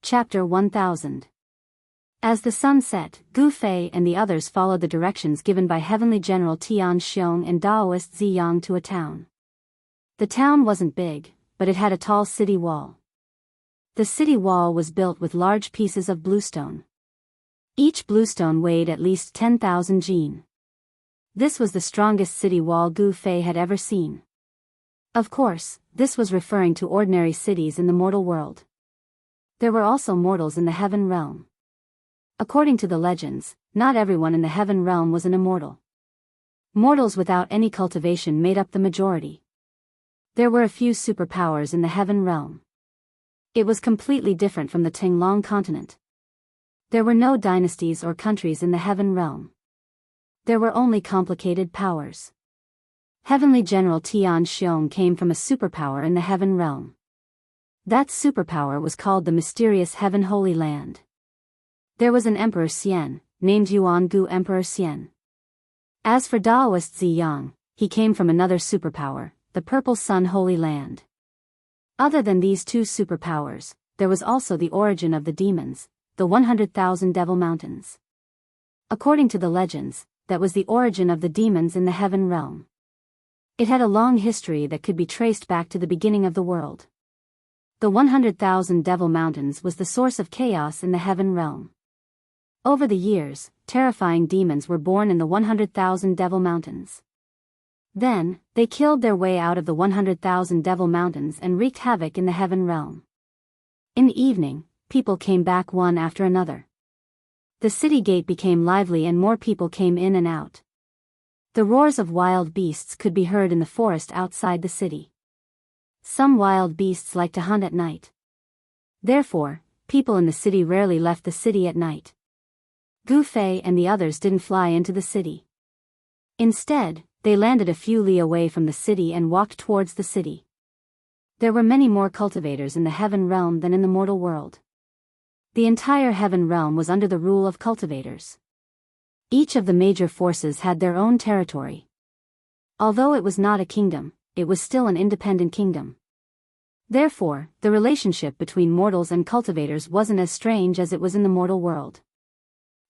Chapter 1000. As the sun set, Gu Fei and the others followed the directions given by Heavenly General Tian Xiong and Daoist Ziyang to a town. The town wasn't big, but it had a tall city wall. The city wall was built with large pieces of bluestone. Each bluestone weighed at least 10,000 jin. This was the strongest city wall Gu Fei had ever seen. Of course, this was referring to ordinary cities in the mortal world. There were also mortals in the heaven realm. According to the legends, not everyone in the heaven realm was an immortal. Mortals without any cultivation made up the majority. There were a few superpowers in the heaven realm. It was completely different from the Tinglong continent. There were no dynasties or countries in the heaven realm. There were only complicated powers. Heavenly General Tian Xiong came from a superpower in the heaven realm. That superpower was called the mysterious Heaven Holy Land. There was an Emperor Xian, named Yuan Gu Emperor Xian. As for Daoist Ziyang, he came from another superpower, the Purple Sun Holy Land. Other than these two superpowers, there was also the origin of the demons, the 100,000 Devil Mountains. According to the legends, that was the origin of the demons in the heaven realm. It had a long history that could be traced back to the beginning of the world. The 100,000 Devil Mountains was the source of chaos in the heaven realm. Over the years, terrifying demons were born in the 100,000 Devil Mountains. Then, they killed their way out of the 100,000 Devil Mountains and wreaked havoc in the heaven realm. In the evening, people came back one after another. The city gate became lively and more people came in and out. The roars of wild beasts could be heard in the forest outside the city. Some wild beasts like to hunt at night. Therefore, people in the city rarely left the city at night. Gu Fei and the others didn't fly into the city. Instead, they landed a few li away from the city and walked towards the city. There were many more cultivators in the heaven realm than in the mortal world. The entire heaven realm was under the rule of cultivators. Each of the major forces had their own territory. Although it was not a kingdom, it was still an independent kingdom. Therefore, the relationship between mortals and cultivators wasn't as strange as it was in the mortal world.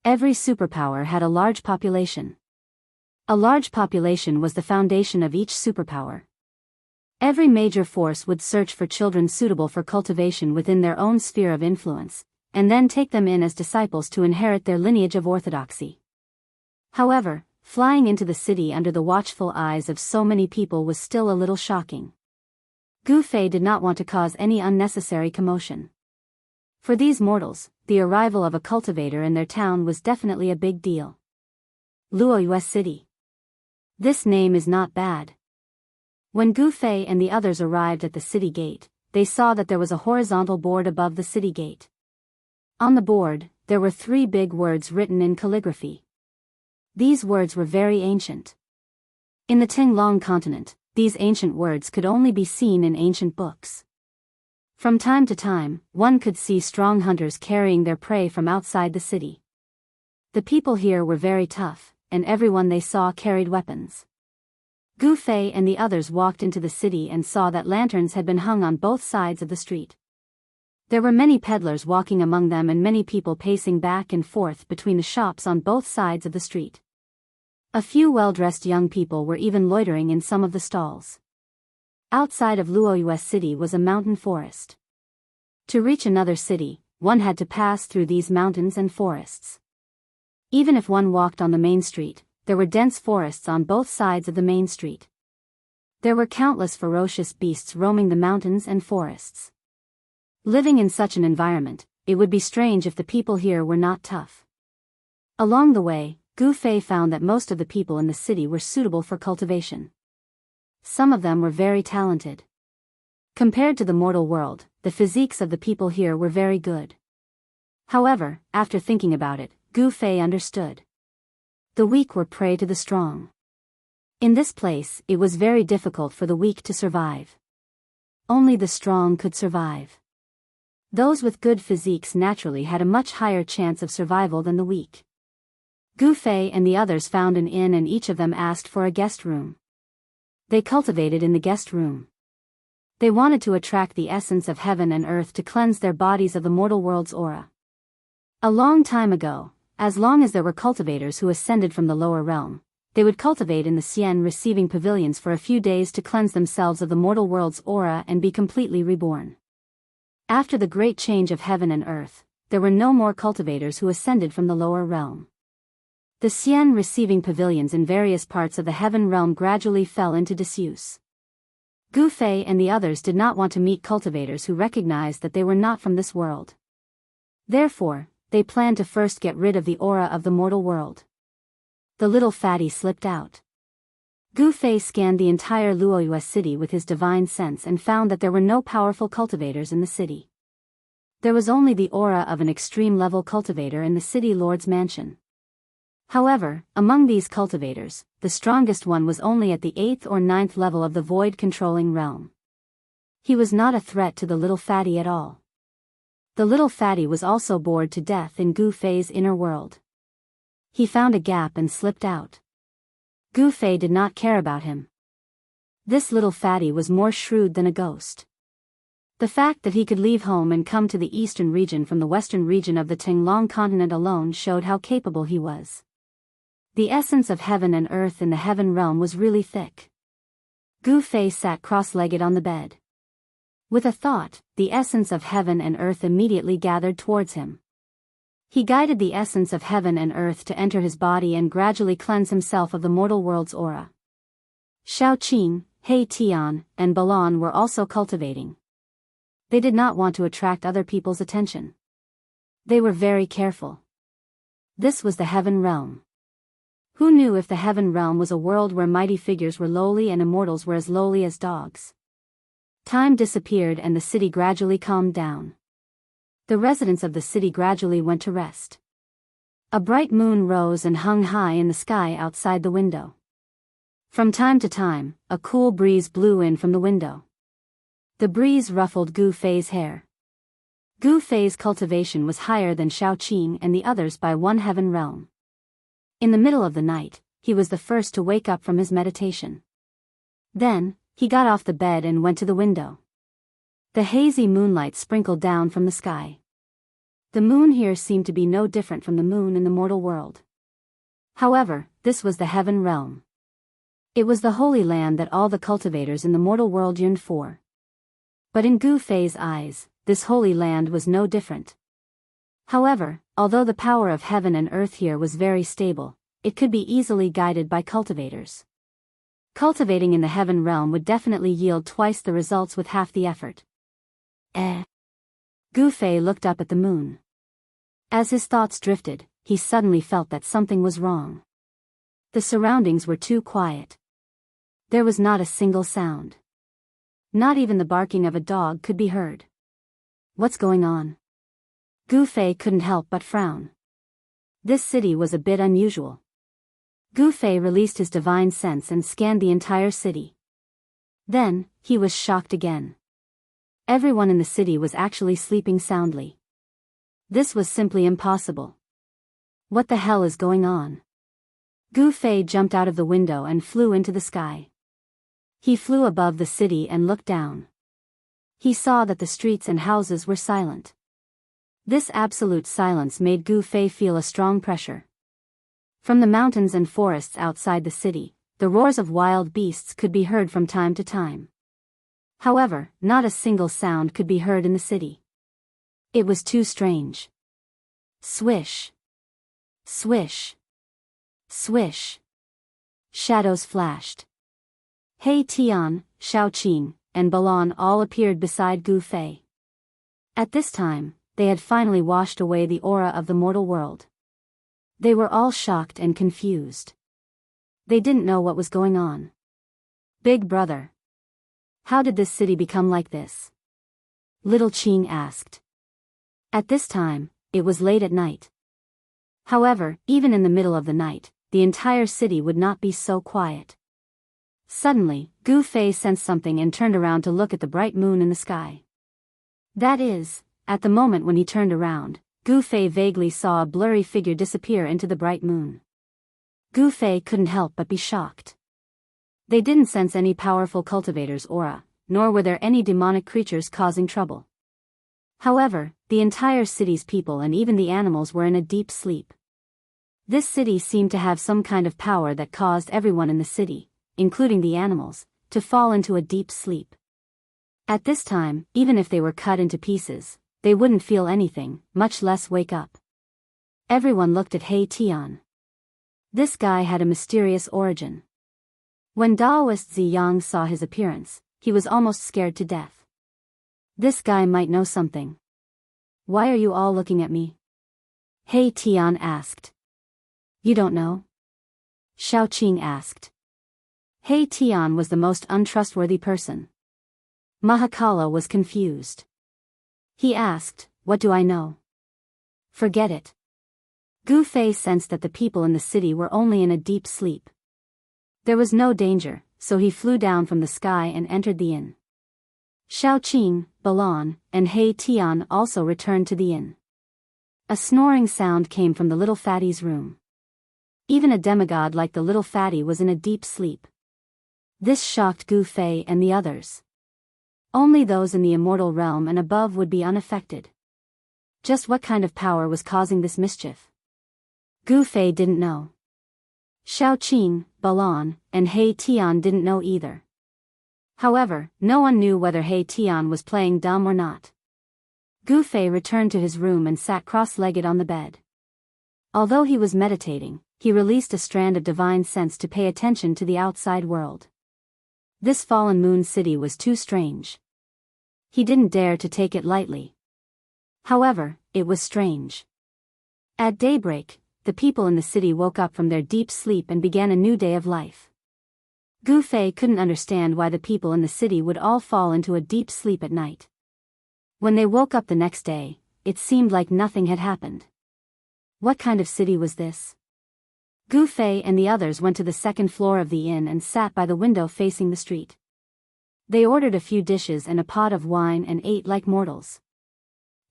Every superpower had a large population. A large population was the foundation of each superpower. Every major force would search for children suitable for cultivation within their own sphere of influence, and then take them in as disciples to inherit their lineage of orthodoxy. However, flying into the city under the watchful eyes of so many people was still a little shocking. Gu Fei did not want to cause any unnecessary commotion. For these mortals, the arrival of a cultivator in their town was definitely a big deal. Luoyue City. This name is not bad. When Gu Fei and the others arrived at the city gate, they saw that there was a horizontal board above the city gate. On the board, there were 3 big words written in calligraphy. These words were very ancient. In the Tinglong continent, these ancient words could only be seen in ancient books. From time to time, one could see strong hunters carrying their prey from outside the city. The people here were very tough, and everyone they saw carried weapons. Gu Fei and the others walked into the city and saw that lanterns had been hung on both sides of the street. There were many peddlers walking among them and many people pacing back and forth between the shops on both sides of the street. A few well-dressed young people were even loitering in some of the stalls. Outside of Luoyue City was a mountain forest. To reach another city, one had to pass through these mountains and forests. Even if one walked on the main street, there were dense forests on both sides of the main street. There were countless ferocious beasts roaming the mountains and forests. Living in such an environment, it would be strange if the people here were not tough. Along the way, Gu Fei found that most of the people in the city were suitable for cultivation. Some of them were very talented. Compared to the mortal world, the physiques of the people here were very good. However, after thinking about it, Gu Fei understood. The weak were prey to the strong. In this place, it was very difficult for the weak to survive. Only the strong could survive. Those with good physiques naturally had a much higher chance of survival than the weak. Gu Fei and the others found an inn and each of them asked for a guest room. They cultivated in the guest room. They wanted to attract the essence of heaven and earth to cleanse their bodies of the mortal world's aura. A long time ago, as long as there were cultivators who ascended from the lower realm, they would cultivate in the Xian receiving pavilions for a few days to cleanse themselves of the mortal world's aura and be completely reborn. After the great change of heaven and earth, there were no more cultivators who ascended from the lower realm. The Xian receiving pavilions in various parts of the heaven realm gradually fell into disuse. Gu Fei and the others did not want to meet cultivators who recognized that they were not from this world. Therefore, they planned to first get rid of the aura of the mortal world. The little fatty slipped out. Gu Fei scanned the entire Luoyue city with his divine sense and found that there were no powerful cultivators in the city. There was only the aura of an extreme-level cultivator in the city lord's mansion. However, among these cultivators, the strongest one was only at the 8th or 9th level of the void-controlling realm. He was not a threat to the little fatty at all. The little fatty was also bored to death in Gu Fei's inner world. He found a gap and slipped out. Gu Fei did not care about him. This little fatty was more shrewd than a ghost. The fact that he could leave home and come to the eastern region from the western region of the Tinglong continent alone showed how capable he was. The essence of heaven and earth in the heaven realm was really thick. Gu Fei sat cross-legged on the bed. With a thought, the essence of heaven and earth immediately gathered towards him. He guided the essence of heaven and earth to enter his body and gradually cleanse himself of the mortal world's aura. Xiao Qing, He Tian, and Balan were also cultivating. They did not want to attract other people's attention. They were very careful. This was the heaven realm. Who knew if the heaven realm was a world where mighty figures were lowly and immortals were as lowly as dogs? Time disappeared and the city gradually calmed down. The residents of the city gradually went to rest. A bright moon rose and hung high in the sky outside the window. From time to time, a cool breeze blew in from the window. The breeze ruffled Gu Fei's hair. Gu Fei's cultivation was higher than Xiao Qing and the others by one heaven realm. In the middle of the night, he was the first to wake up from his meditation. Then, he got off the bed and went to the window. The hazy moonlight sprinkled down from the sky. The moon here seemed to be no different from the moon in the mortal world. However, this was the heaven realm. It was the holy land that all the cultivators in the mortal world yearned for. But in Gu Fei's eyes, this holy land was no different. However, although the power of heaven and earth here was very stable, it could be easily guided by cultivators. Cultivating in the heaven realm would definitely yield twice the results with half the effort. Gu Fei looked up at the moon. As his thoughts drifted, he suddenly felt that something was wrong. The surroundings were too quiet. There was not a single sound. Not even the barking of a dog could be heard. What's going on? Gu Fei couldn't help but frown. This city was a bit unusual. Gu Fei released his divine sense and scanned the entire city. Then, he was shocked again. Everyone in the city was actually sleeping soundly. This was simply impossible. What the hell is going on? Gu Fei jumped out of the window and flew into the sky. He flew above the city and looked down. He saw that the streets and houses were silent. This absolute silence made Gu Fei feel a strong pressure. From the mountains and forests outside the city, the roars of wild beasts could be heard from time to time. However, not a single sound could be heard in the city. It was too strange. Swish. Swish. Swish. Shadows flashed. He Tian, Xiao Qing, and Balan all appeared beside Gu Fei. At this time, they had finally washed away the aura of the mortal world. They were all shocked and confused. They didn't know what was going on. Big brother. How did this city become like this? Little Qing asked. At this time, it was late at night. However, even in the middle of the night, the entire city would not be so quiet. Suddenly, Gu Fei sensed something and turned around to look at the bright moon in the sky. That is, at the moment when he turned around, Gu Fei vaguely saw a blurry figure disappear into the bright moon. Gu Fei couldn't help but be shocked. They didn't sense any powerful cultivator's aura, nor were there any demonic creatures causing trouble. However, the entire city's people and even the animals were in a deep sleep. This city seemed to have some kind of power that caused everyone in the city, including the animals, to fall into a deep sleep. At this time, even if they were cut into pieces, they wouldn't feel anything, much less wake up. Everyone looked at He Tian. This guy had a mysterious origin. When Daoist Ziyang saw his appearance, he was almost scared to death. This guy might know something. Why are you all looking at me? He Tian asked. You don't know? Xiaoqing asked. He Tian was the most untrustworthy person. Mahakala was confused. He asked, what do I know? Forget it. Gu Fei sensed that the people in the city were only in a deep sleep. There was no danger, so he flew down from the sky and entered the inn. Xiaoqing, Balan, and He Tian also returned to the inn. A snoring sound came from the little fatty's room. Even a demigod like the little fatty was in a deep sleep. This shocked Gu Fei and the others. Only those in the immortal realm and above would be unaffected. Just what kind of power was causing this mischief? Gu Fei didn't know. Xiaoqing, Balan, and He Tian didn't know either. However, no one knew whether He Tian was playing dumb or not. Gu Fei returned to his room and sat cross-legged on the bed. Although he was meditating, he released a strand of divine sense to pay attention to the outside world. This fallen moon city was too strange. He didn't dare to take it lightly. However, it was strange. At daybreak, the people in the city woke up from their deep sleep and began a new day of life. Gu Fei couldn't understand why the people in the city would all fall into a deep sleep at night. When they woke up the next day, it seemed like nothing had happened. What kind of city was this? Gu Fei and the others went to the second floor of the inn and sat by the window facing the street. They ordered a few dishes and a pot of wine and ate like mortals.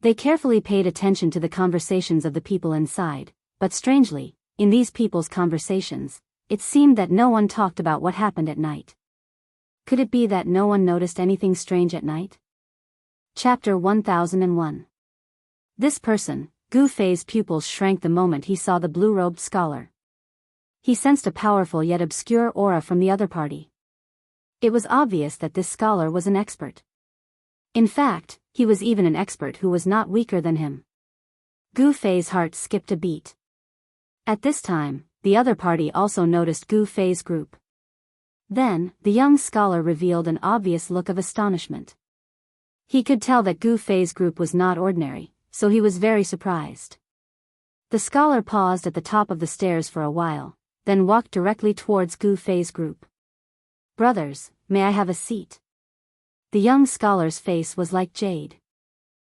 They carefully paid attention to the conversations of the people inside, but strangely, in these people's conversations, it seemed that no one talked about what happened at night. Could it be that no one noticed anything strange at night? Chapter 1001. This person, Gu Fei's pupils shrank the moment he saw the blue-robed scholar. He sensed a powerful yet obscure aura from the other party. It was obvious that this scholar was an expert. In fact, he was even an expert who was not weaker than him. Gu Fei's heart skipped a beat. At this time, the other party also noticed Gu Fei's group. Then, the young scholar revealed an obvious look of astonishment. He could tell that Gu Fei's group was not ordinary, so he was very surprised. The scholar paused at the top of the stairs for a while, then walked directly towards Gu Fei's group. Brothers, may I have a seat? The young scholar's face was like jade.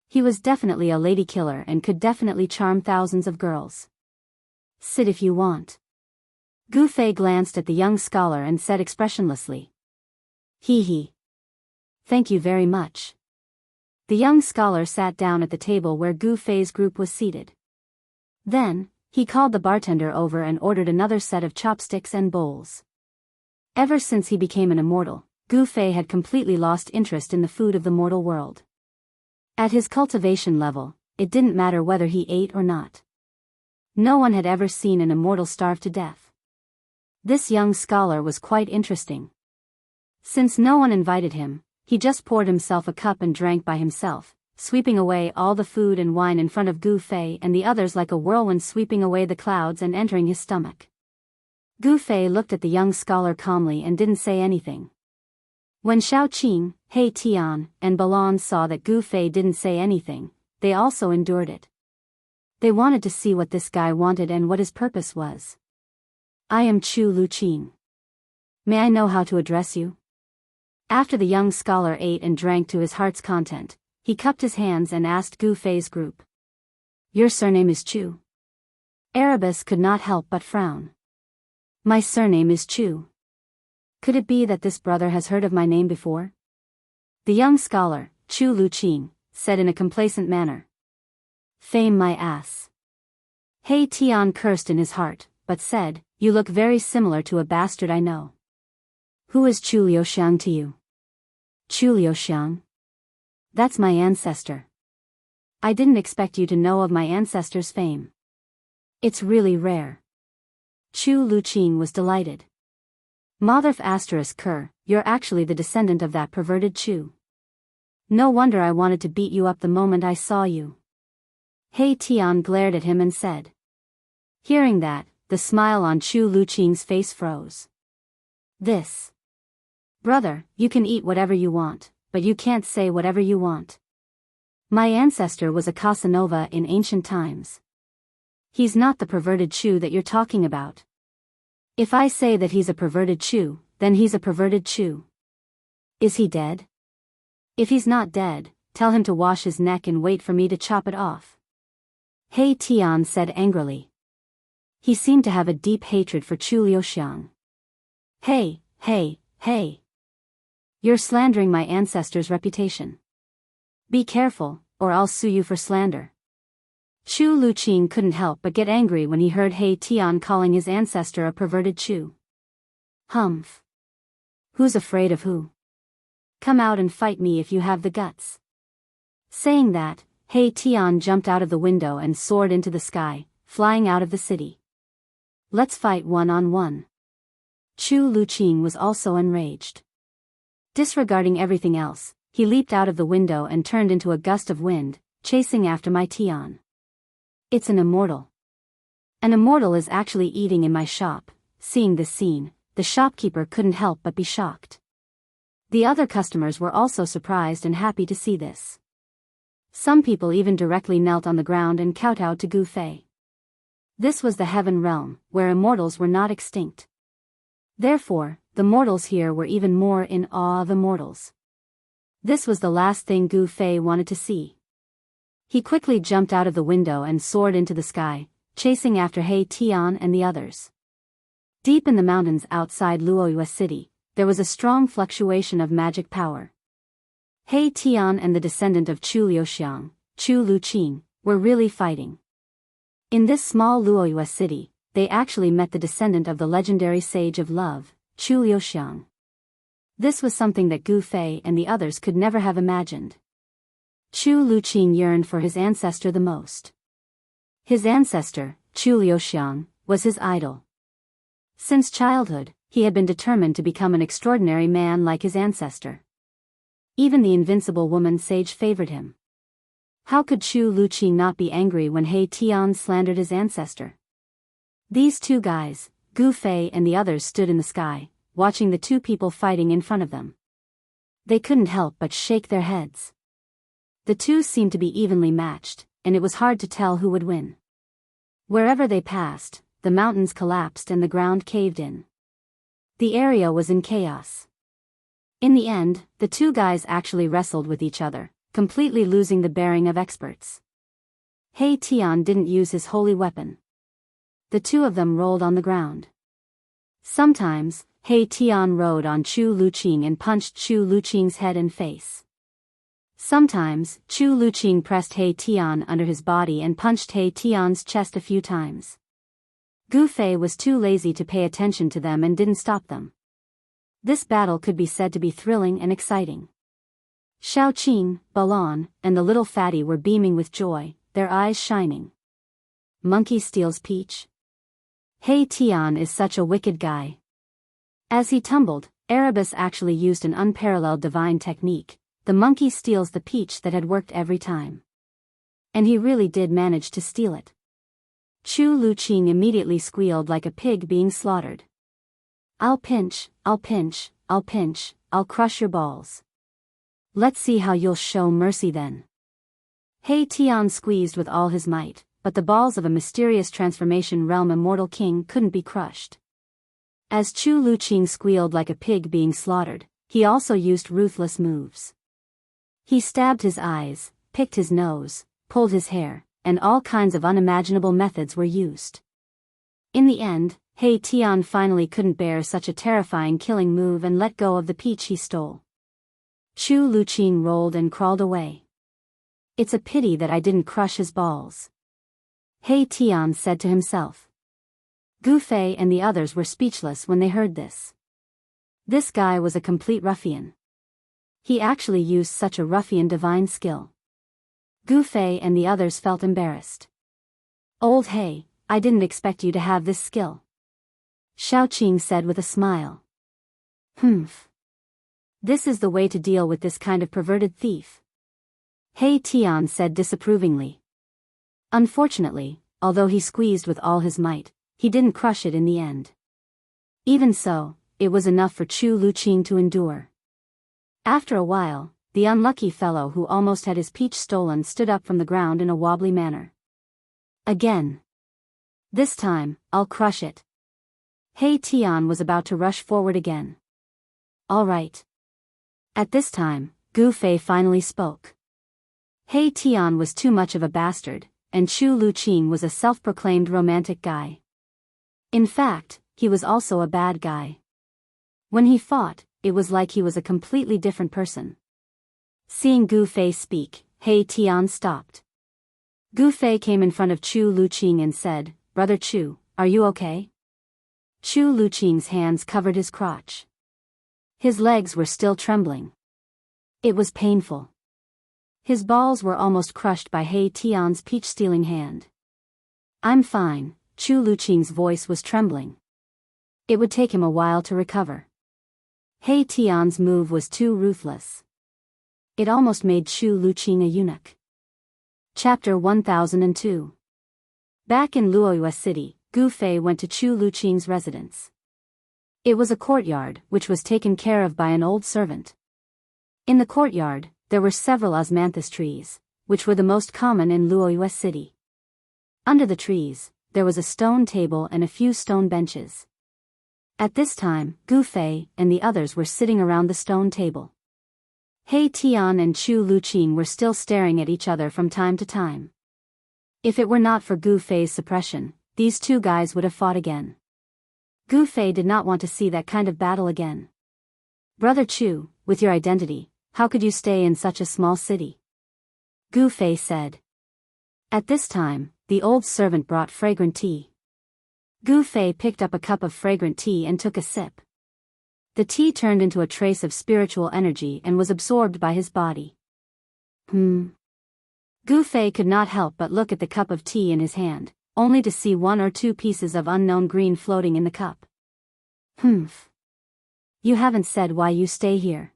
He was definitely a lady killer and could definitely charm thousands of girls. Sit if you want. Gu Fei glanced at the young scholar and said expressionlessly. Hee hee. Thank you very much. The young scholar sat down at the table where Gu Fei's group was seated. Then, he called the bartender over and ordered another set of chopsticks and bowls. Ever since he became an immortal, Gu Fei had completely lost interest in the food of the mortal world. At his cultivation level, it didn't matter whether he ate or not. No one had ever seen an immortal starve to death. This young scholar was quite interesting. Since no one invited him, he just poured himself a cup and drank by himself, sweeping away all the food and wine in front of Gu Fei and the others like a whirlwind sweeping away the clouds and entering his stomach. Gu Fei looked at the young scholar calmly and didn't say anything. When Xiaoqing, He Tian, and Balan saw that Gu Fei didn't say anything, they also endured it. They wanted to see what this guy wanted and what his purpose was. I am Chu Luqing. May I know how to address you? After the young scholar ate and drank to his heart's content, he cupped his hands and asked Gu Fei's group. Your surname is Chu? Erebus could not help but frown. My surname is Chu. Could it be that this brother has heard of my name before? The young scholar, Chu Luqing, said in a complacent manner. Fame my ass. He Tian cursed in his heart, but said, You look very similar to a bastard I know. Who is Chu Liuxiang to you? Chu Liuxiang. That's my ancestor. I didn't expect you to know of my ancestor's fame. It's really rare. Chu Luqing was delighted. Motherf asterisk Ker, you're actually the descendant of that perverted Chu. No wonder I wanted to beat you up the moment I saw you. He Tian glared at him and said. Hearing that, the smile on Chu Luqing's face froze. This. Brother, you can eat whatever you want, but you can't say whatever you want. My ancestor was a Casanova in ancient times. He's not the perverted Chu that you're talking about. If I say that he's a perverted Chu, then he's a perverted Chu. Is he dead? If he's not dead, tell him to wash his neck and wait for me to chop it off. He Tian said angrily. He seemed to have a deep hatred for Chu Liuxiang. Hey. You're slandering my ancestor's reputation. Be careful, or I'll sue you for slander. Chu Luqing couldn't help but get angry when he heard He Tian calling his ancestor a perverted Chu. Humph. Who's afraid of who? Come out and fight me if you have the guts. Saying that, He Tian jumped out of the window and soared into the sky, flying out of the city. Let's fight one-on-one. Chu Luqing was also enraged. Disregarding everything else, he leaped out of the window and turned into a gust of wind, chasing after my Tian. It's an immortal. An immortal is actually eating in my shop. Seeing this scene, the shopkeeper couldn't help but be shocked. The other customers were also surprised and happy to see this. Some people even directly knelt on the ground and kowtowed to Gu Fei. This was the heaven realm, where immortals were not extinct. Therefore, the mortals here were even more in awe of immortals. This was the last thing Gu Fei wanted to see. He quickly jumped out of the window and soared into the sky, chasing after He Tian and the others. Deep in the mountains outside Luoyue City, there was a strong fluctuation of magic power. He Tian and the descendant of Chu Liuxiang, Chu Luqing, were really fighting. In this small Luoyue city, they actually met the descendant of the legendary sage of love, Chu Liuxiang. This was something that Gu Fei and the others could never have imagined. Chu Luqing yearned for his ancestor the most. His ancestor, Chu Liuxiang, was his idol. Since childhood, he had been determined to become an extraordinary man like his ancestor. Even the invincible woman sage favored him. How could Chu Luqing not be angry when He Tian slandered his ancestor? These two guys, Gu Fei and the others, stood in the sky, watching the two people fighting in front of them. They couldn't help but shake their heads. The two seemed to be evenly matched, and it was hard to tell who would win. Wherever they passed, the mountains collapsed and the ground caved in. The area was in chaos. In the end, the two guys actually wrestled with each other, completely losing the bearing of experts. He Tian didn't use his holy weapon. The two of them rolled on the ground. Sometimes, He Tian rode on Chu Luqing and punched Chu Luqing's head and face. Sometimes, Chu Luqing pressed He Tian under his body and punched He Tian's chest a few times. Gu Fei was too lazy to pay attention to them and didn't stop them. This battle could be said to be thrilling and exciting. Shaoqing, Balan, and the little fatty were beaming with joy, their eyes shining. Monkey steals peach. He Tian is such a wicked guy. As he tumbled, Erebus actually used an unparalleled divine technique. The monkey steals the peach that had worked every time. And he really did manage to steal it. Chu Luqing immediately squealed like a pig being slaughtered. I'll pinch, I'll pinch, I'll pinch, I'll crush your balls. Let's see how you'll show mercy then. He Tian squeezed with all his might, but the balls of a mysterious transformation realm immortal king couldn't be crushed. As Chu Luqing squealed like a pig being slaughtered, he also used ruthless moves. He stabbed his eyes, picked his nose, pulled his hair, and all kinds of unimaginable methods were used. In the end, He Tian finally couldn't bear such a terrifying killing move and let go of the peach he stole. Chu Luqing rolled and crawled away. It's a pity that I didn't crush his balls. He Tian said to himself. Gu Fei and the others were speechless when they heard this. This guy was a complete ruffian. He actually used such a ruffian divine skill. Gu Fei and the others felt embarrassed. Old He, I didn't expect you to have this skill. Xiao Qing said with a smile. Humph. This is the way to deal with this kind of perverted thief. He Tian said disapprovingly. Unfortunately, although he squeezed with all his might, he didn't crush it in the end. Even so, it was enough for Chu Luqing to endure. After a while, the unlucky fellow who almost had his peach stolen stood up from the ground in a wobbly manner. Again. This time, I'll crush it. He Tian was about to rush forward again. All right. At this time, Gu Fei finally spoke. He Tian was too much of a bastard, and Chu Luqing was a self-proclaimed romantic guy. In fact, he was also a bad guy. When he fought, it was like he was a completely different person. Seeing Gu Fei speak, He Tian stopped. Gu Fei came in front of Chu Luqing and said, Brother Chu, are you okay? Chu Luqing's hands covered his crotch. His legs were still trembling. It was painful. His balls were almost crushed by He Tian's peach-stealing hand. I'm fine, Chu Luqing's voice was trembling. It would take him a while to recover. He Tian's move was too ruthless. It almost made Chu Luqing a eunuch. Chapter 1002. Back in Luoyue City, Gu Fei went to Chu Luqing's residence. It was a courtyard, which was taken care of by an old servant. In the courtyard, there were several osmanthus trees, which were the most common in Luoyue City. Under the trees, there was a stone table and a few stone benches. At this time, Gu Fei and the others were sitting around the stone table. He Tian and Chu Luqing were still staring at each other from time to time. If it were not for Gu Fei's suppression, these two guys would have fought again. Gu Fei did not want to see that kind of battle again. Brother Chu, with your identity, how could you stay in such a small city? Gu Fei said. At this time, the old servant brought fragrant tea. Gu Fei picked up a cup of fragrant tea and took a sip. The tea turned into a trace of spiritual energy and was absorbed by his body. Gu Fei could not help but look at the cup of tea in his hand, only to see one or two pieces of unknown green floating in the cup. Humph. You haven't said why you stay here.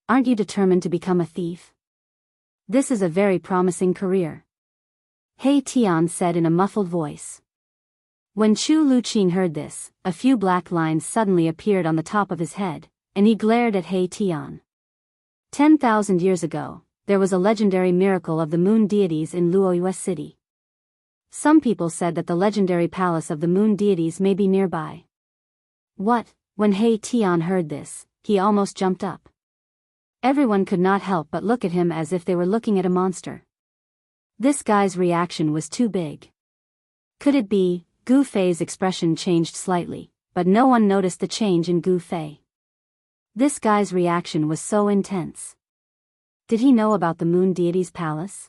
Aren't you determined to become a thief? This is a very promising career. He Tian said in a muffled voice. When Chu Luqing heard this, a few black lines suddenly appeared on the top of his head, and he glared at He Tian. 10,000 years ago, there was a legendary miracle of the moon deities in Luoyue City. Some people said that the legendary palace of the moon deities may be nearby. What? When He Tian heard this, he almost jumped up. Everyone could not help but look at him as if they were looking at a monster. This guy's reaction was too big. Could it be? Gu Fei's expression changed slightly, but no one noticed the change in Gu Fei. This guy's reaction was so intense. Did he know about the moon deities' palace?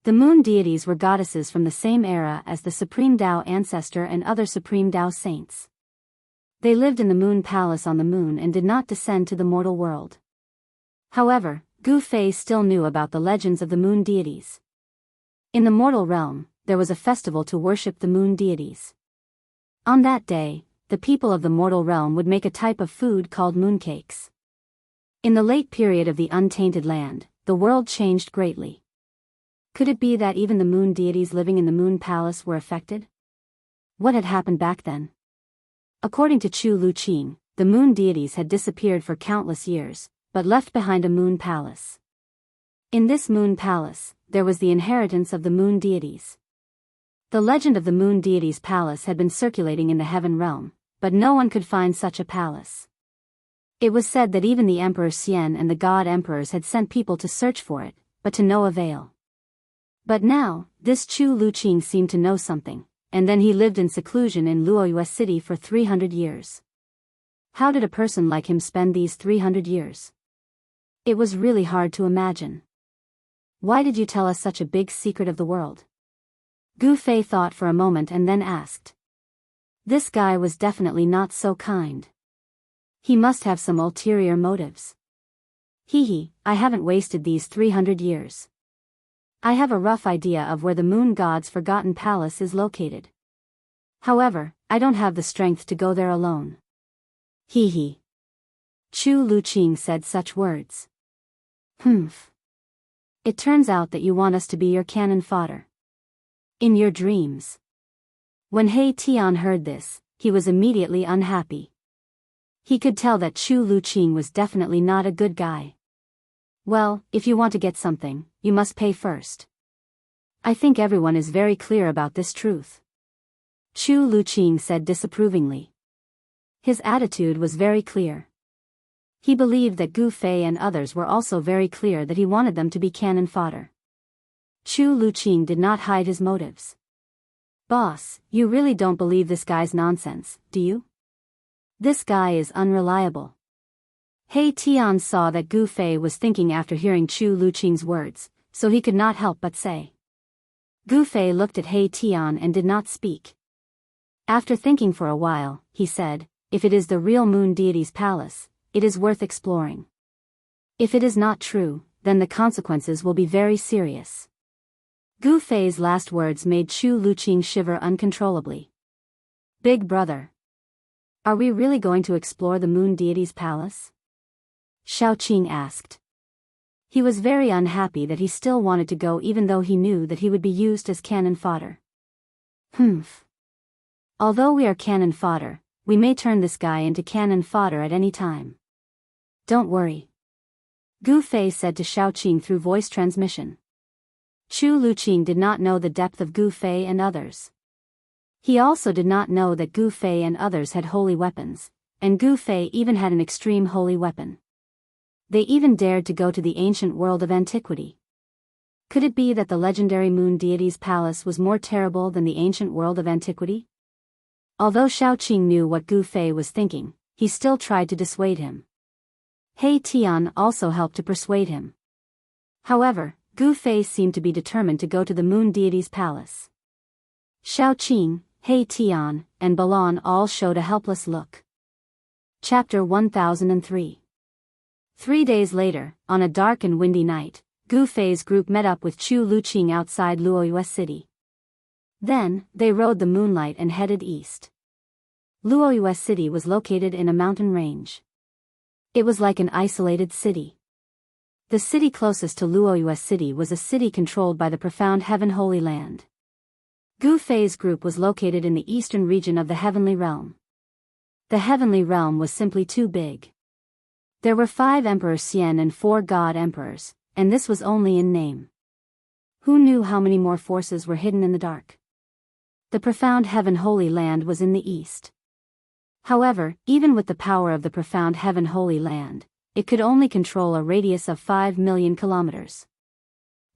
The moon deities were goddesses from the same era as the Supreme Dao ancestor and other Supreme Dao saints. They lived in the moon palace on the moon and did not descend to the mortal world. However, Gu Fei still knew about the legends of the moon deities. In the mortal realm, there was a festival to worship the moon deities. On that day, the people of the mortal realm would make a type of food called mooncakes. In the late period of the untainted land, the world changed greatly. Could it be that even the moon deities living in the moon palace were affected? What had happened back then? According to Chu Luqing, the moon deities had disappeared for countless years, but left behind a moon palace. In this moon palace, there was the inheritance of the moon deities. The legend of the moon deity's palace had been circulating in the heaven realm, but no one could find such a palace. It was said that even the Emperor Xian and the god emperors had sent people to search for it, but to no avail. But now, this Chu Luqing seemed to know something, and then he lived in seclusion in Luoyue City for 300 years. How did a person like him spend these 300 years? It was really hard to imagine. Why did you tell us such a big secret of the world? Gu Fei thought for a moment and then asked. This guy was definitely not so kind. He must have some ulterior motives. Hee, I haven't wasted these 300 years. I have a rough idea of where the moon god's forgotten palace is located. However, I don't have the strength to go there alone. Hee. Chu Luqing said such words. Humph. It turns out that you want us to be your cannon fodder. In your dreams. When He Tian heard this, he was immediately unhappy. He could tell that Chu Luqing was definitely not a good guy. Well, if you want to get something, you must pay first. I think everyone is very clear about this truth. Chu Luqing said disapprovingly. His attitude was very clear. He believed that Gu Fei and others were also very clear that he wanted them to be cannon fodder. Chu Luqing did not hide his motives. Boss, you really don't believe this guy's nonsense, do you? This guy is unreliable. He Tian saw that Gu Fei was thinking after hearing Chu Luqing's words, so he could not help but say. Gu Fei looked at He Tian and did not speak. After thinking for a while, he said, if it is the real moon deity's palace, it is worth exploring. If it is not true, then the consequences will be very serious. Gu Fei's last words made Chu Luqing shiver uncontrollably. Big brother. Are we really going to explore the moon deity's palace? Xiaoqing asked. He was very unhappy that he still wanted to go even though he knew that he would be used as cannon fodder. Humph. Although we are cannon fodder, we may turn this guy into cannon fodder at any time. Don't worry. Gu Fei said to Xiaoqing through voice transmission. Chu Luqing did not know the depth of Gu Fei and others. He also did not know that Gu Fei and others had holy weapons, and Gu Fei even had an extreme holy weapon. They even dared to go to the ancient world of antiquity. Could it be that the legendary moon deity's palace was more terrible than the ancient world of antiquity? Although Xiaoqing knew what Gu Fei was thinking, he still tried to dissuade him. He Tian also helped to persuade him. However, Gu Fei seemed to be determined to go to the moon deity's palace. Xiaoqing, He Tian, and Balan all showed a helpless look. Chapter 1003. 3 days later, on a dark and windy night, Gu Fei's group met up with Chu Luqing outside Luoyue City. Then, they rode the moonlight and headed east. Luoyue City was located in a mountain range. It was like an isolated city. The city closest to Luoyue City was a city controlled by the profound Heaven Holy Land. Gu Fei's group was located in the eastern region of the Heavenly Realm. The Heavenly Realm was simply too big. There were 5 Emperor Xian and 4 God Emperors, and this was only in name. Who knew how many more forces were hidden in the dark? The profound Heaven Holy Land was in the east. However, even with the power of the profound Heaven Holy Land, it could only control a radius of 5 million kilometers.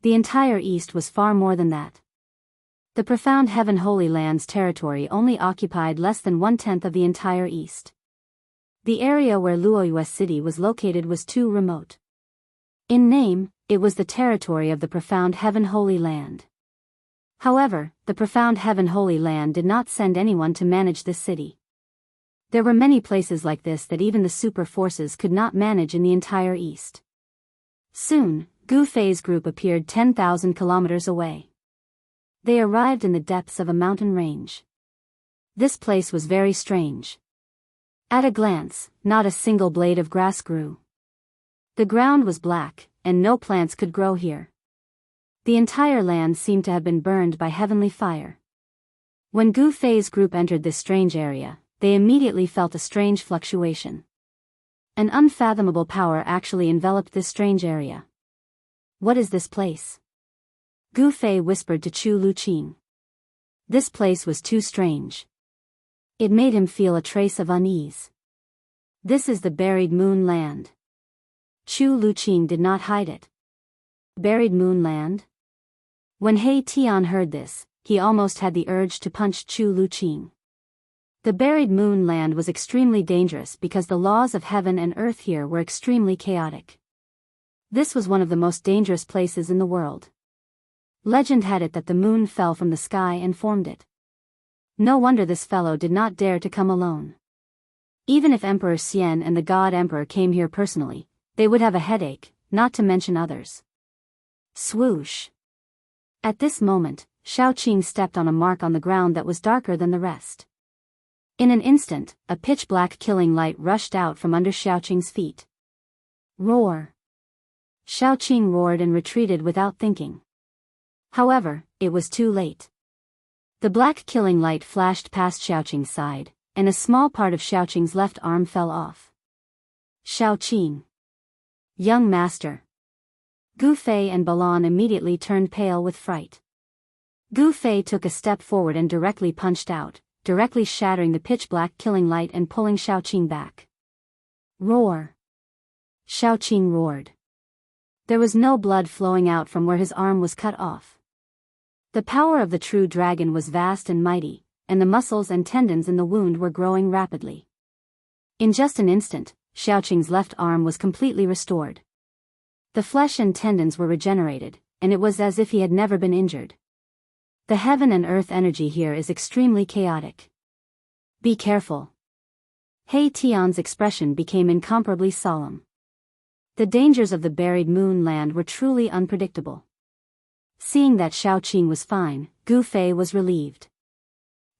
The entire east was far more than that. The profound Heaven Holy Land's territory only occupied less than 1/10 of the entire east. The area where Luoyue City was located was too remote. In name, it was the territory of the profound Heaven Holy Land. However, the profound Heaven Holy Land did not send anyone to manage this city. There were many places like this that even the super forces could not manage in the entire east. Soon, Gu Fei's group appeared 10,000 kilometers away. They arrived in the depths of a mountain range. This place was very strange. At a glance, not a single blade of grass grew. The ground was black, and no plants could grow here. The entire land seemed to have been burned by heavenly fire. When Gu Fei's group entered this strange area, they immediately felt a strange fluctuation. An unfathomable power actually enveloped this strange area. What is this place? Gu Fei whispered to Chu Luqing. This place was too strange. It made him feel a trace of unease. This is the buried moon land. Chu Luqing did not hide it. Buried moon land? When He Tian heard this, he almost had the urge to punch Chu Luqing. The buried moon land was extremely dangerous because the laws of heaven and earth here were extremely chaotic. This was one of the most dangerous places in the world. Legend had it that the moon fell from the sky and formed it. No wonder this fellow did not dare to come alone. Even if Emperor Xian and the God Emperor came here personally, they would have a headache, not to mention others. Swoosh! At this moment, Xiaoqing stepped on a mark on the ground that was darker than the rest. In an instant, a pitch-black killing light rushed out from under Xiaoqing's feet. Roar! Xiaoqing roared and retreated without thinking. However, it was too late. The black killing light flashed past Xiaoqing's side, and a small part of Xiaoqing's left arm fell off. Xiaoqing! Young master! Gu Fei and Balan immediately turned pale with fright. Gu Fei took a step forward and directly punched out, directly shattering the pitch-black killing light and pulling Xiaoqing back. Roar! Xiaoqing roared. There was no blood flowing out from where his arm was cut off. The power of the true dragon was vast and mighty, and the muscles and tendons in the wound were growing rapidly. In just an instant, Xiaoqing's left arm was completely restored. The flesh and tendons were regenerated, and it was as if he had never been injured. The heaven and earth energy here is extremely chaotic. Be careful. He Tian's expression became incomparably solemn. The dangers of the buried moon land were truly unpredictable. Seeing that Xiaoqing was fine, Gu Fei was relieved.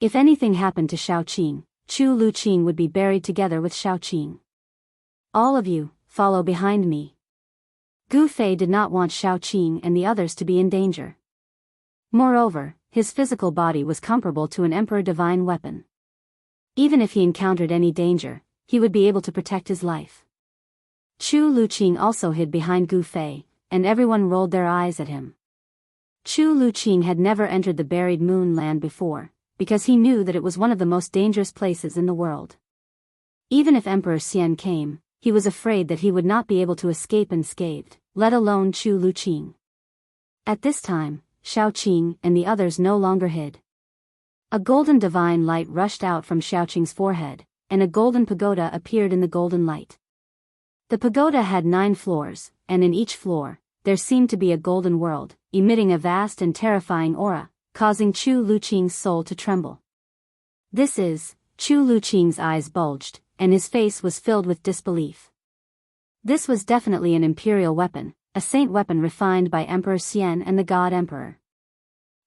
If anything happened to Xiaoqing, Chu Luqing would be buried together with Xiaoqing. All of you, follow behind me. Gu Fei did not want Xiaoqing and the others to be in danger. Moreover, his physical body was comparable to an emperor divine weapon. Even if he encountered any danger, he would be able to protect his life. Chu Luqing also hid behind Gu Fei, and everyone rolled their eyes at him. Chu Luqing had never entered the buried moon land before, because he knew that it was one of the most dangerous places in the world. Even if Emperor Xian came, he was afraid that he would not be able to escape unscathed, let alone Chu Luqing. At this time, Xiaoqing and the others no longer hid. A golden divine light rushed out from Xiaoqing's forehead, and a golden pagoda appeared in the golden light. The pagoda had 9 floors, and in each floor, there seemed to be a golden world, emitting a vast and terrifying aura, causing Chu Luqing's soul to tremble. Chu Luqing's eyes bulged, and his face was filled with disbelief. This was definitely an imperial weapon, a saint weapon refined by Emperor Xian and the God Emperor.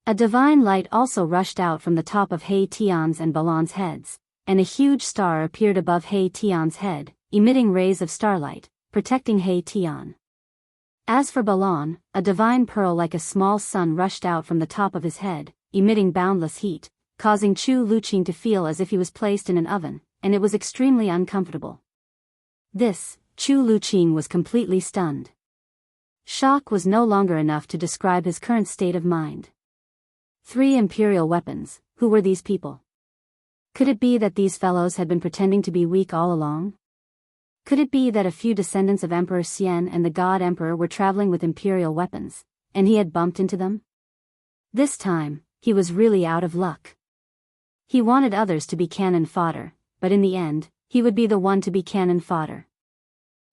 A divine light also rushed out from the top of He Tian's and Balan's heads, and a huge star appeared above He Tian's head, emitting rays of starlight, protecting He Tian. As for Balan, a divine pearl like a small sun rushed out from the top of his head, emitting boundless heat, causing Chu Luqing to feel as if he was placed in an oven, and it was extremely uncomfortable. Chu Luqing was completely stunned. Shock was no longer enough to describe his current state of mind. 3 imperial weapons, who were these people? Could it be that these fellows had been pretending to be weak all along? Could it be that a few descendants of Emperor Xian and the God Emperor were traveling with imperial weapons, and he had bumped into them? This time, he was really out of luck. He wanted others to be cannon fodder, but in the end, he would be the one to be cannon fodder.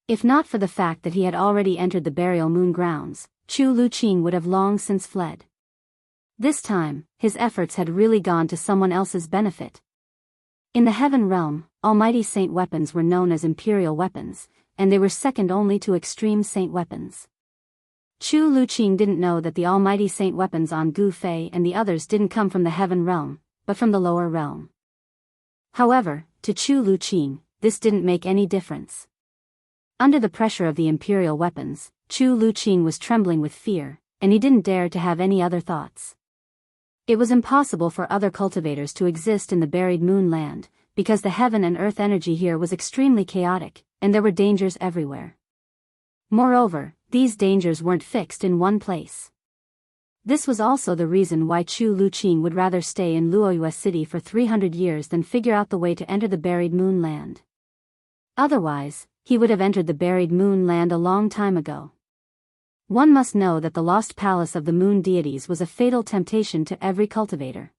If not for the fact that he had already entered the burial moon grounds, Chu Luqing would have long since fled. This time, his efforts had really gone to someone else's benefit. In the heaven realm, almighty saint weapons were known as imperial weapons, and they were second only to extreme saint weapons. Chu Luqing didn't know that the almighty saint weapons on Gu Fei and the others didn't come from the heaven realm, but from the lower realm. However, to Chu Luqing, this didn't make any difference. Under the pressure of the imperial weapons, Chu Luqing was trembling with fear, and he didn't dare to have any other thoughts. It was impossible for other cultivators to exist in the buried moon land, because the heaven and earth energy here was extremely chaotic, and there were dangers everywhere. Moreover, these dangers weren't fixed in one place. This was also the reason why Chu Luqing would rather stay in Luoyue City for 300 years than figure out the way to enter the buried moon land. Otherwise, he would have entered the buried moon land a long time ago. One must know that the lost palace of the moon deities was a fatal temptation to every cultivator.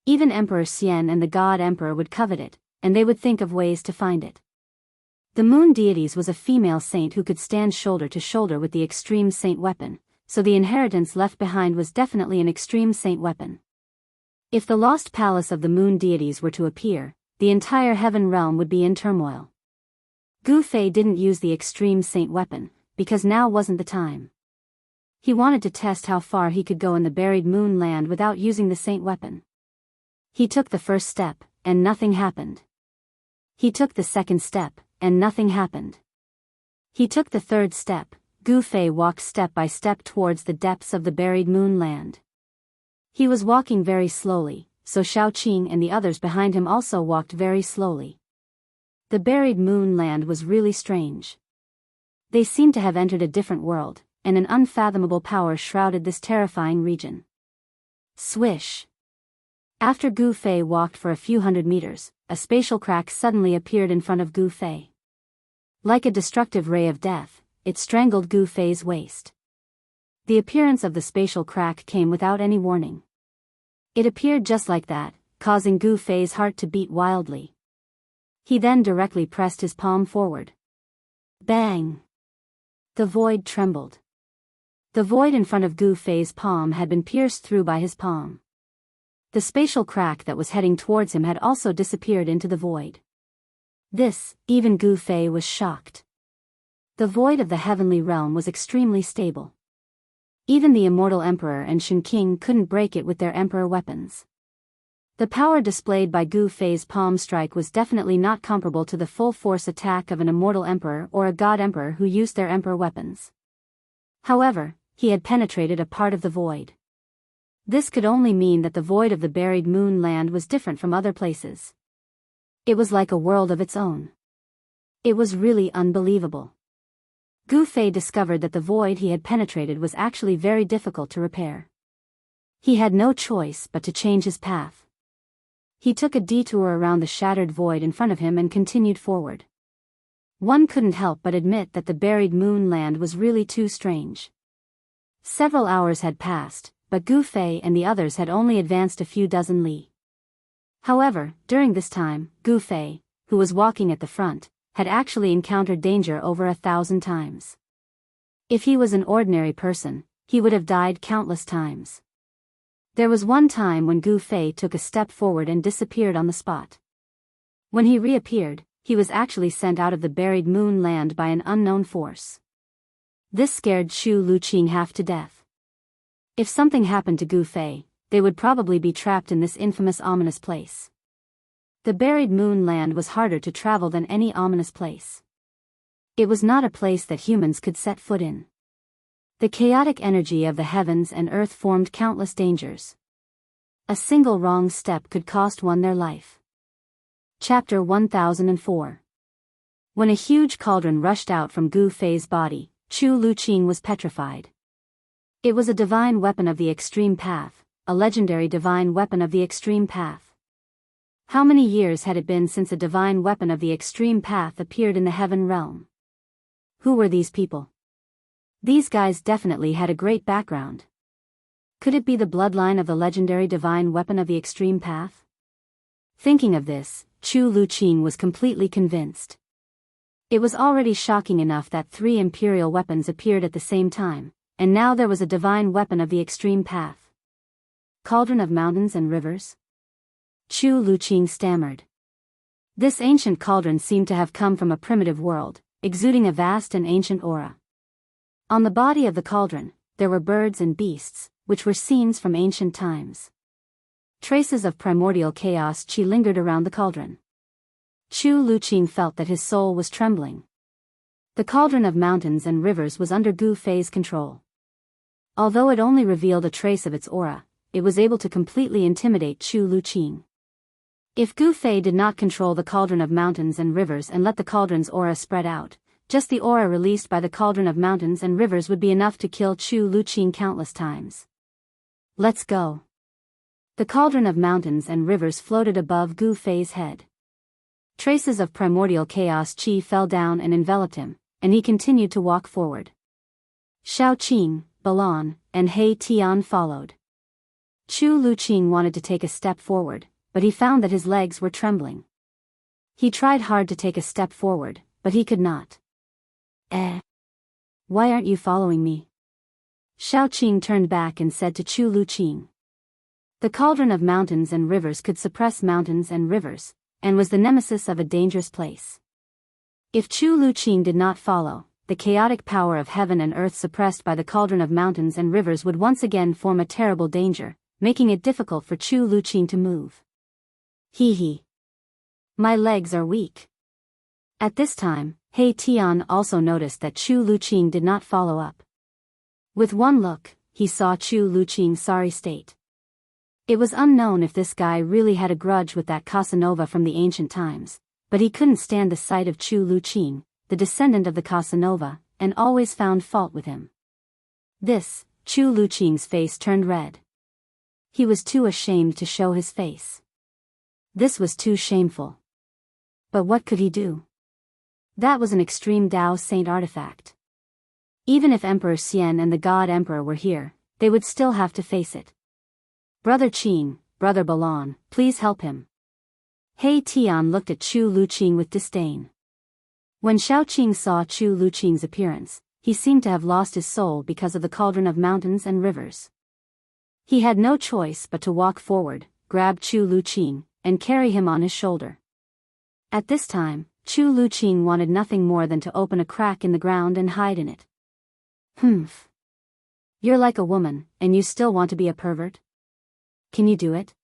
Even Emperor Xian and the God Emperor would covet it, and they would think of ways to find it. The moon deities was a female saint who could stand shoulder to shoulder with the extreme saint weapon, so the inheritance left behind was definitely an extreme saint weapon. If the lost palace of the moon deities were to appear, the entire heaven realm would be in turmoil. Gu Fei didn't use the extreme saint weapon, because now wasn't the time. He wanted to test how far he could go in the buried moon land without using the saint weapon. He took the first step, and nothing happened. He took the second step, and nothing happened. He took the third step. Gu Fei walked step by step towards the depths of the buried moon land. He was walking very slowly, so Xiaoqing and the others behind him also walked very slowly. The buried moon land was really strange. They seemed to have entered a different world, and an unfathomable power shrouded this terrifying region. Swish! After Gu Fei walked for a few hundred meters, a spatial crack suddenly appeared in front of Gu Fei. Like a destructive ray of death, it strangled Gu Fei's waist. The appearance of the spatial crack came without any warning. It appeared just like that, causing Gu Fei's heart to beat wildly. He then directly pressed his palm forward. Bang! The void trembled. The void in front of Gu Fei's palm had been pierced through by his palm. The spatial crack that was heading towards him had also disappeared into the void. Even Gu Fei was shocked. The void of the heavenly realm was extremely stable. Even the immortal emperor and Shen King couldn't break it with their emperor weapons. The power displayed by Gu Fei's palm strike was definitely not comparable to the full-force attack of an immortal emperor or a god emperor who used their emperor weapons. However, he had penetrated a part of the void. This could only mean that the void of the buried moon land was different from other places. It was like a world of its own. It was really unbelievable. Gu Fei discovered that the void he had penetrated was actually very difficult to repair. He had no choice but to change his path. He took a detour around the shattered void in front of him and continued forward. One couldn't help but admit that the buried moon land was really too strange. Several hours had passed, but Gu Fei and the others had only advanced a few dozen li. However, during this time, Gu Fei, who was walking at the front, had actually encountered danger over 1,000 times. If he was an ordinary person, he would have died countless times. There was one time when Gu Fei took a step forward and disappeared on the spot. When he reappeared, he was actually sent out of the buried moon land by an unknown force. This scared Chu Luqing half to death. If something happened to Gu Fei, they would probably be trapped in this infamous ominous place. The buried moon land was harder to travel than any ominous place. It was not a place that humans could set foot in. The chaotic energy of the heavens and earth formed countless dangers. A single wrong step could cost one their life. Chapter 1004. When a huge cauldron rushed out from Gu Fei's body, Chu Luqing was petrified. It was a divine weapon of the extreme path, a legendary divine weapon of the extreme path. How many years had it been since a divine weapon of the extreme path appeared in the heaven realm? Who were these people? These guys definitely had a great background. Could it be the bloodline of the legendary divine weapon of the extreme path? Thinking of this, Chu Luqing was completely convinced. It was already shocking enough that 3 imperial weapons appeared at the same time, and now there was a divine weapon of the extreme path. Cauldron of mountains and rivers? Chu Luqing stammered. This ancient cauldron seemed to have come from a primitive world, exuding a vast and ancient aura. On the body of the cauldron, there were birds and beasts, which were scenes from ancient times. Traces of primordial chaos chi lingered around the cauldron. Chu Luqing felt that his soul was trembling. The cauldron of mountains and rivers was under Gu Fei's control. Although it only revealed a trace of its aura, it was able to completely intimidate Chu Luqing. If Gu Fei did not control the cauldron of mountains and rivers and let the cauldron's aura spread out, just the aura released by the cauldron of mountains and rivers would be enough to kill Chu Luqing countless times. Let's go. The cauldron of mountains and rivers floated above Gu Fei's head. Traces of primordial chaos chi fell down and enveloped him, and he continued to walk forward. Xiaoqing, Balan, and He Tian followed. Chu Luqing wanted to take a step forward, but he found that his legs were trembling. He tried hard to take a step forward, but he could not. Why aren't you following me? Xiaoqing turned back and said to Chu Luqing. The cauldron of mountains and rivers could suppress mountains and rivers, and was the nemesis of a dangerous place. If Chu Luqing did not follow, the chaotic power of heaven and earth suppressed by the cauldron of mountains and rivers would once again form a terrible danger, making it difficult for Chu Luqing to move. Hee hee. My legs are weak. At this time, He Tian also noticed that Chu Luqing did not follow up. With one look, he saw Chu Luqing's sorry state. It was unknown if this guy really had a grudge with that Casanova from the ancient times, but he couldn't stand the sight of Chu Luqing, the descendant of the Casanova, and always found fault with him. Chu Luqing's face turned red. He was too ashamed to show his face. This was too shameful. But what could he do? That was an extreme Dao Saint artifact. Even if Emperor Xian and the God Emperor were here, they would still have to face it. Brother Qing, Brother Balan, please help him. He Tian looked at Chu Luqing with disdain. When Xiaoqing saw Chu Luqing's appearance, he seemed to have lost his soul because of the cauldron of mountains and rivers. He had no choice but to walk forward, grab Chu Luqing, and carry him on his shoulder. At this time, Chu Luqing wanted nothing more than to open a crack in the ground and hide in it. Humph. You're like a woman, and you still want to be a pervert? Can you do it?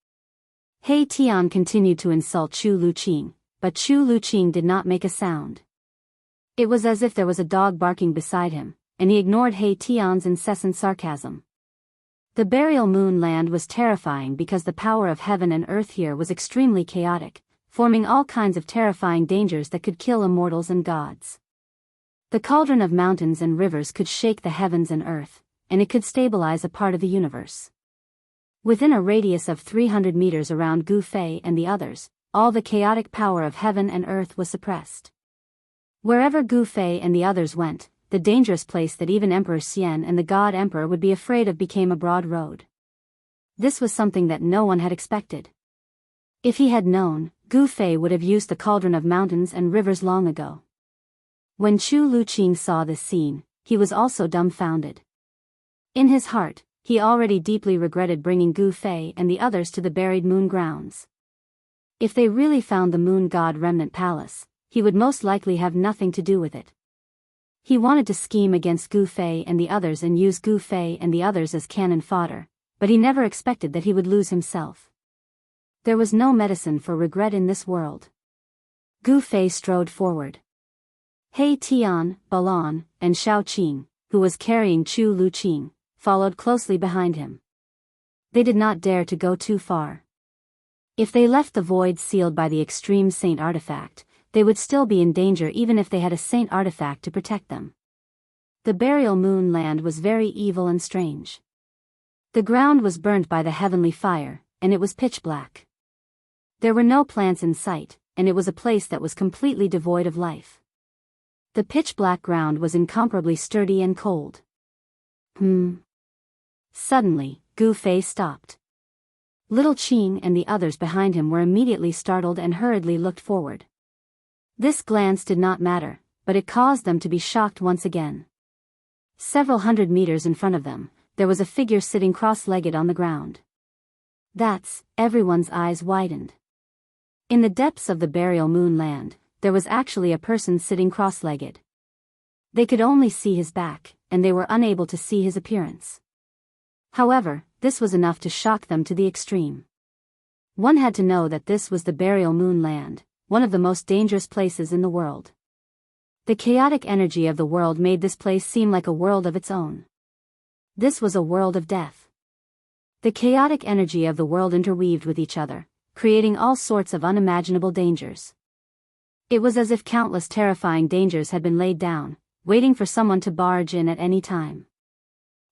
He Tian continued to insult Chu Luqing, but Chu Luqing did not make a sound. It was as if there was a dog barking beside him, and he ignored He Tian's incessant sarcasm. The burial moon land was terrifying because the power of heaven and earth here was extremely chaotic, forming all kinds of terrifying dangers that could kill immortals and gods. The cauldron of mountains and rivers could shake the heavens and earth, and it could stabilize a part of the universe. Within a radius of 300 meters around Gu Fei and the others, all the chaotic power of heaven and earth was suppressed. Wherever Gu Fei and the others went, the dangerous place that even Emperor Xian and the God Emperor would be afraid of became a broad road. This was something that no one had expected. If he had known, Gu Fei would have used the cauldron of mountains and rivers long ago. When Chu Luqing saw this scene, he was also dumbfounded. In his heart, he already deeply regretted bringing Gu Fei and the others to the buried moon grounds. If they really found the moon god remnant palace, he would most likely have nothing to do with it. He wanted to scheme against Gu Fei and the others and use Gu Fei and the others as cannon fodder, but he never expected that he would lose himself. There was no medicine for regret in this world. Gu Fei strode forward. He Tian, Balan, and Xiaoqing, who was carrying Chu Luqing, followed closely behind him. They did not dare to go too far. If they left the void sealed by the extreme saint artifact, they would still be in danger even if they had a saint artifact to protect them. The burial moon land was very evil and strange. The ground was burnt by the heavenly fire, and it was pitch black. There were no plants in sight, and it was a place that was completely devoid of life. The pitch-black ground was incomparably sturdy and cold. Suddenly, Gu Fei stopped. Little Qing and the others behind him were immediately startled and hurriedly looked forward. This glance did not matter, but it caused them to be shocked once again. Several hundred meters in front of them, there was a figure sitting cross-legged on the ground. Everyone's eyes widened. In the depths of the burial moon land, there was actually a person sitting cross-legged. They could only see his back, and they were unable to see his appearance. However, this was enough to shock them to the extreme. One had to know that this was the burial moon land, one of the most dangerous places in the world. The chaotic energy of the world made this place seem like a world of its own. This was a world of death. The chaotic energy of the world interweaved with each other, creating all sorts of unimaginable dangers. It was as if countless terrifying dangers had been laid down, waiting for someone to barge in at any time.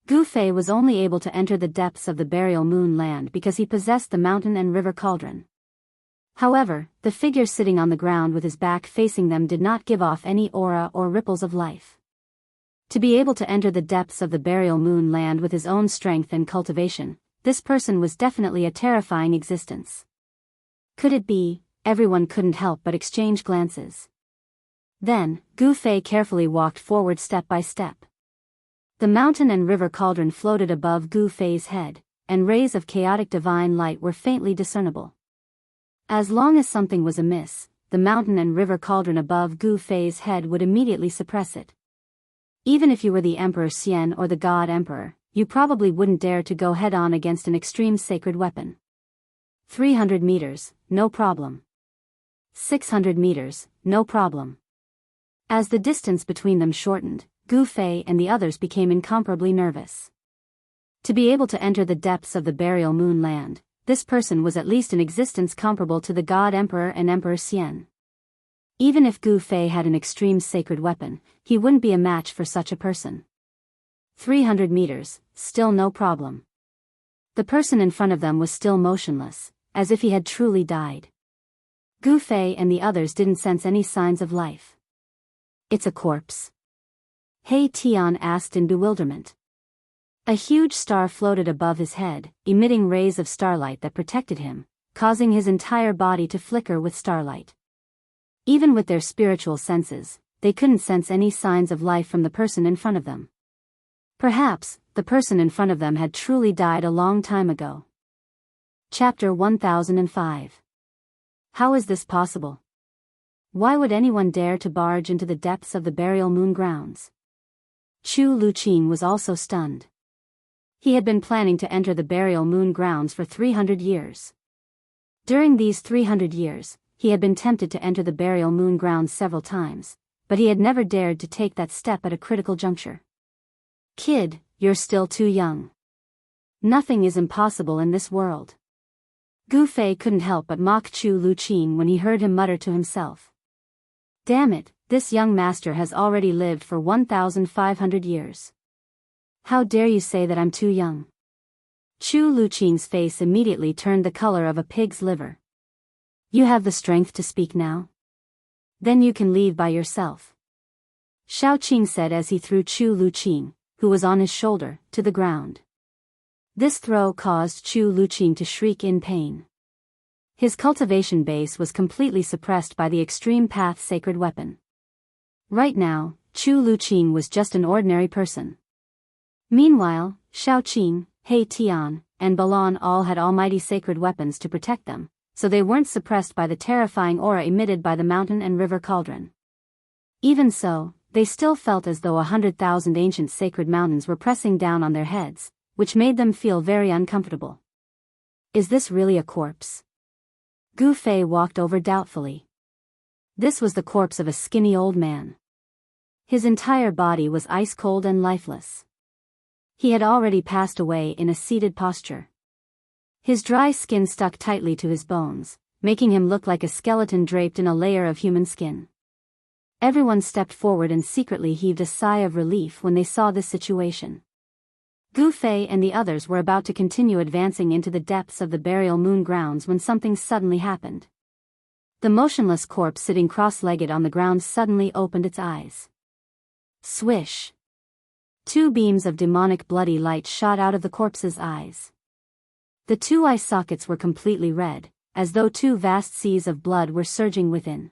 Gu Fei was only able to enter the depths of the burial moon land because he possessed the mountain and river cauldron. However, the figure sitting on the ground with his back facing them did not give off any aura or ripples of life. To be able to enter the depths of the burial moon land with his own strength and cultivation, this person was definitely a terrifying existence. Could it be? Everyone couldn't help but exchange glances. Then, Gu Fei carefully walked forward step by step. The mountain and river cauldron floated above Gu Fei's head, and rays of chaotic divine light were faintly discernible. As long as something was amiss, the mountain and river cauldron above Gu Fei's head would immediately suppress it. Even if you were the Emperor Xian or the God Emperor, you probably wouldn't dare to go head-on against an extreme sacred weapon. 300 meters, no problem. 600 meters, no problem. As the distance between them shortened, Gu Fei and the others became incomparably nervous. To be able to enter the depths of the burial moon land, this person was at least in existence comparable to the God Emperor and Emperor Xian. Even if Gu Fei had an extreme sacred weapon, he wouldn't be a match for such a person. 300 meters, still no problem. The person in front of them was still motionless, as if he had truly died. Gu Fei and the others didn't sense any signs of life. It's a corpse? He Tian asked in bewilderment. A huge star floated above his head, emitting rays of starlight that protected him, causing his entire body to flicker with starlight. Even with their spiritual senses, they couldn't sense any signs of life from the person in front of them. Perhaps, the person in front of them had truly died a long time ago. Chapter 1005. How is this possible? Why would anyone dare to barge into the depths of the burial moon grounds? Chu Luqing was also stunned. He had been planning to enter the burial moon grounds for 300 years. During these 300 years, he had been tempted to enter the burial moon grounds several times, but he had never dared to take that step at a critical juncture. Kid, you're still too young. Nothing is impossible in this world. Gu Fei couldn't help but mock Chu Luqing when he heard him mutter to himself. Damn it, this young master has already lived for 1,500 years. How dare you say that I'm too young? Chu Luqing's face immediately turned the color of a pig's liver. You have the strength to speak now? Then you can leave by yourself. Xiaoqing said as he threw Chu Luqing, who was on his shoulder, to the ground. This throw caused Chu Luqing to shriek in pain. His cultivation base was completely suppressed by the extreme path sacred weapon. Right now, Chu Luqing was just an ordinary person. Meanwhile, Xiaoqing, He Tian, and Balan all had almighty sacred weapons to protect them, so they weren't suppressed by the terrifying aura emitted by the mountain and river cauldron. Even so, they still felt as though 100,000 ancient sacred mountains were pressing down on their heads, which made them feel very uncomfortable. Is this really a corpse? Gu Fei walked over doubtfully. This was the corpse of a skinny old man. His entire body was ice-cold and lifeless. He had already passed away in a seated posture. His dry skin stuck tightly to his bones, making him look like a skeleton draped in a layer of human skin. Everyone stepped forward and secretly heaved a sigh of relief when they saw this situation. Gu Fei and the others were about to continue advancing into the depths of the burial moon grounds when something suddenly happened. The motionless corpse sitting cross-legged on the ground suddenly opened its eyes. Swish! 2 beams of demonic bloody light shot out of the corpse's eyes. The 2 eye sockets were completely red, as though 2 vast seas of blood were surging within.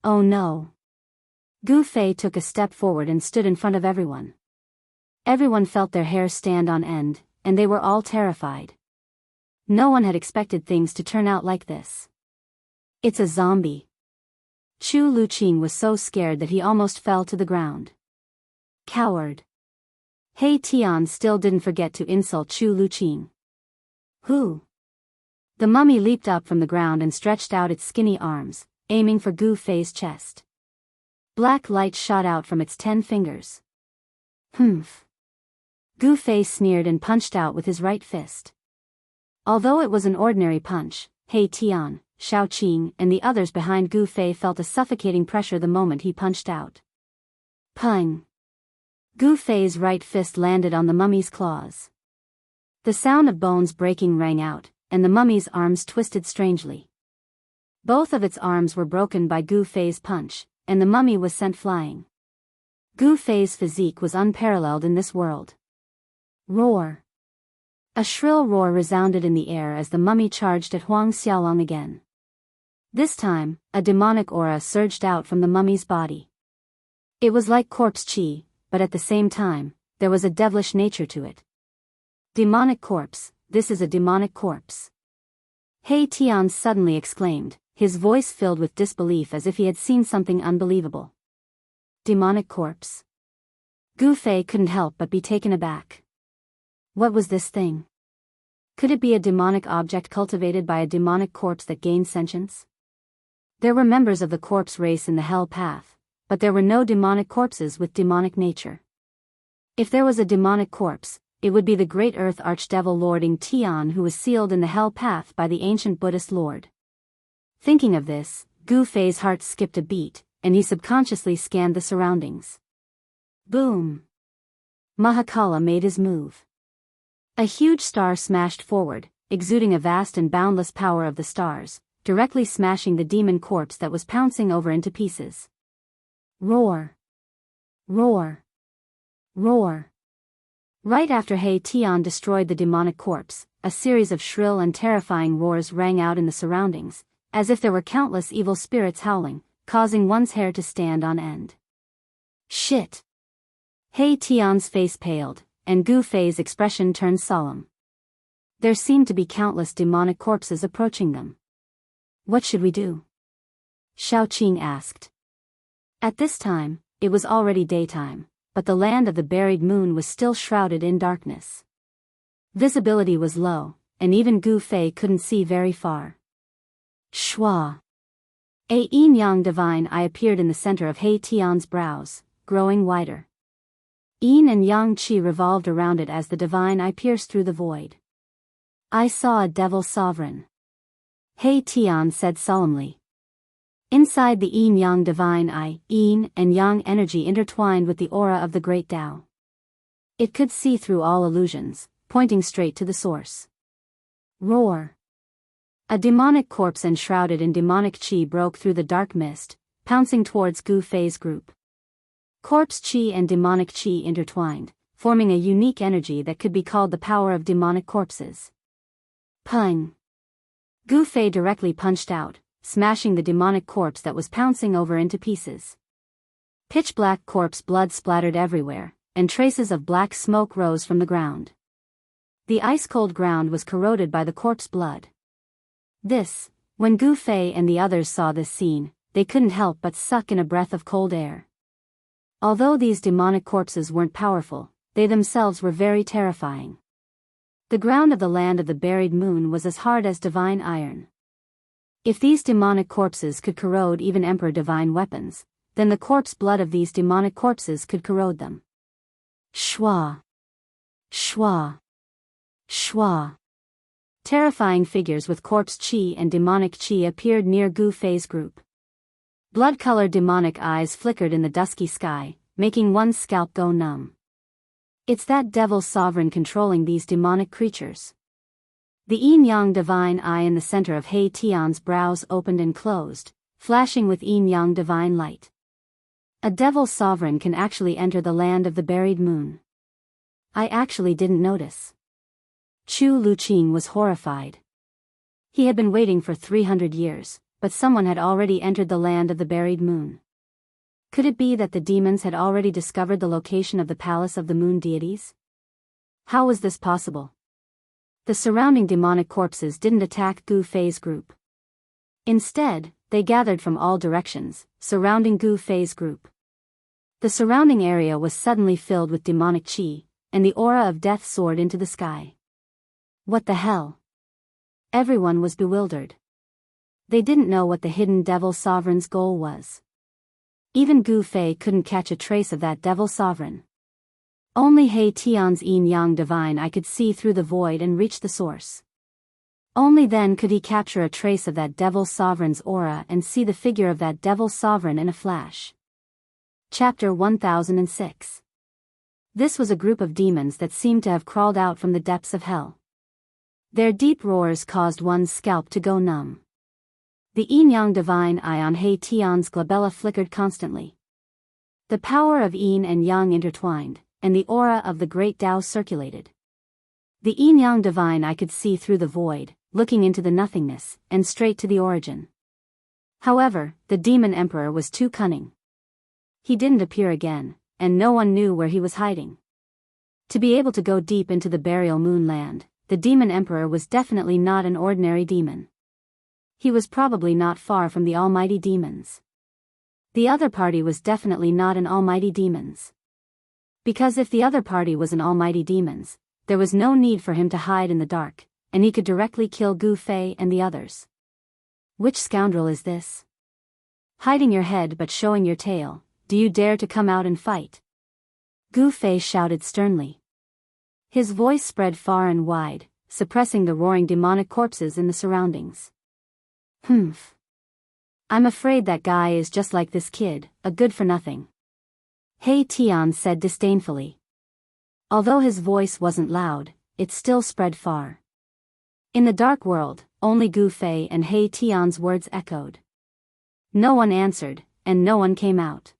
Oh no! Gu Fei took a step forward and stood in front of everyone. Everyone felt their hair stand on end, and they were all terrified. No one had expected things to turn out like this. It's a zombie. Chu Luqing was so scared that he almost fell to the ground. Coward. He Tian still didn't forget to insult Chu Luqing. Who? The mummy leaped up from the ground and stretched out its skinny arms, aiming for Gu Fei's chest. Black light shot out from its 10 fingers. Humph. Gu Fei sneered and punched out with his right fist. Although it was an ordinary punch, He Tian, Xiaoqing, and the others behind Gu Fei felt a suffocating pressure the moment he punched out. Pung! Gu Fei's right fist landed on the mummy's claws. The sound of bones breaking rang out, and the mummy's arms twisted strangely. Both of its arms were broken by Gu Fei's punch, and the mummy was sent flying. Gu Fei's physique was unparalleled in this world. Roar! A shrill roar resounded in the air as the mummy charged at Huang Xiaolong again. This time, a demonic aura surged out from the mummy's body. It was like corpse qi, but at the same time, there was a devilish nature to it. Demonic corpse, this is a demonic corpse. He Tian suddenly exclaimed, his voice filled with disbelief as if he had seen something unbelievable. Demonic corpse. Gu Fei couldn't help but be taken aback. What was this thing? Could it be a demonic object cultivated by a demonic corpse that gained sentience? There were members of the corpse race in the Hell Path, but there were no demonic corpses with demonic nature. If there was a demonic corpse, it would be the great Earth Archdevil Lording Tian who was sealed in the Hell Path by the ancient Buddhist Lord. Thinking of this, Gu Fei's heart skipped a beat, and he subconsciously scanned the surroundings. Boom! Mahakala made his move. A huge star smashed forward, exuding a vast and boundless power of the stars, directly smashing the demon corpse that was pouncing over into pieces. Roar! Roar! Roar! Right after He Tian destroyed the demonic corpse, a series of shrill and terrifying roars rang out in the surroundings, as if there were countless evil spirits howling, causing one's hair to stand on end. Shit! He Tian's face paled, and Gu Fei's expression turned solemn. There seemed to be countless demonic corpses approaching them. What should we do? Xiao Qing asked. At this time, it was already daytime, but the land of the buried moon was still shrouded in darkness. Visibility was low, and even Gu Fei couldn't see very far. Shua! A yin-yang divine eye appeared in the center of He Tian's brows, growing wider. Yin and yang qi revolved around it as the divine eye pierced through the void. I saw a devil sovereign. He Tian said solemnly. Inside the yin-yang divine eye, yin and yang energy intertwined with the aura of the great Tao. It could see through all illusions, pointing straight to the source. Roar! A demonic corpse enshrouded in demonic qi broke through the dark mist, pouncing towards Gu Fei's group. Corpse qi and demonic qi intertwined, forming a unique energy that could be called the power of demonic corpses. Pung! Gu Fei directly punched out, smashing the demonic corpse that was pouncing over into pieces. Pitch-black corpse blood splattered everywhere, and traces of black smoke rose from the ground. The ice-cold ground was corroded by the corpse blood. When Gu Fei and the others saw this scene, they couldn't help but suck in a breath of cold air. Although these demonic corpses weren't powerful, they themselves were very terrifying. The ground of the land of the buried moon was as hard as divine iron. If these demonic corpses could corrode even Emperor divine weapons, then the corpse blood of these demonic corpses could corrode them. Shwa! Shwa! Shwa! Terrifying figures with corpse qi and demonic qi appeared near Gu Fei's group. Blood-colored demonic eyes flickered in the dusky sky, making one's scalp go numb. It's that devil sovereign controlling these demonic creatures. The yin-yang divine eye in the center of He Tian's brows opened and closed, flashing with yin-yang divine light. A devil sovereign can actually enter the land of the buried moon. I actually didn't notice. Chu Luqing was horrified. He had been waiting for 300 years, but someone had already entered the land of the buried moon. Could it be that the demons had already discovered the location of the palace of the moon deities? How was this possible? The surrounding demonic corpses didn't attack Gu Fei's group. Instead, they gathered from all directions, surrounding Gu Fei's group. The surrounding area was suddenly filled with demonic qi, and the aura of death soared into the sky. What the hell? Everyone was bewildered. They didn't know what the hidden devil sovereign's goal was. Even Gu Fei couldn't catch a trace of that devil sovereign. Only He Tian's yin-yang divine eye could see through the void and reach the source. Only then could he capture a trace of that devil sovereign's aura and see the figure of that devil sovereign in a flash. Chapter 1006. This was a group of demons that seemed to have crawled out from the depths of hell. Their deep roars caused one's scalp to go numb. The yin-yang divine eye on He Tian's glabella flickered constantly. The power of yin and yang intertwined, and the aura of the great Tao circulated. The yin-yang divine eye could see through the void, looking into the nothingness, and straight to the origin. However, the demon emperor was too cunning. He didn't appear again, and no one knew where he was hiding. To be able to go deep into the burial moon land, the demon emperor was definitely not an ordinary demon. He was probably not far from the almighty demons. The other party was definitely not an almighty demons. Because if the other party was an almighty demons, there was no need for him to hide in the dark, and he could directly kill Gu Fei and the others. Which scoundrel is this? Hiding your head but showing your tail, do you dare to come out and fight? Gu Fei shouted sternly. His voice spread far and wide, suppressing the roaring demonic corpses in the surroundings. Humph. I'm afraid that guy is just like this kid, a good-for-nothing. He Tian said disdainfully. Although his voice wasn't loud, it still spread far. In the dark world, only Gu Fei and He Tian's words echoed. No one answered, and no one came out.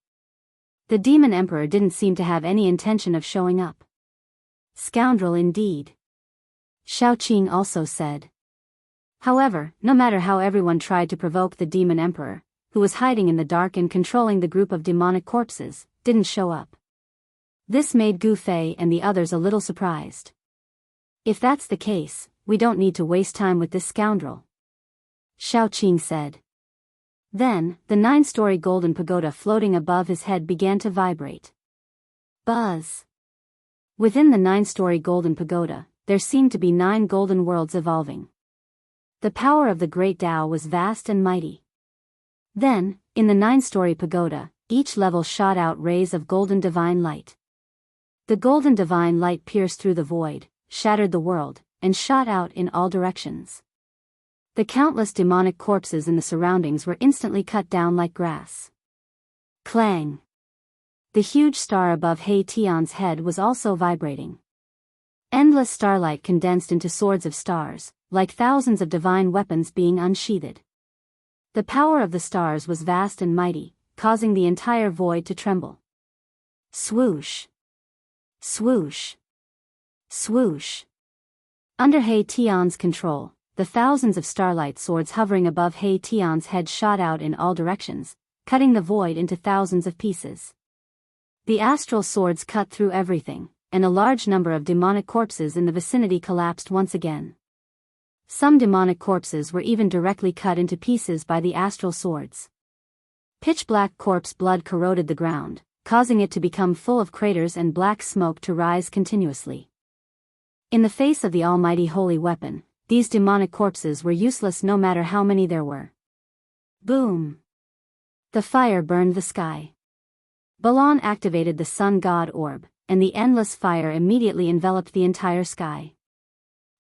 The demon emperor didn't seem to have any intention of showing up. Scoundrel indeed. Xiaoqing also said. However, no matter how everyone tried to provoke the demon emperor, who was hiding in the dark and controlling the group of demonic corpses, didn't show up. This made Gu Fei and the others a little surprised. If that's the case, we don't need to waste time with this scoundrel. Xiaoqing said. Then, the 9-story golden pagoda floating above his head began to vibrate. Buzz. Within the 9-story golden pagoda, there seemed to be 9 golden worlds evolving. The power of the great Tao was vast and mighty. Then, in the 9-story pagoda, each level shot out rays of golden divine light. The golden divine light pierced through the void, shattered the world, and shot out in all directions. The countless demonic corpses in the surroundings were instantly cut down like grass. Clang! The huge star above He Tian's head was also vibrating. Endless starlight condensed into swords of stars, like thousands of divine weapons being unsheathed. The power of the stars was vast and mighty, causing the entire void to tremble. Swoosh! Swoosh! Swoosh! Under He Tian's control, the thousands of starlight swords hovering above He Tian's head shot out in all directions, cutting the void into thousands of pieces. The astral swords cut through everything, and a large number of demonic corpses in the vicinity collapsed once again. Some demonic corpses were even directly cut into pieces by the astral swords. Pitch-black corpse blood corroded the ground, causing it to become full of craters and black smoke to rise continuously. In the face of the almighty holy weapon, these demonic corpses were useless no matter how many there were. Boom! The fire burned the sky. Balon activated the sun god orb, and the endless fire immediately enveloped the entire sky.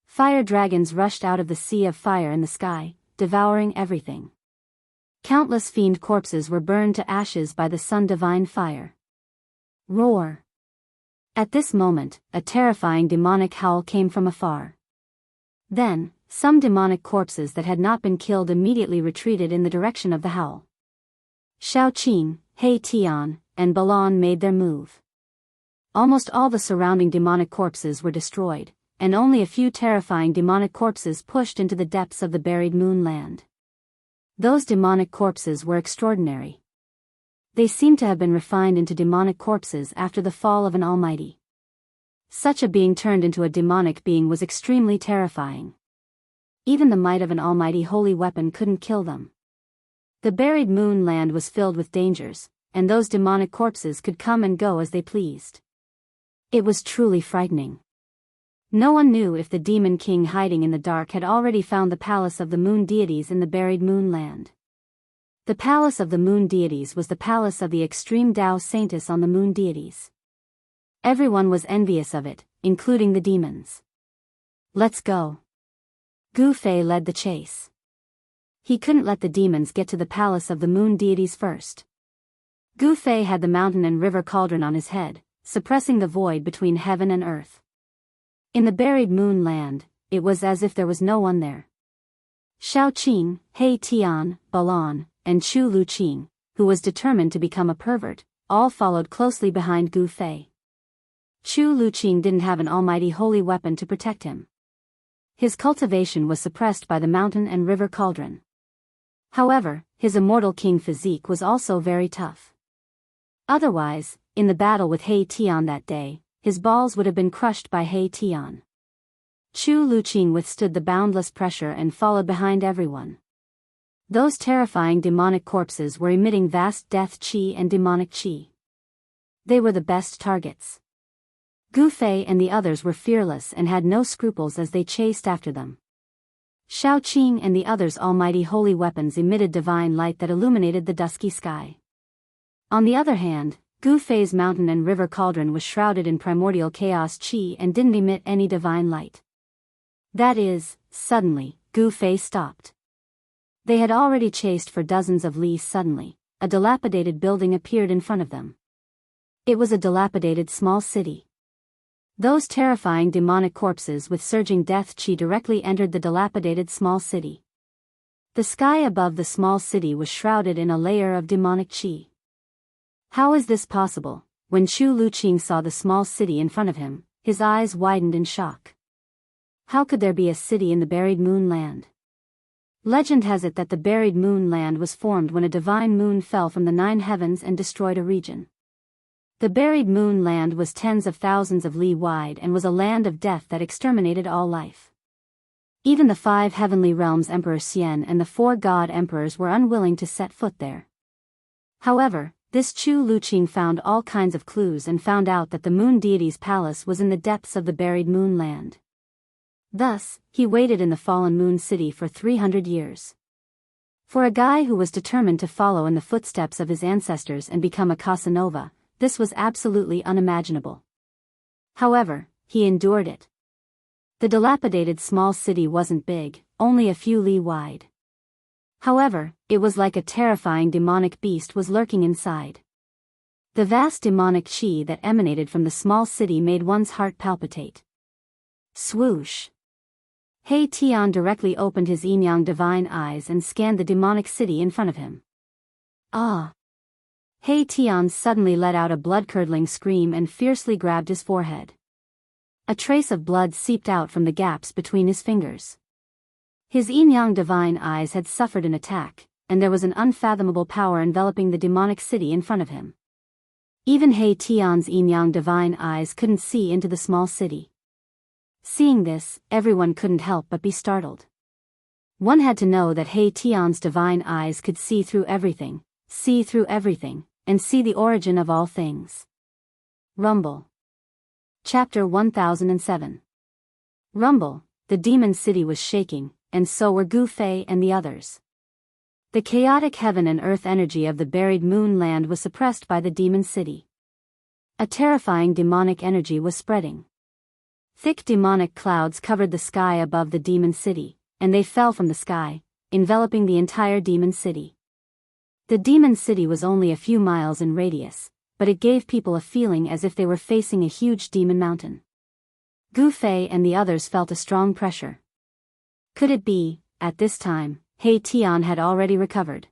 Fire dragons rushed out of the sea of fire in the sky, devouring everything. Countless fiend corpses were burned to ashes by the sun divine fire. Roar! At this moment, a terrifying demonic howl came from afar. Then, some demonic corpses that had not been killed immediately retreated in the direction of the howl. Xiaoqing, He Tian, and Balon made their move. Almost all the surrounding demonic corpses were destroyed, and only a few terrifying demonic corpses pushed into the depths of the buried moonland. Those demonic corpses were extraordinary. They seemed to have been refined into demonic corpses after the fall of an almighty. Such a being turned into a demonic being was extremely terrifying. Even the might of an almighty holy weapon couldn't kill them. The buried moonland was filled with dangers, and those demonic corpses could come and go as they pleased. It was truly frightening. No one knew if the demon king hiding in the dark had already found the palace of the moon deities in the buried moonland. The palace of the moon deities was the palace of the extreme Dao Saintess on the moon deities. Everyone was envious of it, including the demons. Let's go. Gu Fei led the chase. He couldn't let the demons get to the palace of the moon deities first. Gu Fei had the mountain and river cauldron on his head, suppressing the void between heaven and earth. In the buried moonland, it was as if there was no one there. Xiaoqing, He Tian, Balon, and Chu Luqing, who was determined to become a pervert, all followed closely behind Gu Fei. Chu Luqing didn't have an almighty holy weapon to protect him. His cultivation was suppressed by the mountain and river cauldron. However, his immortal king physique was also very tough. Otherwise, in the battle with He Tian that day, his balls would have been crushed by He Tian. Chu Luqing withstood the boundless pressure and followed behind everyone. Those terrifying demonic corpses were emitting vast death qi and demonic qi. They were the best targets. Gu Fei and the others were fearless and had no scruples as they chased after them. Shao Qing and the others' almighty holy weapons emitted divine light that illuminated the dusky sky. On the other hand, Gu Fei's mountain and river cauldron was shrouded in primordial chaos qi and didn't emit any divine light. That is, suddenly, Gu Fei stopped. They had already chased for dozens of li. Suddenly, a dilapidated building appeared in front of them. It was a dilapidated small city. Those terrifying demonic corpses with surging death qi directly entered the dilapidated small city. The sky above the small city was shrouded in a layer of demonic qi. How is this possible? When Chu Luqing saw the small city in front of him, his eyes widened in shock. How could there be a city in the buried moon land? Legend has it that the buried moon land was formed when a divine moon fell from the 9 heavens and destroyed a region. The buried moon land was tens of thousands of li wide and was a land of death that exterminated all life. Even the 5 heavenly realms Emperor Xian and the 4 god emperors were unwilling to set foot there. However, this Chu Luqing found all kinds of clues and found out that the moon deity's palace was in the depths of the buried moon land. Thus, he waited in the fallen moon city for 300 years. For a guy who was determined to follow in the footsteps of his ancestors and become a Casanova, this was absolutely unimaginable. However, he endured it. The dilapidated small city wasn't big, only a few li wide. However, it was like a terrifying demonic beast was lurking inside. The vast demonic qi that emanated from the small city made one's heart palpitate. Swoosh! He Tian directly opened his yin-yang divine eyes and scanned the demonic city in front of him. Ah! He Tian suddenly let out a blood-curdling scream and fiercely grabbed his forehead. A trace of blood seeped out from the gaps between his fingers. His yin-yang divine eyes had suffered an attack, and there was an unfathomable power enveloping the demonic city in front of him. Even He Tian's yin-yang divine eyes couldn't see into the small city. Seeing this, everyone couldn't help but be startled. One had to know that He Tian's divine eyes could see through everything, and see the origin of all things. Rumble. Chapter 1007. Rumble, the demon city was shaking, and so were Gu Fei and the others. The chaotic heaven and earth energy of the buried moon land was suppressed by the demon city. A terrifying demonic energy was spreading. Thick demonic clouds covered the sky above the demon city, and they fell from the sky, enveloping the entire demon city. The demon city was only a few miles in radius, but it gave people a feeling as if they were facing a huge demon mountain. Gu Fei and the others felt a strong pressure. Could it be, at this time, He Tian had already recovered?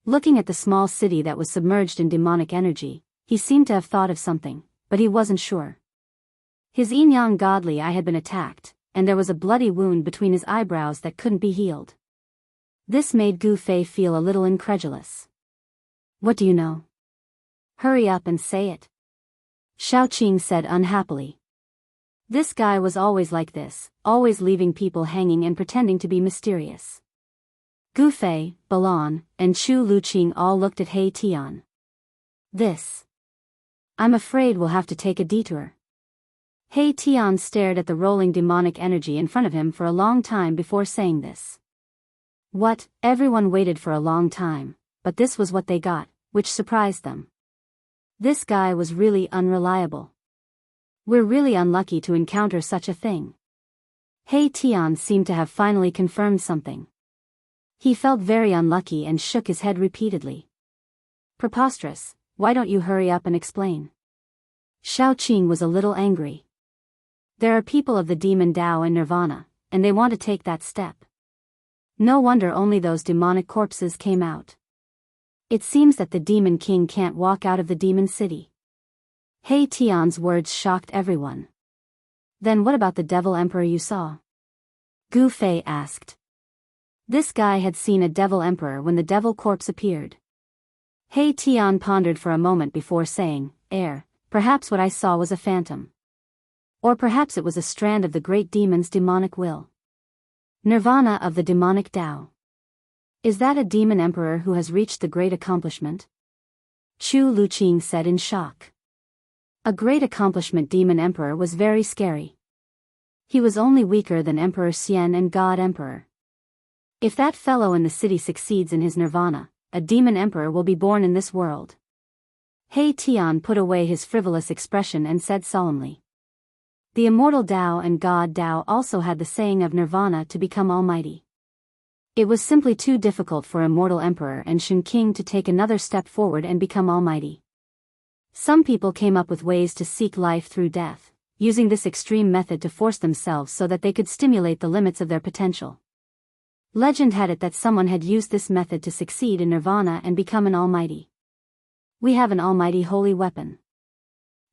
Looking at the small city that was submerged in demonic energy, he seemed to have thought of something, but he wasn't sure. His yin-yang godly eye had been attacked, and there was a bloody wound between his eyebrows that couldn't be healed. This made Gu Fei feel a little incredulous. What do you know? Hurry up and say it. Shao Qing said unhappily. This guy was always like this, always leaving people hanging and pretending to be mysterious. Gu Fei, Balan, and Chu Luqing all looked at He Tian. This. I'm afraid we'll have to take a detour. He Tian stared at the rolling demonic energy in front of him for a long time before saying this. What? Everyone waited for a long time, but this was what they got, which surprised them. This guy was really unreliable. We're really unlucky to encounter such a thing. He Tian seemed to have finally confirmed something. He felt very unlucky and shook his head repeatedly. Preposterous, why don't you hurry up and explain? Shao Qing was a little angry. There are people of the demon Dao in Nirvana, and they want to take that step. No wonder only those demonic corpses came out. It seems that the demon king can't walk out of the demon city. He Tian's words shocked everyone. Then what about the devil emperor you saw? Gu Fei asked. This guy had seen a devil emperor when the devil corpse appeared. He Tian pondered for a moment before saying, perhaps what I saw was a phantom. Or perhaps it was a strand of the great demon's demonic will. Nirvana of the demonic Tao. Is that a demon emperor who has reached the great accomplishment? Chu Luqing said in shock. A great accomplishment. Demon emperor was very scary. He was only weaker than Emperor Xian and God Emperor. If that fellow in the city succeeds in his nirvana, a demon emperor will be born in this world. He Tian put away his frivolous expression and said solemnly. The immortal Tao and God Tao also had the saying of nirvana to become almighty. It was simply too difficult for immortal emperor and Shun King to take another step forward and become almighty. Some people came up with ways to seek life through death, using this extreme method to force themselves so that they could stimulate the limits of their potential. Legend had it that someone had used this method to succeed in nirvana and become an almighty. We have an almighty holy weapon.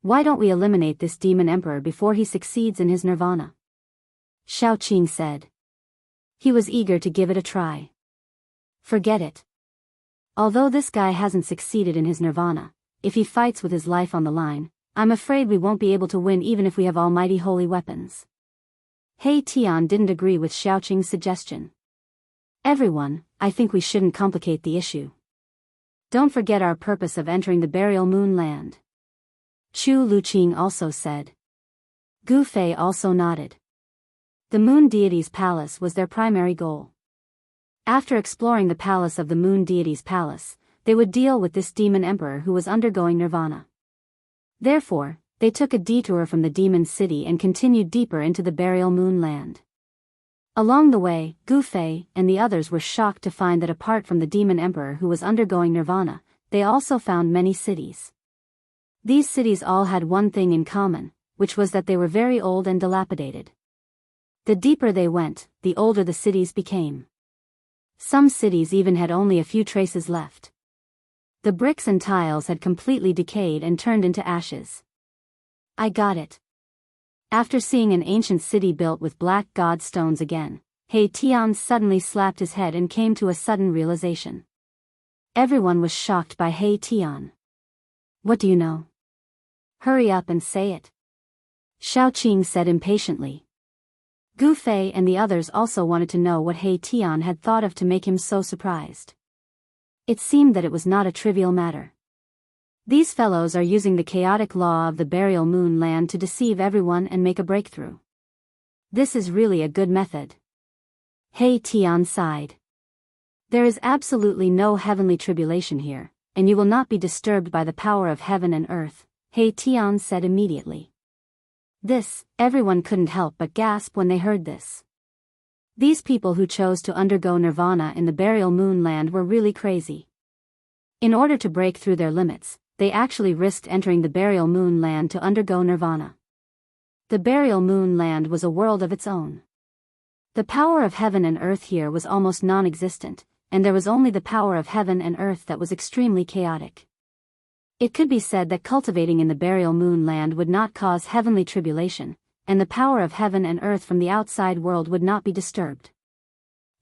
Why don't we eliminate this demon emperor before he succeeds in his nirvana? Xiao Qing said. He was eager to give it a try. Forget it. Although this guy hasn't succeeded in his nirvana, if he fights with his life on the line, I'm afraid we won't be able to win even if we have almighty holy weapons. He Tian didn't agree with Xiao Qing's suggestion. Everyone, I think we shouldn't complicate the issue. Don't forget our purpose of entering the burial moon land. Chu Luqing also said. Gu Fei also nodded. The moon deity's palace was their primary goal. After exploring the palace of the moon deity's palace, they would deal with this demon emperor who was undergoing nirvana. Therefore, they took a detour from the demon city and continued deeper into the burial moon land. Along the way, Gu Fei and the others were shocked to find that apart from the demon emperor who was undergoing nirvana, they also found many cities. These cities all had one thing in common, which was that they were very old and dilapidated. The deeper they went, the older the cities became. Some cities even had only a few traces left. The bricks and tiles had completely decayed and turned into ashes. I got it. After seeing an ancient city built with black god stones again, He Tian suddenly slapped his head and came to a sudden realization. Everyone was shocked by He Tian. What do you know? Hurry up and say it. Xiao Qing said impatiently. Gu Fei and the others also wanted to know what He Tian had thought of to make him so surprised. It seemed that it was not a trivial matter. These fellows are using the chaotic law of the burial moon land to deceive everyone and make a breakthrough. This is really a good method. He Tian sighed. There is absolutely no heavenly tribulation here, and you will not be disturbed by the power of heaven and earth, He Tian said immediately. Everyone couldn't help but gasp when they heard this. These people who chose to undergo nirvana in the burial moon land were really crazy. In order to break through their limits, they actually risked entering the burial moon land to undergo nirvana. The burial moon land was a world of its own. The power of heaven and earth here was almost non-existent, and there was only the power of heaven and earth that was extremely chaotic. It could be said that cultivating in the burial moon land would not cause heavenly tribulation, and the power of heaven and earth from the outside world would not be disturbed.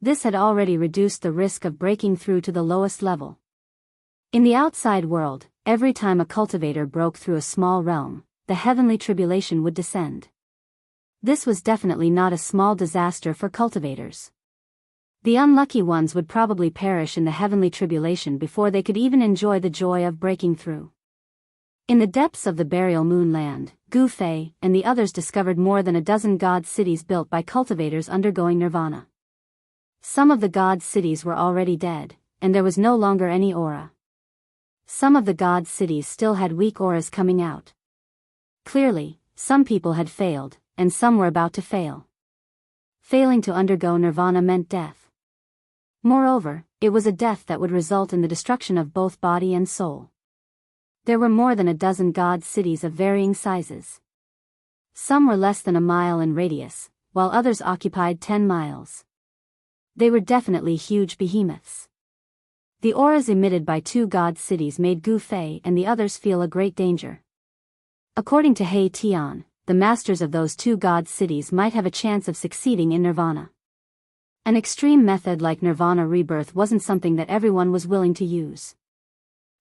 This had already reduced the risk of breaking through to the lowest level. In the outside world, every time a cultivator broke through a small realm, the heavenly tribulation would descend. This was definitely not a small disaster for cultivators. The unlucky ones would probably perish in the heavenly tribulation before they could even enjoy the joy of breaking through. In the depths of the burial moon land, Gu Fei and the others discovered more than a dozen god cities built by cultivators undergoing nirvana. Some of the god cities were already dead, and there was no longer any aura. Some of the god cities still had weak auras coming out. Clearly, some people had failed, and some were about to fail. Failing to undergo nirvana meant death. Moreover, it was a death that would result in the destruction of both body and soul. There were more than a dozen god cities of varying sizes. Some were less than a mile in radius, while others occupied 10 miles. They were definitely huge behemoths. The auras emitted by two god cities made Gu Fei and the others feel a great danger. According to He Tian, the masters of those two god cities might have a chance of succeeding in nirvana. An extreme method like nirvana rebirth wasn't something that everyone was willing to use.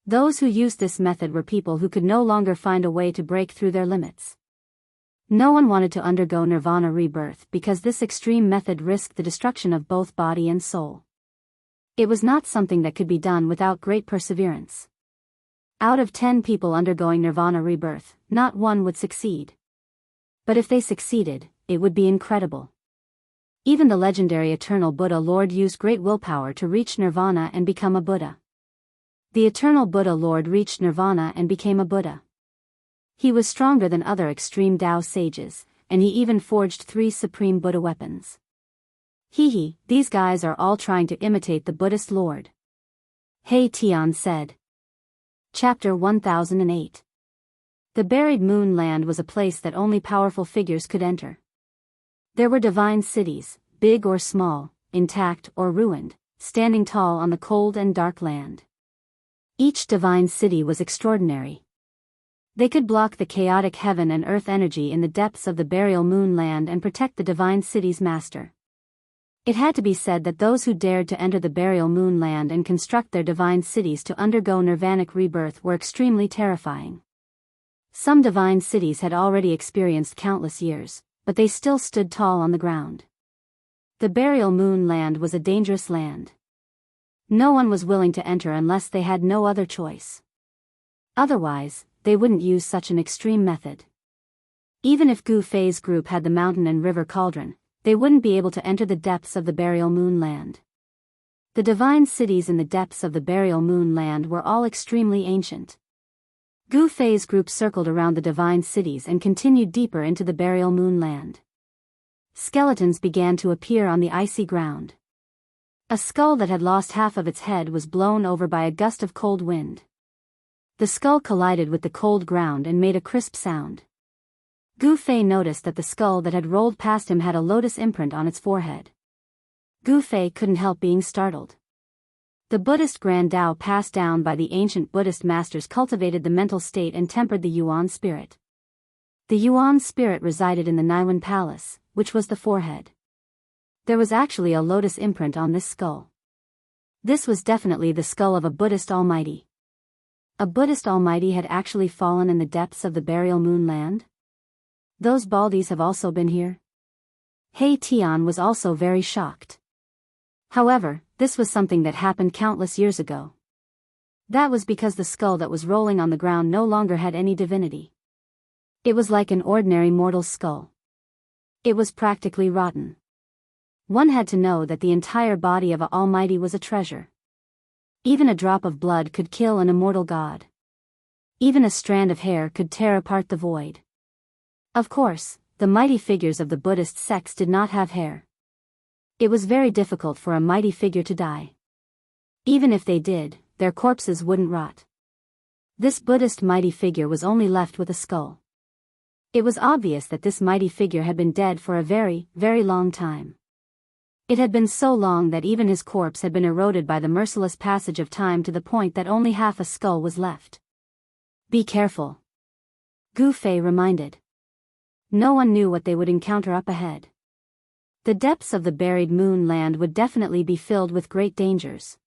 Those who used this method were people who could no longer find a way to break through their limits. No one wanted to undergo nirvana rebirth because this extreme method risked the destruction of both body and soul. It was not something that could be done without great perseverance. Out of 10 people undergoing nirvana rebirth, not one would succeed. But if they succeeded, it would be incredible. Even the legendary Eternal Buddha Lord used great willpower to reach nirvana and become a Buddha. The Eternal Buddha Lord reached nirvana and became a Buddha. He was stronger than other extreme Tao sages, and he even forged 3 supreme Buddha weapons. These guys are all trying to imitate the Buddhist Lord. He Tian said. Chapter 1008. The buried moon land was a place that only powerful figures could enter. There were divine cities, big or small, intact or ruined, standing tall on the cold and dark land. Each divine city was extraordinary. They could block the chaotic heaven and earth energy in the depths of the burial moon land and protect the divine city's master. It had to be said that those who dared to enter the burial moon land and construct their divine cities to undergo nirvanic rebirth were extremely terrifying. Some divine cities had already experienced countless years, but they still stood tall on the ground. The burial moon land was a dangerous land. No one was willing to enter unless they had no other choice. Otherwise, they wouldn't use such an extreme method. Even if Gu Fei's group had the mountain and river cauldron, they wouldn't be able to enter the depths of the burial moon land. The divine cities in the depths of the burial moon land were all extremely ancient. Gu Fei's group circled around the divine cities and continued deeper into the burial moon land. Skeletons began to appear on the icy ground. A skull that had lost half of its head was blown over by a gust of cold wind. The skull collided with the cold ground and made a crisp sound. Gu Fei noticed that the skull that had rolled past him had a lotus imprint on its forehead. Gu Fei couldn't help being startled. The Buddhist Grand Tao passed down by the ancient Buddhist masters cultivated the mental state and tempered the Yuan spirit. The Yuan spirit resided in the Niwen Palace, which was the forehead. There was actually a lotus imprint on this skull. This was definitely the skull of a Buddhist almighty. A Buddhist almighty had actually fallen in the depths of the burial moon land? Those Baldies have also been here? He Tian was also very shocked. However, this was something that happened countless years ago. That was because the skull that was rolling on the ground no longer had any divinity. It was like an ordinary mortal's skull. It was practically rotten. One had to know that the entire body of an almighty was a treasure. Even a drop of blood could kill an immortal god. Even a strand of hair could tear apart the void. Of course, the mighty figures of the Buddhist sects did not have hair. It was very difficult for a mighty figure to die. Even if they did, their corpses wouldn't rot. This Buddhist mighty figure was only left with a skull. It was obvious that this mighty figure had been dead for a very, very long time. It had been so long that even his corpse had been eroded by the merciless passage of time to the point that only half a skull was left. Be careful. Gu Fei reminded. No one knew what they would encounter up ahead. The depths of the buried moon land would definitely be filled with great dangers.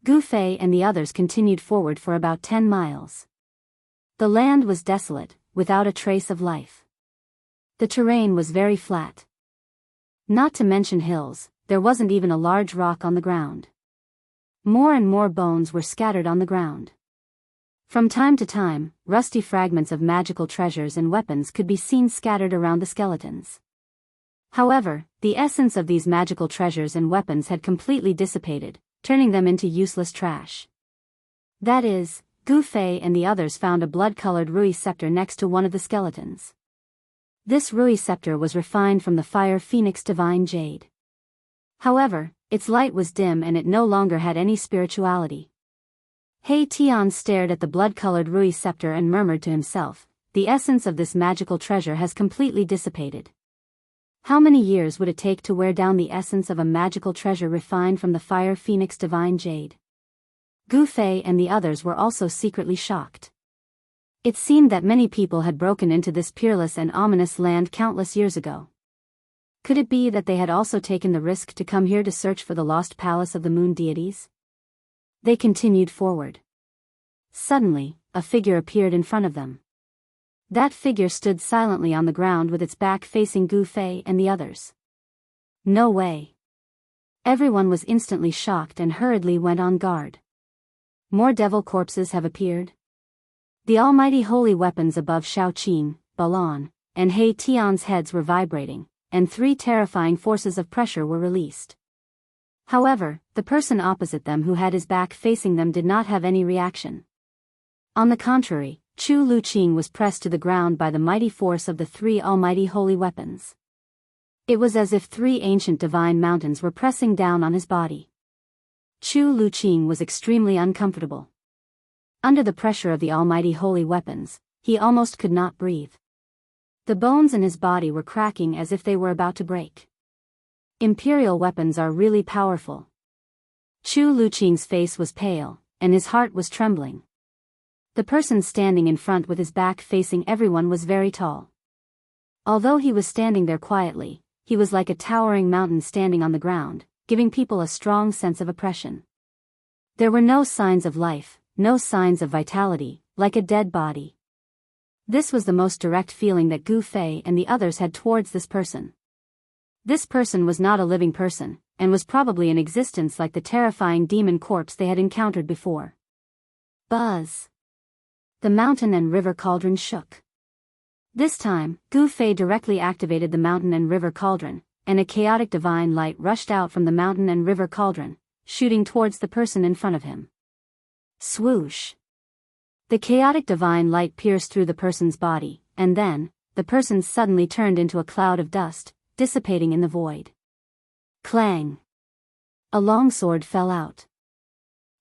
Gu Fei and the others continued forward for about 10 miles. The land was desolate, without a trace of life. The terrain was very flat. Not to mention hills, there wasn't even a large rock on the ground. More and more bones were scattered on the ground. From time to time, rusty fragments of magical treasures and weapons could be seen scattered around the skeletons. However, the essence of these magical treasures and weapons had completely dissipated, turning them into useless trash. That is, Gu Fei and the others found a blood-colored Rui scepter next to one of the skeletons. This Rui scepter was refined from the fire phoenix divine jade. However, its light was dim and it no longer had any spirituality. He Tian stared at the blood-colored Rui scepter and murmured to himself, the essence of this magical treasure has completely dissipated. How many years would it take to wear down the essence of a magical treasure refined from the fire phoenix divine jade? Gu Fei and the others were also secretly shocked. It seemed that many people had broken into this peerless and ominous land countless years ago. Could it be that they had also taken the risk to come here to search for the lost palace of the moon deities? They continued forward. Suddenly, a figure appeared in front of them. That figure stood silently on the ground with its back facing Gu Fei and the others. No way. Everyone was instantly shocked and hurriedly went on guard. More devil corpses have appeared? The almighty holy weapons above Xiaoqing, Balan, and He Tian's heads were vibrating, and 3 terrifying forces of pressure were released. However, the person opposite them who had his back facing them did not have any reaction. On the contrary, Chu Luqing was pressed to the ground by the mighty force of the 3 almighty holy weapons. It was as if 3 ancient divine mountains were pressing down on his body. Chu Luqing was extremely uncomfortable. Under the pressure of the almighty holy weapons, he almost could not breathe. The bones in his body were cracking as if they were about to break. Imperial weapons are really powerful. Chu Luqing's face was pale, and his heart was trembling. The person standing in front with his back facing everyone was very tall. Although he was standing there quietly, he was like a towering mountain standing on the ground, giving people a strong sense of oppression. There were no signs of life, no signs of vitality, like a dead body. This was the most direct feeling that Gu Fei and the others had towards this person. This person was not a living person, and was probably in existence like the terrifying demon corpse they had encountered before. Buzz! The mountain and river cauldron shook. This time, Gu Fei directly activated the mountain and river cauldron, and a chaotic divine light rushed out from the mountain and river cauldron, shooting towards the person in front of him. Swoosh! The chaotic divine light pierced through the person's body, and then, the person suddenly turned into a cloud of dust, dissipating in the void. Clang! A longsword fell out.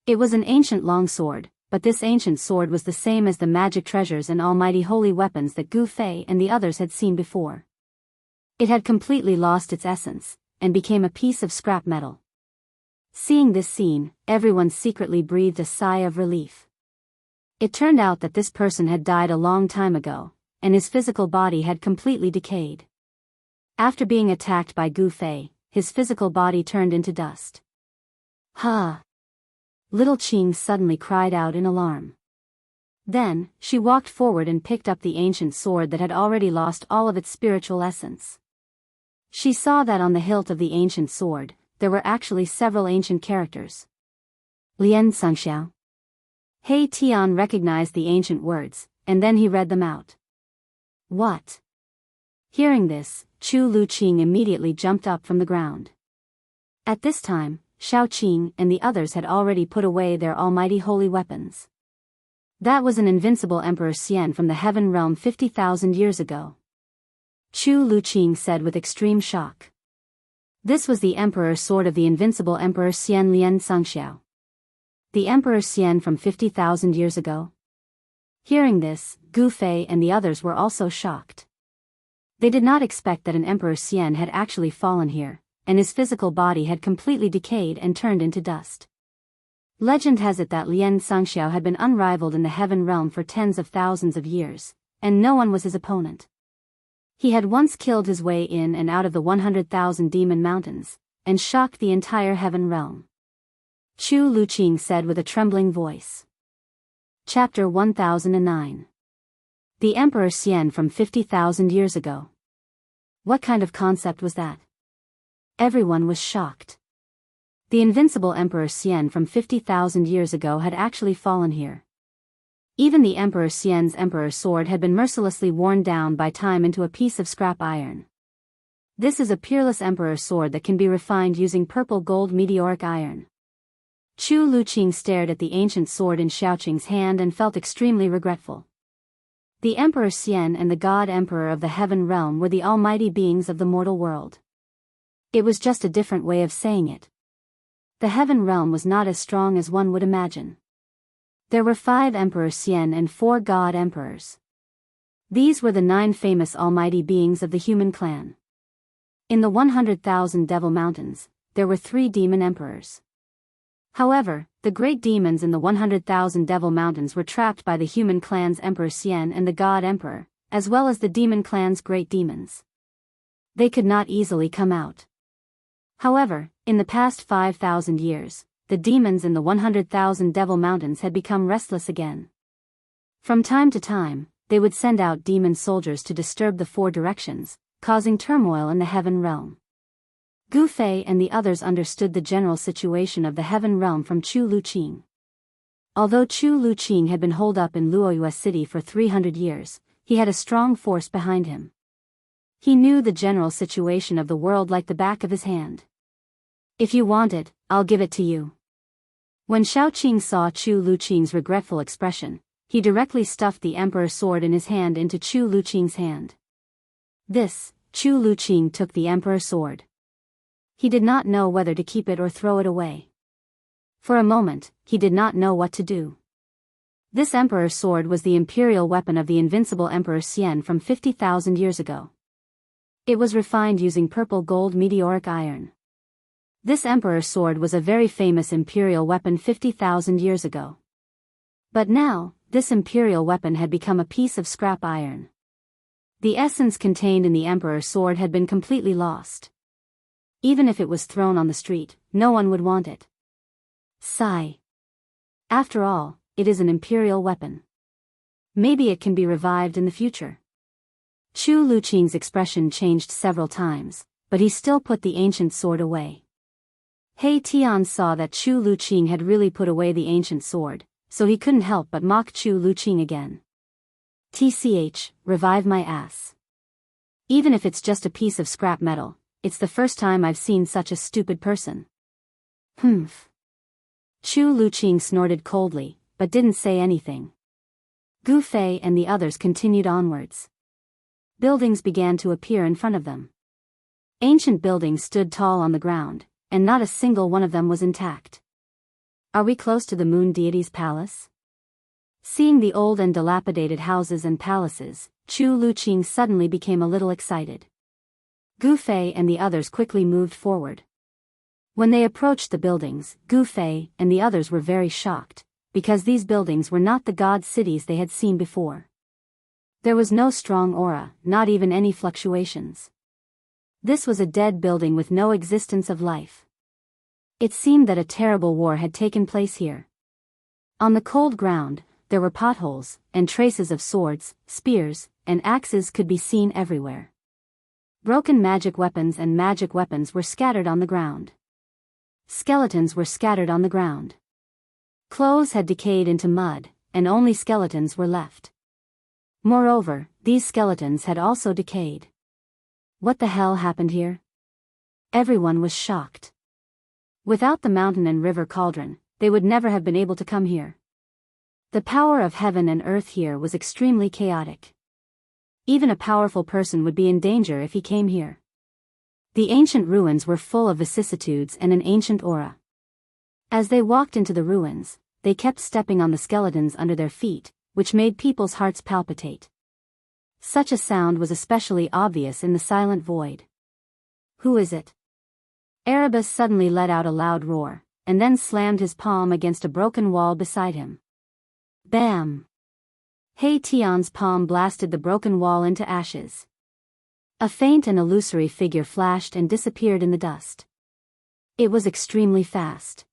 It was an ancient longsword, but this ancient sword was the same as the magic treasures and almighty holy weapons that Gu Fei and the others had seen before. It had completely lost its essence, and became a piece of scrap metal. Seeing this scene, everyone secretly breathed a sigh of relief. It turned out that this person had died a long time ago, and his physical body had completely decayed. After being attacked by Gu Fei, his physical body turned into dust. Ha! Little Qing suddenly cried out in alarm. Then, she walked forward and picked up the ancient sword that had already lost all of its spiritual essence. She saw that on the hilt of the ancient sword, there were actually several ancient characters. Lian Sangxiao. He Tian recognized the ancient words, and then he read them out. What? Hearing this, Chu Luqing immediately jumped up from the ground. At this time, Xiaoqing and the others had already put away their almighty holy weapons. That was an invincible Emperor Xian from the heaven realm 50,000 years ago. Chu Luqing said with extreme shock. This was the Emperor's sword of the invincible Emperor Xian Lian Sangxiao. The Emperor Xian from 50,000 years ago? Hearing this, Gu Fei and the others were also shocked. They did not expect that an Emperor Xian had actually fallen here, and his physical body had completely decayed and turned into dust. Legend has it that Lian Sangxiao had been unrivaled in the heaven realm for tens of thousands of years, and no one was his opponent. He had once killed his way in and out of the 100,000 demon mountains, and shocked the entire heaven realm. Chu Luqing said with a trembling voice. Chapter 1009. The Emperor Xian from 50,000 years ago. What kind of concept was that? Everyone was shocked. The invincible Emperor Xian from 50,000 years ago had actually fallen here. Even the Emperor Xian's emperor sword had been mercilessly worn down by time into a piece of scrap iron. This is a peerless emperor sword that can be refined using purple gold meteoric iron. Chu Luqing stared at the ancient sword in Xiaoqing's hand and felt extremely regretful. The Emperor Xian and the God Emperor of the heaven realm were the almighty beings of the mortal world. It was just a different way of saying it. The heaven realm was not as strong as one would imagine. There were 5 Emperor Xian and 4 God Emperors. These were the 9 famous almighty beings of the human clan. In the 100,000 Devil Mountains, there were 3 demon emperors. However, the great demons in the 100,000 Devil Mountains were trapped by the human clan's Emperor Xian and the God Emperor, as well as the demon clan's great demons. They could not easily come out. However, in the past 5,000 years, the demons in the 100,000 Devil Mountains had become restless again. From time to time, they would send out demon soldiers to disturb the 4 directions, causing turmoil in the heaven realm. Gu Fei and the others understood the general situation of the heaven realm from Chu Luqing. Although Chu Luqing had been holed up in Luoyue City for 300 years, he had a strong force behind him. He knew the general situation of the world like the back of his hand. If you want it, I'll give it to you. When Xiaoqing saw Chu Luqing's regretful expression, he directly stuffed the emperor's sword in his hand into Chu Luqing's hand. Chu Luqing took the emperor's sword. He did not know whether to keep it or throw it away. For a moment, he did not know what to do. This emperor's sword was the imperial weapon of the invincible Emperor Xian from 50,000 years ago. It was refined using purple gold meteoric iron. This emperor's sword was a very famous imperial weapon 50,000 years ago. But now, this imperial weapon had become a piece of scrap iron. The essence contained in the emperor's sword had been completely lost. Even if it was thrown on the street, no one would want it. Sigh. After all, it is an imperial weapon. Maybe it can be revived in the future. Chu Luqing's expression changed several times, but he still put the ancient sword away. He Tian saw that Chu Luqing had really put away the ancient sword, so he couldn't help but mock Chu Luqing again. TCH, revive my ass. Even if it's just a piece of scrap metal, it's the first time I've seen such a stupid person. Humph. Chu Luqing snorted coldly, but didn't say anything. Gu Fei and the others continued onwards. Buildings began to appear in front of them. Ancient buildings stood tall on the ground, and not a single one of them was intact. Are we close to the moon deity's palace? Seeing the old and dilapidated houses and palaces, Chu Luqing suddenly became a little excited. Gu Fei and the others quickly moved forward. When they approached the buildings, Gu Fei and the others were very shocked, because these buildings were not the god cities they had seen before. There was no strong aura, not even any fluctuations. This was a dead building with no existence of life. It seemed that a terrible war had taken place here. On the cold ground, there were potholes, and traces of swords, spears, and axes could be seen everywhere. Broken magic weapons and magic weapons were scattered on the ground. Skeletons were scattered on the ground. Clothes had decayed into mud, and only skeletons were left. Moreover, these skeletons had also decayed. What the hell happened here? Everyone was shocked. Without the mountain and river cauldron, they would never have been able to come here. The power of heaven and earth here was extremely chaotic. Even a powerful person would be in danger if he came here. The ancient ruins were full of vicissitudes and an ancient aura. As they walked into the ruins, they kept stepping on the skeletons under their feet, which made people's hearts palpitate. Such a sound was especially obvious in the silent void. Who is it? Erebus suddenly let out a loud roar, and then slammed his palm against a broken wall beside him. Bam! He Tian's palm blasted the broken wall into ashes. A faint and illusory figure flashed and disappeared in the dust. It was extremely fast.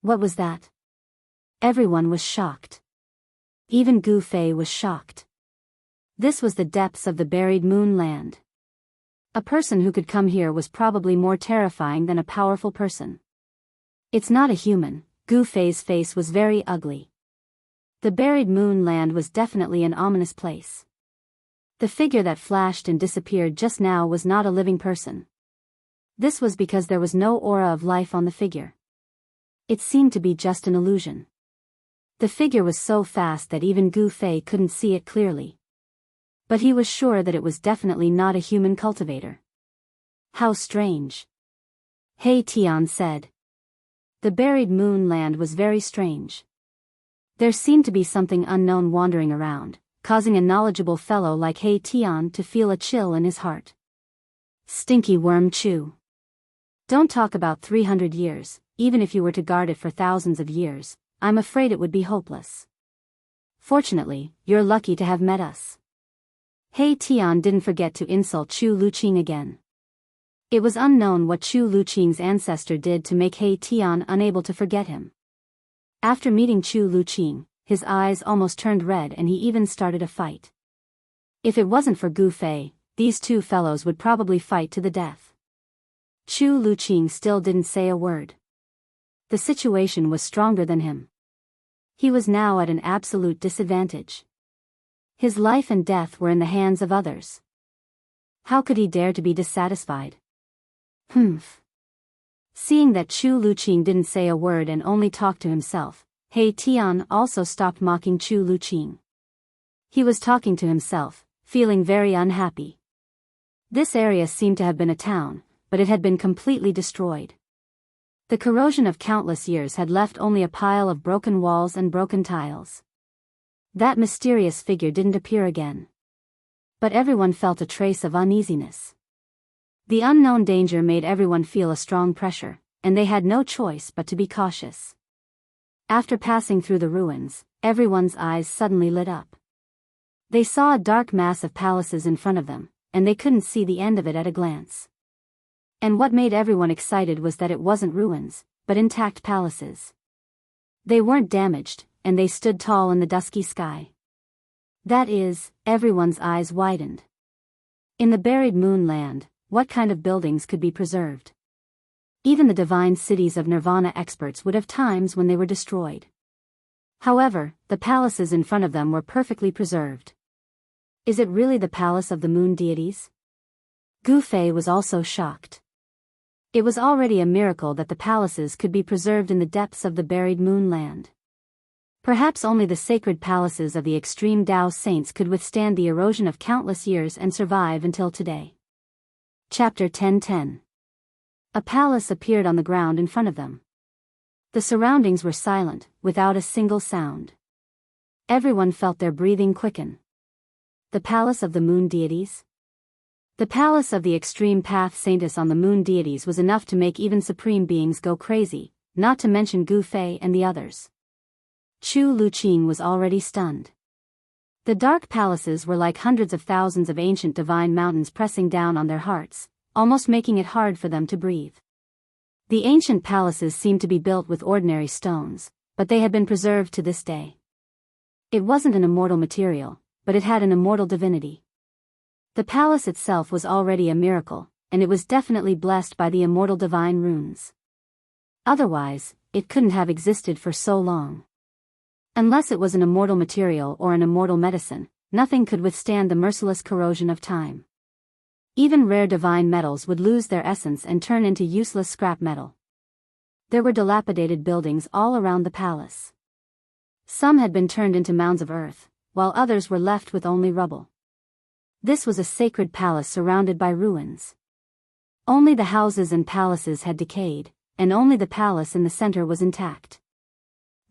What was that? Everyone was shocked. Even Gu Fei was shocked. This was the depths of the buried moon land. A person who could come here was probably more terrifying than a powerful person. It's not a human. Gu Fei's face was very ugly. The buried moon land was definitely an ominous place. The figure that flashed and disappeared just now was not a living person. This was because there was no aura of life on the figure. It seemed to be just an illusion. The figure was so fast that even Gu Fei couldn't see it clearly. But he was sure that it was definitely not a human cultivator. How strange. He Tian said. The buried moon land was very strange. There seemed to be something unknown wandering around, causing a knowledgeable fellow like He Tian to feel a chill in his heart. Stinky worm Chu. Don't talk about 300 years, even if you were to guard it for thousands of years, I'm afraid it would be hopeless. Fortunately, you're lucky to have met us. He Tian didn't forget to insult Chu Luqing again. It was unknown what Chu Luqing's ancestor did to make He Tian unable to forget him. After meeting Chu Luqing, his eyes almost turned red and he even started a fight. If it wasn't for Gu Fei, these two fellows would probably fight to the death. Chu Luqing still didn't say a word. The situation was stronger than him. He was now at an absolute disadvantage. His life and death were in the hands of others. How could he dare to be dissatisfied? Humph. Seeing that Chu Luqing didn't say a word and only talked to himself, He Tian also stopped mocking Chu Luqing. He was talking to himself, feeling very unhappy. This area seemed to have been a town, but it had been completely destroyed. The corrosion of countless years had left only a pile of broken walls and broken tiles. That mysterious figure didn't appear again. But everyone felt a trace of uneasiness. The unknown danger made everyone feel a strong pressure, and they had no choice but to be cautious. After passing through the ruins, everyone's eyes suddenly lit up. They saw a dark mass of palaces in front of them, and they couldn't see the end of it at a glance. And what made everyone excited was that it wasn't ruins, but intact palaces. They weren't damaged, and they stood tall in the dusky sky. That is, everyone's eyes widened. In the buried moon land, what kind of buildings could be preserved? Even the divine cities of Nirvana experts would have times when they were destroyed. However, the palaces in front of them were perfectly preserved. Is it really the palace of the moon deities? Gu Fei was also shocked. It was already a miracle that the palaces could be preserved in the depths of the buried moon land. Perhaps only the sacred palaces of the extreme Dao saints could withstand the erosion of countless years and survive until today. Chapter 10:10. A palace appeared on the ground in front of them. The surroundings were silent, without a single sound. Everyone felt their breathing quicken. The palace of the moon deities? The palace of the extreme path saintess on the moon deities was enough to make even supreme beings go crazy, not to mention Gu Fei and the others. Chu Luqing was already stunned. The dark palaces were like hundreds of thousands of ancient divine mountains pressing down on their hearts, almost making it hard for them to breathe. The ancient palaces seemed to be built with ordinary stones, but they had been preserved to this day. It wasn't an immortal material, but it had an immortal divinity. The palace itself was already a miracle, and it was definitely blessed by the immortal divine runes. Otherwise, it couldn't have existed for so long. Unless it was an immortal material or an immortal medicine, nothing could withstand the merciless corrosion of time. Even rare divine metals would lose their essence and turn into useless scrap metal. There were dilapidated buildings all around the palace. Some had been turned into mounds of earth, while others were left with only rubble. This was a sacred palace surrounded by ruins. Only the houses and palaces had decayed, and only the palace in the center was intact.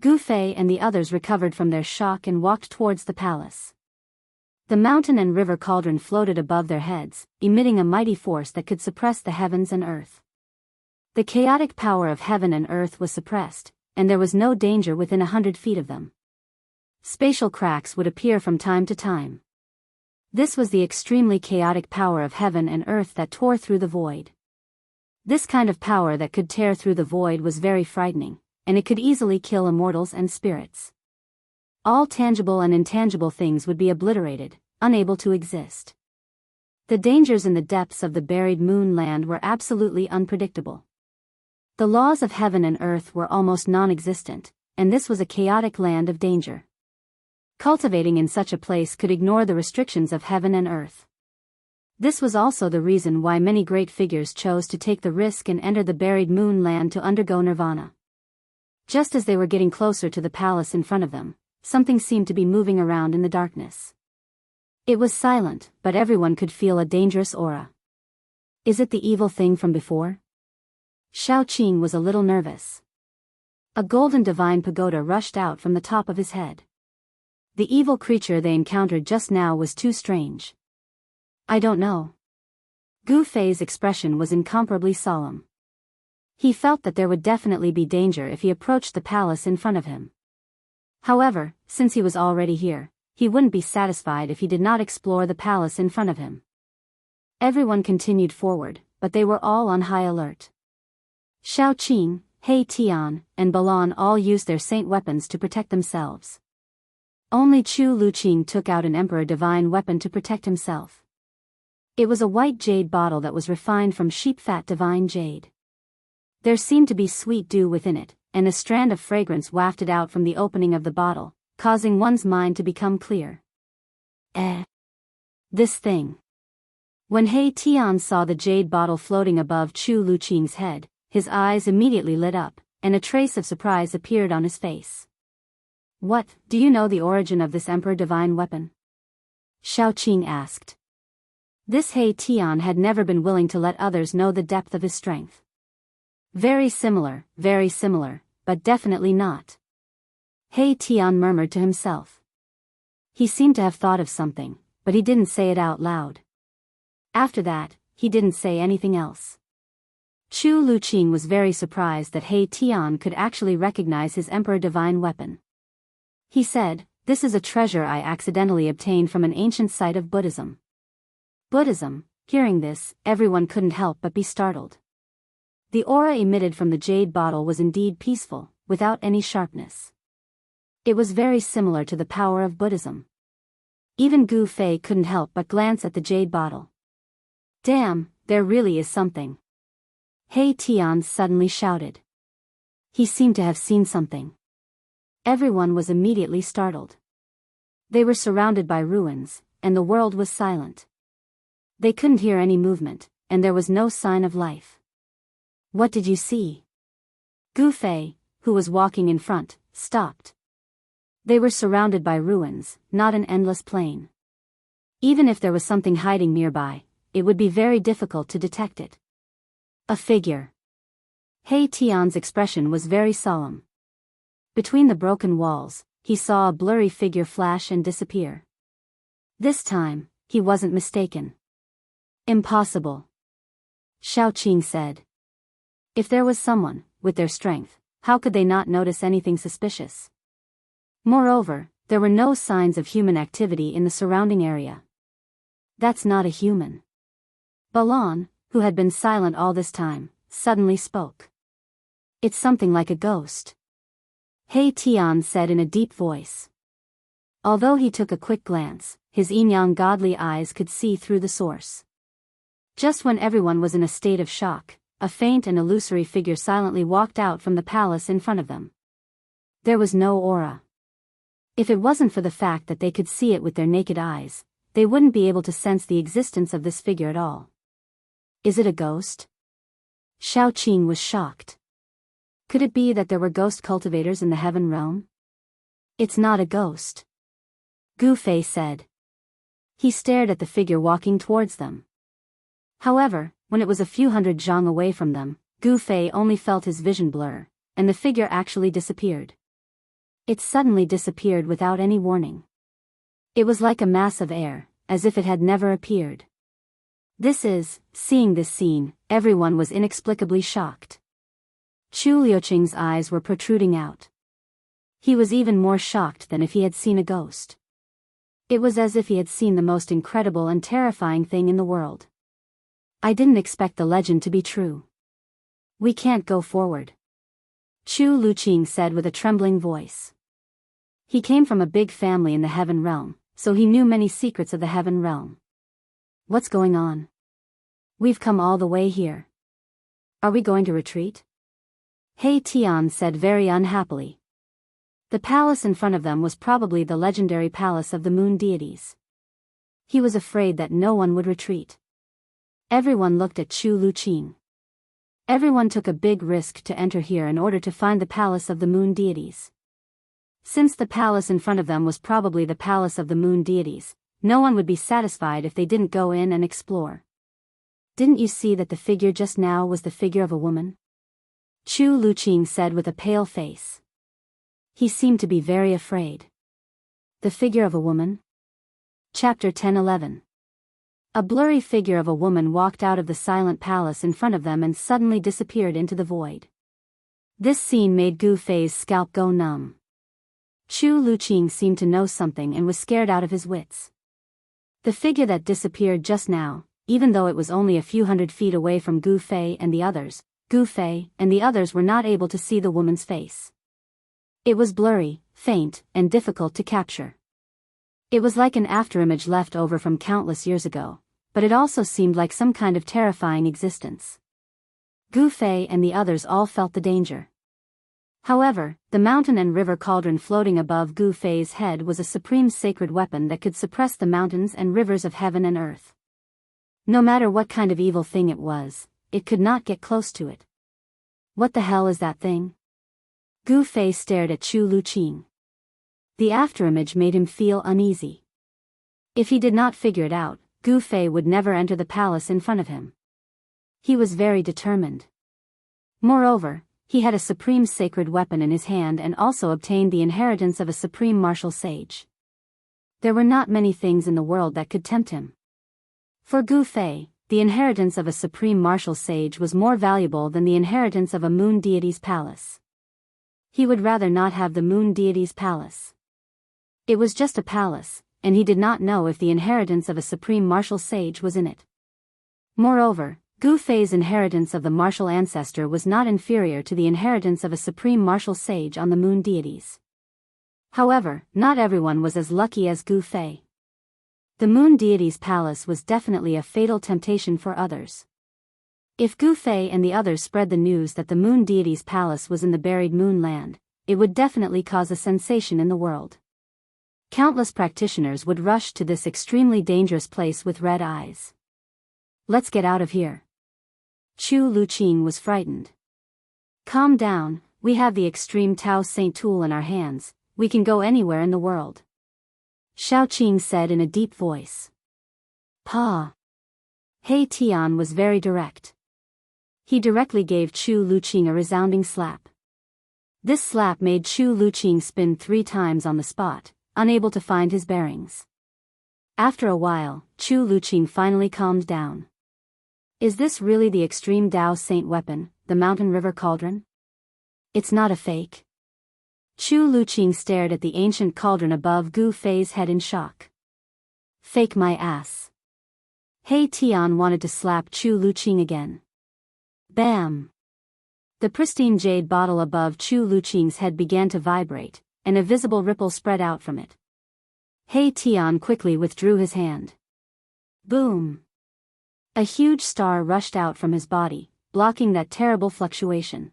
Gu Fei and the others recovered from their shock and walked towards the palace. The mountain and river cauldron floated above their heads, emitting a mighty force that could suppress the heavens and earth. The chaotic power of heaven and earth was suppressed, and there was no danger within 100 feet of them. Spatial cracks would appear from time to time. This was the extremely chaotic power of heaven and earth that tore through the void. This kind of power that could tear through the void was very frightening, and it could easily kill immortals and spirits. All tangible and intangible things would be obliterated, unable to exist. The dangers in the depths of the buried moon land were absolutely unpredictable. The laws of heaven and earth were almost non-existent, and this was a chaotic land of danger. Cultivating in such a place could ignore the restrictions of heaven and earth. This was also the reason why many great figures chose to take the risk and enter the buried moon land to undergo nirvana. Just as they were getting closer to the palace in front of them, something seemed to be moving around in the darkness. It was silent, but everyone could feel a dangerous aura. Is it the evil thing from before? Xiao Qing was a little nervous. A golden divine pagoda rushed out from the top of his head. The evil creature they encountered just now was too strange. I don't know. Gu Fei's expression was incomparably solemn. He felt that there would definitely be danger if he approached the palace in front of him. However, since he was already here, he wouldn't be satisfied if he did not explore the palace in front of him. Everyone continued forward, but they were all on high alert. Xiao Qing, He Tian, and Balan all used their saint weapons to protect themselves. Only Chu Luqing took out an emperor divine weapon to protect himself. It was a white jade bottle that was refined from sheep-fat divine jade. There seemed to be sweet dew within it, and a strand of fragrance wafted out from the opening of the bottle, causing one's mind to become clear. This thing. When He Tian saw the jade bottle floating above Chu Luqing's head, his eyes immediately lit up, and a trace of surprise appeared on his face. What, do you know the origin of this Emperor Divine weapon? Xiaoqing asked. This He Tian had never been willing to let others know the depth of his strength. Very similar, but definitely not. He Tian murmured to himself. He seemed to have thought of something, but he didn't say it out loud. After that, he didn't say anything else. Chu Luqing was very surprised that He Tian could actually recognize his Emperor Divine weapon. He said, "This is a treasure I accidentally obtained from an ancient site of Buddhism." Buddhism. Hearing this, everyone couldn't help but be startled. The aura emitted from the jade bottle was indeed peaceful, without any sharpness. It was very similar to the power of Buddhism. Even Gu Fei couldn't help but glance at the jade bottle. Damn, there really is something. He Tian suddenly shouted. He seemed to have seen something. Everyone was immediately startled. They were surrounded by ruins, and the world was silent. They couldn't hear any movement, and there was no sign of life. What did you see? Gu Fei, who was walking in front, stopped. They were surrounded by ruins, not an endless plain. Even if there was something hiding nearby, it would be very difficult to detect it. A figure. He Tian's expression was very solemn. Between the broken walls, he saw a blurry figure flash and disappear. This time, he wasn't mistaken. Impossible. Xiaoqing said. If there was someone, with their strength, how could they not notice anything suspicious? Moreover, there were no signs of human activity in the surrounding area. That's not a human. Balan, who had been silent all this time, suddenly spoke. It's something like a ghost. He Tian said in a deep voice. Although he took a quick glance, his yin-yang godly eyes could see through the source. Just when everyone was in a state of shock, a faint and illusory figure silently walked out from the palace in front of them. There was no aura. If it wasn't for the fact that they could see it with their naked eyes, they wouldn't be able to sense the existence of this figure at all. Is it a ghost? Xiaoqing was shocked. Could it be that there were ghost cultivators in the heaven realm? It's not a ghost. Gu Fei said. He stared at the figure walking towards them. However, when it was a few hundred zhang away from them, Gu Fei only felt his vision blur, and the figure actually disappeared. It suddenly disappeared without any warning. It was like a mass of air, as if it had never appeared. Seeing this scene, everyone was inexplicably shocked. Chu Liuqing's eyes were protruding out. He was even more shocked than if he had seen a ghost. It was as if he had seen the most incredible and terrifying thing in the world. I didn't expect the legend to be true. We can't go forward. Chu Luqing said with a trembling voice. He came from a big family in the heaven realm, so he knew many secrets of the heaven realm. What's going on? We've come all the way here. Are we going to retreat? He Tian said very unhappily. The palace in front of them was probably the legendary palace of the moon deities. He was afraid that no one would retreat. Everyone looked at Chu Luqing. Everyone took a big risk to enter here in order to find the palace of the moon deities. Since the palace in front of them was probably the palace of the moon deities, no one would be satisfied if they didn't go in and explore. Didn't you see that the figure just now was the figure of a woman? Chu Luqing said with a pale face. He seemed to be very afraid. The figure of a woman? Chapter 10-11. A blurry figure of a woman walked out of the silent palace in front of them and suddenly disappeared into the void. This scene made Gu Fei's scalp go numb. Chu Luqing seemed to know something and was scared out of his wits. The figure that disappeared just now, even though it was only a few hundred feet away from Gu Fei and the others were not able to see the woman's face. It was blurry, faint, and difficult to capture. It was like an afterimage left over from countless years ago, but it also seemed like some kind of terrifying existence. Gu Fei and the others all felt the danger. However, the mountain and river cauldron floating above Gu Fei's head was a supreme sacred weapon that could suppress the mountains and rivers of heaven and earth. No matter what kind of evil thing it was, it could not get close to it. What the hell is that thing? Gu Fei stared at Chu Luqing. The afterimage made him feel uneasy. If he did not figure it out, Gu Fei would never enter the palace in front of him. He was very determined. Moreover, he had a supreme sacred weapon in his hand and also obtained the inheritance of a supreme martial sage. There were not many things in the world that could tempt him. For Gu Fei, the inheritance of a supreme martial sage was more valuable than the inheritance of a moon deity's palace. He would rather not have the moon deity's palace. It was just a palace, and he did not know if the inheritance of a supreme martial sage was in it. Moreover, Gu Fei's inheritance of the martial ancestor was not inferior to the inheritance of a supreme martial sage on the moon deities. However, not everyone was as lucky as Gu Fei. The moon deity's palace was definitely a fatal temptation for others. If Gu Fei and the others spread the news that the moon deity's palace was in the buried moon land, it would definitely cause a sensation in the world. Countless practitioners would rush to this extremely dangerous place with red eyes. Let's get out of here. Chu Luqing was frightened. Calm down, we have the extreme Tao Saint tool in our hands, we can go anywhere in the world. Xiao Qing said in a deep voice. Pa. He Tian was very direct. He directly gave Chu Luqing a resounding slap. This slap made Chu Luqing spin 3 times on the spot, unable to find his bearings. After a while, Chu Luqing finally calmed down. Is this really the extreme Tao Saint weapon, the mountain river cauldron? It's not a fake. Chu Luqing stared at the ancient cauldron above Gu Fei's head in shock. Fake my ass. He Tian wanted to slap Chu Luqing again. Bam! The pristine jade bottle above Chu Luqing's head began to vibrate, and a visible ripple spread out from it. He Tian quickly withdrew his hand. Boom! A huge star rushed out from his body, blocking that terrible fluctuation.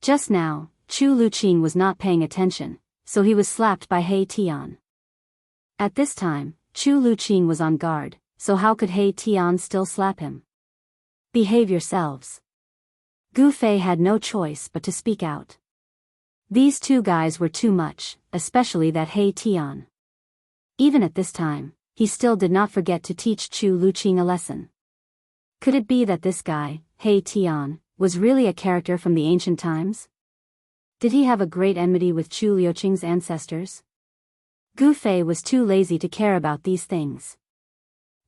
Just now, Chu Luqing was not paying attention, so he was slapped by He Tian. At this time, Chu Luqing was on guard, so how could He Tian still slap him? Behave yourselves. Gu Fei had no choice but to speak out. These 2 guys were too much, especially that He Tian. Even at this time, he still did not forget to teach Chu Luqing a lesson. Could it be that this guy, He Tian, was really a character from the ancient times? Did he have a great enmity with Chu Liuqing's ancestors? Gu Fei was too lazy to care about these things.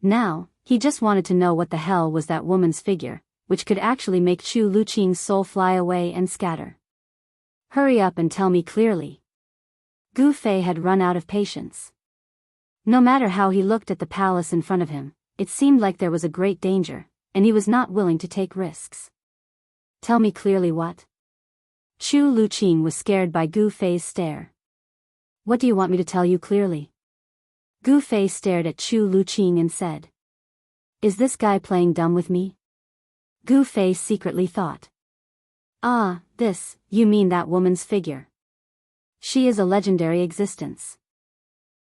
Now, he just wanted to know what the hell was that woman's figure, which could actually make Chu Luqing's soul fly away and scatter. Hurry up and tell me clearly. Gu Fei had run out of patience. No matter how he looked at the palace in front of him, it seemed like there was a great danger, and he was not willing to take risks. Tell me clearly what? Chu Luqing was scared by Gu Fei's stare. What do you want me to tell you clearly? Gu Fei stared at Chu Luqing and said. Is this guy playing dumb with me? Gu Fei secretly thought. Ah, this, you mean that woman's figure. She is a legendary existence.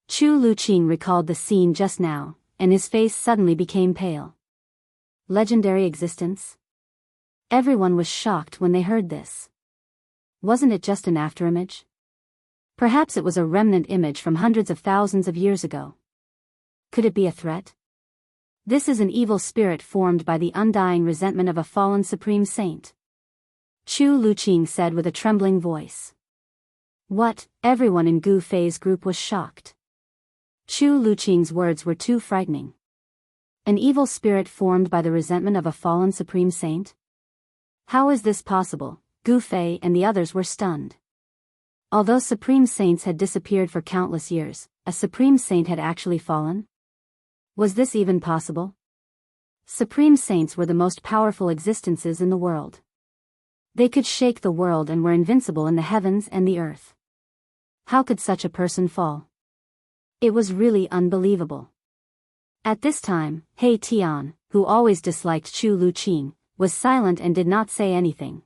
Chu Luqing recalled the scene just now, and his face suddenly became pale. Legendary existence? Everyone was shocked when they heard this. Wasn't it just an afterimage? Perhaps it was a remnant image from hundreds of thousands of years ago. Could it be a threat? This is an evil spirit formed by the undying resentment of a fallen supreme saint. Chu Luqing said with a trembling voice. What? Everyone in Gu Fei's group was shocked. Chu Luqing's words were too frightening. An evil spirit formed by the resentment of a fallen supreme saint? How is this possible? Gu Fei and the others were stunned. Although supreme saints had disappeared for countless years, a supreme saint had actually fallen? Was this even possible? Supreme saints were the most powerful existences in the world. They could shake the world and were invincible in the heavens and the earth. How could such a person fall? It was really unbelievable. At this time, He Tian, who always disliked Chu Luqing, was silent and did not say anything.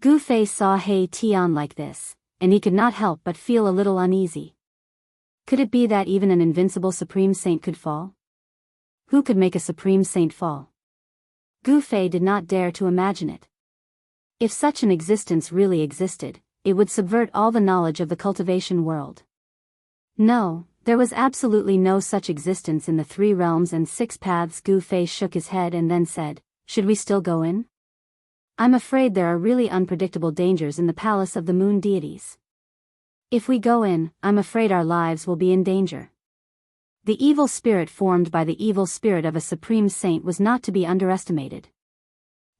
Gu Fei saw He Tian like this, and he could not help but feel a little uneasy. Could it be that even an invincible supreme saint could fall? Who could make a supreme saint fall? Gu Fei did not dare to imagine it. If such an existence really existed, it would subvert all the knowledge of the cultivation world. No, there was absolutely no such existence in the 3 realms and 6 paths. Gu Fei shook his head and then said, "Should we still go in? I'm afraid there are really unpredictable dangers in the palace of the moon deities. If we go in, I'm afraid our lives will be in danger." The evil spirit formed by the evil spirit of a supreme saint was not to be underestimated.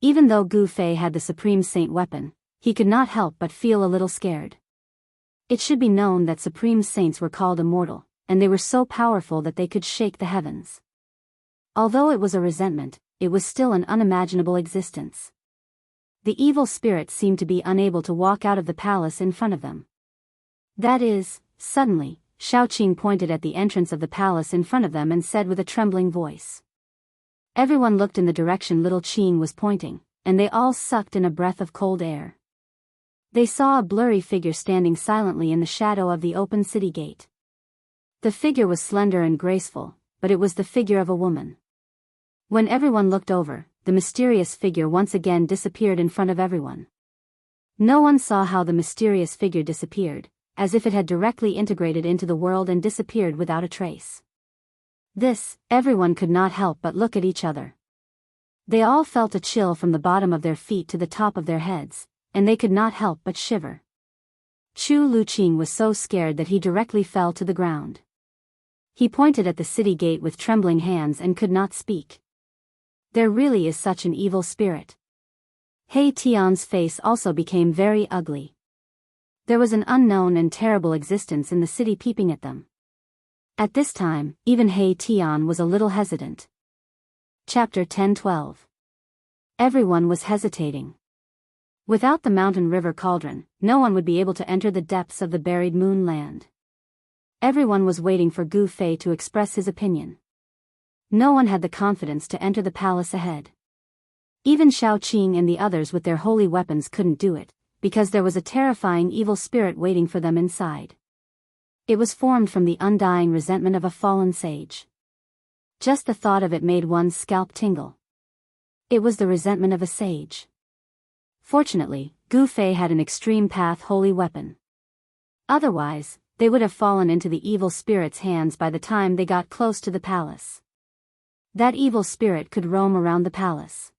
Even though Gu Fei had the supreme saint weapon, he could not help but feel a little scared. It should be known that supreme saints were called immortal, and they were so powerful that they could shake the heavens. Although it was a resentment, it was still an unimaginable existence. The evil spirit seemed to be unable to walk out of the palace in front of them. That is, suddenly, Xiaoqing pointed at the entrance of the palace in front of them and said with a trembling voice. Everyone looked in the direction little Qing was pointing, and they all sucked in a breath of cold air. They saw a blurry figure standing silently in the shadow of the open city gate. The figure was slender and graceful, but it was the figure of a woman. When everyone looked over, the mysterious figure once again disappeared in front of everyone. No one saw how the mysterious figure disappeared, as if it had directly integrated into the world and disappeared without a trace. This, everyone could not help but look at each other. They all felt a chill from the bottom of their feet to the top of their heads, and they could not help but shiver. Chu Luqing was so scared that he directly fell to the ground. He pointed at the city gate with trembling hands and could not speak. There really is such an evil spirit. He Tian's face also became very ugly. There was an unknown and terrible existence in the city peeping at them. At this time, even He Tian was a little hesitant. Chapter 10-12. Everyone was hesitating. Without the mountain river cauldron, no one would be able to enter the depths of the buried moon land. Everyone was waiting for Gu Fei to express his opinion. No one had the confidence to enter the palace ahead. Even Xiaoqing and the others with their holy weapons couldn't do it, because there was a terrifying evil spirit waiting for them inside. It was formed from the undying resentment of a fallen sage. Just the thought of it made one's scalp tingle. It was the resentment of a sage. Fortunately, Gu Fei had an extreme path holy weapon. Otherwise, they would have fallen into the evil spirit's hands by the time they got close to the palace. That evil spirit could roam around the palace.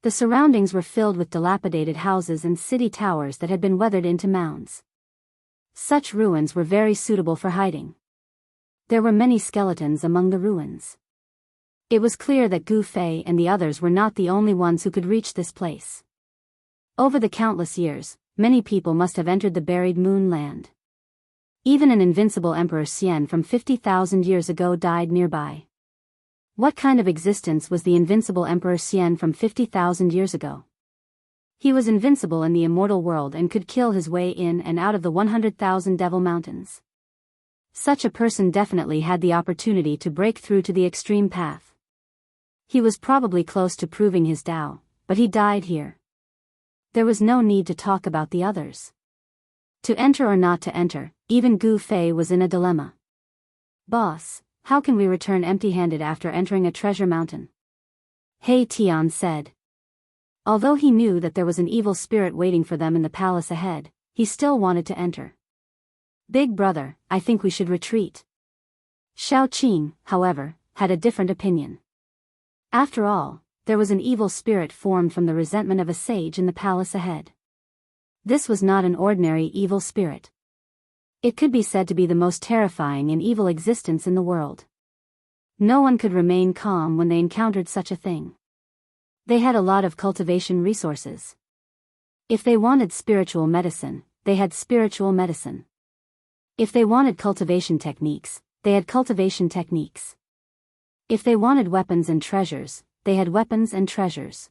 The surroundings were filled with dilapidated houses and city towers that had been weathered into mounds. Such ruins were very suitable for hiding. There were many skeletons among the ruins. It was clear that Gu Fei and the others were not the only ones who could reach this place. Over the countless years, many people must have entered the buried moon land. Even an invincible Emperor Xian from 50,000 years ago died nearby. What kind of existence was the invincible Emperor Xian from 50,000 years ago? He was invincible in the immortal world and could kill his way in and out of the 100,000 Devil Mountains. Such a person definitely had the opportunity to break through to the extreme path. He was probably close to proving his Tao, but he died here. There was no need to talk about the others. To enter or not to enter, even Gu Fei was in a dilemma. "Boss, how can we return empty-handed after entering a treasure mountain?" He Tian said. Although he knew that there was an evil spirit waiting for them in the palace ahead, he still wanted to enter. "Big brother, I think we should retreat." Xiaoqing, however, had a different opinion. After all, there was an evil spirit formed from the resentment of a sage in the palace ahead. This was not an ordinary evil spirit. It could be said to be the most terrifying and evil existence in the world. No one could remain calm when they encountered such a thing. They had a lot of cultivation resources. If they wanted spiritual medicine, they had spiritual medicine. If they wanted cultivation techniques, they had cultivation techniques. If they wanted weapons and treasures, they had weapons and treasures.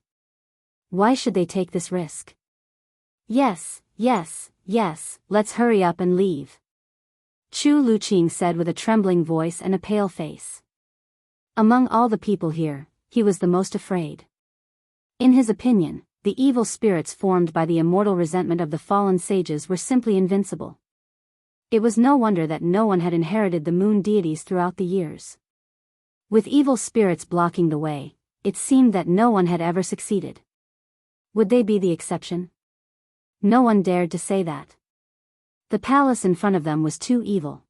Why should they take this risk? Yes, let's hurry up and leave," Chu Luqing said with a trembling voice and a pale face. Among all the people here, he was the most afraid. In his opinion, the evil spirits formed by the immortal resentment of the fallen sages were simply invincible. It was no wonder that no one had inherited the moon deities throughout the years. With evil spirits blocking the way, it seemed that no one had ever succeeded. Would they be the exception? No one dared to say that. The palace in front of them was too evil.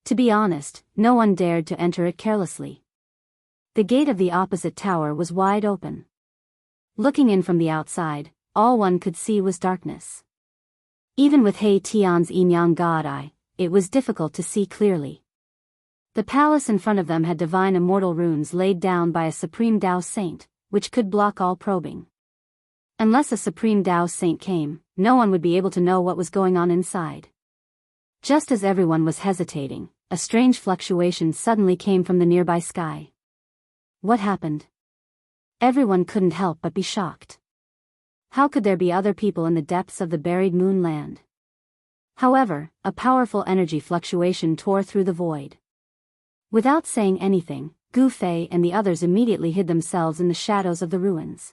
To be honest, no one dared to enter it carelessly. The gate of the opposite tower was wide open. Looking in from the outside, all one could see was darkness. Even with He Tian's yin-yang god eye, it was difficult to see clearly. The palace in front of them had divine immortal runes laid down by a supreme Dao saint, which could block all probing. Unless a supreme Dao saint came, no one would be able to know what was going on inside. Just as everyone was hesitating, a strange fluctuation suddenly came from the nearby sky. What happened? Everyone couldn't help but be shocked. How could there be other people in the depths of the buried moon land? However, a powerful energy fluctuation tore through the void. Without saying anything, Gu Fei and the others immediately hid themselves in the shadows of the ruins.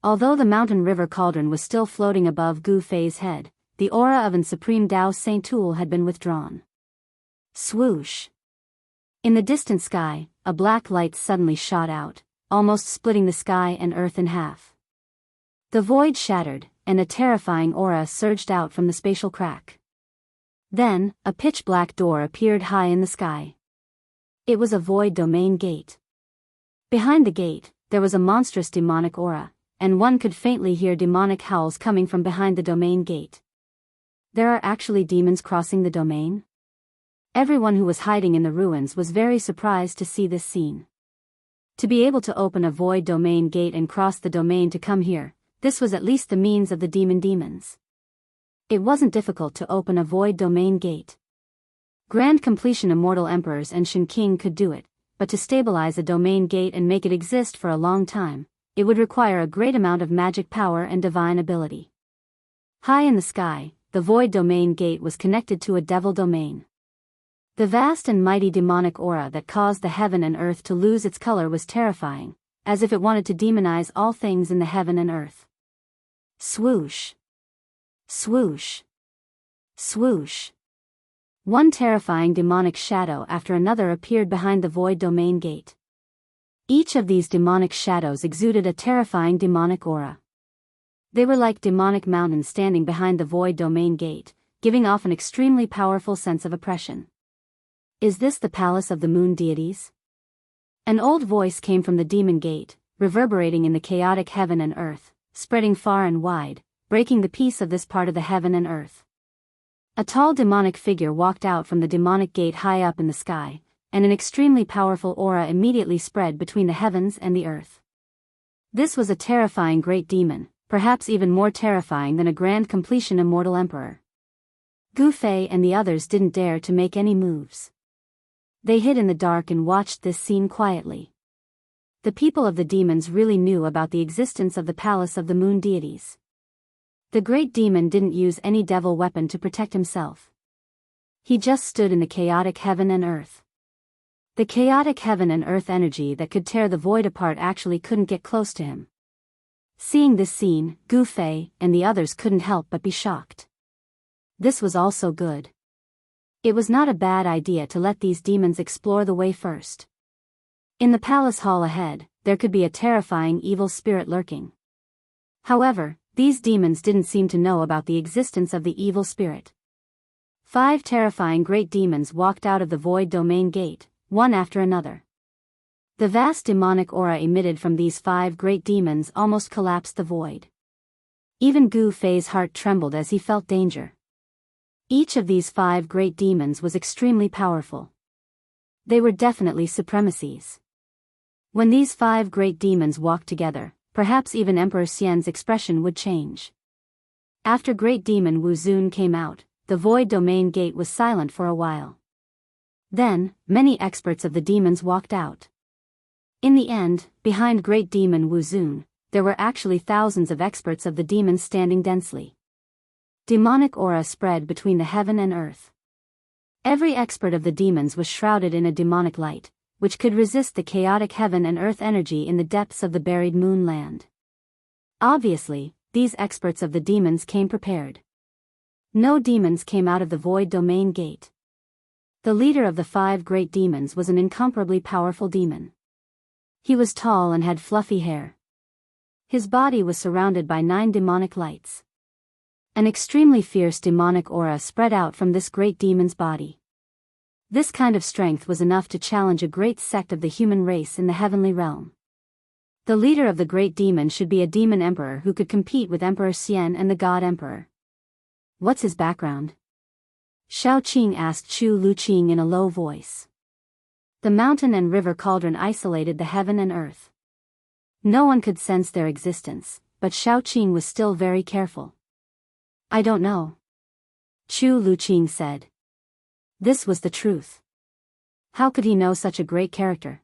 Although the mountain river cauldron was still floating above Gu Fei's head, the aura of an supreme Dao Saint Tool had been withdrawn. Swoosh! In the distant sky, a black light suddenly shot out, almost splitting the sky and earth in half. The void shattered, and a terrifying aura surged out from the spatial crack. Then, a pitch-black door appeared high in the sky. It was a void domain gate. Behind the gate, there was a monstrous demonic aura, and one could faintly hear demonic howls coming from behind the domain gate. There are actually demons crossing the domain? Everyone who was hiding in the ruins was very surprised to see this scene. To be able to open a void domain gate and cross the domain to come here, this was at least the means of the demons. It wasn't difficult to open a void domain gate. Grand Completion Immortal Emperors and Shen King could do it, but to stabilize a domain gate and make it exist for a long time, it would require a great amount of magic power and divine ability. High in the sky, the void domain gate was connected to a devil domain. The vast and mighty demonic aura that caused the heaven and earth to lose its color was terrifying, as if it wanted to demonize all things in the heaven and earth. Swoosh! Swoosh! Swoosh! One terrifying demonic shadow after another appeared behind the void domain gate. Each of these demonic shadows exuded a terrifying demonic aura. They were like demonic mountains standing behind the void domain gate, giving off an extremely powerful sense of oppression. Is this the palace of the moon deities? An old voice came from the demon gate, reverberating in the chaotic heaven and earth, spreading far and wide, breaking the peace of this part of the heaven and earth. A tall demonic figure walked out from the demonic gate high up in the sky, and an extremely powerful aura immediately spread between the heavens and the earth. This was a terrifying great demon, perhaps even more terrifying than a Grand Completion Immortal Emperor. Gu Fei and the others didn't dare to make any moves. They hid in the dark and watched this scene quietly. The people of the demons really knew about the existence of the palace of the moon deities. The great demon didn't use any devil weapon to protect himself. He just stood in the chaotic heaven and earth. The chaotic heaven and earth energy that could tear the void apart actually couldn't get close to him. Seeing this scene, Gu Fei and the others couldn't help but be shocked. This was also good. It was not a bad idea to let these demons explore the way first. In the palace hall ahead, there could be a terrifying evil spirit lurking. However, these demons didn't seem to know about the existence of the evil spirit. 5 terrifying great demons walked out of the void domain gate, one after another. The vast demonic aura emitted from these 5 great demons almost collapsed the void. Even Gu Fei's heart trembled as he felt danger. Each of these 5 great demons was extremely powerful. They were definitely supremacies. When these 5 great demons walked together, perhaps even Emperor Xian's expression would change. After Great Demon Wu Zun came out, the void domain gate was silent for a while. Then, many experts of the demons walked out. In the end, behind Great Demon Wu Zun, there were actually thousands of experts of the demons standing densely. Demonic aura spread between the heaven and earth. Every expert of the demons was shrouded in a demonic light, which could resist the chaotic heaven and earth energy in the depths of the buried moon land. Obviously, these experts of the demons came prepared. No demons came out of the void domain gate. The leader of the 5 great demons was an incomparably powerful demon. He was tall and had fluffy hair. His body was surrounded by 9 demonic lights. An extremely fierce demonic aura spread out from this great demon's body. This kind of strength was enough to challenge a great sect of the human race in the heavenly realm. The leader of the great demon should be a demon emperor who could compete with Emperor Xian and the God Emperor. What's his background? Shao Qing asked Chu Luqing in a low voice. The mountain and river cauldron isolated the heaven and earth. No one could sense their existence, but Shao Qing was still very careful. I don't know. Chu Luqing said. This was the truth. How could he know such a great character?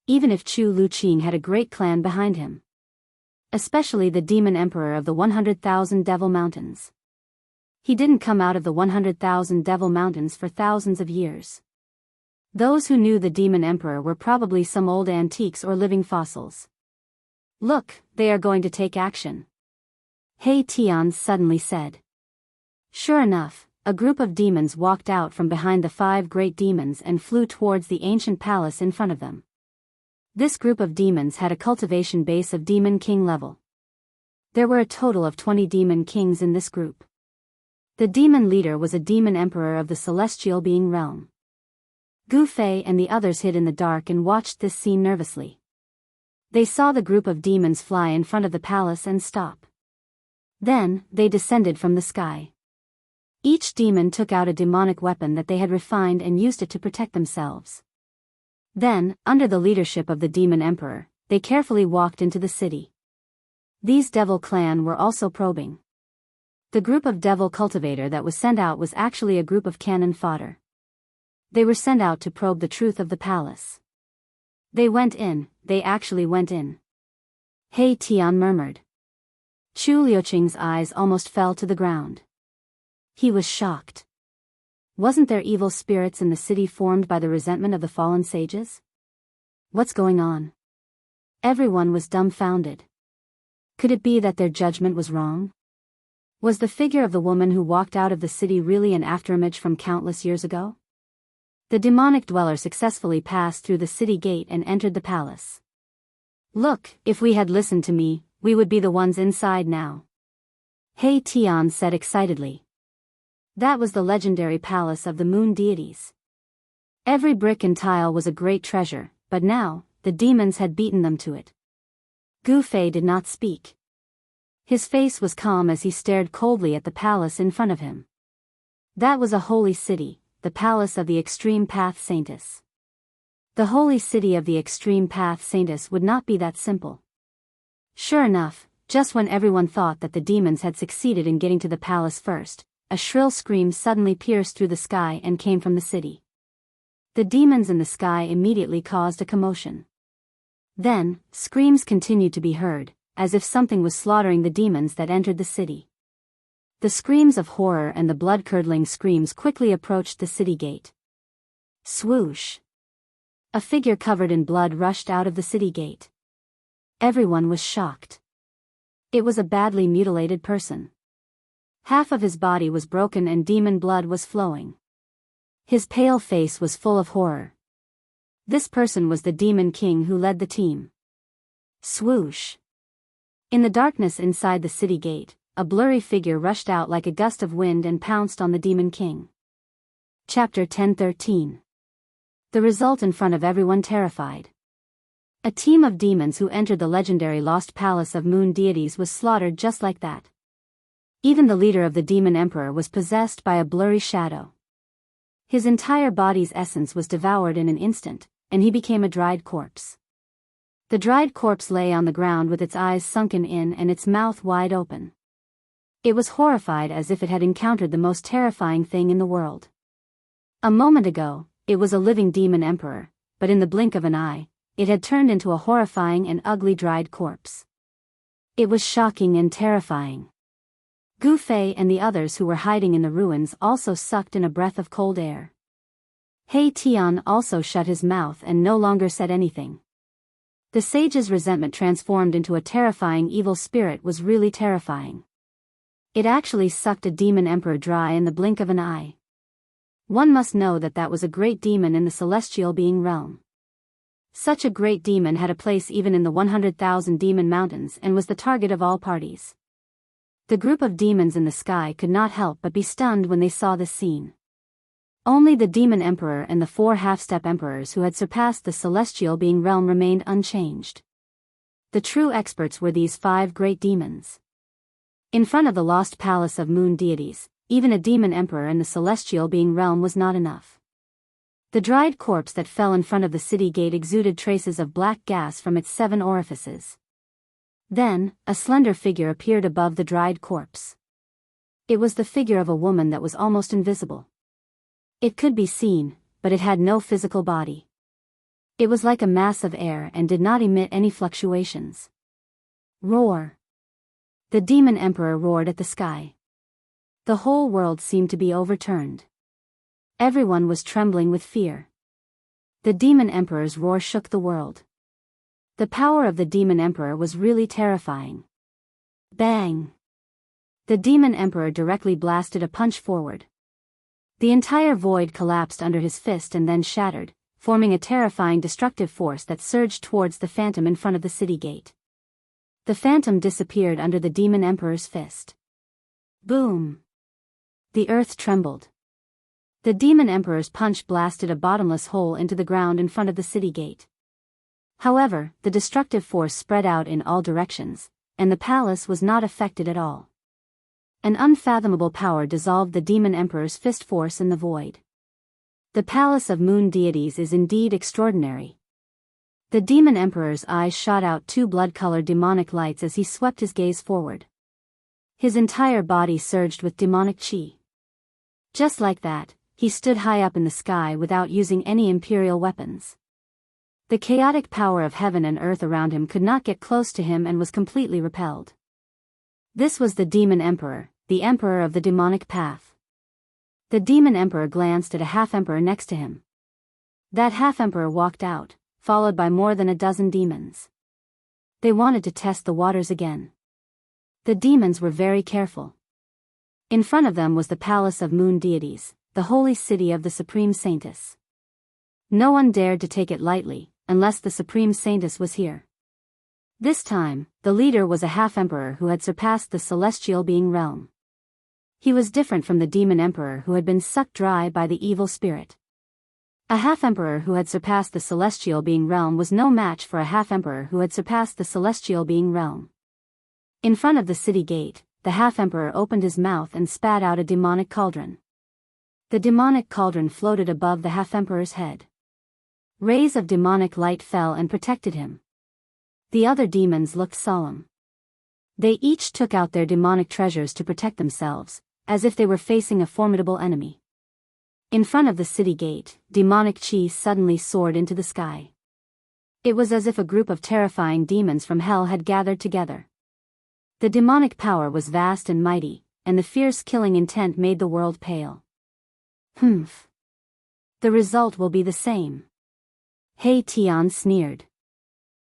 Even if Chu Luqing had a great clan behind him. Especially the demon emperor of the 100,000 Devil Mountains. He didn't come out of the 100,000 Devil Mountains for thousands of years. Those who knew the demon emperor were probably some old antiques or living fossils. Look, they are going to take action. He Tian suddenly said. Sure enough, a group of demons walked out from behind the 5 great demons and flew towards the ancient palace in front of them. This group of demons had a cultivation base of Demon King level. There were a total of 20 Demon Kings in this group. The demon leader was a demon emperor of the celestial being realm. Gu Fei and the others hid in the dark and watched this scene nervously. They saw the group of demons fly in front of the palace and stop. Then, they descended from the sky. Each demon took out a demonic weapon that they had refined and used it to protect themselves. Then, under the leadership of the demon emperor, they carefully walked into the city. These devil clan were also probing. The group of devil cultivator that was sent out was actually a group of cannon fodder. They were sent out to probe the truth of the palace. They actually went in. He Tian murmured. Chu Liuqing's eyes almost fell to the ground. He was shocked. Wasn't there evil spirits in the city formed by the resentment of the fallen sages? What's going on? Everyone was dumbfounded. Could it be that their judgment was wrong? Was the figure of the woman who walked out of the city really an afterimage from countless years ago? The demonic dweller successfully passed through the city gate and entered the palace. Look, if we had listened to me, we would be the ones inside now. He Tian said excitedly. That was the legendary palace of the moon deities. Every brick and tile was a great treasure, but now, the demons had beaten them to it. Gu Fei did not speak. His face was calm as he stared coldly at the palace in front of him. That was a holy city, the palace of the Extreme Path Saintess. The holy city of the Extreme Path Saintess would not be that simple. Sure enough, just when everyone thought that the demons had succeeded in getting to the palace first, a shrill scream suddenly pierced through the sky and came from the city. The demons in the sky immediately caused a commotion. Then, screams continued to be heard, as if something was slaughtering the demons that entered the city. The screams of horror and the blood-curdling screams quickly approached the city gate. Swoosh! A figure covered in blood rushed out of the city gate. Everyone was shocked. It was a badly mutilated person. Half of his body was broken and demon blood was flowing. His pale face was full of horror. This person was the Demon King who led the team. Swoosh! In the darkness inside the city gate, a blurry figure rushed out like a gust of wind and pounced on the Demon King. Chapter 10:13. The result in front of everyone terrified. A team of demons who entered the legendary lost palace of moon deities was slaughtered just like that. Even the leader of the demon emperor was possessed by a blurry shadow. His entire body's essence was devoured in an instant, and he became a dried corpse. The dried corpse lay on the ground with its eyes sunken in and its mouth wide open. It was horrified as if it had encountered the most terrifying thing in the world. A moment ago, it was a living demon emperor, but in the blink of an eye, it had turned into a horrifying and ugly dried corpse. It was shocking and terrifying. Gu Fei and the others who were hiding in the ruins also sucked in a breath of cold air. He Tian also shut his mouth and no longer said anything. The sage's resentment transformed into a terrifying evil spirit was really terrifying. It actually sucked a demon emperor dry in the blink of an eye. One must know that that was a great demon in the celestial being realm. Such a great demon had a place even in the 100,000 demon mountains and was the target of all parties. The group of demons in the sky could not help but be stunned when they saw this scene. Only the demon emperor and the 4 half-step emperors who had surpassed the celestial being realm remained unchanged. The true experts were these 5 great demons. In front of the lost palace of moon deities, even a demon emperor in the celestial being realm was not enough. The dried corpse that fell in front of the city gate exuded traces of black gas from its 7 orifices. Then, a slender figure appeared above the dried corpse. It was the figure of a woman that was almost invisible. It could be seen, but it had no physical body. It was like a mass of air and did not emit any fluctuations. Roar! The demon emperor roared at the sky. The whole world seemed to be overturned. Everyone was trembling with fear. The demon emperor's roar shook the world. The power of the demon emperor was really terrifying. Bang! The demon emperor directly blasted a punch forward. The entire void collapsed under his fist and then shattered, forming a terrifying destructive force that surged towards the phantom in front of the city gate. The phantom disappeared under the demon emperor's fist. Boom! The earth trembled. The demon emperor's punch blasted a bottomless hole into the ground in front of the city gate. However, the destructive force spread out in all directions, and the palace was not affected at all. An unfathomable power dissolved the demon emperor's fist force in the void. The palace of moon deities is indeed extraordinary. The demon emperor's eyes shot out 2 blood-colored demonic lights as he swept his gaze forward. His entire body surged with demonic chi. Just like that, he stood high up in the sky without using any imperial weapons. The chaotic power of heaven and earth around him could not get close to him and was completely repelled. This was the demon emperor, the emperor of the demonic path. The demon emperor glanced at a half-emperor next to him. That half-emperor walked out, followed by more than a dozen demons. They wanted to test the waters again. The demons were very careful. In front of them was the palace of moon deities, the holy city of the supreme saintess. No one dared to take it lightly, unless the supreme saintess was here. This time, the leader was a half-emperor who had surpassed the celestial being realm. He was different from the demon emperor who had been sucked dry by the evil spirit. A half-emperor who had surpassed the celestial being realm was no match for a half-emperor who had surpassed the celestial being realm. In front of the city gate, the half-emperor opened his mouth and spat out a demonic cauldron. The demonic cauldron floated above the half-emperor's head. Rays of demonic light fell and protected him. The other demons looked solemn. They each took out their demonic treasures to protect themselves, as if they were facing a formidable enemy. In front of the city gate, demonic chi suddenly soared into the sky. It was as if a group of terrifying demons from hell had gathered together. The demonic power was vast and mighty, and the fierce killing intent made the world pale. Humph. The result will be the same. He Tian sneered.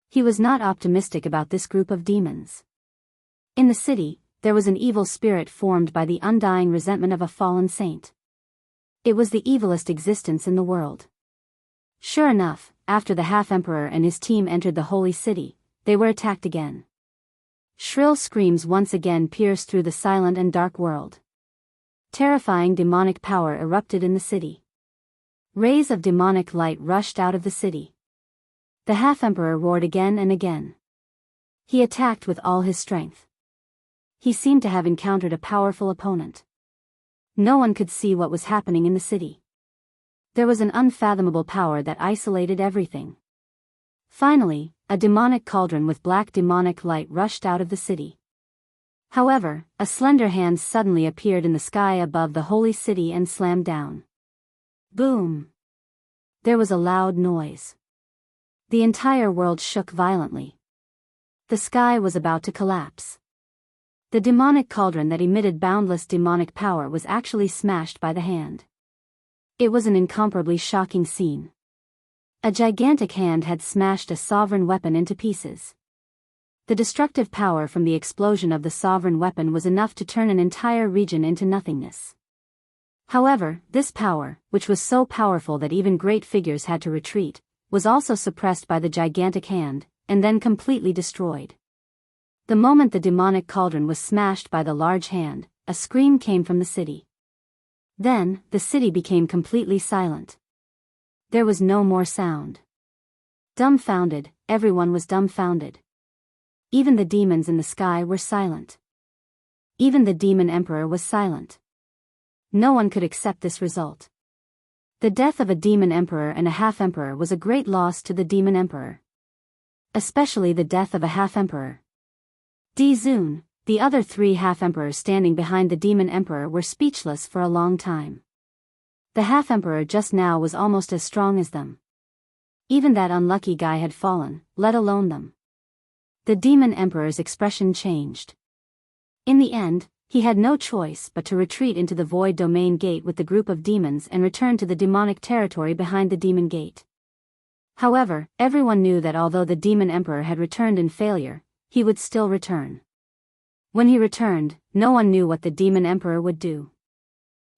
He was not optimistic about this group of demons. In the city, there was an evil spirit formed by the undying resentment of a fallen saint. It was the evilest existence in the world. Sure enough, after the half-emperor and his team entered the holy city, they were attacked again. Shrill screams once again pierced through the silent and dark world. Terrifying demonic power erupted in the city. Rays of demonic light rushed out of the city. The half-emperor roared again and again. He attacked with all his strength. He seemed to have encountered a powerful opponent. No one could see what was happening in the city. There was an unfathomable power that isolated everything. Finally, a demonic cauldron with black demonic light rushed out of the city. However, a slender hand suddenly appeared in the sky above the holy city and slammed down. Boom! There was a loud noise. The entire world shook violently. The sky was about to collapse. The demonic cauldron that emitted boundless demonic power was actually smashed by the hand. It was an incomparably shocking scene. A gigantic hand had smashed a sovereign weapon into pieces. The destructive power from the explosion of the sovereign weapon was enough to turn an entire region into nothingness. However, this power, which was so powerful that even great figures had to retreat, was also suppressed by the gigantic hand, and then completely destroyed. The moment the demonic cauldron was smashed by the large hand, a scream came from the city. Then, the city became completely silent. There was no more sound. Dumbfounded, everyone was dumbfounded. Even the demons in the sky were silent. Even the demon emperor was silent. No one could accept this result. The death of a demon emperor and a half-emperor was a great loss to the demon emperor. Especially the death of a half-emperor. Di Zun, the other 3 half-emperors standing behind the demon emperor, were speechless for a long time. The half-emperor just now was almost as strong as them. Even that unlucky guy had fallen, let alone them. The demon emperor's expression changed. In the end, he had no choice but to retreat into the void domain gate with the group of demons and return to the demonic territory behind the demon gate. However, everyone knew that although the demon emperor had returned in failure, he would still return. When he returned, no one knew what the demon emperor would do.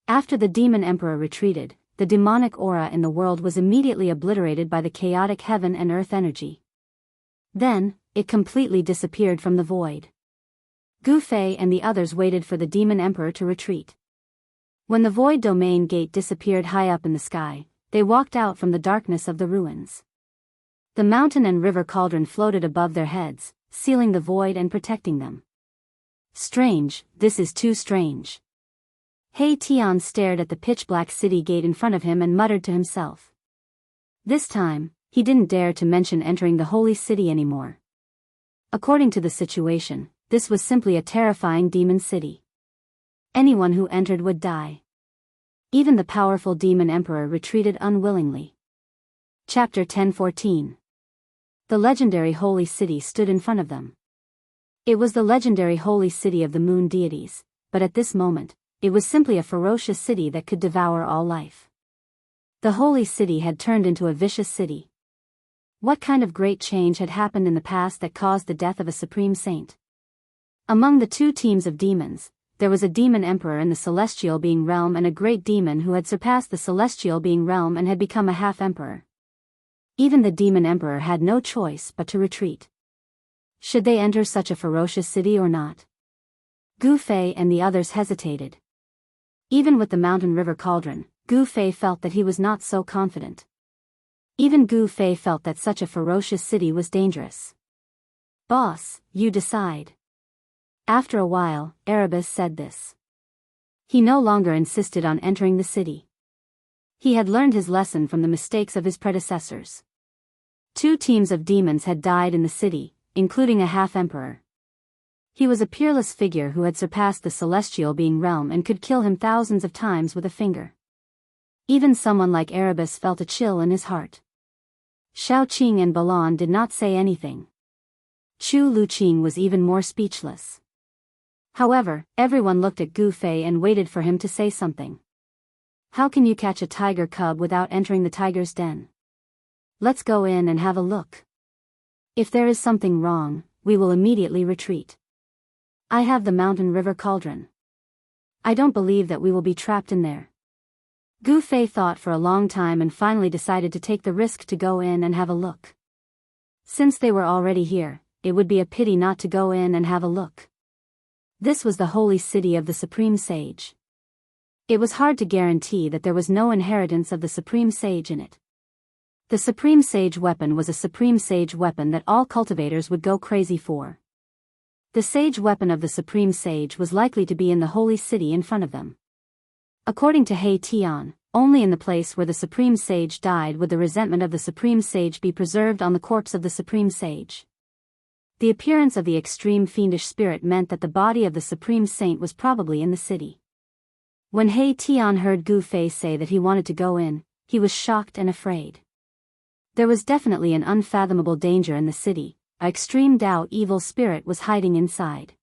After the demon emperor retreated, the demonic aura in the world was immediately obliterated by the chaotic heaven and earth energy. Then, it completely disappeared from the void. Gu Fei and the others waited for the demon emperor to retreat. When the void domain gate disappeared high up in the sky, they walked out from the darkness of the ruins. The mountain and river cauldron floated above their heads, sealing the void and protecting them. Strange, this is too strange. He Tian stared at the pitch-black city gate in front of him and muttered to himself. This time, he didn't dare to mention entering the holy city anymore. According to the situation, this was simply a terrifying demon city. Anyone who entered would die. Even the powerful demon emperor retreated unwillingly. Chapter 10:14. The legendary holy city stood in front of them. It was the legendary holy city of the moon deities, but at this moment, it was simply a ferocious city that could devour all life. The holy city had turned into a vicious city. What kind of great change had happened in the past that caused the death of a supreme saint? Among the 2 teams of demons, there was a demon emperor in the celestial being realm and a great demon who had surpassed the celestial being realm and had become a half-emperor. Even the demon emperor had no choice but to retreat. Should they enter such a ferocious city or not? Gu Fei and the others hesitated. Even with the mountain river cauldron, Gu Fei felt that he was not so confident. Even Gu Fei felt that such a ferocious city was dangerous. Boss, you decide. After a while, Erebus said this. He no longer insisted on entering the city. He had learned his lesson from the mistakes of his predecessors. 2 teams of demons had died in the city, including a half-emperor. He was a peerless figure who had surpassed the celestial being realm and could kill him thousands of times with a finger. Even someone like Erebus felt a chill in his heart. Xiao Qing and Balan did not say anything. Chu Luqing was even more speechless. However, everyone looked at Gu Fei and waited for him to say something. How can you catch a tiger cub without entering the tiger's den? Let's go in and have a look. If there is something wrong, we will immediately retreat. I have the mountain river cauldron. I don't believe that we will be trapped in there. Gu Fei thought for a long time and finally decided to take the risk to go in and have a look. Since they were already here, it would be a pity not to go in and have a look. This was the holy city of the Supreme Sage. It was hard to guarantee that there was no inheritance of the Supreme Sage in it. The Supreme Sage weapon was a Supreme Sage weapon that all cultivators would go crazy for. The sage weapon of the Supreme Sage was likely to be in the holy city in front of them. According to He Tian, only in the place where the Supreme Sage died would the resentment of the Supreme Sage be preserved on the corpse of the Supreme Sage. The appearance of the extreme fiendish spirit meant that the body of the Supreme Saint was probably in the city. When He Tian heard Gu Fei say that he wanted to go in, he was shocked and afraid. There was definitely an unfathomable danger in the city. An extreme Dao evil spirit was hiding inside.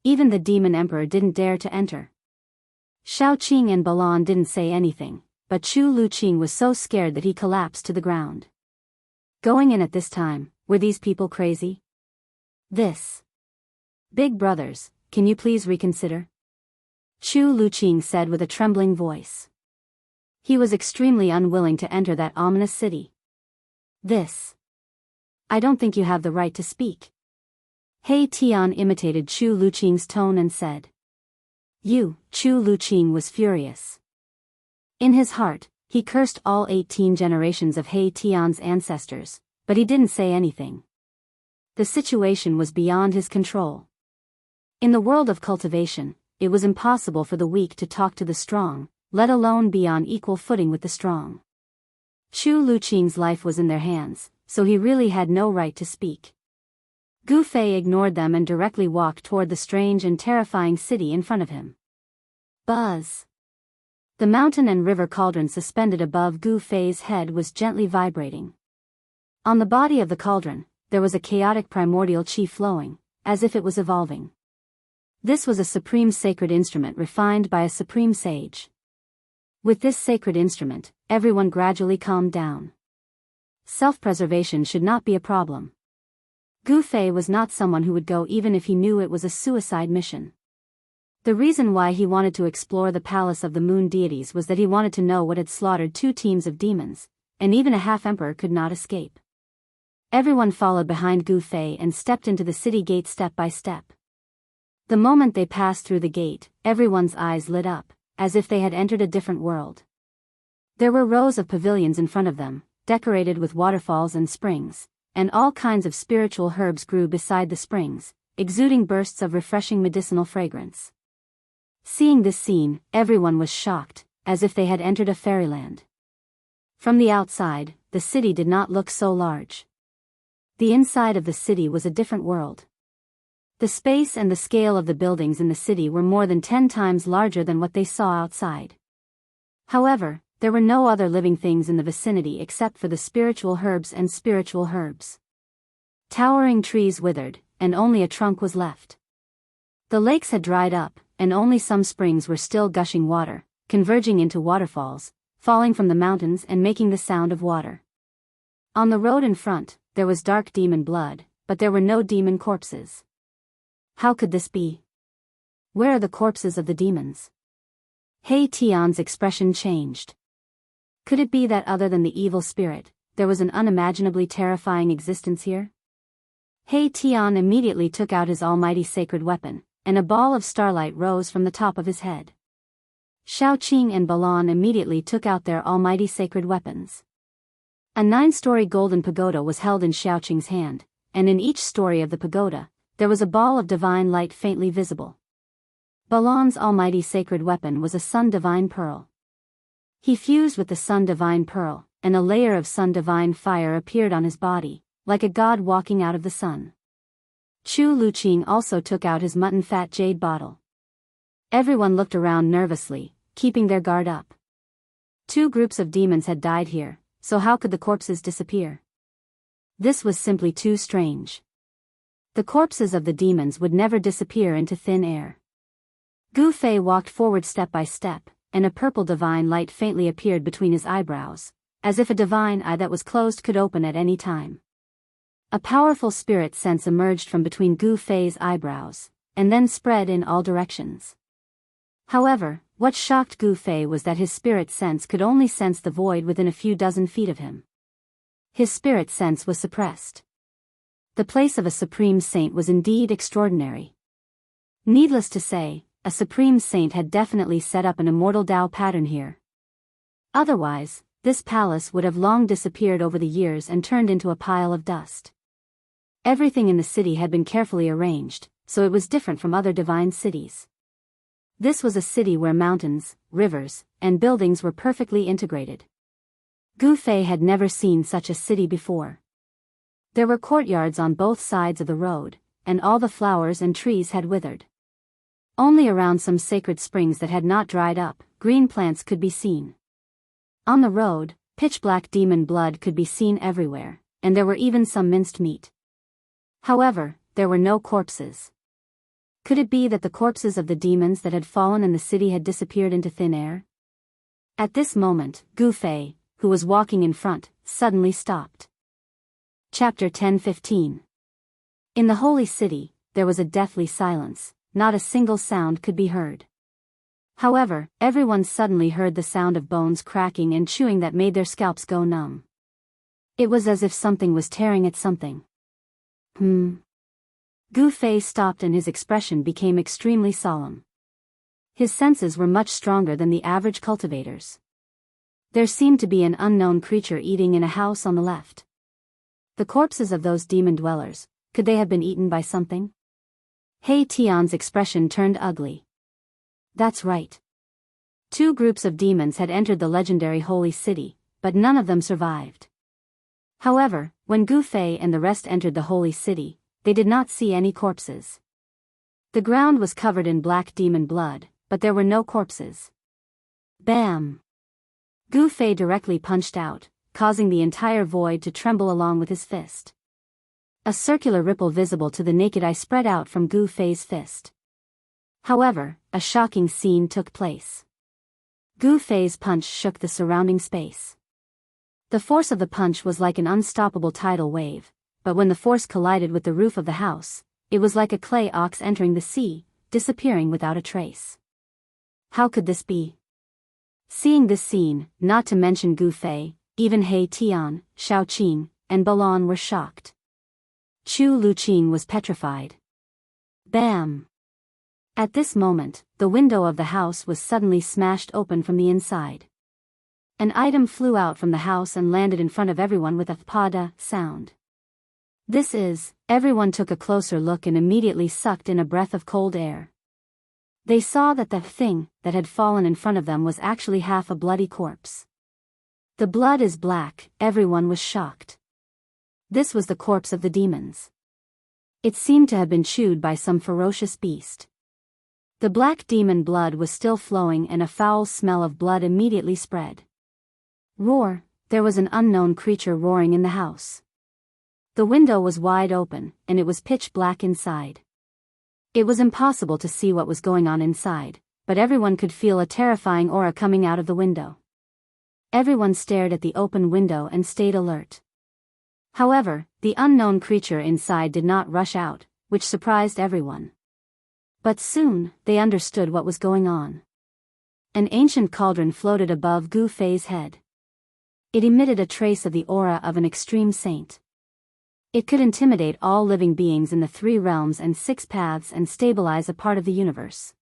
Even the demon emperor didn't dare to enter. Xiao Qing and Balan didn't say anything. but Chu Luqing was so scared that he collapsed to the ground. Going in at this time, were these people crazy? This. Big brothers, can you please reconsider? Chu Luqing said with a trembling voice. He was extremely unwilling to enter that ominous city. This. I don't think you have the right to speak. He Tian imitated Chu Luqing's tone and said. You, Chu Luqing was furious. In his heart, he cursed all 18 generations of He Tian's ancestors, but he didn't say anything. The situation was beyond his control. In the world of cultivation, it was impossible for the weak to talk to the strong, let alone be on equal footing with the strong. Chu Luqing's life was in their hands, so he really had no right to speak. Gu Fei ignored them and directly walked toward the strange and terrifying city in front of him. Buzz! The mountain and river cauldron suspended above Gu Fei's head was gently vibrating. On the body of the cauldron, there was a chaotic primordial chi flowing, as if it was evolving. This was a supreme sacred instrument refined by a supreme sage. With this sacred instrument, everyone gradually calmed down. Self-preservation should not be a problem. Gu Fei was not someone who would go even if he knew it was a suicide mission. The reason why he wanted to explore the palace of the moon deities was that he wanted to know what had slaughtered 2 teams of demons, and even a half-emperor could not escape. Everyone followed behind Gu Fei and stepped into the city gate step by step. The moment they passed through the gate, everyone's eyes lit up, as if they had entered a different world. There were rows of pavilions in front of them, decorated with waterfalls and springs, and all kinds of spiritual herbs grew beside the springs, exuding bursts of refreshing medicinal fragrance. Seeing this scene, everyone was shocked, as if they had entered a fairyland. From the outside, the city did not look so large. The inside of the city was a different world. The space and the scale of the buildings in the city were more than 10 times larger than what they saw outside. However, there were no other living things in the vicinity except for the spiritual herbs and spiritual herbs. Towering trees withered, and only a trunk was left. The lakes had dried up, and only some springs were still gushing water, converging into waterfalls, falling from the mountains and making the sound of water. On the road in front, there was dark demon blood, but there were no demon corpses. How could this be? Where are the corpses of the demons? He Tian's expression changed. Could it be that other than the evil spirit, there was an unimaginably terrifying existence here? He Tian immediately took out his almighty sacred weapon, and a ball of starlight rose from the top of his head. Shaoqing and Balan immediately took out their almighty sacred weapons. A 9-story golden pagoda was held in Shaoqing's hand, and in each story of the pagoda, there was a ball of divine light faintly visible. Balan's almighty sacred weapon was a sun divine pearl. He fused with the sun divine pearl, and a layer of sun divine fire appeared on his body, like a god walking out of the sun. Chu Luqing also took out his mutton fat jade bottle. Everyone looked around nervously, keeping their guard up. 2 groups of demons had died here, so how could the corpses disappear? This was simply too strange. The corpses of the demons would never disappear into thin air. Gu Fei walked forward step by step, and a purple divine light faintly appeared between his eyebrows, as if a divine eye that was closed could open at any time. A powerful spirit sense emerged from between Gu Fei's eyebrows, and then spread in all directions. However, what shocked Gu Fei was that his spirit sense could only sense the void within a few dozen feet of him. His spirit sense was suppressed. The place of a supreme saint was indeed extraordinary. Needless to say, a supreme saint had definitely set up an immortal Tao pattern here. Otherwise, this palace would have long disappeared over the years and turned into a pile of dust. Everything in the city had been carefully arranged, so it was different from other divine cities. This was a city where mountains, rivers, and buildings were perfectly integrated. Gu Fei had never seen such a city before. There were courtyards on both sides of the road, and all the flowers and trees had withered. Only around some sacred springs that had not dried up, green plants could be seen. On the road, pitch-black demon blood could be seen everywhere, and there were even some minced meat. However, there were no corpses. Could it be that the corpses of the demons that had fallen in the city had disappeared into thin air? At this moment, Gu Fei, who was walking in front, suddenly stopped. Chapter 10:15. In the holy city, there was a deathly silence, not a single sound could be heard. However, everyone suddenly heard the sound of bones cracking and chewing that made their scalps go numb. It was as if something was tearing at something. Gu Fei stopped and his expression became extremely solemn. His senses were much stronger than the average cultivator's. There seemed to be an unknown creature eating in a house on the left. The corpses of those demon dwellers, could they have been eaten by something? He Tian's expression turned ugly. That's right. 2 groups of demons had entered the legendary holy city, but none of them survived. However, when Gu Fei and the rest entered the holy city, they did not see any corpses. The ground was covered in black demon blood, but there were no corpses. Bam! Gu Fei directly punched out, causing the entire void to tremble along with his fist. A circular ripple visible to the naked eye spread out from Gu Fei's fist. However, a shocking scene took place. Gu Fei's punch shook the surrounding space. The force of the punch was like an unstoppable tidal wave, but when the force collided with the roof of the house, it was like a clay ox entering the sea, disappearing without a trace. How could this be? Seeing this scene, not to mention Gu Fei, even He Tian, Shao Qing, and Balan were shocked. Chu Luqing was petrified. Bam! At this moment, the window of the house was suddenly smashed open from the inside. An item flew out from the house and landed in front of everyone with a pada sound. Everyone took a closer look and immediately sucked in a breath of cold air. They saw that the thing that had fallen in front of them was actually half a bloody corpse. The blood is black, everyone was shocked. This was the corpse of the demons. It seemed to have been chewed by some ferocious beast. The black demon blood was still flowing and a foul smell of blood immediately spread. Roar! There was an unknown creature roaring in the house. The window was wide open, and it was pitch black inside. It was impossible to see what was going on inside, but everyone could feel a terrifying aura coming out of the window. Everyone stared at the open window and stayed alert. However, the unknown creature inside did not rush out, which surprised everyone. But soon, they understood what was going on. An ancient cauldron floated above Gu Fei's head. It emitted a trace of the aura of an extreme saint. It could intimidate all living beings in the 3 realms and 6 paths and stabilize a part of the universe.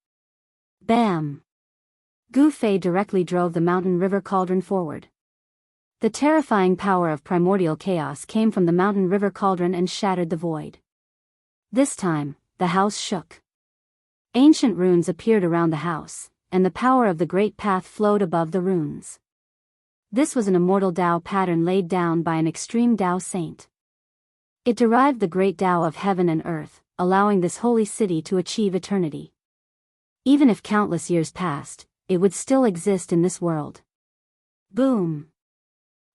Bam! Gu Fei directly drove the mountain river cauldron forward. The terrifying power of primordial chaos came from the mountain river cauldron and shattered the void. This time, the house shook. Ancient runes appeared around the house, and the power of the great path flowed above the runes. This was an immortal Dao pattern laid down by an extreme Dao saint. It derived the great Dao of heaven and earth, allowing this holy city to achieve eternity. Even if countless years passed, it would still exist in this world. Boom!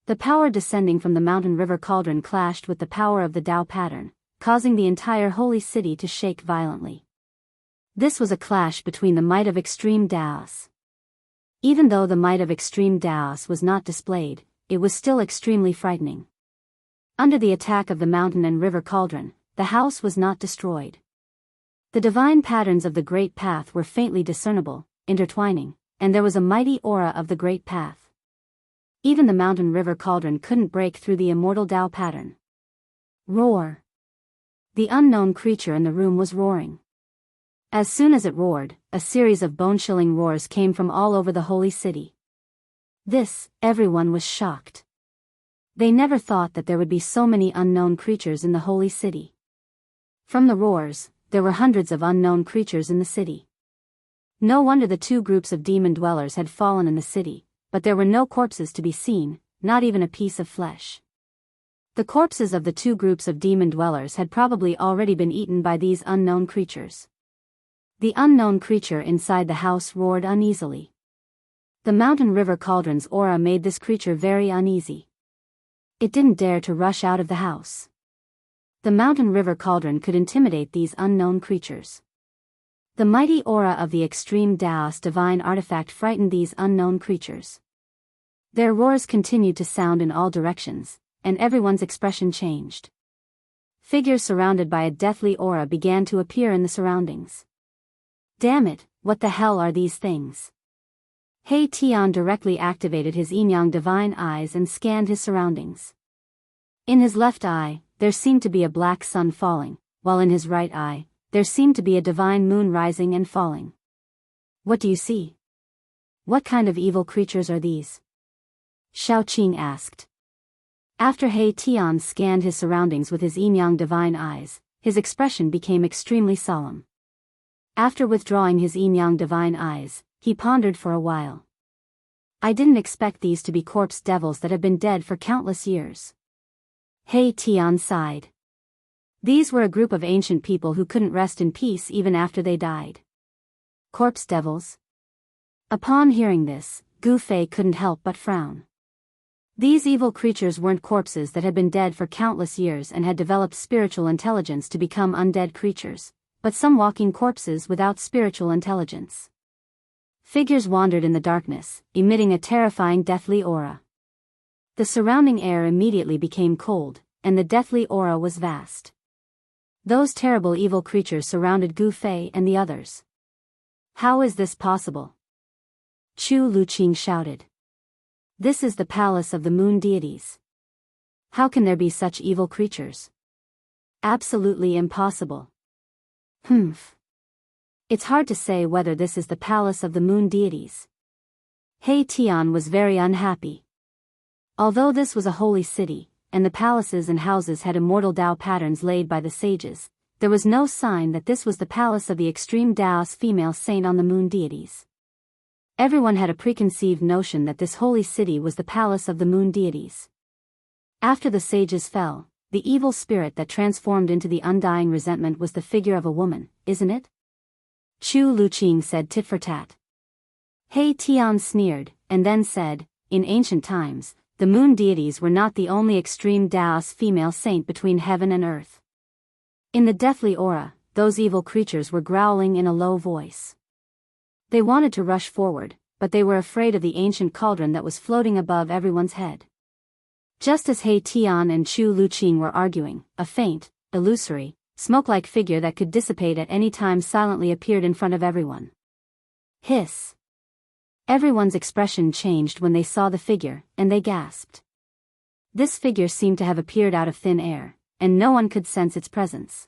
The power descending from the mountain river cauldron clashed with the power of the Dao pattern, causing the entire holy city to shake violently. This was a clash between the might of extreme Daos. Even though the might of extreme Daos was not displayed, it was still extremely frightening. Under the attack of the mountain and river cauldron, the house was not destroyed. The divine patterns of the great path were faintly discernible, intertwining, and there was a mighty aura of the great path. Even the mountain river cauldron couldn't break through the immortal Dao pattern. Roar! The unknown creature in the room was roaring. As soon as it roared, a series of bone-chilling roars came from all over the holy city. Everyone was shocked. They never thought that there would be so many unknown creatures in the holy city. From the roars, there were hundreds of unknown creatures in the city. No wonder the 2 groups of demon dwellers had fallen in the city, but there were no corpses to be seen, not even a piece of flesh. The corpses of the 2 groups of demon dwellers had probably already been eaten by these unknown creatures. The unknown creature inside the house roared uneasily. The mountain river cauldron's aura made this creature very uneasy. It didn't dare to rush out of the house. The mountain river cauldron could intimidate these unknown creatures. The mighty aura of the extreme Daoist divine artifact frightened these unknown creatures. Their roars continued to sound in all directions, and everyone's expression changed. Figures surrounded by a deathly aura began to appear in the surroundings. Damn it, what the hell are these things? He Tian directly activated his yin-yang divine eyes and scanned his surroundings. In his left eye, there seemed to be a black sun falling, while in his right eye, there seemed to be a divine moon rising and falling. What do you see? What kind of evil creatures are these? Xiaoqing asked. After He Tian scanned his surroundings with his yin-yang divine eyes, his expression became extremely solemn. After withdrawing his yin-yang divine eyes, he pondered for a while. I didn't expect these to be corpse devils that have been dead for countless years. He Tian sighed. These were a group of ancient people who couldn't rest in peace even after they died. Corpse devils? Upon hearing this, Gu Fei couldn't help but frown. These evil creatures weren't corpses that had been dead for countless years and had developed spiritual intelligence to become undead creatures, but some walking corpses without spiritual intelligence. Figures wandered in the darkness, emitting a terrifying deathly aura. The surrounding air immediately became cold, and the deathly aura was vast. Those terrible evil creatures surrounded Gu Fei and the others. How is this possible? Chu Luqing shouted. This is the palace of the moon deities. How can there be such evil creatures? Absolutely impossible. It's hard to say whether this is the palace of the moon deities. He Tian was very unhappy. Although this was a holy city, and the palaces and houses had immortal Dao patterns laid by the sages, there was no sign that this was the palace of the extreme Daoist female saint on the moon deities. Everyone had a preconceived notion that this holy city was the palace of the moon deities. After the sages fell, the evil spirit that transformed into the undying resentment was the figure of a woman, isn't it? Chu Luqing said tit for tat. He Tian sneered, and then said, in ancient times, the moon deities were not the only extreme Daoist female saint between heaven and earth. In the deathly aura, those evil creatures were growling in a low voice. They wanted to rush forward, but they were afraid of the ancient cauldron that was floating above everyone's head. Just as He Tian and Chu Luqing were arguing, a faint, illusory, smoke-like figure that could dissipate at any time silently appeared in front of everyone. Hiss! Everyone's expression changed when they saw the figure, and they gasped. This figure seemed to have appeared out of thin air, and no one could sense its presence.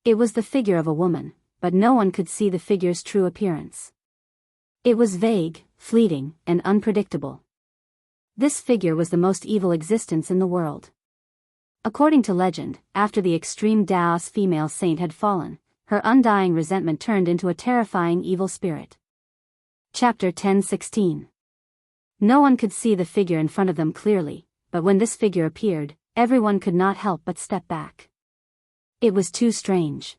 It was the figure of a woman, but no one could see the figure's true appearance. It was vague, fleeting, and unpredictable. This figure was the most evil existence in the world. According to legend, after the extreme Daoist female saint had fallen, her undying resentment turned into a terrifying evil spirit. Chapter 10:16. No one could see the figure in front of them clearly, but when this figure appeared, everyone could not help but step back. It was too strange.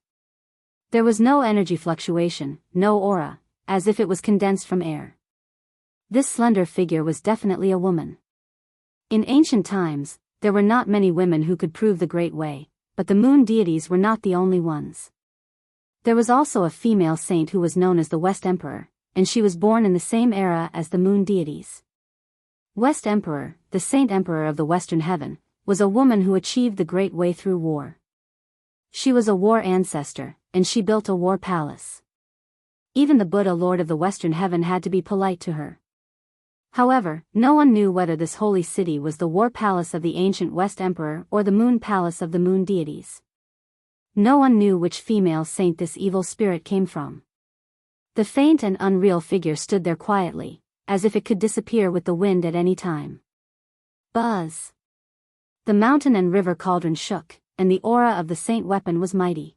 There was no energy fluctuation, no aura, as if it was condensed from air. This slender figure was definitely a woman. In ancient times, there were not many women who could prove the great way, but the moon deities were not the only ones. There was also a female saint who was known as the West Emperor, and she was born in the same era as the moon deities. West Emperor, the Saint Emperor of the Western Heaven, was a woman who achieved the great way through war. She was a war ancestor, and she built a war palace. Even the Buddha Lord of the Western Heaven had to be polite to her. However, no one knew whether this holy city was the war palace of the ancient West Emperor or the moon palace of the moon deities. No one knew which female saint this evil spirit came from. The faint and unreal figure stood there quietly, as if it could disappear with the wind at any time. Buzz! The mountain and river cauldron shook, and the aura of the saint weapon was mighty.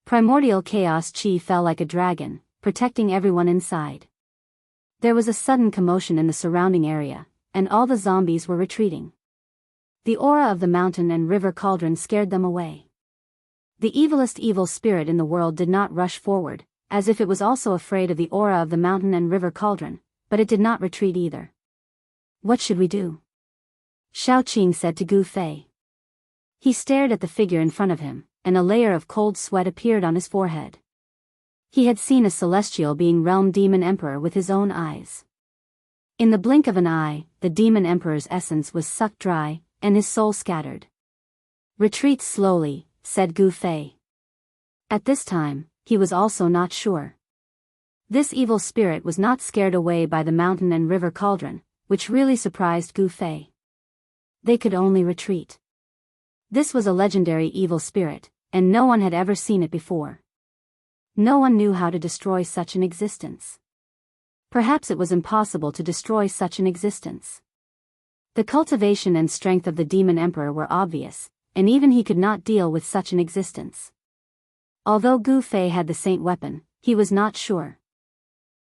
Primordial chaos chi fell like a dragon, protecting everyone inside. There was a sudden commotion in the surrounding area, and all the zombies were retreating. The aura of the mountain and river cauldron scared them away. The evilest evil spirit in the world did not rush forward, as if it was also afraid of the aura of the mountain and river cauldron, but it did not retreat either. What should we do? Xiaoqing said to Gu Fei. He stared at the figure in front of him, and a layer of cold sweat appeared on his forehead. He had seen a celestial being realm demon emperor with his own eyes. In the blink of an eye, the demon emperor's essence was sucked dry, and his soul scattered. "Retreat slowly," said Gu Fei. At this time, he was also not sure. This evil spirit was not scared away by the mountain and river cauldron, which really surprised Gu Fei. They could only retreat. This was a legendary evil spirit, and no one had ever seen it before. No one knew how to destroy such an existence. Perhaps it was impossible to destroy such an existence. The cultivation and strength of the demon emperor were obvious, and even he could not deal with such an existence. Although Gu Fei had the saint weapon, he was not sure.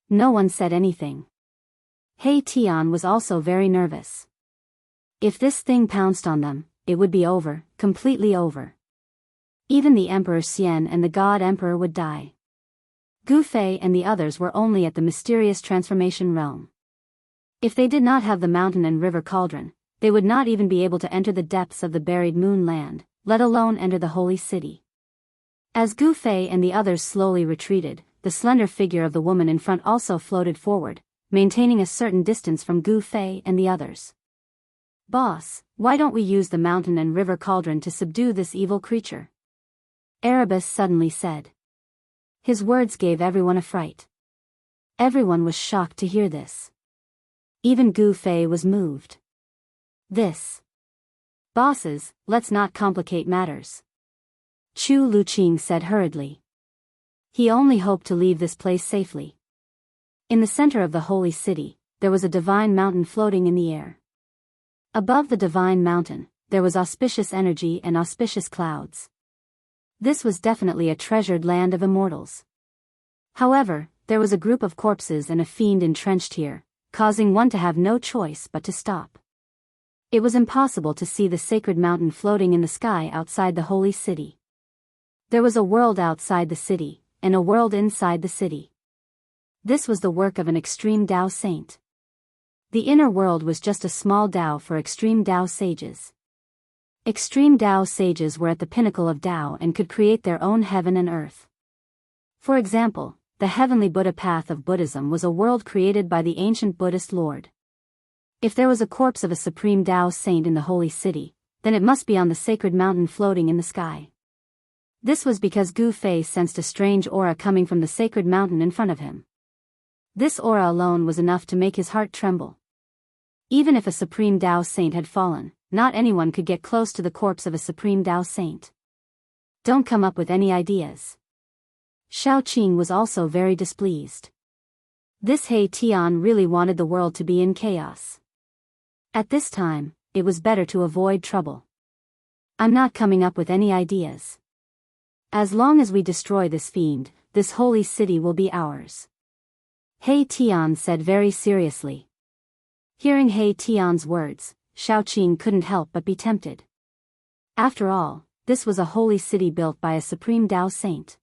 No one said anything. He Tian was also very nervous. If this thing pounced on them, it would be over, completely over. Even the Emperor Xian and the God Emperor would die. Gu Fei and the others were only at the mysterious transformation realm. If they did not have the mountain and river cauldron, they would not even be able to enter the depths of the buried moon land, let alone enter the holy city. As Gu Fei and the others slowly retreated, the slender figure of the woman in front also floated forward, maintaining a certain distance from Gu Fei and the others. "Boss, why don't we use the mountain and river cauldron to subdue this evil creature?" Erebus suddenly said. His words gave everyone a fright. Everyone was shocked to hear this. Even Gu Fei was moved. "Bosses, let's not complicate matters," Chu Luqing said hurriedly. He only hoped to leave this place safely. In the center of the holy city, there was a divine mountain floating in the air. Above the divine mountain, there was auspicious energy and auspicious clouds. This was definitely a treasured land of immortals. However, there was a group of corpses and a fiend entrenched here, causing one to have no choice but to stop. It was impossible to see the sacred mountain floating in the sky outside the holy city. There was a world outside the city, and a world inside the city. This was the work of an extreme Dao saint. The inner world was just a small Dao for extreme Dao sages. Extreme Dao sages were at the pinnacle of Dao and could create their own heaven and earth. For example, the heavenly Buddha path of Buddhism was a world created by the ancient Buddhist Lord. If there was a corpse of a supreme Dao saint in the holy city, then it must be on the sacred mountain floating in the sky. This was because Gu Fei sensed a strange aura coming from the sacred mountain in front of him. This aura alone was enough to make his heart tremble. Even if a supreme Dao saint had fallen, not anyone could get close to the corpse of a supreme Dao saint. Don't come up with any ideas. Xiao Qing was also very displeased. This He Tian really wanted the world to be in chaos. At this time, it was better to avoid trouble. "I'm not coming up with any ideas. As long as we destroy this fiend, this holy city will be ours," He Tian said very seriously. Hearing He Tian's words, Xiao Qing couldn't help but be tempted. After all, this was a holy city built by a supreme Dao saint.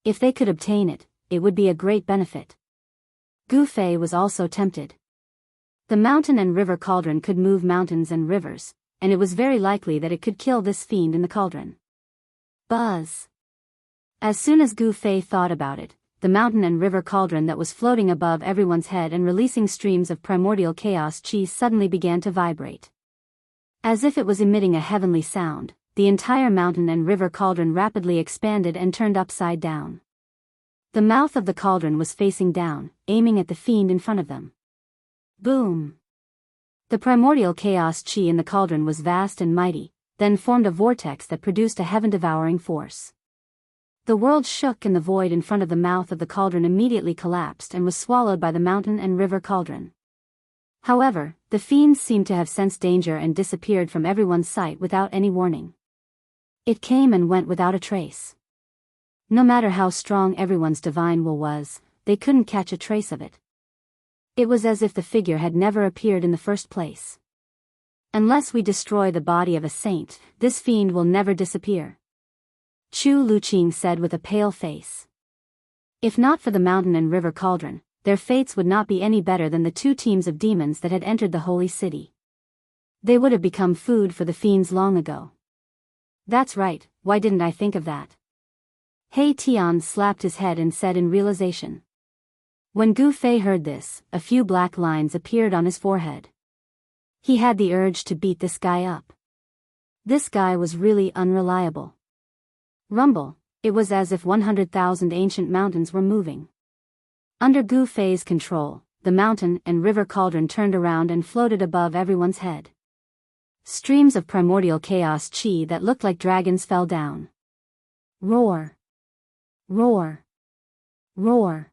If they could obtain it, it would be a great benefit. Gu Fei was also tempted. The mountain and river cauldron could move mountains and rivers, and it was very likely that it could kill this fiend in the cauldron. Buzz! As soon as Gu Fei thought about it, the mountain and river cauldron that was floating above everyone's head and releasing streams of primordial chaos chi suddenly began to vibrate. As if it was emitting a heavenly sound, the entire mountain and river cauldron rapidly expanded and turned upside down. The mouth of the cauldron was facing down, aiming at the fiend in front of them. Boom! The primordial chaos chi in the cauldron was vast and mighty, then formed a vortex that produced a heaven-devouring force. The world shook and the void in front of the mouth of the cauldron immediately collapsed and was swallowed by the mountain and river cauldron. However, the fiends seemed to have sensed danger and disappeared from everyone's sight without any warning. It came and went without a trace. No matter how strong everyone's divine will was, they couldn't catch a trace of it. It was as if the figure had never appeared in the first place. "Unless we destroy the body of a saint, this fiend will never disappear," Chu Luqing said with a pale face. If not for the mountain and river cauldron, their fates would not be any better than the two teams of demons that had entered the holy city. They would have become food for the fiends long ago. "That's right, why didn't I think of that?" He Tian slapped his head and said in realization. When Gu Fei heard this, a few black lines appeared on his forehead. He had the urge to beat this guy up. This guy was really unreliable. Rumble, it was as if 100,000 ancient mountains were moving. Under Gu Fei's control, the mountain and river cauldron turned around and floated above everyone's head. Streams of primordial chaos chi that looked like dragons fell down. Roar! Roar! Roar!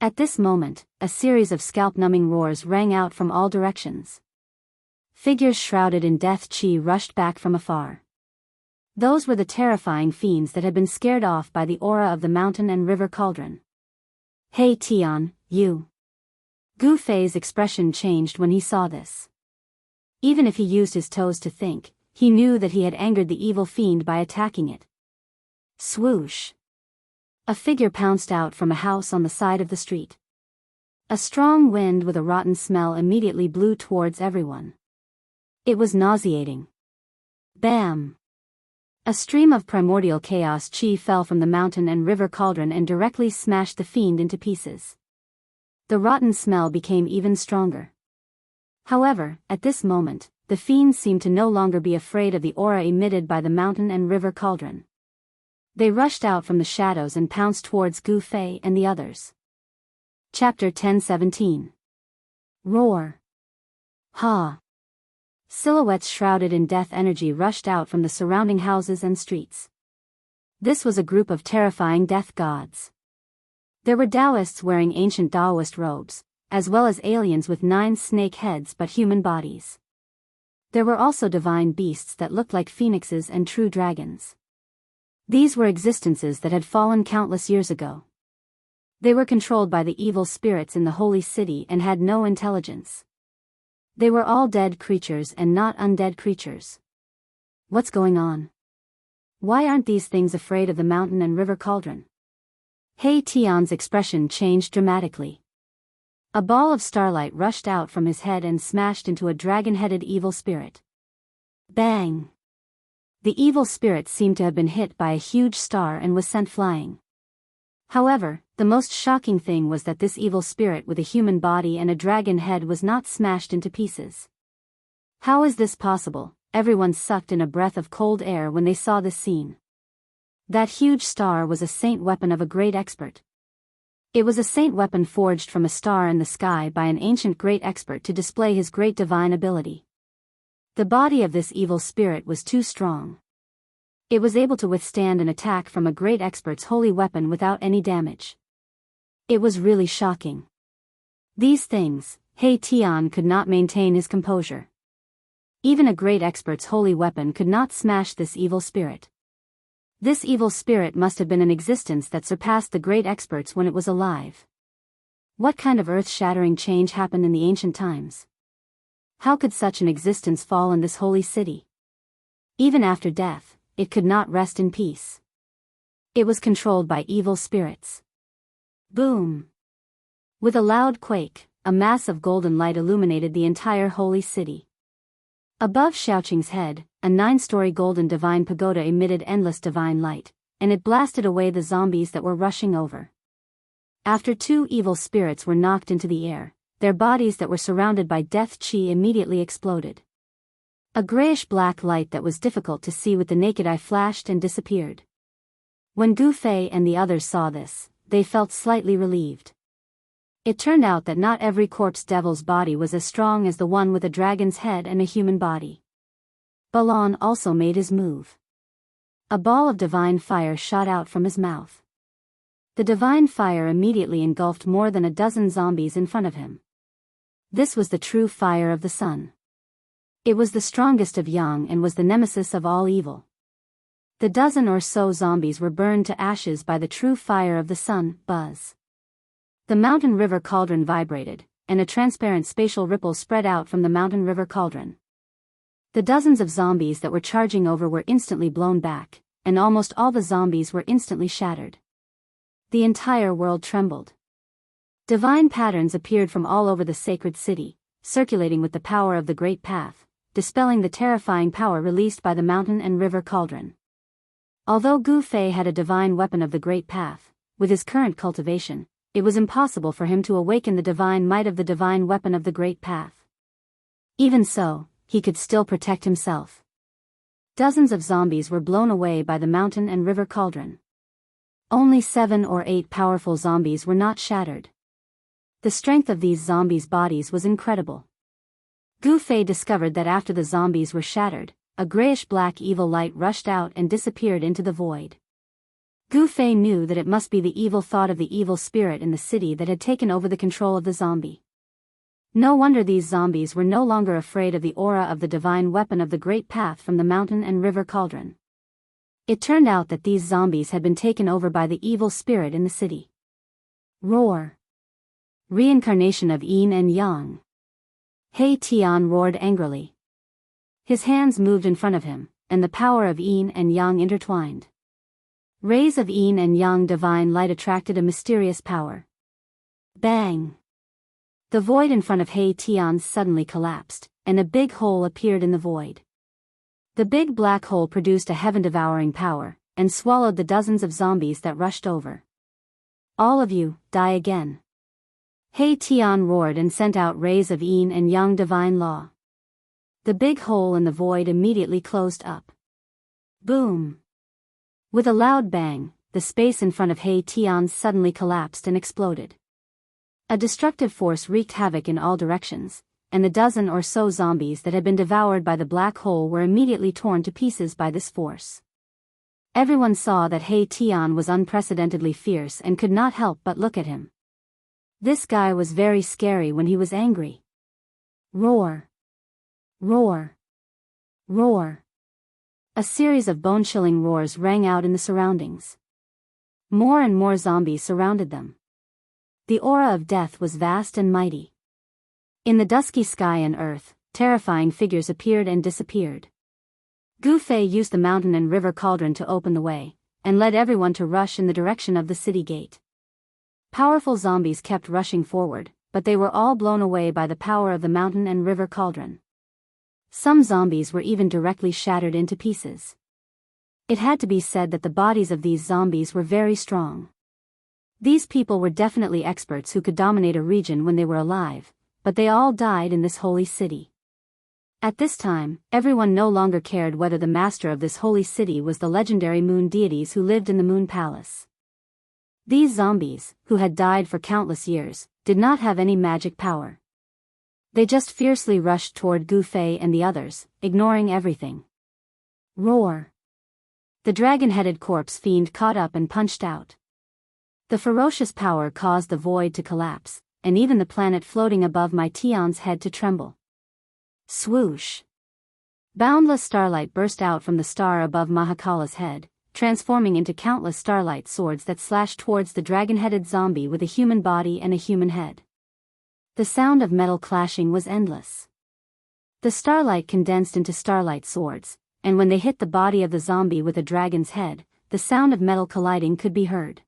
At this moment, a series of scalp-numbing roars rang out from all directions. Figures shrouded in death chi rushed back from afar. Those were the terrifying fiends that had been scared off by the aura of the mountain and river cauldron. Hey Tian, you! Gu Fei's expression changed when he saw this. Even if he used his toes to think, he knew that he had angered the evil fiend by attacking it. Swoosh! A figure pounced out from a house on the side of the street. A strong wind with a rotten smell immediately blew towards everyone. It was nauseating. Bam! A stream of primordial chaos chi fell from the mountain and river cauldron and directly smashed the fiend into pieces. The rotten smell became even stronger. However, at this moment, the fiends seemed to no longer be afraid of the aura emitted by the mountain and river cauldron. They rushed out from the shadows and pounced towards Gu Fei and the others. Chapter 10:17. Roar! Ha! Silhouettes shrouded in death energy rushed out from the surrounding houses and streets. This was a group of terrifying death gods. There were Daoists wearing ancient Daoist robes, as well as aliens with 9 snake heads but human bodies. There were also divine beasts that looked like phoenixes and true dragons. These were existences that had fallen countless years ago. They were controlled by the evil spirits in the holy city and had no intelligence. They were all dead creatures and not undead creatures. What's going on? Why aren't these things afraid of the mountain and river cauldron? He Tian's expression changed dramatically. A ball of starlight rushed out from his head and smashed into a dragon-headed evil spirit. Bang! The evil spirit seemed to have been hit by a huge star and was sent flying. However, the most shocking thing was that this evil spirit with a human body and a dragon head was not smashed into pieces. How is this possible? Everyone sucked in a breath of cold air when they saw this scene. That huge star was a saint weapon of a great expert. It was a saint weapon forged from a star in the sky by an ancient great expert to display his great divine ability. The body of this evil spirit was too strong. It was able to withstand an attack from a great expert's holy weapon without any damage. It was really shocking. These things, He Tian could not maintain his composure. Even a great expert's holy weapon could not smash this evil spirit. This evil spirit must have been an existence that surpassed the great experts when it was alive. What kind of earth-shattering change happened in the ancient times? How could such an existence fall in this holy city? Even after death, it could not rest in peace. It was controlled by evil spirits. Boom! With a loud quake, a mass of golden light illuminated the entire holy city. Above Xiaoqing's head, a 9-story golden divine pagoda emitted endless divine light, and it blasted away the zombies that were rushing over. After 2 evil spirits were knocked into the air, their bodies that were surrounded by death chi immediately exploded. A grayish-black light that was difficult to see with the naked eye flashed and disappeared. When Gu Fei and the others saw this, they felt slightly relieved. It turned out that not every corpse devil's body was as strong as the one with a dragon's head and a human body. Balon also made his move. A ball of divine fire shot out from his mouth. The divine fire immediately engulfed more than a dozen zombies in front of him. This was the true fire of the sun. It was the strongest of Yang and was the nemesis of all evil. The dozen or so zombies were burned to ashes by the true fire of the sun, buzz. The mountain river cauldron vibrated, and a transparent spatial ripple spread out from the mountain river cauldron. The dozens of zombies that were charging over were instantly blown back, and almost all the zombies were instantly shattered. The entire world trembled. Divine patterns appeared from all over the sacred city, circulating with the power of the Great Path, dispelling the terrifying power released by the mountain and river cauldron. Although Gu Fei had a divine weapon of the Great Path, with his current cultivation, it was impossible for him to awaken the divine might of the divine weapon of the Great Path. Even so, he could still protect himself. Dozens of zombies were blown away by the mountain and river cauldron. Only 7 or 8 powerful zombies were not shattered. The strength of these zombies' bodies was incredible. Gu Fei discovered that after the zombies were shattered, a grayish-black evil light rushed out and disappeared into the void. Gu Fei knew that it must be the evil thought of the evil spirit in the city that had taken over the control of the zombie. No wonder these zombies were no longer afraid of the aura of the divine weapon of the Great Path from the mountain and river cauldron. It turned out that these zombies had been taken over by the evil spirit in the city. Roar! Reincarnation of Yin and Yang. He Tian roared angrily. His hands moved in front of him, and the power of Yin and Yang intertwined. Rays of Yin and Yang divine light attracted a mysterious power. Bang! The void in front of He Tian suddenly collapsed, and a big hole appeared in the void. The big black hole produced a heaven-devouring power, and swallowed the dozens of zombies that rushed over. All of you, die again. He Tian roared and sent out rays of Yin and Yang divine law. The big hole in the void immediately closed up. Boom! With a loud bang, the space in front of He Tian suddenly collapsed and exploded. A destructive force wreaked havoc in all directions, and the dozen or so zombies that had been devoured by the black hole were immediately torn to pieces by this force. Everyone saw that He Tian was unprecedentedly fierce and could not help but look at him. This guy was very scary when he was angry. Roar! Roar! Roar! A series of bone-chilling roars rang out in the surroundings. More and more zombies surrounded them. The aura of death was vast and mighty. In the dusky sky and earth, terrifying figures appeared and disappeared. Gu Fei used the mountain and river cauldron to open the way, and led everyone to rush in the direction of the city gate. Powerful zombies kept rushing forward, but they were all blown away by the power of the mountain and river cauldron. Some zombies were even directly shattered into pieces. It had to be said that the bodies of these zombies were very strong. These people were definitely experts who could dominate a region when they were alive, but they all died in this holy city. At this time, everyone no longer cared whether the master of this holy city was the legendary moon deities who lived in the moon palace. These zombies, who had died for countless years, did not have any magic power. They just fiercely rushed toward Gu Fei and the others, ignoring everything. Roar! The dragon-headed corpse fiend caught up and punched out. The ferocious power caused the void to collapse, and even the planet floating above my Tian's head to tremble. Swoosh! Boundless starlight burst out from the star above Mahakala's head, transforming into countless starlight swords that slashed towards the dragon-headed zombie with a human body and a human head. The sound of metal clashing was endless. The starlight condensed into starlight swords, and when they hit the body of the zombie with a dragon's head, the sound of metal colliding could be heard.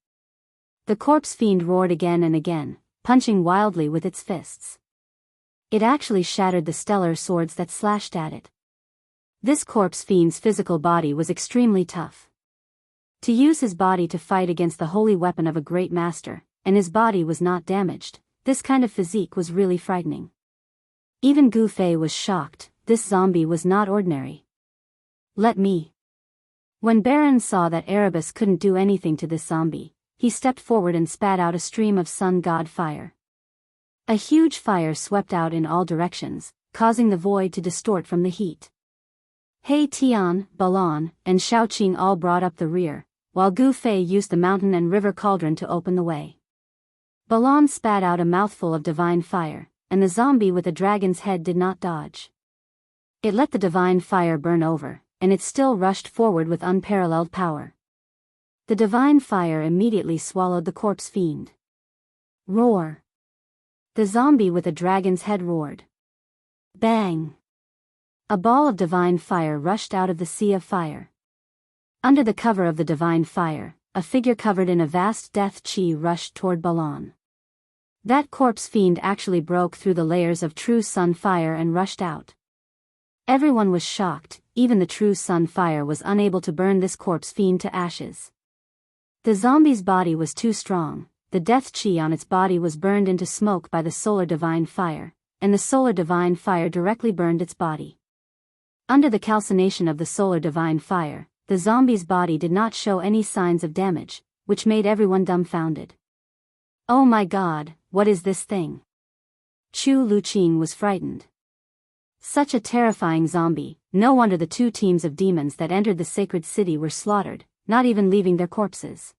The corpse fiend roared again and again, punching wildly with its fists. It actually shattered the stellar swords that slashed at it. This corpse fiend's physical body was extremely tough. To use his body to fight against the holy weapon of a great master, and his body was not damaged, this kind of physique was really frightening. Even Gu Fei was shocked, this zombie was not ordinary. Let me. When Baron saw that Erebus couldn't do anything to this zombie, he stepped forward and spat out a stream of sun god fire. A huge fire swept out in all directions, causing the void to distort from the heat. He Tian, Balan, and Shaoqing all brought up the rear, while Gu Fei used the mountain and river cauldron to open the way. Balan spat out a mouthful of divine fire, and the zombie with the dragon's head did not dodge. It let the divine fire burn over, and it still rushed forward with unparalleled power. The divine fire immediately swallowed the corpse fiend. Roar! The zombie with the dragon's head roared. Bang! A ball of divine fire rushed out of the sea of fire. Under the cover of the divine fire, a figure covered in a vast death chi rushed toward Balan. That corpse fiend actually broke through the layers of true sun fire and rushed out. Everyone was shocked, even the true sun fire was unable to burn this corpse fiend to ashes. The zombie's body was too strong, the death chi on its body was burned into smoke by the solar divine fire, and the solar divine fire directly burned its body. Under the calcination of the solar divine fire, the zombie's body did not show any signs of damage, which made everyone dumbfounded. "Oh my god, what is this thing?" Chu Luqing was frightened. Such a terrifying zombie, no wonder the 2 teams of demons that entered the sacred city were slaughtered, not even leaving their corpses.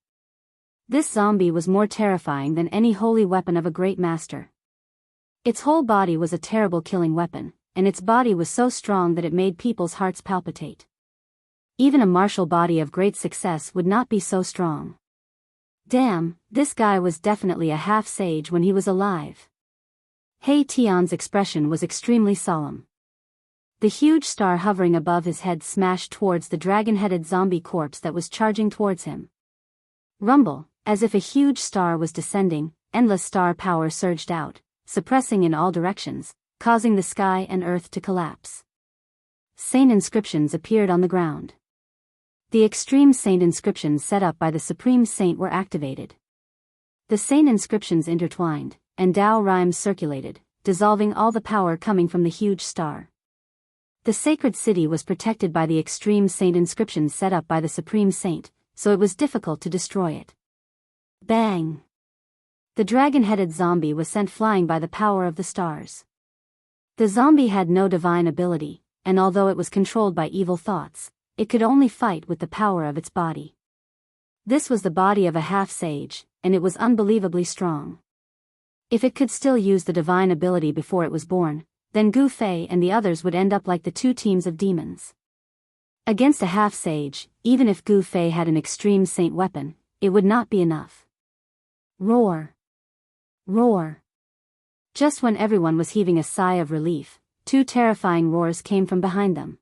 This zombie was more terrifying than any holy weapon of a great master. Its whole body was a terrible killing weapon, and its body was so strong that it made people's hearts palpitate. Even a martial body of great success would not be so strong. Damn, this guy was definitely a half-sage when he was alive. He Tian's expression was extremely solemn. The huge star hovering above his head smashed towards the dragon-headed zombie corpse that was charging towards him. Rumble, as if a huge star was descending, endless star power surged out, suppressing in all directions, causing the sky and earth to collapse. Saint inscriptions appeared on the ground. The extreme saint inscriptions set up by the Supreme Saint were activated. The saint inscriptions intertwined, and Tao rhymes circulated, dissolving all the power coming from the huge star. The sacred city was protected by the extreme saint inscriptions set up by the Supreme Saint, so it was difficult to destroy it. Bang! The dragon-headed zombie was sent flying by the power of the stars. The zombie had no divine ability, and although it was controlled by evil thoughts, it could only fight with the power of its body. This was the body of a half-sage, and it was unbelievably strong. If it could still use the divine ability before it was born, then Gu Fei and the others would end up like the 2 teams of demons. Against a half-sage, even if Gu Fei had an extreme saint weapon, it would not be enough. Roar! Roar! Just when everyone was heaving a sigh of relief, 2 terrifying roars came from behind them.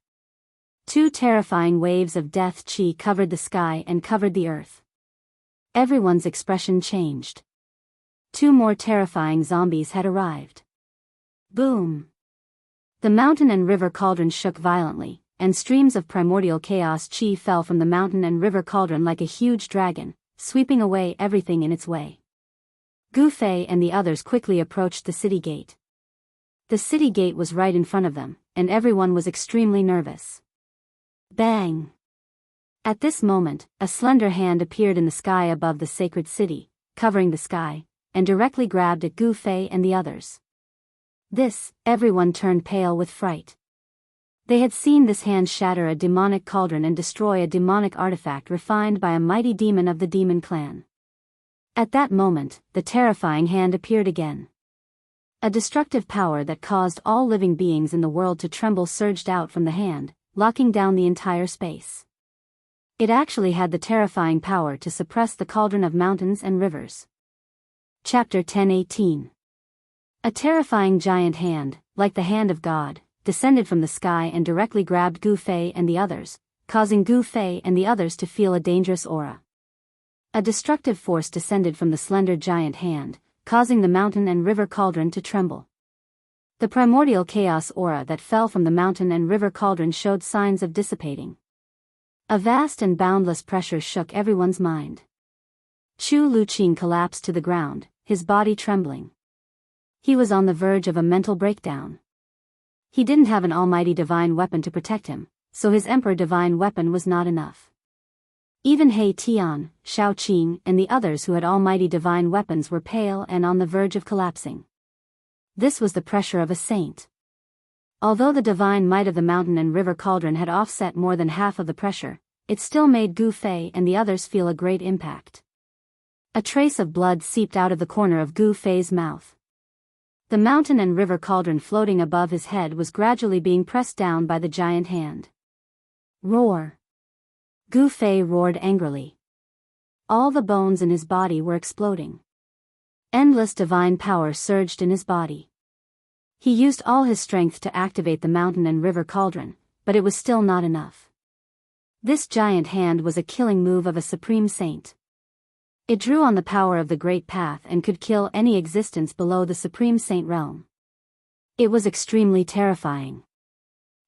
2 terrifying waves of death chi covered the sky and covered the earth. Everyone's expression changed. 2 more terrifying zombies had arrived. Boom! The mountain and river cauldron shook violently, and streams of primordial chaos chi fell from the mountain and river cauldron like a huge dragon, sweeping away everything in its way. Gu Fei and the others quickly approached the city gate. The city gate was right in front of them, and everyone was extremely nervous. Bang! At this moment, a slender hand appeared in the sky above the sacred city, covering the sky, and directly grabbed at Gu Fei and the others. Everyone turned pale with fright. They had seen this hand shatter a demonic cauldron and destroy a demonic artifact refined by a mighty demon of the demon clan. At that moment, the terrifying hand appeared again. A destructive power that caused all living beings in the world to tremble surged out from the hand, locking down the entire space. It actually had the terrifying power to suppress the cauldron of mountains and rivers. Chapter 10:18. A terrifying giant hand, like the hand of God, descended from the sky and directly grabbed Gu Fei and the others, causing Gu Fei and the others to feel a dangerous aura. A destructive force descended from the slender giant hand, causing the mountain and river cauldron to tremble. The primordial chaos aura that fell from the mountain and river cauldron showed signs of dissipating. A vast and boundless pressure shook everyone's mind. Chu Luqing collapsed to the ground, his body trembling. He was on the verge of a mental breakdown. He didn't have an almighty divine weapon to protect him, so his emperor divine weapon was not enough. Even He Tian, Shao Qing and the others who had almighty divine weapons were pale and on the verge of collapsing. This was the pressure of a saint. Although the divine might of the mountain and river cauldron had offset more than half of the pressure, it still made Gu Fei and the others feel a great impact. A trace of blood seeped out of the corner of Gu Fei's mouth. The mountain and river cauldron floating above his head was gradually being pressed down by the giant hand. Roar! Gu Fei roared angrily. All the bones in his body were exploding. Endless divine power surged in his body. He used all his strength to activate the mountain and river cauldron, but it was still not enough. This giant hand was a killing move of a supreme saint. It drew on the power of the great path and could kill any existence below the supreme saint realm. It was extremely terrifying.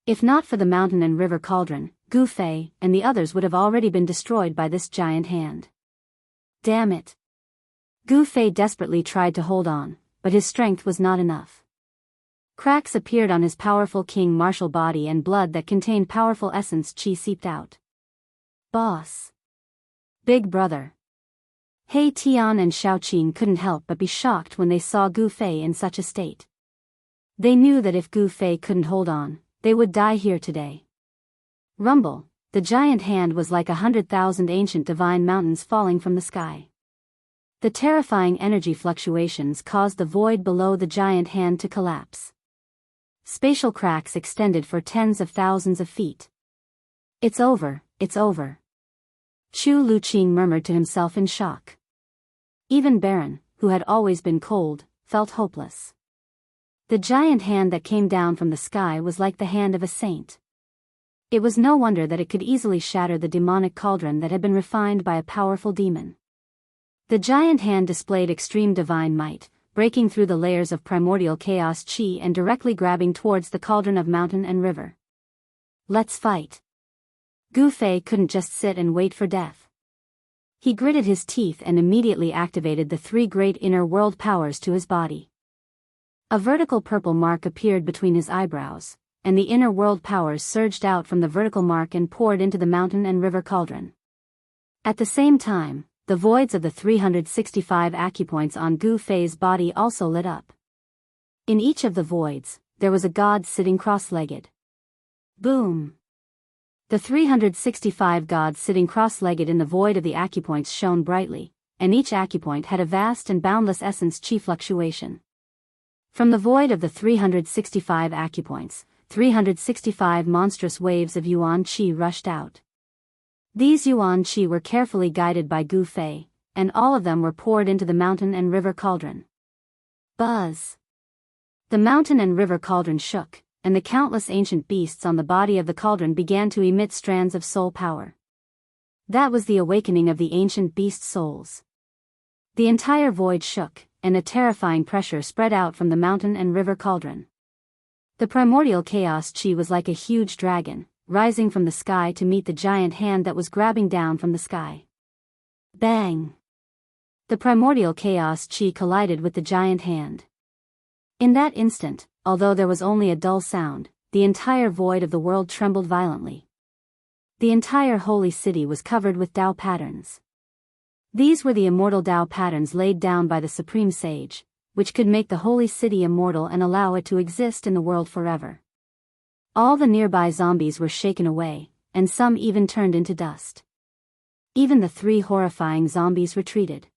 If not for the mountain and river cauldron, Gu Fei and the others would have already been destroyed by this giant hand. Damn it! Gu Fei desperately tried to hold on, but his strength was not enough. Cracks appeared on his powerful king martial body and blood that contained powerful essence qi seeped out. Boss. Big brother. He Tian and Xiaoqing couldn't help but be shocked when they saw Gu Fei in such a state. They knew that if Gu Fei couldn't hold on, they would die here today. Rumble, the giant hand was like 100,000 ancient divine mountains falling from the sky. The terrifying energy fluctuations caused the void below the giant hand to collapse. Spatial cracks extended for tens of thousands of feet. It's over, it's over. Chu Luqing murmured to himself in shock. Even Baron, who had always been cold, felt hopeless. The giant hand that came down from the sky was like the hand of a saint. It was no wonder that it could easily shatter the demonic cauldron that had been refined by a powerful demon. The giant hand displayed extreme divine might, breaking through the layers of primordial chaos qi and directly grabbing towards the cauldron of mountain and river. Let's fight. Gu Fei couldn't just sit and wait for death. He gritted his teeth and immediately activated the three great inner world powers to his body. A vertical purple mark appeared between his eyebrows, and the inner world powers surged out from the vertical mark and poured into the mountain and river cauldron. At the same time, the voids of the 365 acupoints on Gu Fei's body also lit up. In each of the voids, there was a god sitting cross-legged. Boom! The 365 gods sitting cross-legged in the void of the acupoints shone brightly, and each acupoint had a vast and boundless essence qi fluctuation. From the void of the 365 acupoints, 365 monstrous waves of yuan qi rushed out. These yuan qi were carefully guided by Gu Fei, and all of them were poured into the mountain and river cauldron. Buzz! The mountain and river cauldron shook, and the countless ancient beasts on the body of the cauldron began to emit strands of soul power. That was the awakening of the ancient beast souls. The entire void shook, and a terrifying pressure spread out from the mountain and river cauldron. The primordial chaos qi was like a huge dragon, rising from the sky to meet the giant hand that was grabbing down from the sky. Bang! The primordial chaos qi collided with the giant hand. In that instant, although there was only a dull sound, the entire void of the world trembled violently. The entire holy city was covered with Dao patterns. These were the immortal Dao patterns laid down by the Supreme Sage, which could make the holy city immortal and allow it to exist in the world forever. All the nearby zombies were shaken away, and some even turned into dust. Even the three horrifying zombies retreated.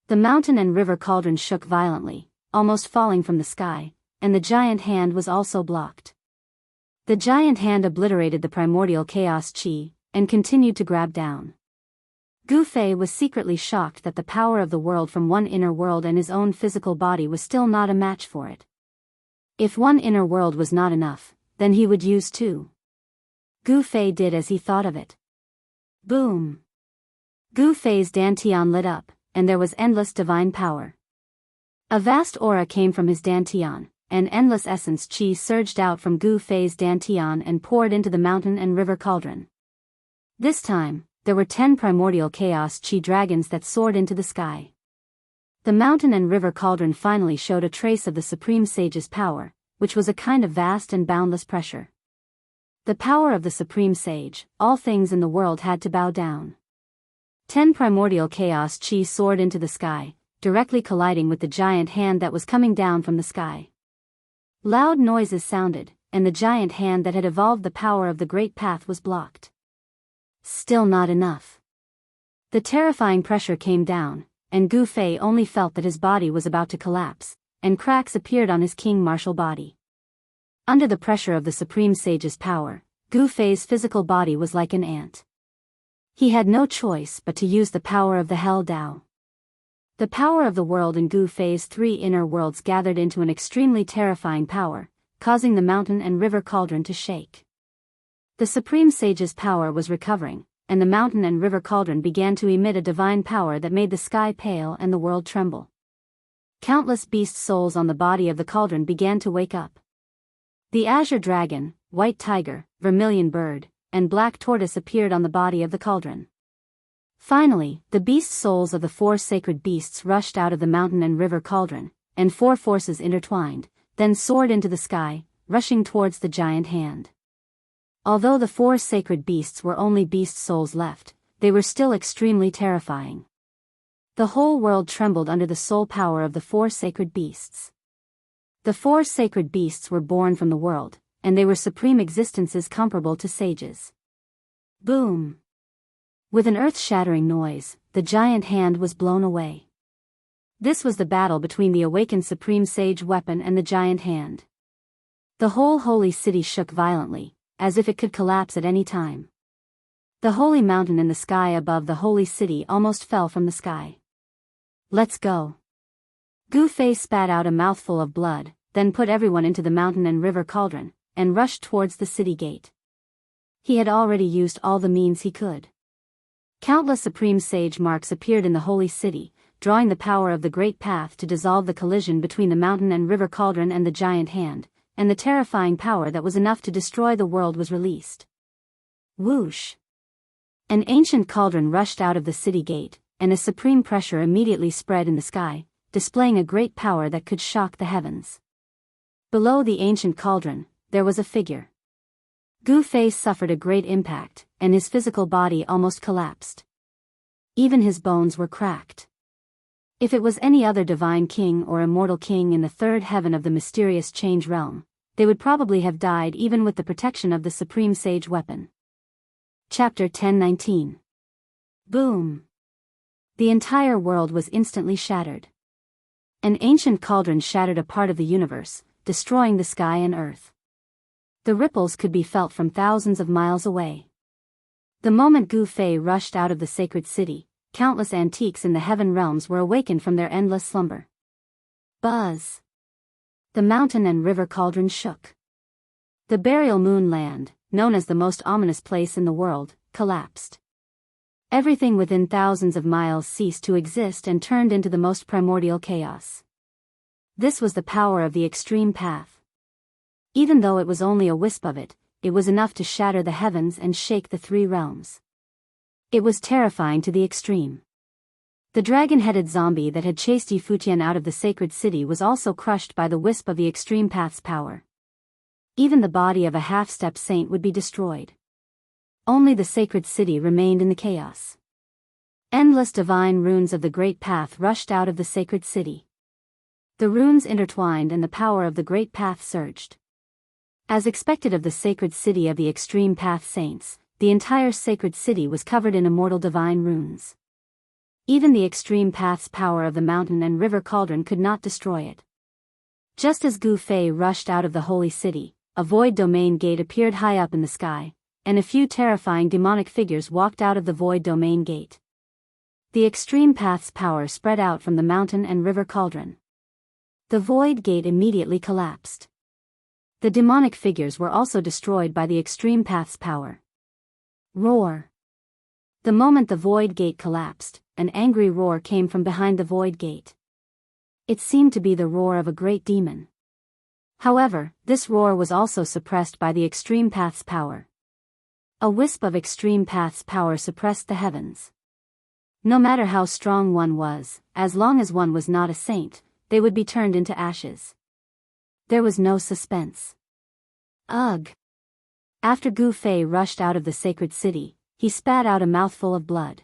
The mountain and river cauldron shook violently, almost falling from the sky, and the giant hand was also blocked. The giant hand obliterated the primordial chaos qi, and continued to grab down. Gu Fei was secretly shocked that the power of the world from one inner world and his own physical body was still not a match for it. If one inner world was not enough, then he would use two. Gu Fei did as he thought of it. Boom! Gu Fei's dantian lit up, and there was endless divine power. A vast aura came from his dantian, and endless essence qi surged out from Gu Fei's dantian and poured into the mountain and river cauldron. This time, there were 10 primordial chaos qi dragons that soared into the sky. The mountain and river cauldron finally showed a trace of the Supreme Sage's power, which was a kind of vast and boundless pressure. The power of the Supreme Sage, all things in the world had to bow down. 10 primordial chaos qi soared into the sky, directly colliding with the giant hand that was coming down from the sky. Loud noises sounded, and the giant hand that had evolved the power of the Great Path was blocked. Still not enough. The terrifying pressure came down, and Gu Fei only felt that his body was about to collapse, and cracks appeared on his king martial body. Under the pressure of the Supreme Sage's power, Gu Fei's physical body was like an ant. He had no choice but to use the power of the Hell Dao. The power of the world in Gu Fei's 3 inner worlds gathered into an extremely terrifying power, causing the mountain and river cauldron to shake. The Supreme Sage's power was recovering, and the mountain and river cauldron began to emit a divine power that made the sky pale and the world tremble. Countless beast souls on the body of the cauldron began to wake up. The azure dragon, white tiger, vermilion bird, and black tortoise appeared on the body of the cauldron. Finally, the beast souls of the 4 sacred beasts rushed out of the mountain and river cauldron, and 4 forces intertwined, then soared into the sky, rushing towards the giant hand. Although the 4 sacred beasts were only beast souls left, they were still extremely terrifying. The whole world trembled under the soul power of the 4 sacred beasts. The 4 sacred beasts were born from the world, and they were supreme existences comparable to sages. Boom! With an earth-shattering noise, the giant hand was blown away. This was the battle between the awakened supreme sage weapon and the giant hand. The whole holy city shook violently, as if it could collapse at any time. The holy mountain in the sky above the holy city almost fell from the sky. Let's go. Gu Fei spat out a mouthful of blood, then put everyone into the mountain and river cauldron, and rushed towards the city gate. He had already used all the means he could. Countless supreme sage marks appeared in the holy city, drawing the power of the great path to dissolve the collision between the mountain and river cauldron and the giant hand, and the terrifying power that was enough to destroy the world was released. Whoosh! An ancient cauldron rushed out of the city gate, and a supreme pressure immediately spread in the sky, displaying a great power that could shock the heavens. Below the ancient cauldron, there was a figure. Gu Fei suffered a great impact, and his physical body almost collapsed. Even his bones were cracked. If it was any other divine king or immortal king in the 3rd heaven of the mysterious change realm, they would probably have died even with the protection of the supreme sage weapon. Chapter 10:19. Boom! The entire world was instantly shattered. An ancient cauldron shattered a part of the universe, destroying the sky and earth. The ripples could be felt from thousands of miles away. The moment Gu Fei rushed out of the sacred city, countless antiques in the heaven realms were awakened from their endless slumber. Buzz! The mountain and river cauldron shook. The burial moon land, known as the most ominous place in the world, collapsed. Everything within thousands of miles ceased to exist and turned into the most primordial chaos. This was the power of the extreme path. Even though it was only a wisp of it, it was enough to shatter the heavens and shake the 3 realms. It was terrifying to the extreme. The dragon-headed zombie that had chased Yi Futian out of the sacred city was also crushed by the wisp of the extreme path's power. Even the body of a half-step saint would be destroyed. Only the sacred city remained in the chaos. Endless divine runes of the great path rushed out of the sacred city. The runes intertwined and the power of the great path surged. As expected of the sacred city of the extreme path saints, the entire sacred city was covered in immortal divine runes. Even the extreme path's power of the mountain and river cauldron could not destroy it. Just as Gu Fei rushed out of the holy city, a void domain gate appeared high up in the sky, and a few terrifying demonic figures walked out of the void domain gate. The extreme path's power spread out from the mountain and river cauldron. The void gate immediately collapsed. The demonic figures were also destroyed by the extreme path's power. Roar! The moment the void gate collapsed, an angry roar came from behind the void gate. It seemed to be the roar of a great demon. However, this roar was also suppressed by the extreme path's power. A wisp of extreme path's power suppressed the heavens. No matter how strong one was, as long as one was not a saint, they would be turned into ashes. There was no suspense. Ugh! After Gu Fei rushed out of the sacred city, he spat out a mouthful of blood.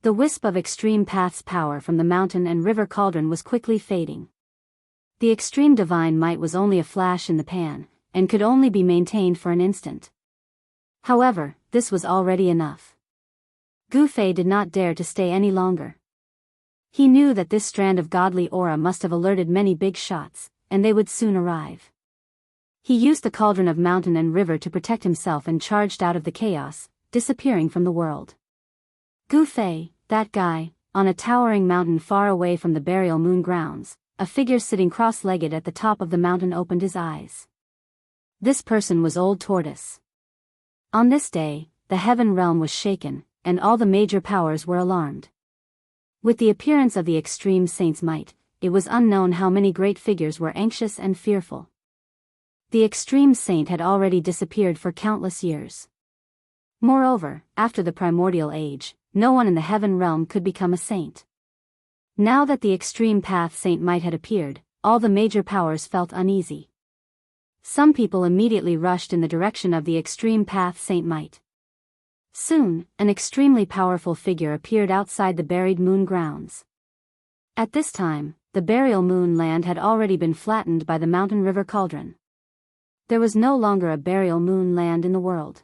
The wisp of extreme path's power from the mountain and river cauldron was quickly fading. The extreme divine might was only a flash in the pan, and could only be maintained for an instant. However, this was already enough. Gu Fei did not dare to stay any longer. He knew that this strand of godly aura must have alerted many big shots, and they would soon arrive. He used the cauldron of mountain and river to protect himself and charged out of the chaos, disappearing from the world. Gu Fei, that guy, on a towering mountain far away from the burial moon grounds, a figure sitting cross-legged at the top of the mountain opened his eyes. This person was Old Tortoise. On this day, the heaven realm was shaken, and all the major powers were alarmed. With the appearance of the extreme saint's might, it was unknown how many great figures were anxious and fearful. The extreme saint had already disappeared for countless years. Moreover, after the primordial age, no one in the heaven realm could become a saint. Now that the extreme path Saint Might had appeared, all the major powers felt uneasy. Some people immediately rushed in the direction of the extreme path Saint Might. Soon, an extremely powerful figure appeared outside the buried moon grounds. At this time, the burial moon land had already been flattened by the mountain river cauldron. There was no longer a burial moon land in the world.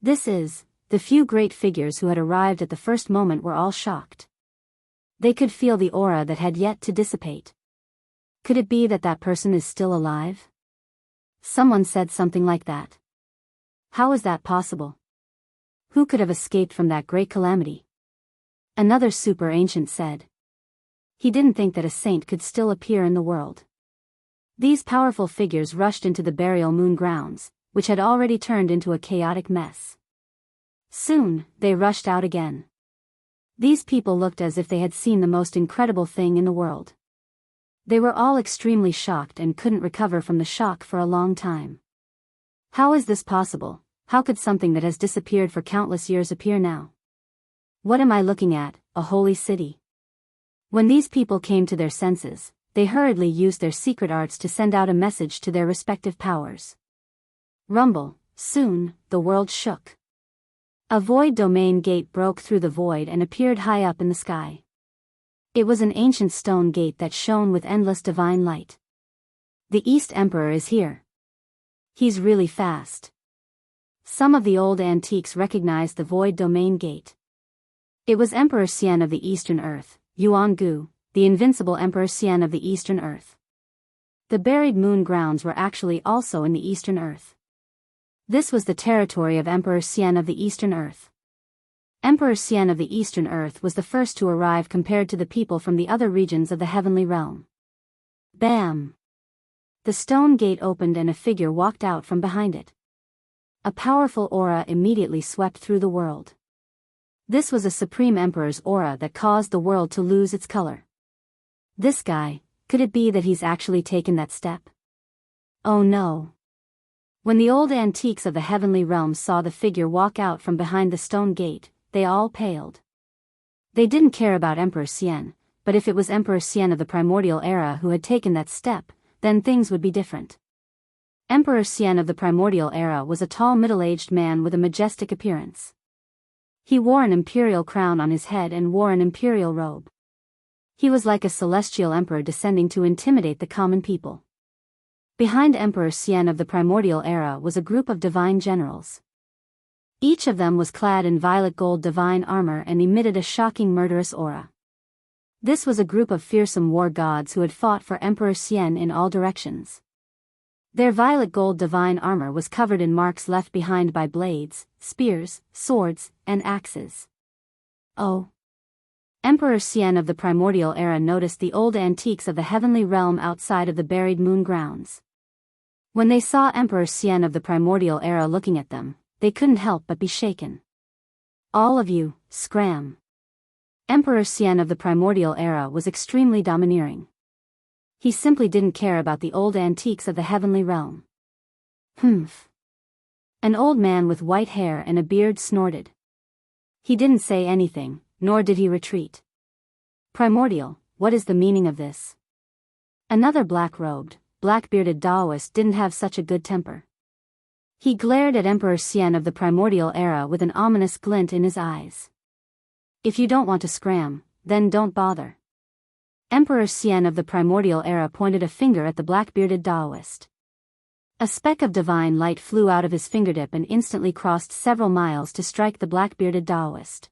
The few great figures who had arrived at the first moment were all shocked. They could feel the aura that had yet to dissipate. Could it be that that person is still alive? Someone said something like that. How is that possible? Who could have escaped from that great calamity? Another super ancient said. He didn't think that a saint could still appear in the world. These powerful figures rushed into the burial moon grounds, which had already turned into a chaotic mess. Soon, they rushed out again. These people looked as if they had seen the most incredible thing in the world. They were all extremely shocked and couldn't recover from the shock for a long time. How is this possible? How could something that has disappeared for countless years appear now? What am I looking at, a holy city? When these people came to their senses, they hurriedly used their secret arts to send out a message to their respective powers. Rumble, soon, the world shook. A void domain gate broke through the void and appeared high up in the sky. It was an ancient stone gate that shone with endless divine light. The East Emperor is here. He's really fast. Some of the old antiques recognized the void domain gate. It was Emperor Xian of the Eastern Earth, Yuan, the invincible Emperor Xian of the Eastern Earth. The buried moon grounds were actually also in the Eastern Earth. This was the territory of Emperor Xian of the Eastern Earth. Emperor Xian of the Eastern Earth was the first to arrive compared to the people from the other regions of the heavenly realm. Bam! The stone gate opened and a figure walked out from behind it. A powerful aura immediately swept through the world. This was a Supreme Emperor's aura that caused the world to lose its color. This guy, could it be that he's actually taken that step? Oh no. When the old antiques of the heavenly realm saw the figure walk out from behind the stone gate, they all paled. They didn't care about Emperor Xian, but if it was Emperor Xian of the primordial era who had taken that step, then things would be different. Emperor Xian of the primordial era was a tall middle-aged man with a majestic appearance. He wore an imperial crown on his head and wore an imperial robe. He was like a celestial emperor descending to intimidate the common people. Behind Emperor Xian of the primordial era was a group of divine generals. Each of them was clad in violet gold divine armor and emitted a shocking murderous aura. This was a group of fearsome war gods who had fought for Emperor Xian in all directions. Their violet gold divine armor was covered in marks left behind by blades, spears, swords, and axes. Oh! Emperor Xian of the primordial era noticed the old antiques of the heavenly realm outside of the buried moon grounds. When they saw Emperor Xian of the primordial era looking at them, they couldn't help but be shaken. All of you, scram! Emperor Xian of the primordial era was extremely domineering. He simply didn't care about the old antiques of the heavenly realm. Humph! An old man with white hair and a beard snorted. He didn't say anything, nor did he retreat. Primordial, what is the meaning of this? Another black-robed, black-bearded Daoist didn't have such a good temper. He glared at Emperor Xian of the primordial era with an ominous glint in his eyes. If you don't want to scram, then don't bother. Emperor Xian of the primordial era pointed a finger at the black-bearded Daoist. A speck of divine light flew out of his fingertip and instantly crossed several miles to strike the black-bearded Daoist.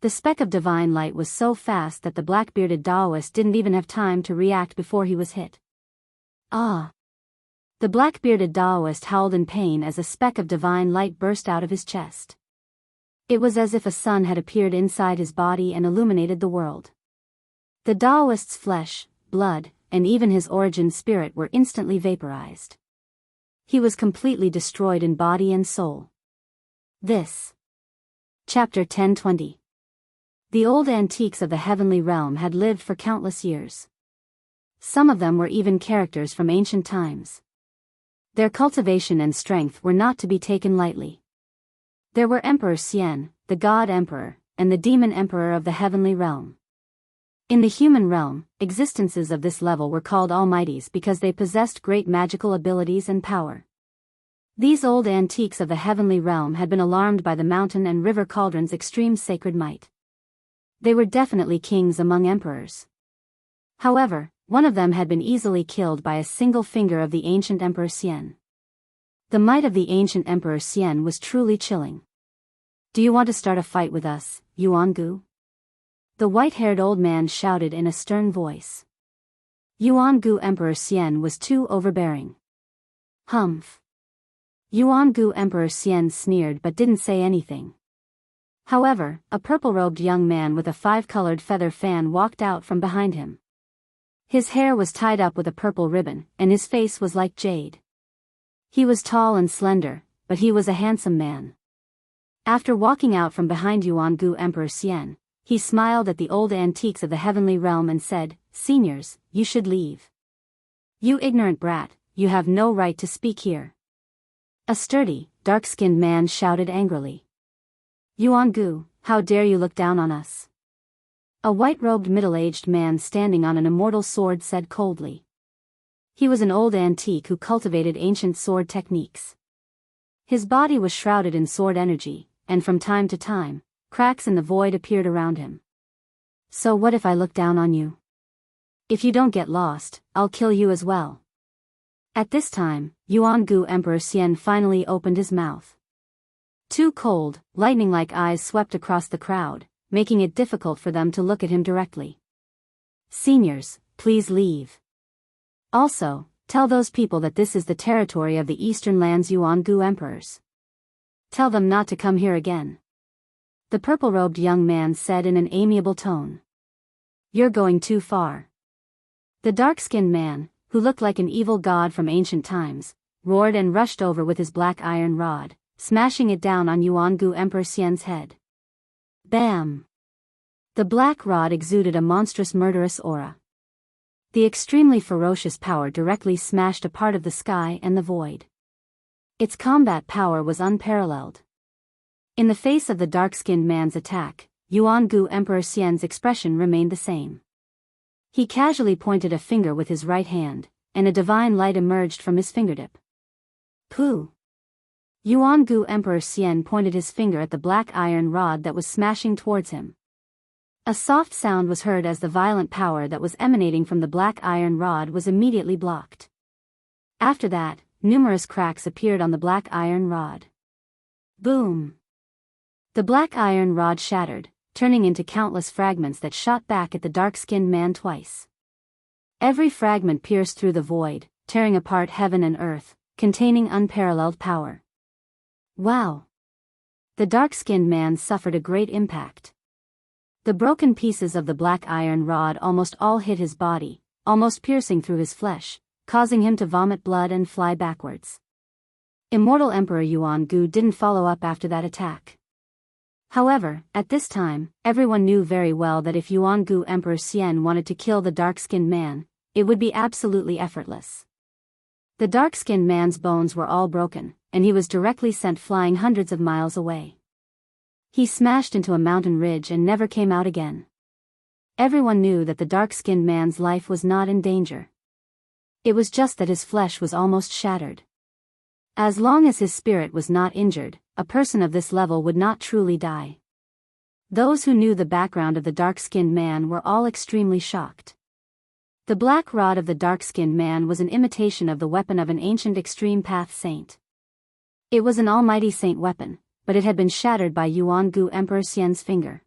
The speck of divine light was so fast that the black-bearded Daoist didn't even have time to react before he was hit. Ah! The black-bearded Daoist howled in pain as a speck of divine light burst out of his chest. It was as if a sun had appeared inside his body and illuminated the world. The Daoist's flesh, blood, and even his origin spirit were instantly vaporized. He was completely destroyed in body and soul. This. Chapter 1020. The old antiques of the heavenly realm had lived for countless years. Some of them were even characters from ancient times. Their cultivation and strength were not to be taken lightly. There were Emperor Xian, the God Emperor, and the demon emperor of the heavenly realm. In the human realm, existences of this level were called almighties because they possessed great magical abilities and power. These old antiques of the heavenly realm had been alarmed by the mountain and river cauldron's extreme sacred might. They were definitely kings among emperors. However, one of them had been easily killed by a single finger of the ancient Emperor Xian. The might of the ancient Emperor Xian was truly chilling. "Do you want to start a fight with us, Yuangu?" The white-haired old man shouted in a stern voice. Yuangu Emperor Xian was too overbearing. "Humph." Yuangu Emperor Xian sneered but didn't say anything. However, a purple-robed young man with a 5-colored feather fan walked out from behind him. His hair was tied up with a purple ribbon, and his face was like jade. He was tall and slender, but he was a handsome man. After walking out from behind Yuangu Emperor Xian, he smiled at the old antiques of the heavenly realm and said, "Seniors, you should leave. You ignorant brat, you have no right to speak here." A sturdy, dark-skinned man shouted angrily. "Yuangu, how dare you look down on us?" A white-robed middle-aged man standing on an immortal sword said coldly. He was an old antique who cultivated ancient sword techniques. His body was shrouded in sword energy, and from time to time, cracks in the void appeared around him. "So what if I look down on you? If you don't get lost, I'll kill you as well." At this time, Yuangu Emperor Xian finally opened his mouth. Two cold, lightning-like eyes swept across the crowd, making it difficult for them to look at him directly. "Seniors, please leave. Also, tell those people that this is the territory of the Eastern Lands Yuangu Emperors. Tell them not to come here again," the purple-robed young man said in an amiable tone. "You're going too far." The dark-skinned man, who looked like an evil god from ancient times, roared and rushed over with his black iron rod, smashing it down on Yuangu Emperor Xian's head. Bam! The black rod exuded a monstrous murderous aura. The extremely ferocious power directly smashed a part of the sky and the void. Its combat power was unparalleled. In the face of the dark-skinned man's attack, Yuangu Emperor Xian's expression remained the same. He casually pointed a finger with his right hand, and a divine light emerged from his fingertip. "Pooh!" Yuangu Emperor Xian pointed his finger at the black iron rod that was smashing towards him. A soft sound was heard as the violent power that was emanating from the black iron rod was immediately blocked. After that, numerous cracks appeared on the black iron rod. Boom! The black iron rod shattered, turning into countless fragments that shot back at the dark-skinned man twice. Every fragment pierced through the void, tearing apart heaven and earth, containing unparalleled power. Wow! The dark-skinned man suffered a great impact. The broken pieces of the black iron rod almost all hit his body, almost piercing through his flesh, causing him to vomit blood and fly backwards. Immortal Emperor Yuangu didn't follow up after that attack. However, at this time, everyone knew very well that if Yuangu Emperor Xian wanted to kill the dark-skinned man, it would be absolutely effortless. The dark-skinned man's bones were all broken, and he was directly sent flying hundreds of miles away. He smashed into a mountain ridge and never came out again. Everyone knew that the dark-skinned man's life was not in danger. It was just that his flesh was almost shattered. As long as his spirit was not injured, a person of this level would not truly die. Those who knew the background of the dark-skinned man were all extremely shocked. The black rod of the dark-skinned man was an imitation of the weapon of an ancient extreme path saint. It was an almighty saint weapon, but it had been shattered by Yuangu Emperor Xian's finger.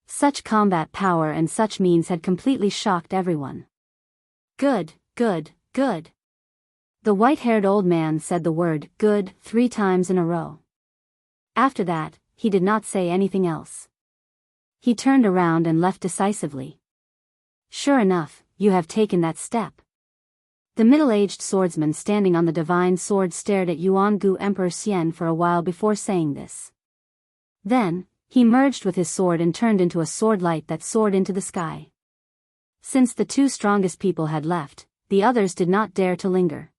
Such combat power and such means had completely shocked everyone. "Good, good, good." The white-haired old man said the word "good" 3 times in a row. After that, he did not say anything else. He turned around and left decisively. "Sure enough, you have taken that step." The middle-aged swordsman standing on the divine sword stared at Yuangu Emperor Xian for a while before saying this. Then, he merged with his sword and turned into a sword light that soared into the sky. Since the 2 strongest people had left, the others did not dare to linger.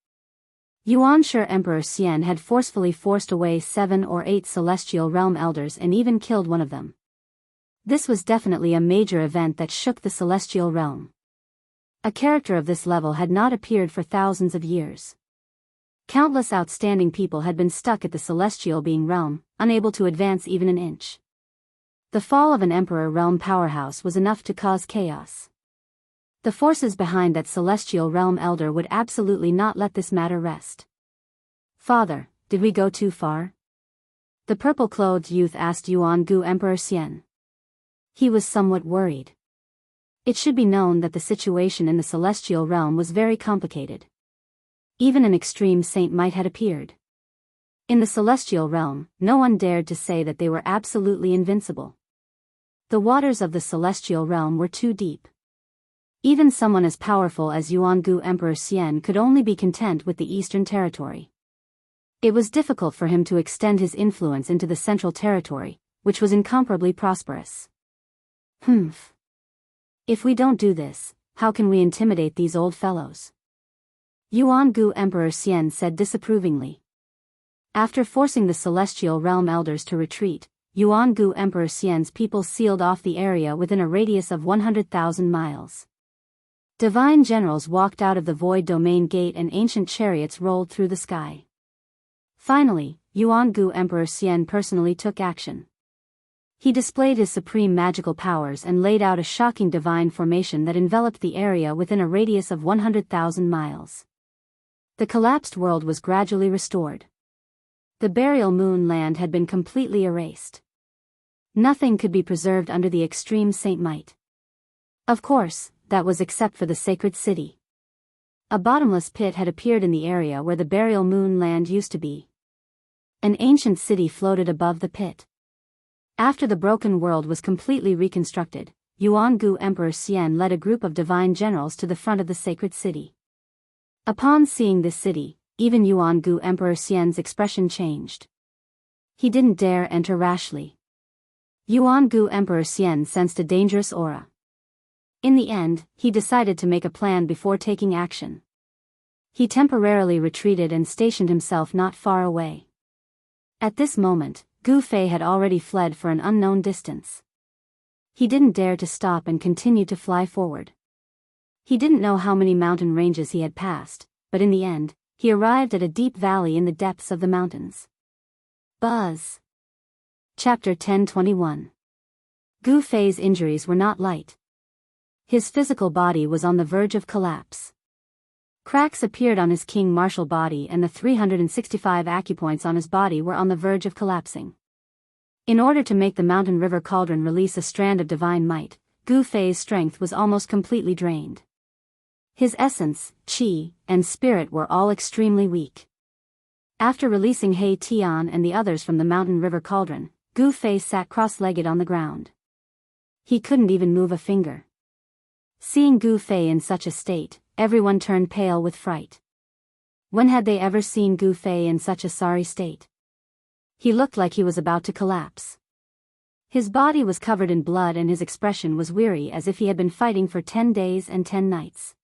Yuanshi Emperor Xian had forcefully forced away 7 or 8 celestial realm elders and even killed one of them. This was definitely a major event that shook the celestial realm. A character of this level had not appeared for thousands of years. Countless outstanding people had been stuck at the celestial being realm, unable to advance even an inch. The fall of an emperor realm powerhouse was enough to cause chaos. The forces behind that celestial realm elder would absolutely not let this matter rest. "Father, did we go too far?" The purple-clothed youth asked Yuan-gu Emperor Xian. He was somewhat worried. It should be known that the situation in the celestial realm was very complicated. Even an extreme saint might have appeared. In the celestial realm, no one dared to say that they were absolutely invincible. The waters of the celestial realm were too deep. Even someone as powerful as Yuan-gu Emperor Xian could only be content with the eastern territory. It was difficult for him to extend his influence into the central territory, which was incomparably prosperous. If we don't do this, how can we intimidate these old fellows? Yuan-gu Emperor Xian said disapprovingly. After forcing the celestial realm elders to retreat, Yuan-gu Emperor Xian's people sealed off the area within a radius of 100,000 miles. Divine generals walked out of the void domain gate and ancient chariots rolled through the sky. Finally, Yuan-gu Emperor Xian personally took action. He displayed his supreme magical powers and laid out a shocking divine formation that enveloped the area within a radius of 100,000 miles. The collapsed world was gradually restored. The burial moon land had been completely erased. Nothing could be preserved under the extreme saint might. Of course, that was except for the sacred city. A bottomless pit had appeared in the area where the burial moon land used to be. An ancient city floated above the pit. After the broken world was completely reconstructed, Yuan-gu Emperor Xian led a group of divine generals to the front of the sacred city. Upon seeing this city, even Yuan-gu Emperor Xian's expression changed. He didn't dare enter rashly. Yuan-gu Emperor Xian sensed a dangerous aura. In the end, he decided to make a plan before taking action. He temporarily retreated and stationed himself not far away. At this moment, Gu Fei had already fled for an unknown distance. He didn't dare to stop and continued to fly forward. He didn't know how many mountain ranges he had passed, but in the end, he arrived at a deep valley in the depths of the mountains. Buzz. Chapter 1021. Gu Fei's injuries were not light. His physical body was on the verge of collapse. Cracks appeared on his king martial body and the 365 acupoints on his body were on the verge of collapsing. In order to make the mountain river cauldron release a strand of divine might, Gu Fei's strength was almost completely drained. His essence, qi, and spirit were all extremely weak. After releasing He Tian and the others from the mountain river cauldron, Gu Fei sat cross-legged on the ground. He couldn't even move a finger. Seeing Gu Fei in such a state, everyone turned pale with fright. When had they ever seen Gu Fei in such a sorry state? He looked like he was about to collapse. His body was covered in blood and his expression was weary as if he had been fighting for 10 days and 10 nights.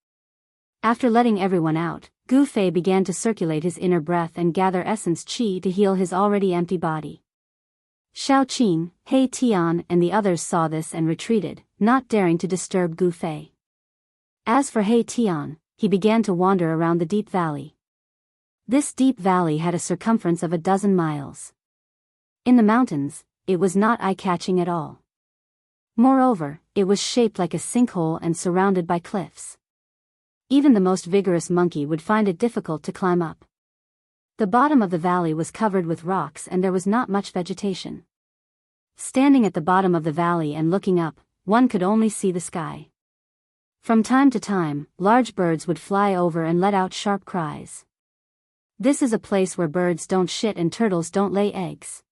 After letting everyone out, Gu Fei began to circulate his inner breath and gather essence qi to heal his already empty body. Shao Qing, He Tian and the others saw this and retreated, not daring to disturb Gu Fei. As for He Tian, he began to wander around the deep valley. This deep valley had a circumference of 12 miles. In the mountains, it was not eye-catching at all. Moreover, it was shaped like a sinkhole and surrounded by cliffs. Even the most vigorous monkey would find it difficult to climb up. The bottom of the valley was covered with rocks and there was not much vegetation. Standing at the bottom of the valley and looking up, one could only see the sky. From time to time, large birds would fly over and let out sharp cries. This is a place where birds don't shit and turtles don't lay eggs.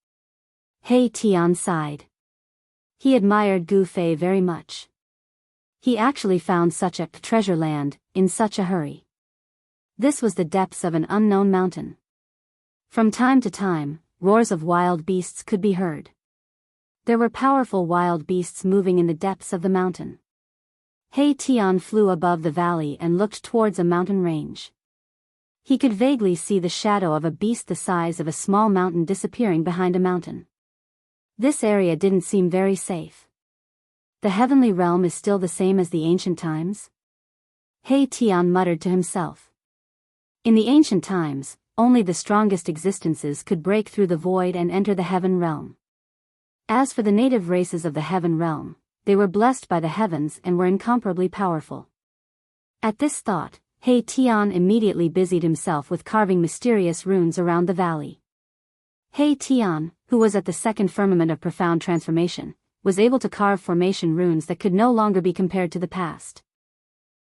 He Tian sighed. He admired Gu Fei very much. He actually found such a treasure land in such a hurry. This was the depths of an unknown mountain. From time to time, roars of wild beasts could be heard. There were powerful wild beasts moving in the depths of the mountain. He Tian flew above the valley and looked towards a mountain range. He could vaguely see the shadow of a beast the size of a small mountain disappearing behind a mountain. This area didn't seem very safe. The heavenly realm is still the same as the ancient times? He Tian muttered to himself. In the ancient times, only the strongest existences could break through the void and enter the heaven realm. As for the native races of the heaven realm, they were blessed by the heavens and were incomparably powerful. At this thought, He Tian immediately busied himself with carving mysterious runes around the valley. He Tian, who was at the second firmament of profound transformation, was able to carve formation runes that could no longer be compared to the past.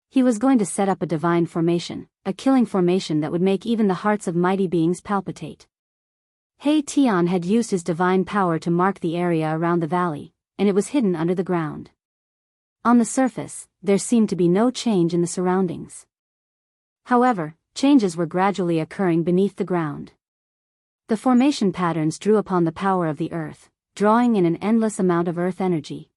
He was going to set up a divine formation, a killing formation that would make even the hearts of mighty beings palpitate. He Tian had used his divine power to mark the area around the valley, and it was hidden under the ground. On the surface, there seemed to be no change in the surroundings. However, changes were gradually occurring beneath the ground. The formation patterns drew upon the power of the earth, drawing in an endless amount of earth energy.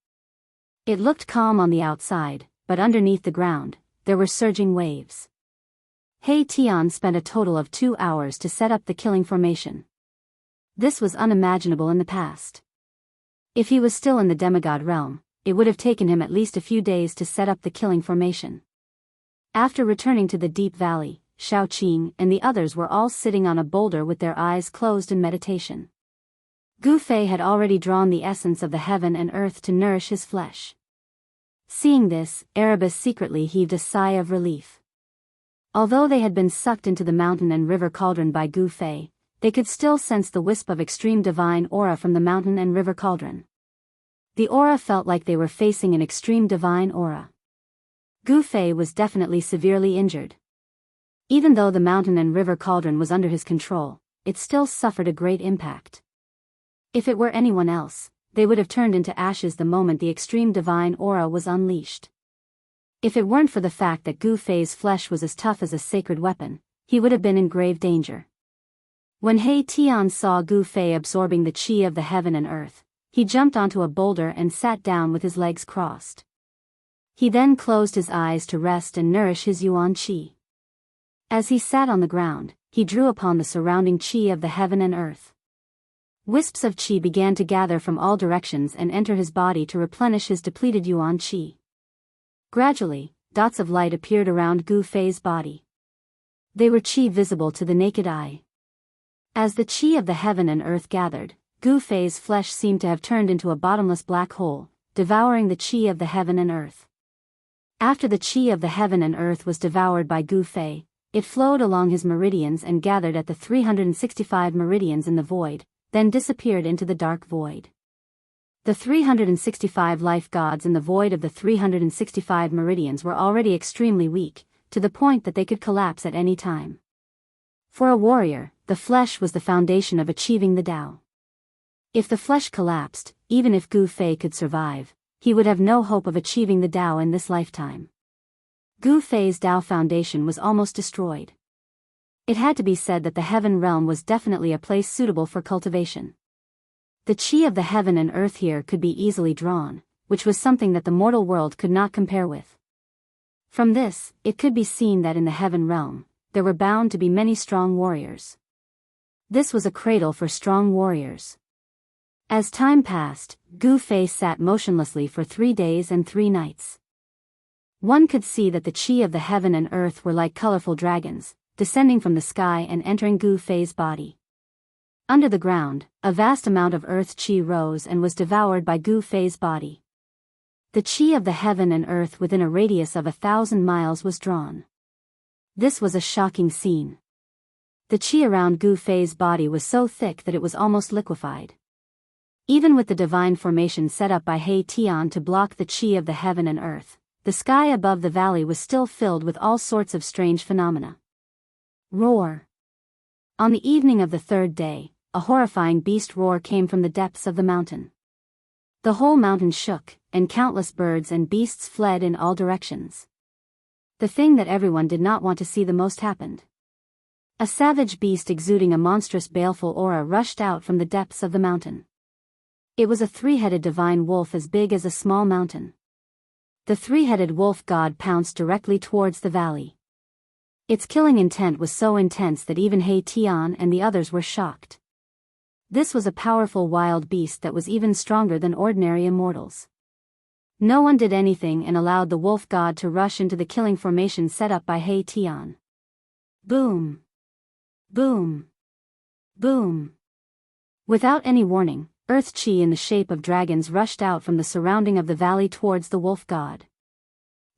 It looked calm on the outside, but underneath the ground, there were surging waves. He Tian spent a total of 2 hours to set up the killing formation. This was unimaginable in the past. If he was still in the demigod realm, it would have taken him at least a few days to set up the killing formation. After returning to the deep valley, Shaoqing and the others were all sitting on a boulder with their eyes closed in meditation. Gu Fei had already drawn the essence of the heaven and earth to nourish his flesh. Seeing this, Erebus secretly heaved a sigh of relief. Although they had been sucked into the mountain and river cauldron by Gu Fei, they could still sense the wisp of extreme divine aura from the mountain and river cauldron. The aura felt like they were facing an extreme divine aura. Gu Fei was definitely severely injured. Even though the mountain and river cauldron was under his control, it still suffered a great impact. If it were anyone else, they would have turned into ashes the moment the extreme divine aura was unleashed. If it weren't for the fact that Gu Fei's flesh was as tough as a sacred weapon, he would have been in grave danger. When He Tian saw Gu Fei absorbing the qi of the heaven and earth, he jumped onto a boulder and sat down with his legs crossed. He then closed his eyes to rest and nourish his yuan qi. As he sat on the ground, he drew upon the surrounding qi of the heaven and earth. Wisps of qi began to gather from all directions and enter his body to replenish his depleted yuan qi. Gradually, dots of light appeared around Gu Fei's body. They were qi visible to the naked eye. As the qi of the heaven and earth gathered, Gu Fei's flesh seemed to have turned into a bottomless black hole, devouring the qi of the heaven and earth. After the qi of the heaven and earth was devoured by Gu Fei, it flowed along his meridians and gathered at the 365 meridians in the void, then disappeared into the dark void. The 365 life gods in the void of the 365 meridians were already extremely weak, to the point that they could collapse at any time. For a warrior, the flesh was the foundation of achieving the Tao. If the flesh collapsed, even if Gu Fei could survive, he would have no hope of achieving the Tao in this lifetime. Gu Fei's Tao foundation was almost destroyed. It had to be said that the heaven realm was definitely a place suitable for cultivation. The qi of the heaven and earth here could be easily drawn, which was something that the mortal world could not compare with. From this, it could be seen that in the heaven realm, there were bound to be many strong warriors. This was a cradle for strong warriors. As time passed, Gu Fei sat motionlessly for 3 days and 3 nights. One could see that the qi of the heaven and earth were like colorful dragons, descending from the sky and entering Gu Fei's body. Under the ground, a vast amount of earth qi rose and was devoured by Gu Fei's body. The qi of the heaven and earth within a radius of 1,000 miles was drawn. This was a shocking scene. The qi around Gu Fei's body was so thick that it was almost liquefied. Even with the divine formation set up by He Tian to block the qi of the heaven and earth, the sky above the valley was still filled with all sorts of strange phenomena. Roar. On the evening of the 3rd day, a horrifying beast roar came from the depths of the mountain. The whole mountain shook, and countless birds and beasts fled in all directions. The thing that everyone did not want to see the most happened. A savage beast exuding a monstrous baleful aura rushed out from the depths of the mountain. It was a 3-headed divine wolf as big as a small mountain. The 3-headed wolf god pounced directly towards the valley. Its killing intent was so intense that even He Tian and the others were shocked. This was a powerful wild beast that was even stronger than ordinary immortals. No one did anything and allowed the wolf god to rush into the killing formation set up by He Tian. Boom! Boom! Boom! Without any warning, earth chi in the shape of dragons rushed out from the surrounding of the valley towards the wolf god.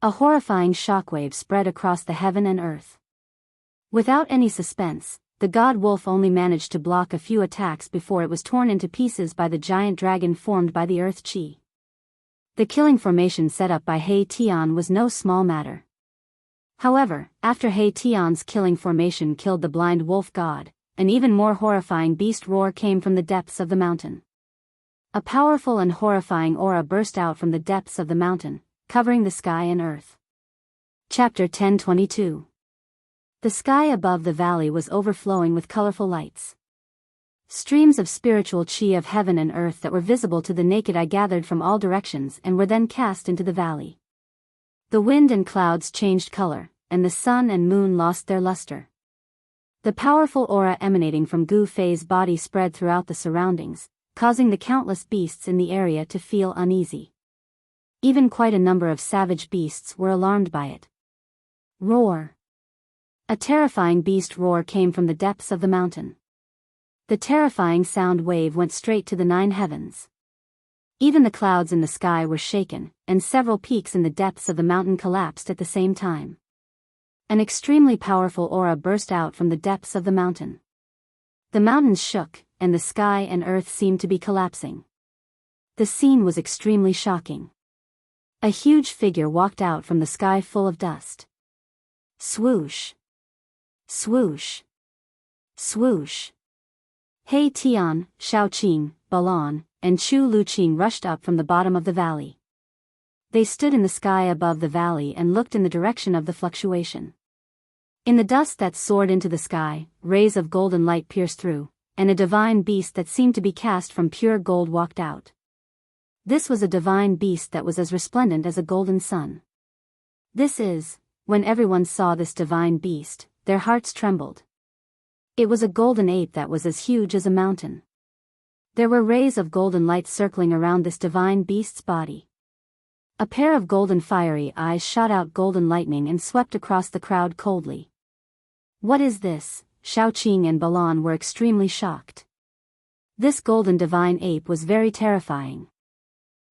A horrifying shockwave spread across the heaven and earth. Without any suspense, the god wolf only managed to block a few attacks before it was torn into pieces by the giant dragon formed by the earth chi. The killing formation set up by He Tian was no small matter. However, after He Tian's killing formation killed the blind wolf god, an even more horrifying beast roar came from the depths of the mountain. A powerful and horrifying aura burst out from the depths of the mountain, covering the sky and earth. Chapter 10:22. The sky above the valley was overflowing with colorful lights. Streams of spiritual chi of heaven and earth that were visible to the naked eye gathered from all directions and were then cast into the valley. The wind and clouds changed color, and the sun and moon lost their luster. The powerful aura emanating from Gu Fei's body spread throughout the surroundings, causing the countless beasts in the area to feel uneasy. Even quite a number of savage beasts were alarmed by it. Roar! A terrifying beast roar came from the depths of the mountain. The terrifying sound wave went straight to the 9 heavens. Even the clouds in the sky were shaken, and several peaks in the depths of the mountain collapsed at the same time. An extremely powerful aura burst out from the depths of the mountain. The mountains shook, and the sky and earth seemed to be collapsing. The scene was extremely shocking. A huge figure walked out from the sky full of dust. Swoosh! Swoosh! Swoosh! He Tian, Shaoqing, Balan, and Chu Luqing rushed up from the bottom of the valley. They stood in the sky above the valley and looked in the direction of the fluctuation. In the dust that soared into the sky, rays of golden light pierced through, and a divine beast that seemed to be cast from pure gold walked out. This was a divine beast that was as resplendent as a golden sun. When everyone saw this divine beast, their hearts trembled. It was a golden ape that was as huge as a mountain. There were rays of golden light circling around this divine beast's body. A pair of golden fiery eyes shot out golden lightning and swept across the crowd coldly. What is this? Shaoqing and Balan were extremely shocked. This golden divine ape was very terrifying.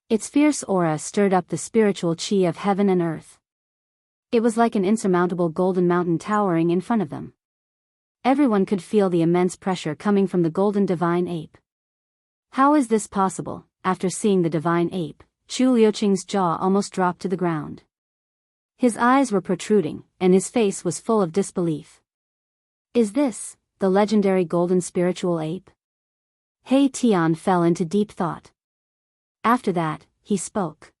Its fierce aura stirred up the spiritual chi of heaven and earth. It was like an insurmountable golden mountain towering in front of them. Everyone could feel the immense pressure coming from the golden divine ape. How is this possible? After seeing the divine ape, Chu Liuqing's jaw almost dropped to the ground. His eyes were protruding, and his face was full of disbelief. Is this the legendary golden spiritual ape? He Tian fell into deep thought. After that, he spoke.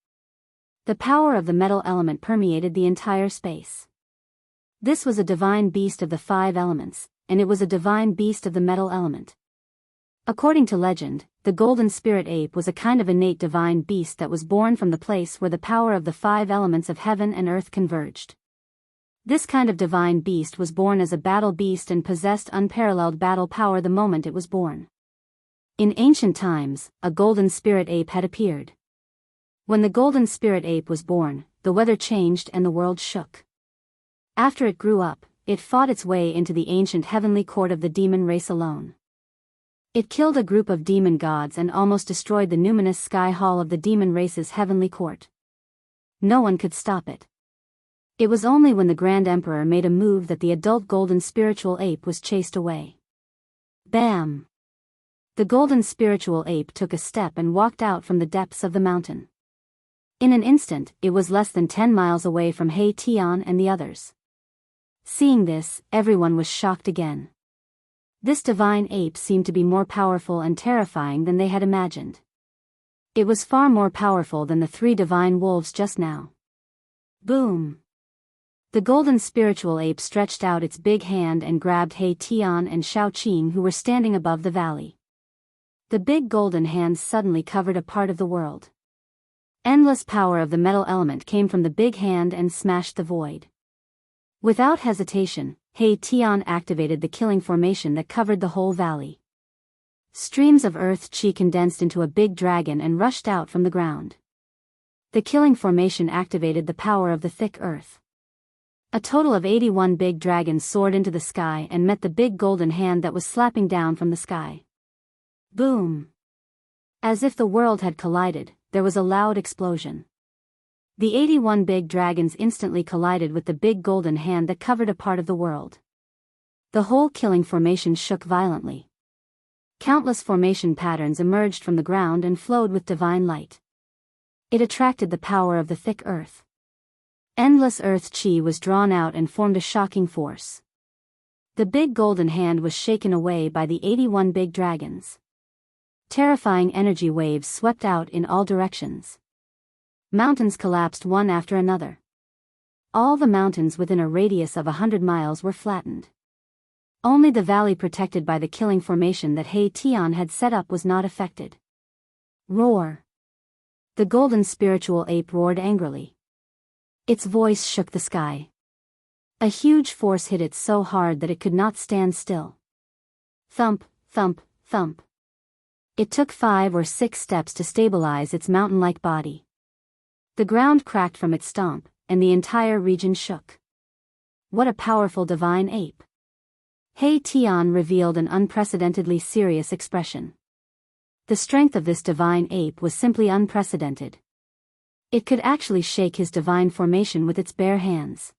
The power of the metal element permeated the entire space. This was a divine beast of the 5 elements, and it was a divine beast of the metal element. According to legend, the golden spirit ape was a kind of innate divine beast that was born from the place where the power of the 5 elements of heaven and earth converged. This kind of divine beast was born as a battle beast and possessed unparalleled battle power the moment it was born. In ancient times, a golden spirit ape had appeared. When the golden spirit ape was born, the weather changed and the world shook. After it grew up, it fought its way into the ancient heavenly court of the demon race alone. It killed a group of demon gods and almost destroyed the numinous sky hall of the demon race's heavenly court. No one could stop it. It was only when the Grand Emperor made a move that the adult golden spiritual ape was chased away. Bam! The golden spiritual ape took a step and walked out from the depths of the mountain. In an instant, it was less than 10 miles away from He Tian and the others. Seeing this, everyone was shocked again. This divine ape seemed to be more powerful and terrifying than they had imagined. It was far more powerful than the 3 divine wolves just now. Boom! The golden spiritual ape stretched out its big hand and grabbed He Tian and Shaoqing, who were standing above the valley. The big golden hands suddenly covered a part of the world. Endless power of the metal element came from the big hand and smashed the void. Without hesitation, He Tian activated the killing formation that covered the whole valley. Streams of earth chi condensed into a big dragon and rushed out from the ground. The killing formation activated the power of the thick earth. A total of 81 big dragons soared into the sky and met the big golden hand that was slapping down from the sky. Boom! As if the world had collided, there was a loud explosion. The 81 big dragons instantly collided with the big golden hand that covered a part of the world. The whole killing formation shook violently. Countless formation patterns emerged from the ground and flowed with divine light. It attracted the power of the thick earth. Endless earth chi was drawn out and formed a shocking force. The big golden hand was shaken away by the 81 big dragons. Terrifying energy waves swept out in all directions. Mountains collapsed one after another. All the mountains within a radius of 100 miles were flattened. Only the valley protected by the killing formation that He Tian had set up was not affected. Roar! The golden spiritual ape roared angrily. Its voice shook the sky. A huge force hit it so hard that it could not stand still. Thump, thump, thump. It took 5 or 6 steps to stabilize its mountain-like body. The ground cracked from its stomp, and the entire region shook. What a powerful divine ape! He Tian revealed an unprecedentedly serious expression. The strength of this divine ape was simply unprecedented. It could actually shake his divine formation with its bare hands.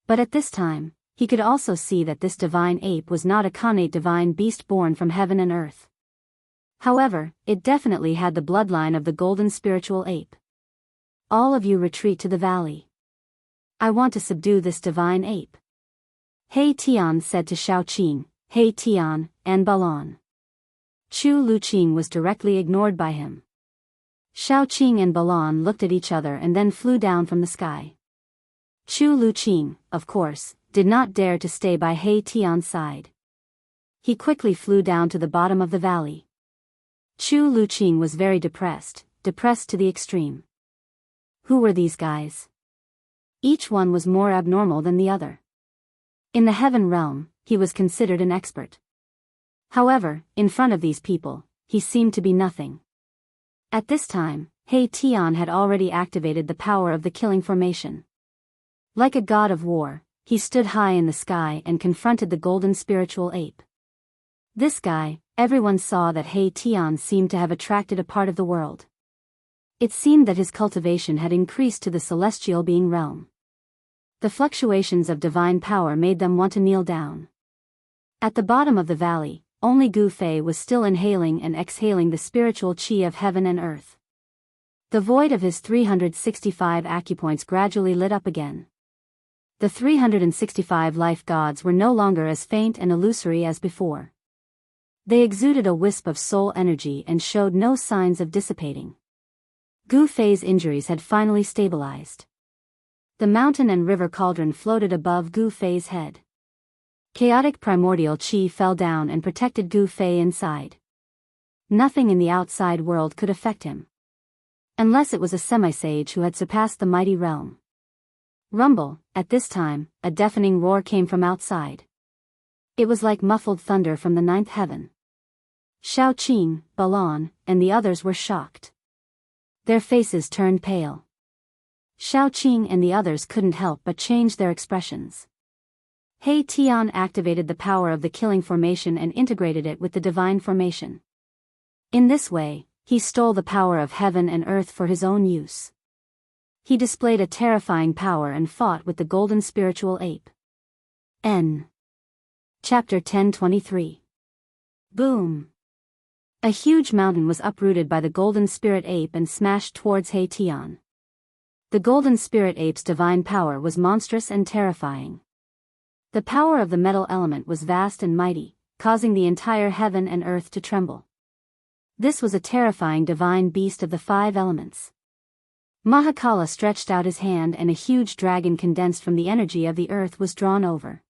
But at this time, he could also see that this divine ape was not a connate divine beast born from heaven and earth. However, it definitely had the bloodline of the golden spiritual ape. All of you retreat to the valley. I want to subdue this divine ape. He Tian said to Xiaoqing, He Tian, and Balon. Chu Luqing was directly ignored by him. Xiaoqing and Balon looked at each other and then flew down from the sky. Chu Luqing, of course, did not dare to stay by He Tian's side. He quickly flew down to the bottom of the valley. Chu Luqing was very depressed to the extreme. Who were these guys? Each one was more abnormal than the other. In the heaven realm, he was considered an expert. However, in front of these people, he seemed to be nothing. At this time, He Tian had already activated the power of the killing formation. Like a god of war, he stood high in the sky and confronted the golden spiritual ape. This guy, everyone saw that He Tian seemed to have attracted a part of the world. It seemed that his cultivation had increased to the celestial being realm. The fluctuations of divine power made them want to kneel down. At the bottom of the valley, only Gu Fei was still inhaling and exhaling the spiritual qi of heaven and earth. The void of his 365 acupoints gradually lit up again. The 365 life gods were no longer as faint and illusory as before. They exuded a wisp of soul energy and showed no signs of dissipating. Gu Fei's injuries had finally stabilized. The mountain and river cauldron floated above Gu Fei's head. Chaotic primordial qi fell down and protected Gu Fei inside. Nothing in the outside world could affect him. Unless it was a semi-sage who had surpassed the mighty realm. Rumble, at this time, a deafening roar came from outside. It was like muffled thunder from the 9th heaven. Xiaoqing, Balon, and the others were shocked. Their faces turned pale. Xiaoqing and the others couldn't help but change their expressions. He Tian activated the power of the killing formation and integrated it with the divine formation. In this way, he stole the power of heaven and earth for his own use. He displayed a terrifying power and fought with the golden spiritual ape. N. Chapter 10:23. Boom! A huge mountain was uprooted by the golden spirit ape and smashed towards He Tian. The golden spirit ape's divine power was monstrous and terrifying. The power of the metal element was vast and mighty, causing the entire heaven and earth to tremble. This was a terrifying divine beast of the 5 elements. Mahakala stretched out his hand and a huge dragon condensed from the energy of the earth was drawn over.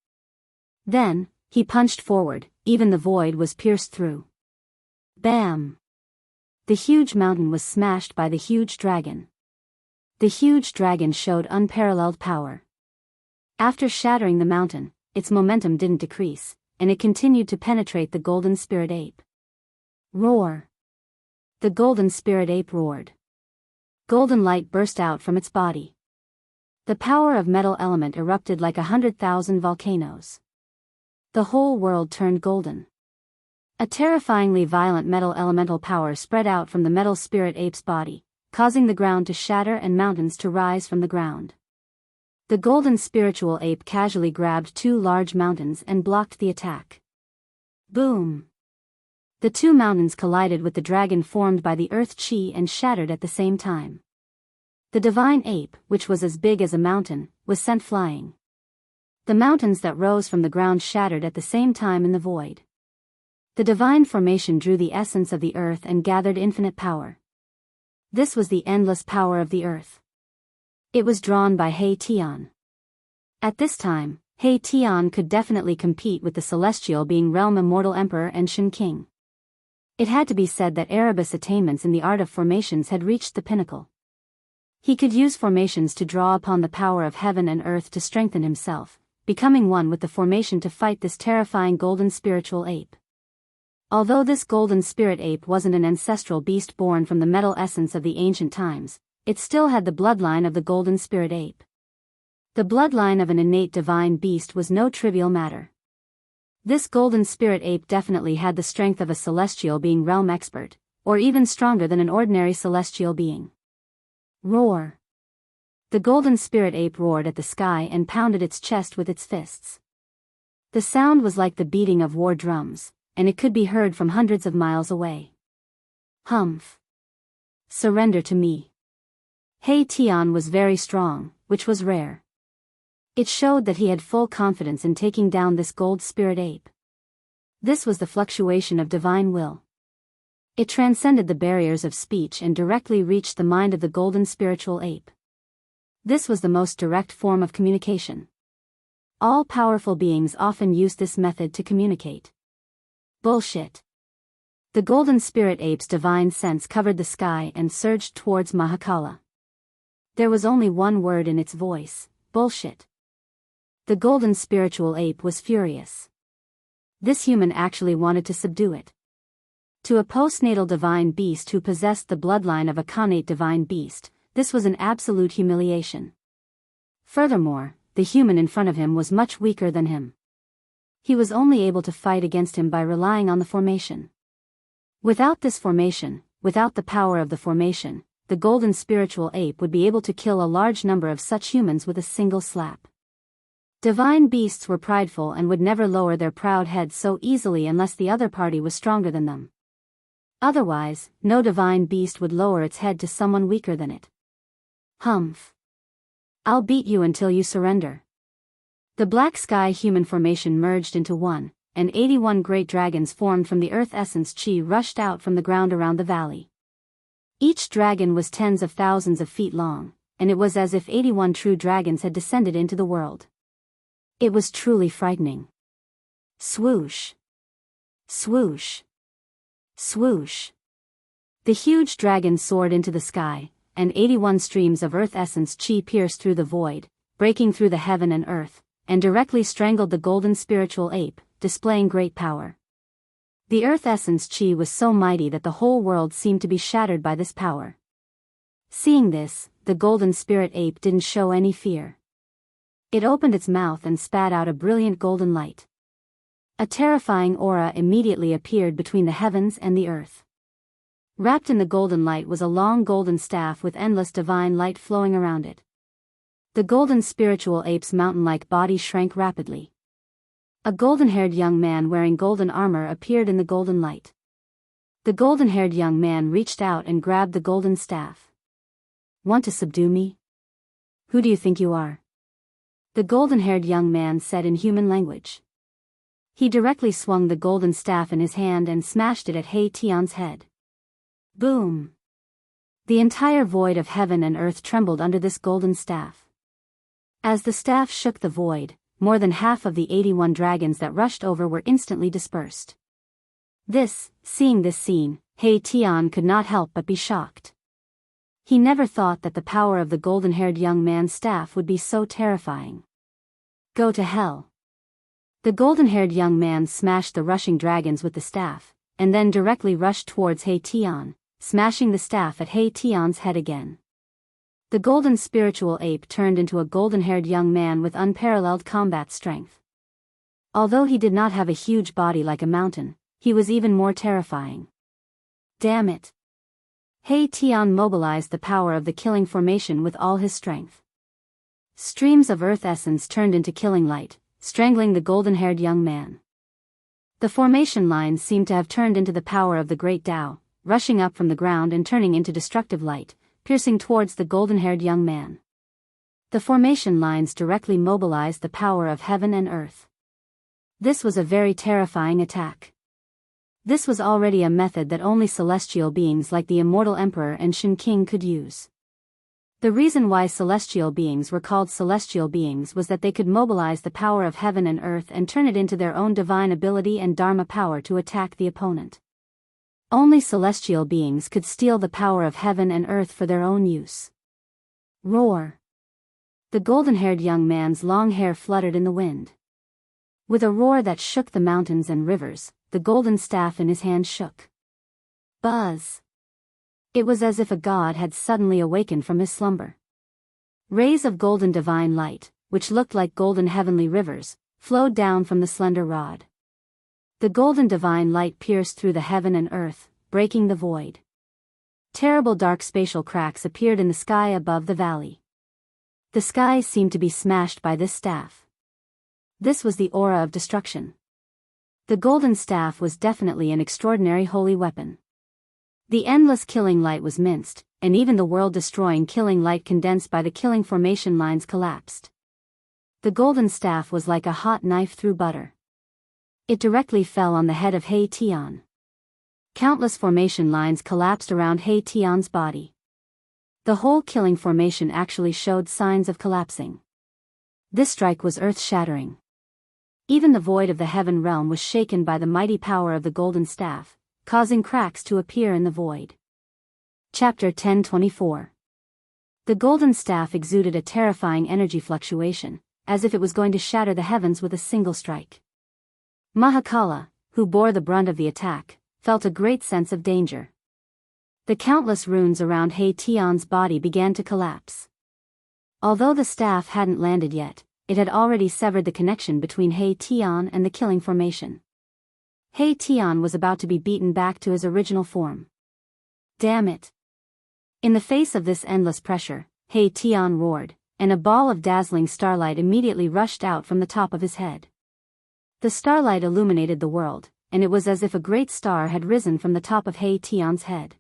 Then, he punched forward, even the void was pierced through. Bam! The huge mountain was smashed by the huge dragon. The huge dragon showed unparalleled power. After shattering the mountain, its momentum didn't decrease, and it continued to penetrate the golden spirit ape. Roar! The golden spirit ape roared. Golden light burst out from its body. The power of metal element erupted like 100,000 volcanoes. The whole world turned golden. A terrifyingly violent metal elemental power spread out from the metal spirit ape's body, causing the ground to shatter and mountains to rise from the ground. The golden spiritual ape casually grabbed two large mountains and blocked the attack. Boom! The two mountains collided with the dragon formed by the earth chi and shattered at the same time. The divine ape, which was as big as a mountain, was sent flying. The mountains that rose from the ground shattered at the same time in the void. The divine formation drew the essence of the earth and gathered infinite power. This was the endless power of the earth. It was drawn by He Tian. At this time, He Tian could definitely compete with the celestial being realm immortal emperor and Shen King. It had to be said that Erebus' attainments in the art of formations had reached the pinnacle. He could use formations to draw upon the power of heaven and earth to strengthen himself, becoming one with the formation to fight this terrifying golden spiritual ape. Although this golden spirit ape wasn't an ancestral beast born from the metal essence of the ancient times, it still had the bloodline of the golden spirit ape. The bloodline of an innate divine beast was no trivial matter. This golden spirit ape definitely had the strength of a celestial being realm expert, or even stronger than an ordinary celestial being. Roar! The golden spirit ape roared at the sky and pounded its chest with its fists. The sound was like the beating of war drums, and it could be heard from hundreds of miles away. Humph! Surrender to me. He Tian was very strong, which was rare. It showed that he had full confidence in taking down this gold spirit ape. This was the fluctuation of divine will. It transcended the barriers of speech and directly reached the mind of the golden spiritual ape. This was the most direct form of communication. All powerful beings often use this method to communicate. Bullshit. The golden spirit ape's divine sense covered the sky and surged towards Mahakala. There was only one word in its voice: bullshit. The golden spiritual ape was furious. This human actually wanted to subdue it. To a postnatal divine beast who possessed the bloodline of a connate divine beast, this was an absolute humiliation. Furthermore, the human in front of him was much weaker than him. He was only able to fight against him by relying on the formation. Without this formation, without the power of the formation, the golden spiritual ape would be able to kill a large number of such humans with a single slap. Divine beasts were prideful and would never lower their proud heads so easily unless the other party was stronger than them. Otherwise, no divine beast would lower its head to someone weaker than it. Humph! I'll beat you until you surrender. The black sky human formation merged into one, and 81 great dragons formed from the earth essence chi rushed out from the ground around the valley. Each dragon was tens of thousands of feet long, and it was as if 81 true dragons had descended into the world. It was truly frightening. Swoosh! Swoosh! Swoosh! The huge dragon soared into the sky, and 81 streams of earth essence chi pierced through the void, breaking through the heaven and earth, and directly strangled the golden spiritual ape, displaying great power. The earth essence chi was so mighty that the whole world seemed to be shattered by this power. Seeing this, the golden spirit ape didn't show any fear. It opened its mouth and spat out a brilliant golden light. A terrifying aura immediately appeared between the heavens and the earth. Wrapped in the golden light was a long golden staff with endless divine light flowing around it. The golden spiritual ape's mountain-like body shrank rapidly. A golden-haired young man wearing golden armor appeared in the golden light. The golden-haired young man reached out and grabbed the golden staff. Want to subdue me? Who do you think you are? The golden-haired young man said in human language. He directly swung the golden staff in his hand and smashed it at He Tian's head. Boom! The entire void of heaven and earth trembled under this golden staff. As the staff shook the void, more than half of the 81 dragons that rushed over were instantly dispersed. Seeing this scene, He Tian could not help but be shocked. He never thought that the power of the golden-haired young man's staff would be so terrifying. Go to hell. The golden-haired young man smashed the rushing dragons with the staff, and then directly rushed towards He Tian, smashing the staff at He Tian's head again. The golden spiritual ape turned into a golden-haired young man with unparalleled combat strength. Although he did not have a huge body like a mountain, he was even more terrifying. Damn it! He Tian mobilized the power of the killing formation with all his strength. Streams of earth essence turned into killing light, strangling the golden-haired young man. The formation lines seemed to have turned into the power of the great Tao, rushing up from the ground and turning into destructive light, piercing towards the golden-haired young man. The formation lines directly mobilized the power of heaven and earth. This was a very terrifying attack. This was already a method that only celestial beings like the immortal emperor and Shen King could use. The reason why celestial beings were called celestial beings was that they could mobilize the power of heaven and earth and turn it into their own divine ability and dharma power to attack the opponent. Only celestial beings could steal the power of heaven and earth for their own use. Roar! The golden-haired young man's long hair fluttered in the wind. With a roar that shook the mountains and rivers, the golden staff in his hand shook. Buzz! It was as if a god had suddenly awakened from his slumber. Rays of golden divine light, which looked like golden heavenly rivers, flowed down from the slender rod. The golden divine light pierced through the heaven and earth, breaking the void. Terrible dark spatial cracks appeared in the sky above the valley. The sky seemed to be smashed by this staff. This was the aura of destruction. The golden staff was definitely an extraordinary holy weapon. The endless killing light was minced, and even the world-destroying killing light condensed by the killing formation lines collapsed. The golden staff was like a hot knife through butter. It directly fell on the head of He Tian. Countless formation lines collapsed around He Tian's body. The whole killing formation actually showed signs of collapsing. This strike was earth-shattering. Even the void of the heaven realm was shaken by the mighty power of the golden staff, causing cracks to appear in the void. Chapter 1024. The golden staff exuded a terrifying energy fluctuation, as if it was going to shatter the heavens with a single strike. Mahakala, who bore the brunt of the attack, felt a great sense of danger. The countless runes around He Tian's body began to collapse. Although the staff hadn't landed yet, it had already severed the connection between He Tian and the killing formation. He Tian was about to be beaten back to his original form. Damn it! In the face of this endless pressure, He Tian roared, and a ball of dazzling starlight immediately rushed out from the top of his head. The starlight illuminated the world, and it was as if a great star had risen from the top of He Tian's head.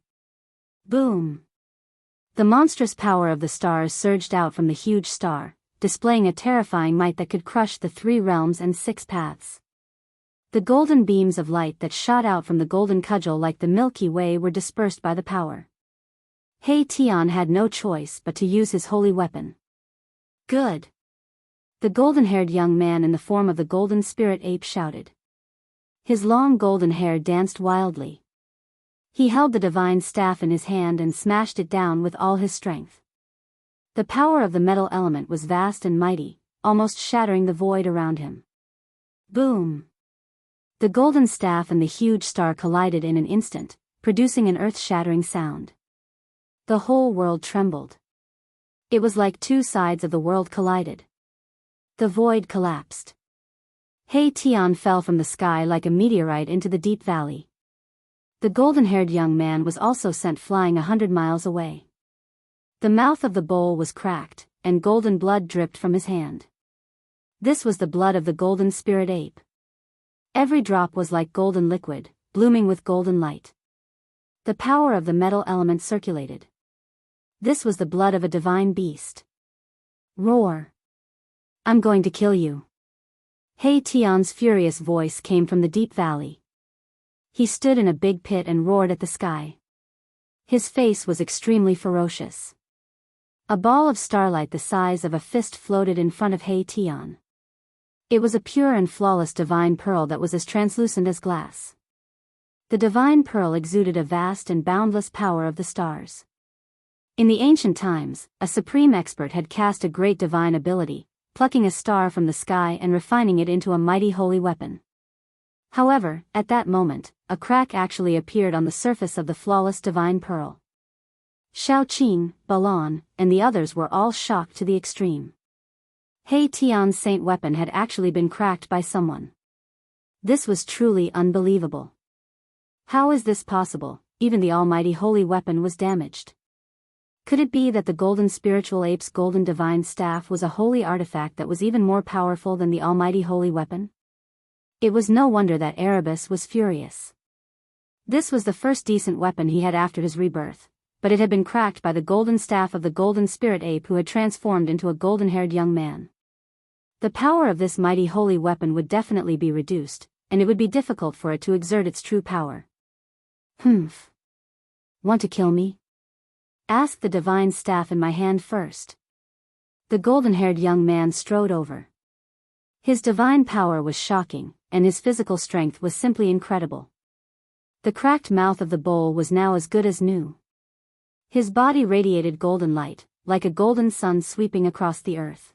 Boom! The monstrous power of the stars surged out from the huge star, displaying a terrifying might that could crush the 3 realms and 6 paths. The golden beams of light that shot out from the golden cudgel like the Milky Way were dispersed by the power. He Tian had no choice but to use his holy weapon. Good! The golden-haired young man in the form of the golden spirit ape shouted. His long golden hair danced wildly. He held the divine staff in his hand and smashed it down with all his strength. The power of the metal element was vast and mighty, almost shattering the void around him. Boom! The golden staff and the huge star collided in an instant, producing an earth-shattering sound. The whole world trembled. It was like 2 sides of the world collided. The void collapsed. He Tian fell from the sky like a meteorite into the deep valley. The golden-haired young man was also sent flying 100 miles away. The mouth of the bowl was cracked, and golden blood dripped from his hand. This was the blood of the golden spirit ape. Every drop was like golden liquid, blooming with golden light. The power of the metal element circulated. This was the blood of a divine beast. Roar! I'm going to kill you. He Tian's furious voice came from the deep valley. He stood in a big pit and roared at the sky. His face was extremely ferocious. A ball of starlight the size of a fist floated in front of He Tian. It was a pure and flawless divine pearl that was as translucent as glass. The divine pearl exuded a vast and boundless power of the stars. In the ancient times, a supreme expert had cast a great divine ability, plucking a star from the sky and refining it into a mighty holy weapon. However, at that moment, a crack actually appeared on the surface of the flawless divine pearl. Xiaoqing, Balon, and the others were all shocked to the extreme. He Tian's saint weapon had actually been cracked by someone. This was truly unbelievable. How is this possible? Even the almighty holy weapon was damaged. Could it be that the golden spiritual ape's golden divine staff was a holy artifact that was even more powerful than the almighty holy weapon? It was no wonder that Erebus was furious. This was the first decent weapon he had after his rebirth, but it had been cracked by the golden staff of the golden spirit ape who had transformed into a golden-haired young man. The power of this mighty holy weapon would definitely be reduced, and it would be difficult for it to exert its true power. Humph. Want to kill me? Ask the divine staff in my hand first. The golden-haired young man strode over. His divine power was shocking, and his physical strength was simply incredible. The cracked mouth of the bowl was now as good as new. His body radiated golden light, like a golden sun sweeping across the earth.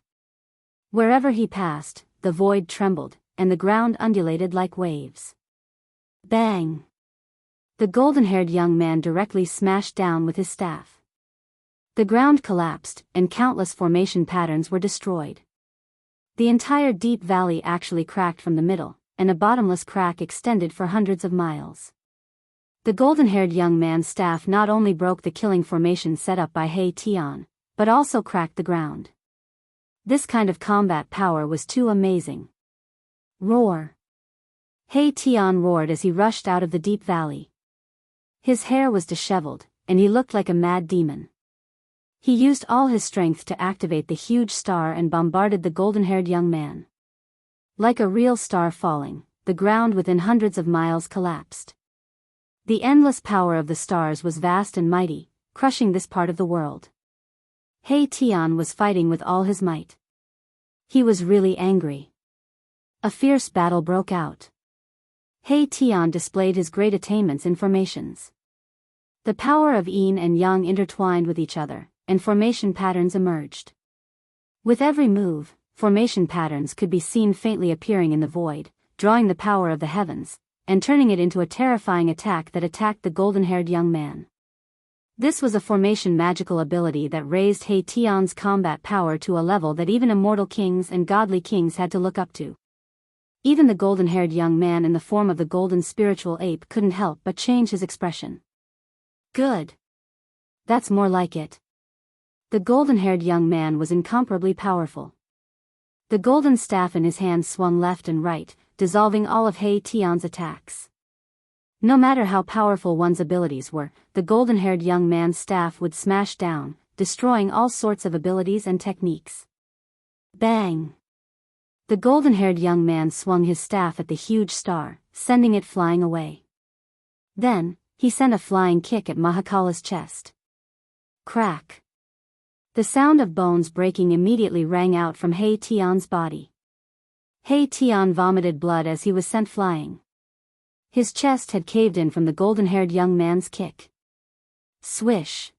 Wherever he passed, the void trembled, and the ground undulated like waves. Bang! The golden-haired young man directly smashed down with his staff. The ground collapsed, and countless formation patterns were destroyed. The entire deep valley actually cracked from the middle, and a bottomless crack extended for hundreds of miles. The golden-haired young man's staff not only broke the killing formation set up by He Tian, but also cracked the ground. This kind of combat power was too amazing. Roar! He Tian roared as he rushed out of the deep valley. His hair was disheveled, and he looked like a mad demon. He used all his strength to activate the huge star and bombarded the golden-haired young man. Like a real star falling, the ground within hundreds of miles collapsed. The endless power of the stars was vast and mighty, crushing this part of the world. He Tian was fighting with all his might. He was really angry. A fierce battle broke out. He Tian displayed his great attainments in formations. The power of yin and yang intertwined with each other, and formation patterns emerged. With every move, formation patterns could be seen faintly appearing in the void, drawing the power of the heavens, and turning it into a terrifying attack that attacked the golden-haired young man. This was a formation magical ability that raised He Tian's combat power to a level that even immortal kings and godly kings had to look up to. Even the golden-haired young man in the form of the golden spiritual ape couldn't help but change his expression. Good. That's more like it. The golden-haired young man was incomparably powerful. The golden staff in his hand swung left and right, dissolving all of He Tian's attacks. No matter how powerful one's abilities were, the golden-haired young man's staff would smash down, destroying all sorts of abilities and techniques. Bang! The golden-haired young man swung his staff at the huge star, sending it flying away. Then, he sent a flying kick at Mahakala's chest. Crack! The sound of bones breaking immediately rang out from He Tian's body. He Tian vomited blood as he was sent flying. His chest had caved in from the golden-haired young man's kick. Swish!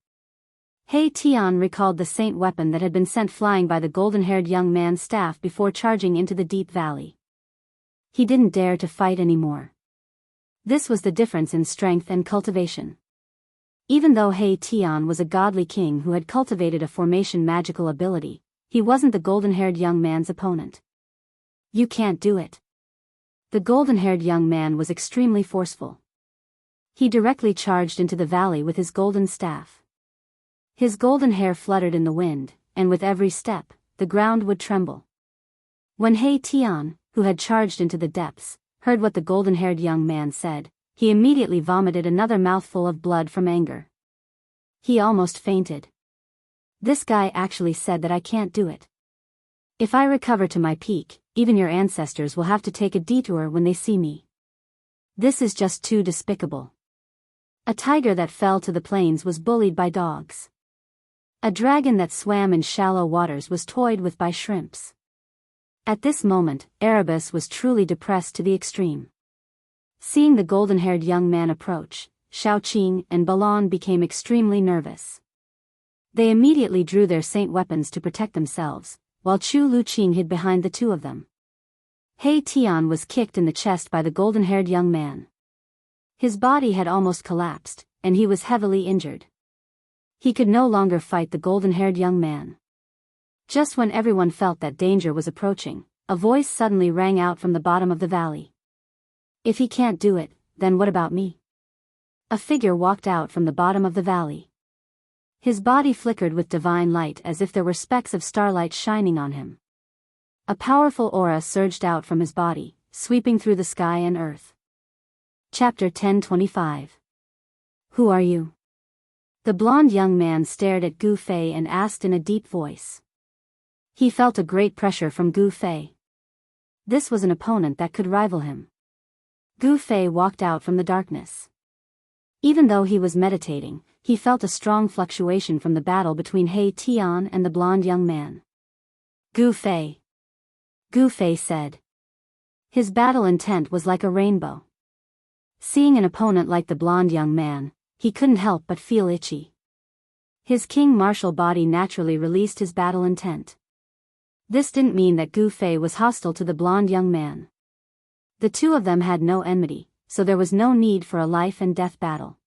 He Tian recalled the saint weapon that had been sent flying by the golden-haired young man's staff before charging into the deep valley. He didn't dare to fight anymore. This was the difference in strength and cultivation. Even though He Tian was a godly king who had cultivated a formation magical ability, he wasn't the golden-haired young man's opponent. You can't do it. The golden-haired young man was extremely forceful. He directly charged into the valley with his golden staff. His golden hair fluttered in the wind, and with every step, the ground would tremble. When He Tian, who had charged into the depths, heard what the golden-haired young man said, he immediately vomited another mouthful of blood from anger. He almost fainted. This guy actually said that I can't do it. If I recover to my peak, even your ancestors will have to take a detour when they see me. This is just too despicable. A tiger that fell to the plains was bullied by dogs. A dragon that swam in shallow waters was toyed with by shrimps. At this moment, Erebus was truly depressed to the extreme. Seeing the golden-haired young man approach, Xiaoqing and Balon became extremely nervous. They immediately drew their saint weapons to protect themselves, while Chu Luqing hid behind the two of them. He Tian was kicked in the chest by the golden-haired young man. His body had almost collapsed, and he was heavily injured. He could no longer fight the golden-haired young man. Just when everyone felt that danger was approaching, a voice suddenly rang out from the bottom of the valley. If he can't do it, then what about me? A figure walked out from the bottom of the valley. His body flickered with divine light as if there were specks of starlight shining on him. A powerful aura surged out from his body, sweeping through the sky and earth. Chapter 1025. Who are you? The blonde young man stared at Gu Fei and asked in a deep voice. He felt a great pressure from Gu Fei. This was an opponent that could rival him. Gu Fei walked out from the darkness. Even though he was meditating, he felt a strong fluctuation from the battle between He Tian and the blonde young man. Gu Fei. Gu Fei said. His battle intent was like a rainbow. Seeing an opponent like the blonde young man, he couldn't help but feel itchy. His king martial body naturally released his battle intent. This didn't mean that Gu Fei was hostile to the blonde young man. The two of them had no enmity, so there was no need for a life and death battle.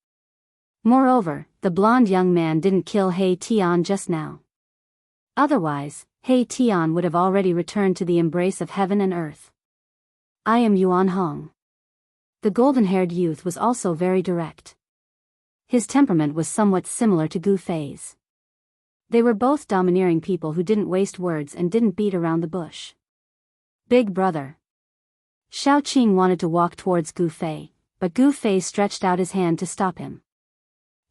Moreover, the blonde young man didn't kill He Tian just now. Otherwise, He Tian would have already returned to the embrace of heaven and earth. I am Yuan Hong. The golden-haired youth was also very direct. His temperament was somewhat similar to Gu Fei's. They were both domineering people who didn't waste words and didn't beat around the bush. Big brother. Xiao Qing wanted to walk towards Gu Fei, but Gu Fei stretched out his hand to stop him.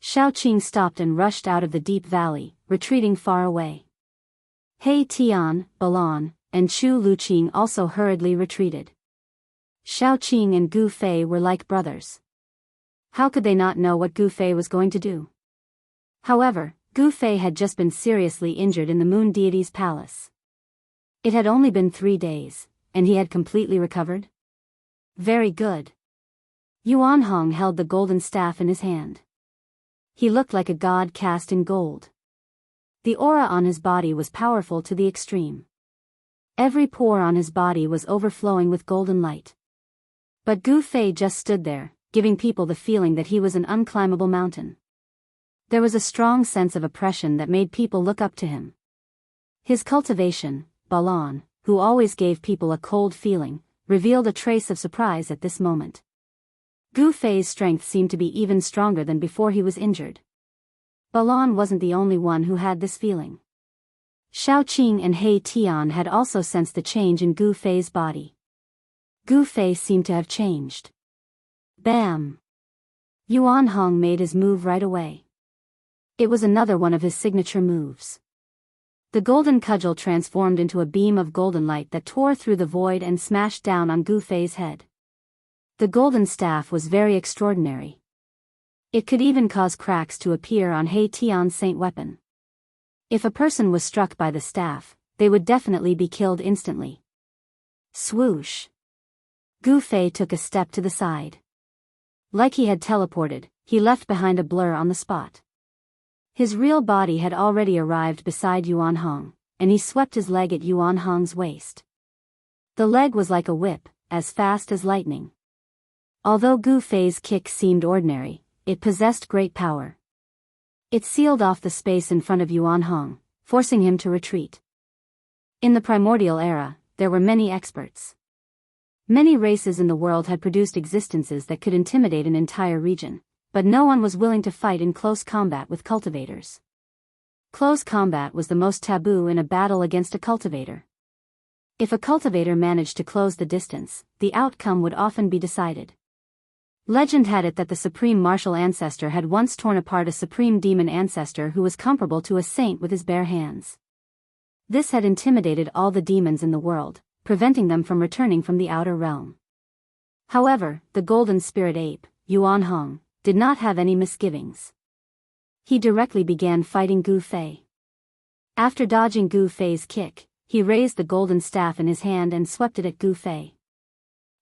Xiao Qing stopped and rushed out of the deep valley, retreating far away. He Tian, Balan, and Chu Luqing also hurriedly retreated. Xiao Qing and Gu Fei were like brothers. How could they not know what Gu Fei was going to do? However, Gu Fei had just been seriously injured in the moon deity's palace. It had only been 3 days, and he had completely recovered? Very good. Yuan Hong held the golden staff in his hand. He looked like a god cast in gold. The aura on his body was powerful to the extreme. Every pore on his body was overflowing with golden light. But Gu Fei just stood there, giving people the feeling that he was an unclimbable mountain. There was a strong sense of oppression that made people look up to him. His cultivation, Balan, who always gave people a cold feeling, revealed a trace of surprise at this moment. Gu Fei's strength seemed to be even stronger than before he was injured. Balan wasn't the only one who had this feeling. Xiao Qing and He Tian had also sensed the change in Gu Fei's body. Gu Fei seemed to have changed. Bam! Yuan Hong made his move right away. It was another one of his signature moves. The golden cudgel transformed into a beam of golden light that tore through the void and smashed down on Gu Fei's head. The golden staff was very extraordinary. It could even cause cracks to appear on He Tian's saint weapon. If a person was struck by the staff, they would definitely be killed instantly. Swoosh! Gu Fei took a step to the side. Like he had teleported, he left behind a blur on the spot. His real body had already arrived beside Yuan Hong, and he swept his leg at Yuan Hong's waist. The leg was like a whip, as fast as lightning. Although Gu Fei's kick seemed ordinary, it possessed great power. It sealed off the space in front of Yuan Hong, forcing him to retreat. In the primordial era, there were many experts. Many races in the world had produced existences that could intimidate an entire region, but no one was willing to fight in close combat with cultivators. Close combat was the most taboo in a battle against a cultivator. If a cultivator managed to close the distance, the outcome would often be decided. Legend had it that the supreme martial ancestor had once torn apart a supreme demon ancestor who was comparable to a saint with his bare hands. This had intimidated all the demons in the world, preventing them from returning from the outer realm. However, the golden spirit ape, Yuan Hong, did not have any misgivings. He directly began fighting Gu Fei. After dodging Gu Fei's kick, he raised the golden staff in his hand and swept it at Gu Fei.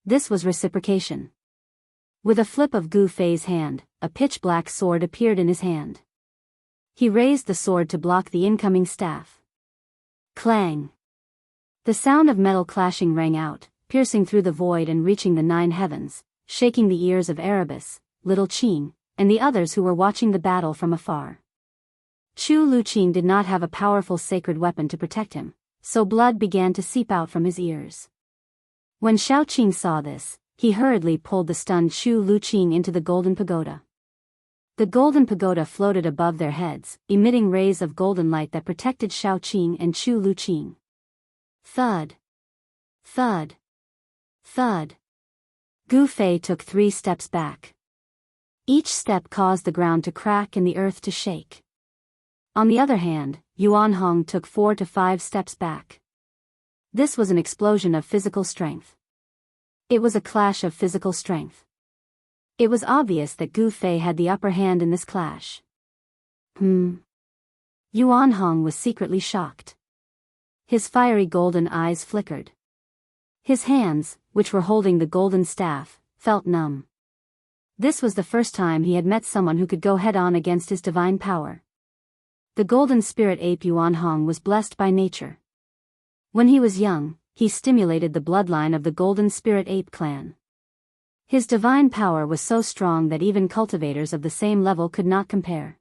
This was reciprocation. With a flip of Gu Fei's hand, a pitch-black sword appeared in his hand. He raised the sword to block the incoming staff. Clang! The sound of metal clashing rang out, piercing through the void and reaching the 9 heavens, shaking the ears of Erebus, Little Qing, and the others who were watching the battle from afar. Chu Luqing did not have a powerful sacred weapon to protect him, so blood began to seep out from his ears. When Xiaoqing saw this, he hurriedly pulled the stunned Chu Luqing into the golden pagoda. The golden pagoda floated above their heads, emitting rays of golden light that protected Xiaoqing and Chu Luqing. Thud. Thud. Thud. Gu Fei took 3 steps back. Each step caused the ground to crack and the earth to shake. On the other hand, Yuan Hong took 4 to 5 steps back. This was an explosion of physical strength. It was a clash of physical strength. It was obvious that Gu Fei had the upper hand in this clash. Yuan Hong was secretly shocked. His fiery golden eyes flickered. His hands, which were holding the golden staff, felt numb. This was the first time he had met someone who could go head-on against his divine power. The golden spirit ape Yuan Hong was blessed by nature. When he was young, he stimulated the bloodline of the golden spirit ape clan. His divine power was so strong that even cultivators of the same level could not compare.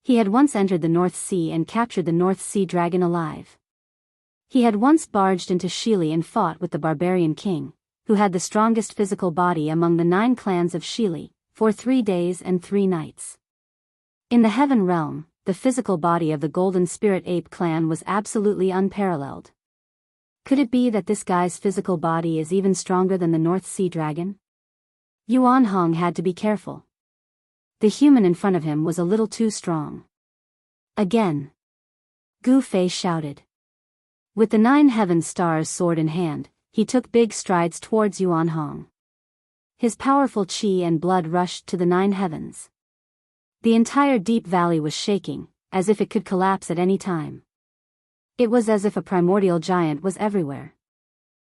He had once entered the North Sea and captured the North Sea dragon alive. He had once barged into Shili and fought with the barbarian king, who had the strongest physical body among the 9 clans of Shili, for 3 days and 3 nights. In the heaven realm, the physical body of the golden spirit ape clan was absolutely unparalleled. Could it be that this guy's physical body is even stronger than the North Sea dragon? Yuan Hong had to be careful. The human in front of him was a little too strong. Again. Gu Fei shouted. With the 9 heaven stars sword in hand, he took big strides towards Yuan Hong. His powerful qi and blood rushed to the 9 heavens. The entire deep valley was shaking, as if it could collapse at any time. It was as if a primordial giant was everywhere.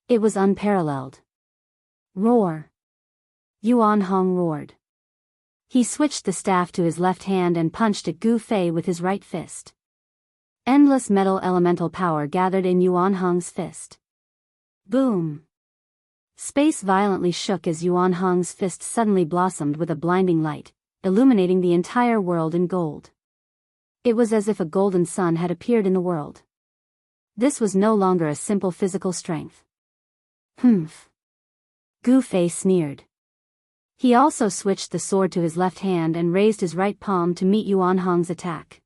It was unparalleled. Roar! Yuan Hong roared. He switched the staff to his left hand and punched at Gu Fei with his right fist. Endless metal elemental power gathered in Yuan Hong's fist. Boom! Space violently shook as Yuan Hong's fist suddenly blossomed with a blinding light, illuminating the entire world in gold. It was as if a golden sun had appeared in the world. This was no longer a simple physical strength. Humph! Gu Fei sneered. He also switched the sword to his left hand and raised his right palm to meet Yuan Hong's attack.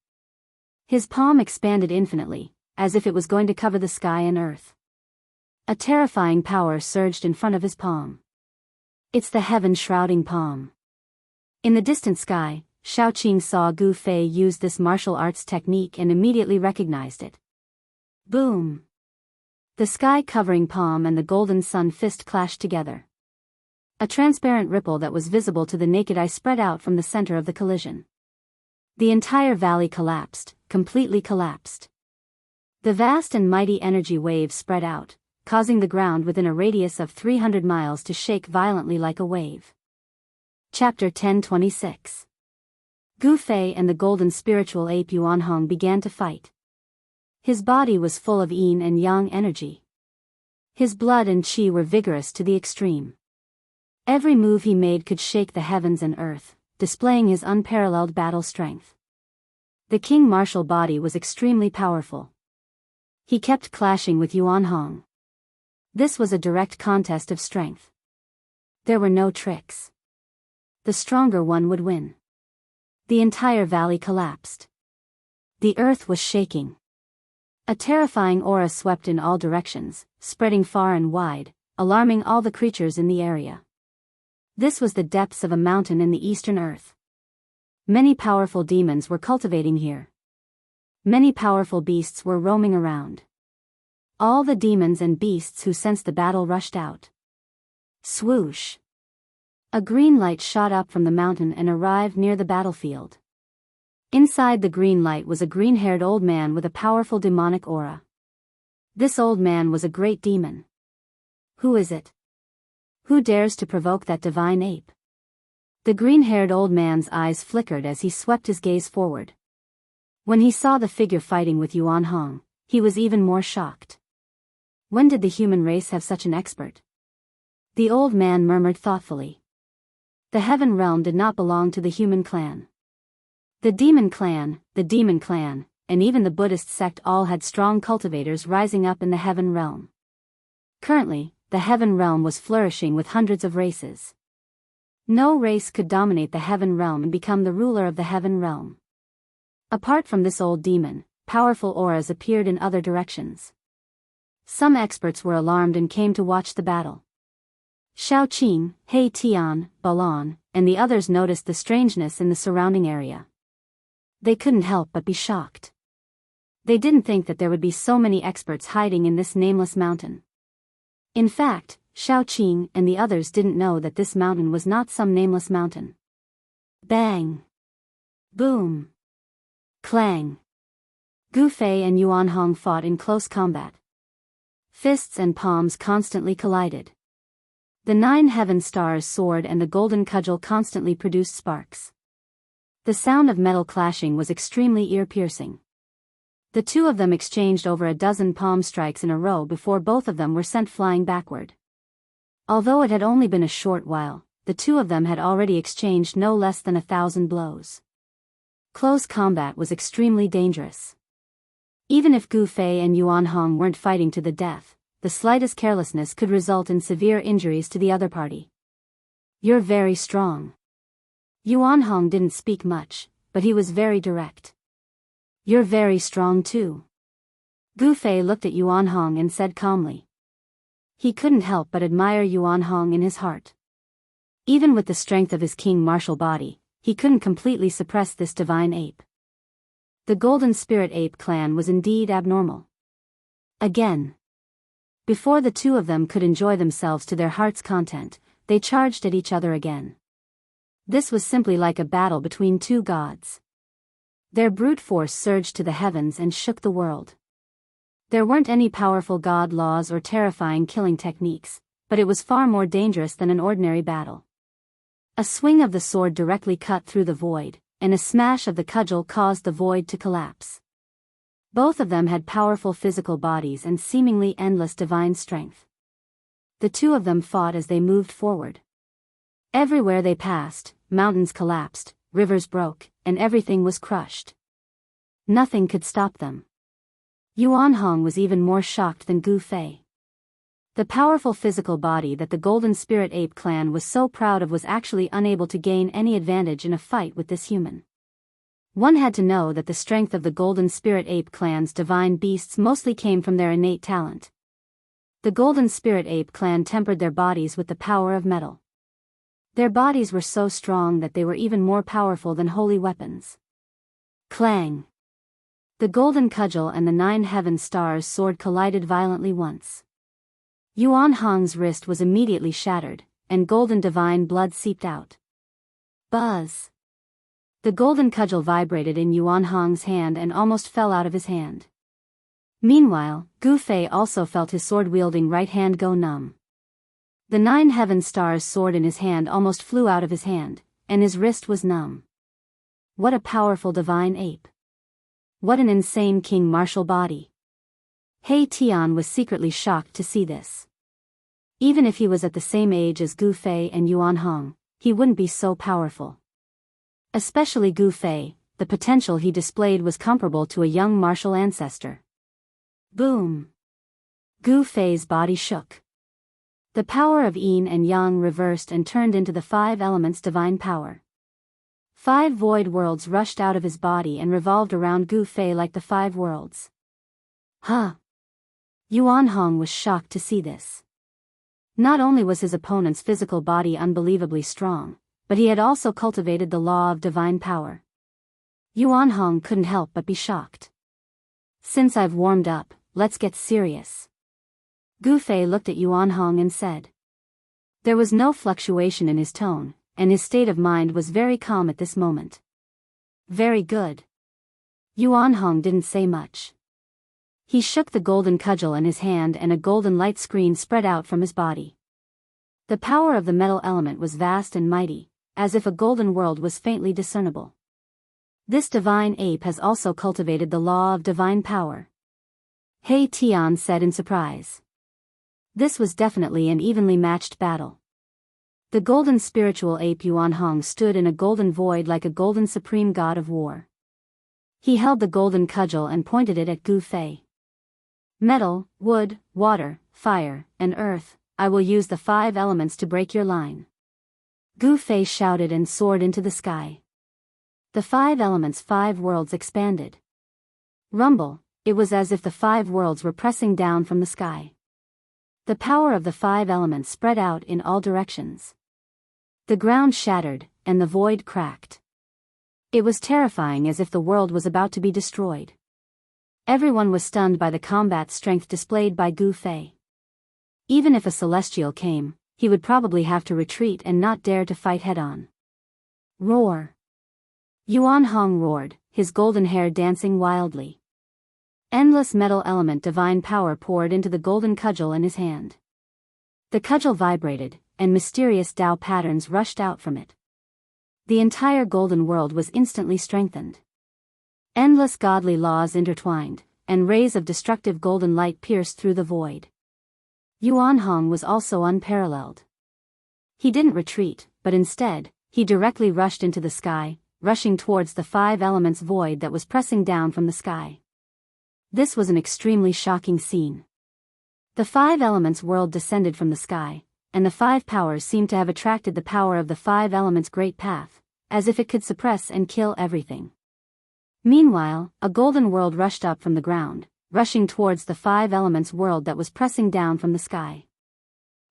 His palm expanded infinitely, as if it was going to cover the sky and earth. A terrifying power surged in front of his palm. It's the heaven-shrouding palm. In the distant sky, Xiaoqing saw Gu Fei use this martial arts technique and immediately recognized it. Boom! The sky-covering palm and the golden sun fist clashed together. A transparent ripple that was visible to the naked eye spread out from the center of the collision. The entire valley collapsed, completely collapsed. The vast and mighty energy waves spread out, causing the ground within a radius of 300 miles to shake violently like a wave. Chapter 1026. Gu Fei and the golden spiritual ape Yuan Hong began to fight. His body was full of yin and yang energy. His blood and qi were vigorous to the extreme. Every move he made could shake the heavens and earth, displaying his unparalleled battle strength. The king martial body was extremely powerful. He kept clashing with Yuan Hong. This was a direct contest of strength. There were no tricks. The stronger one would win. The entire valley collapsed. The earth was shaking. A terrifying aura swept in all directions, spreading far and wide, alarming all the creatures in the area. This was the depths of a mountain in the eastern earth. Many powerful demons were cultivating here. Many powerful beasts were roaming around. All the demons and beasts who sensed the battle rushed out. Swoosh! A green light shot up from the mountain and arrived near the battlefield. Inside the green light was a green-haired old man with a powerful demonic aura. This old man was a great demon. Who is it? Who dares to provoke that divine ape? The green-haired old man's eyes flickered as he swept his gaze forward. When he saw the figure fighting with Yuan Hong, he was even more shocked. When did the human race have such an expert? The old man murmured thoughtfully. The heaven realm did not belong to the human clan. The demon clan, and even the Buddhist sect all had strong cultivators rising up in the heaven realm. Currently, the heaven realm was flourishing with hundreds of races. No race could dominate the heaven realm and become the ruler of the heaven realm. Apart from this old demon, powerful auras appeared in other directions. Some experts were alarmed and came to watch the battle. Xiao Qing, He Tian, Balan, and the others noticed the strangeness in the surrounding area. They couldn't help but be shocked. They didn't think that there would be so many experts hiding in this nameless mountain. In fact, Xiao Qing and the others didn't know that this mountain was not some nameless mountain. Bang! Boom! Clang! Gu Fei and Yuan Hong fought in close combat. Fists and palms constantly collided. The 9 heaven stars sword and the golden cudgel constantly produced sparks. The sound of metal clashing was extremely ear-piercing. The two of them exchanged over a dozen palm strikes in a row before both of them were sent flying backward. Although it had only been a short while, the two of them had already exchanged no less than 1,000 blows. Close combat was extremely dangerous. Even if Gu Fei and Yuan Hong weren't fighting to the death, the slightest carelessness could result in severe injuries to the other party. "You're very strong." Yuan Hong didn't speak much, but he was very direct. "You're very strong too." Gu Fei looked at Yuan Hong and said calmly. He couldn't help but admire Yuan Hong in his heart. Even with the strength of his king martial body, he couldn't completely suppress this divine ape. The Golden Spirit Ape clan was indeed abnormal. Again. Before the two of them could enjoy themselves to their heart's content, they charged at each other again. This was simply like a battle between two gods. Their brute force surged to the heavens and shook the world. There weren't any powerful god laws or terrifying killing techniques, but it was far more dangerous than an ordinary battle. A swing of the sword directly cut through the void, and a smash of the cudgel caused the void to collapse. Both of them had powerful physical bodies and seemingly endless divine strength. The two of them fought as they moved forward. Everywhere they passed, mountains collapsed, rivers broke, and everything was crushed. Nothing could stop them. Yuan Hong was even more shocked than Gu Fei. The powerful physical body that the Golden Spirit Ape clan was so proud of was actually unable to gain any advantage in a fight with this human. One had to know that the strength of the Golden Spirit Ape clan's divine beasts mostly came from their innate talent. The Golden Spirit Ape clan tempered their bodies with the power of metal. Their bodies were so strong that they were even more powerful than holy weapons. Clang! The golden cudgel and the 9 heaven stars sword collided violently once. Yuan Hong's wrist was immediately shattered, and golden divine blood seeped out. Buzz! The golden cudgel vibrated in Yuan Hong's hand and almost fell out of his hand. Meanwhile, Gu Fei also felt his sword-wielding right hand go numb. The 9 heaven stars sword in his hand almost flew out of his hand, and his wrist was numb. What a powerful divine ape! What an insane king martial body! He Tian was secretly shocked to see this. Even if he was at the same age as Gu Fei and Yuan Hong, he wouldn't be so powerful. Especially Gu Fei, the potential he displayed was comparable to a young martial ancestor. Boom! Gu Fei's body shook. The power of yin and yang reversed and turned into the 5 elements divine power. 5 void worlds rushed out of his body and revolved around Gu Fei like the 5 worlds. Huh! Yuan Hong was shocked to see this. Not only was his opponent's physical body unbelievably strong, but he had also cultivated the law of divine power. Yuan Hong couldn't help but be shocked. "Since I've warmed up, let's get serious." Gu Fei looked at Yuan Hong and said. There was no fluctuation in his tone, and his state of mind was very calm at this moment. "Very good." Yuan Hong didn't say much. He shook the golden cudgel in his hand and a golden light screen spread out from his body. The power of the metal element was vast and mighty, as if a golden world was faintly discernible. This divine ape has also cultivated the law of divine power. He Tian said in surprise. This was definitely an evenly matched battle. The golden spiritual ape Yuanhong stood in a golden void like a golden supreme god of war. He held the golden cudgel and pointed it at Gu Fei. Metal, wood, water, fire, and earth, I will use the 5 elements to break your line. Gu Fei shouted and soared into the sky. The 5 elements' 5 worlds expanded. Rumble, it was as if the 5 worlds were pressing down from the sky. The power of the 5 elements spread out in all directions. The ground shattered, and the void cracked. It was terrifying, as if the world was about to be destroyed. Everyone was stunned by the combat strength displayed by Gu Fei. Even if a celestial came, he would probably have to retreat and not dare to fight head-on. Roar! Yuanhong roared, his golden hair dancing wildly. Endless metal element divine power poured into the golden cudgel in his hand. The cudgel vibrated, and mysterious Tao patterns rushed out from it. The entire golden world was instantly strengthened. Endless godly laws intertwined, and rays of destructive golden light pierced through the void. Yuanhong was also unparalleled. He didn't retreat, but instead, he directly rushed into the sky, rushing towards the 5 elements void that was pressing down from the sky. This was an extremely shocking scene. The 5 elements world descended from the sky, and the 5 powers seemed to have attracted the power of the 5 elements' great path, as if it could suppress and kill everything. Meanwhile, a golden world rushed up from the ground, rushing towards the 5 elements world that was pressing down from the sky.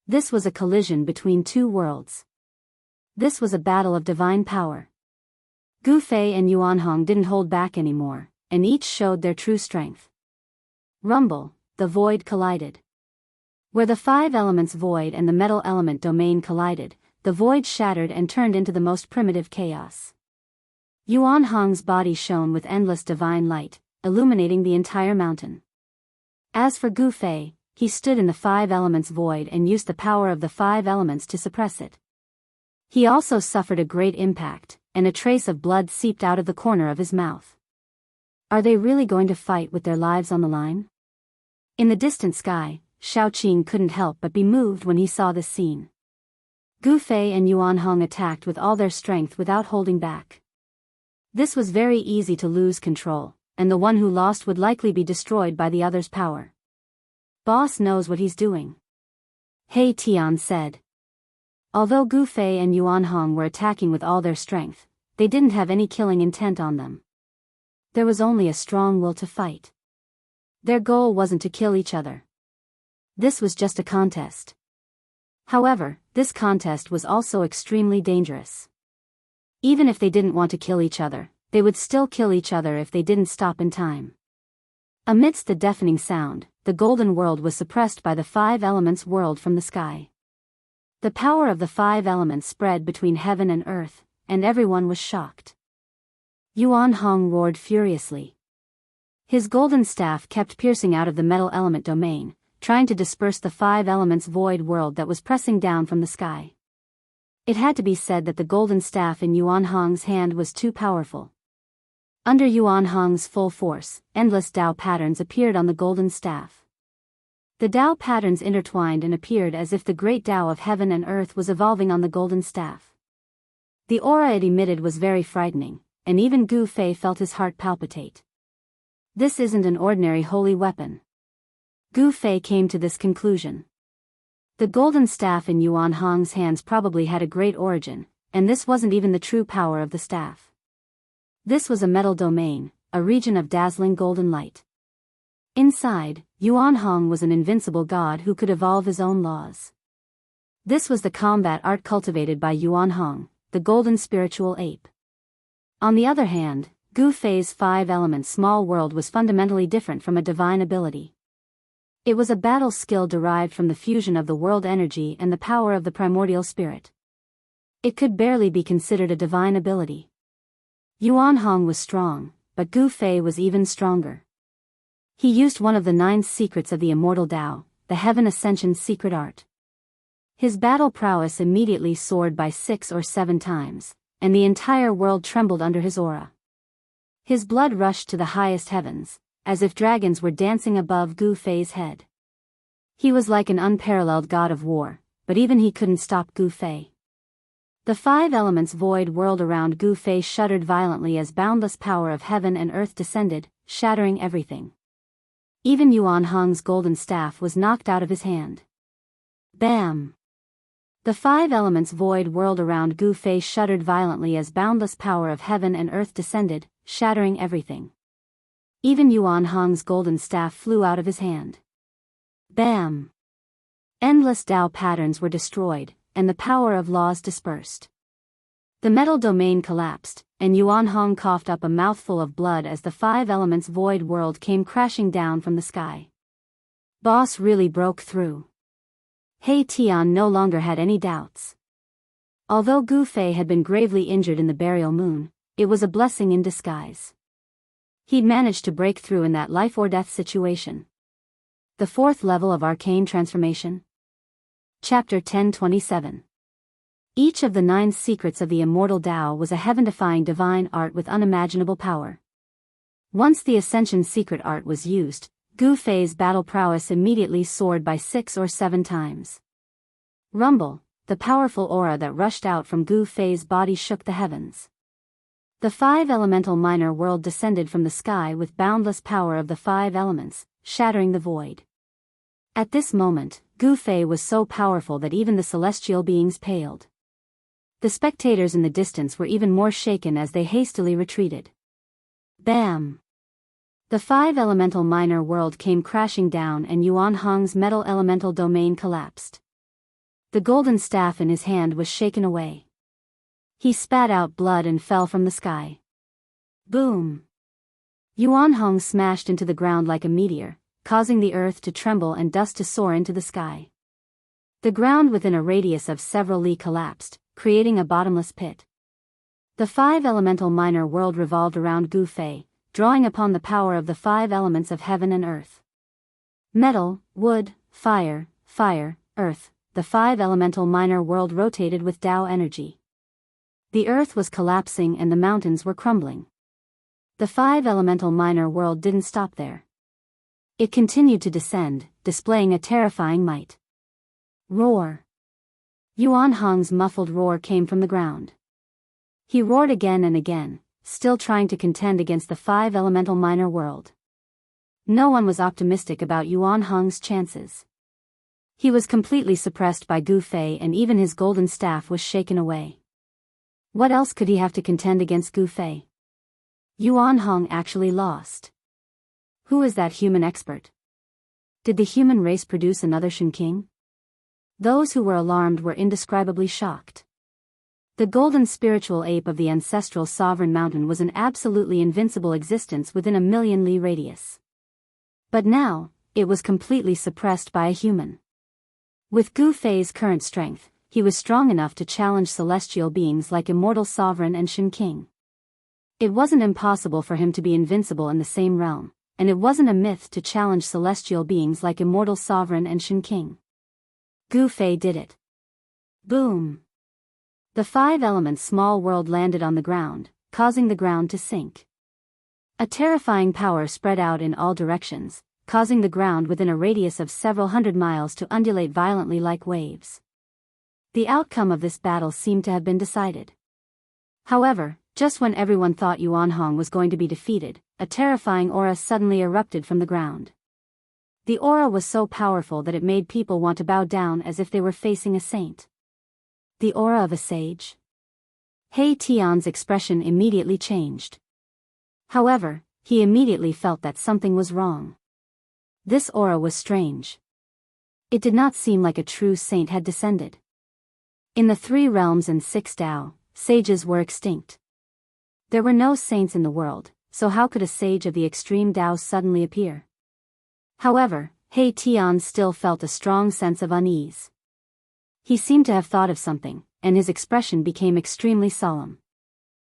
This was a collision between 2 worlds. This was a battle of divine power. Gu Fei and Yuanhong didn't hold back anymore, and each showed their true strength. Rumble, the void collided. Where the 5 elements void and the metal element domain collided, the void shattered and turned into the most primitive chaos. Yuanhong's body shone with endless divine light, illuminating the entire mountain. As for Gu Fei, he stood in the 5 elements void and used the power of the 5 elements to suppress it. He also suffered a great impact, and a trace of blood seeped out of the corner of his mouth. Are they really going to fight with their lives on the line? In the distant sky, Shaoqing couldn't help but be moved when he saw this scene. Gu Fei and Yuanhong attacked with all their strength without holding back. This was very easy to lose control, and the one who lost would likely be destroyed by the other's power. Boss knows what he's doing. He Tian said. Although Gu Fei and Yuanhong were attacking with all their strength, they didn't have any killing intent on them. There was only a strong will to fight. Their goal wasn't to kill each other. This was just a contest. However, this contest was also extremely dangerous. Even if they didn't want to kill each other, they would still kill each other if they didn't stop in time. Amidst the deafening sound, the golden world was suppressed by the 5 elements world from the sky. The power of the 5 elements spread between heaven and earth, and everyone was shocked. Yuanhong roared furiously. His golden staff kept piercing out of the metal element domain, trying to disperse the 5 elements void world that was pressing down from the sky. It had to be said that the golden staff in Yuanhong's hand was too powerful. Under Yuanhong's full force, endless Tao patterns appeared on the golden staff. The Tao patterns intertwined and appeared as if the great Tao of heaven and earth was evolving on the golden staff. The aura it emitted was very frightening, and even Gu Fei felt his heart palpitate. This isn't an ordinary holy weapon. Gu Fei came to this conclusion. The golden staff in Yuanhong's hands probably had a great origin, and this wasn't even the true power of the staff. This was a metal domain, a region of dazzling golden light. Inside, Yuanhong was an invincible god who could evolve his own laws. This was the combat art cultivated by Yuanhong, the golden spiritual ape. On the other hand, Gu Fei's 5 elements small world was fundamentally different from a divine ability. It was a battle skill derived from the fusion of the world energy and the power of the primordial spirit. It could barely be considered a divine ability. Yuanhong was strong, but Gu Fei was even stronger. He used one of the 9 secrets of the immortal Tao, the Heaven Ascension's secret art. His battle prowess immediately soared by 6 or 7 times, and the entire world trembled under his aura. His blood rushed to the highest heavens, as if dragons were dancing above Gu Fei's head. He was like an unparalleled god of war, but even he couldn't stop Gu Fei. The five elements void world around Gu Fei shuddered violently as boundless power of heaven and earth descended, shattering everything. Even Yuan Hong's golden staff was knocked out of his hand. Bam! The five elements void world around Gu Fei shuddered violently as boundless power of heaven and earth descended, shattering everything. Even Yuan Hong's golden staff flew out of his hand. Bam! Endless Tao patterns were destroyed, and the power of laws dispersed. The metal domain collapsed, and Yuan Hong coughed up a mouthful of blood as the five elements void world came crashing down from the sky. Boss really broke through. He Tian no longer had any doubts. Although Gu Fei had been gravely injured in the burial moon, it was a blessing in disguise. He'd managed to break through in that life-or-death situation. The fourth level of arcane transformation. Chapter 1027. Each of the 9 secrets of the immortal Tao was a heaven-defying divine art with unimaginable power. Once the Ascension secret art was used, Gu Fei's battle prowess immediately soared by 6 or 7 times. Rumble, the powerful aura that rushed out from Gu Fei's body shook the heavens. The 5 elemental minor world descended from the sky with boundless power of the 5 elements, shattering the void. At this moment, Gu Fei was so powerful that even the celestial beings paled. The spectators in the distance were even more shaken as they hastily retreated. Bam! The 5 elemental minor world came crashing down and Yuan Hong's metal elemental domain collapsed. The golden staff in his hand was shaken away. He spat out blood and fell from the sky. Boom! Yuan Hong smashed into the ground like a meteor, causing the earth to tremble and dust to soar into the sky. The ground within a radius of several li collapsed, creating a bottomless pit. The 5 elemental minor world revolved around Gu Fei, drawing upon the power of the 5 elements of heaven and earth. Metal, wood, fire, earth, the 5 elemental minor world rotated with Tao energy. The earth was collapsing and the mountains were crumbling. The 5 elemental minor world didn't stop there. It continued to descend, displaying a terrifying might. Roar! Yuan Hong's muffled roar came from the ground. He roared again and again, still trying to contend against the 5 elemental minor world. No one was optimistic about Yuan Hong's chances. He was completely suppressed by Gu Fei and even his golden staff was shaken away. What else could he have to contend against Gu Fei? Yuan Hong actually lost. Who is that human expert? Did the human race produce another Shen King? Those who were alarmed were indescribably shocked. The golden spiritual ape of the ancestral sovereign mountain was an absolutely invincible existence within a million li radius. But now, it was completely suppressed by a human. With Gu Fei's current strength, he was strong enough to challenge celestial beings like Immortal Sovereign and Shen King. It wasn't impossible for him to be invincible in the same realm, and it wasn't a myth to challenge celestial beings like Immortal Sovereign and Shen King. Gu Fei did it. Boom! The 5 elements small world landed on the ground, causing the ground to sink. A terrifying power spread out in all directions, causing the ground within a radius of several hundred miles to undulate violently like waves. The outcome of this battle seemed to have been decided. However, just when everyone thought Yuan Hong was going to be defeated, a terrifying aura suddenly erupted from the ground. The aura was so powerful that it made people want to bow down as if they were facing a saint. The aura of a sage? He Tian's expression immediately changed. However, he immediately felt that something was wrong. This aura was strange. It did not seem like a true saint had descended. In the 3 realms and 6 Tao, sages were extinct. There were no saints in the world, so how could a sage of the extreme Tao suddenly appear? However, He Tian still felt a strong sense of unease. He seemed to have thought of something, and his expression became extremely solemn.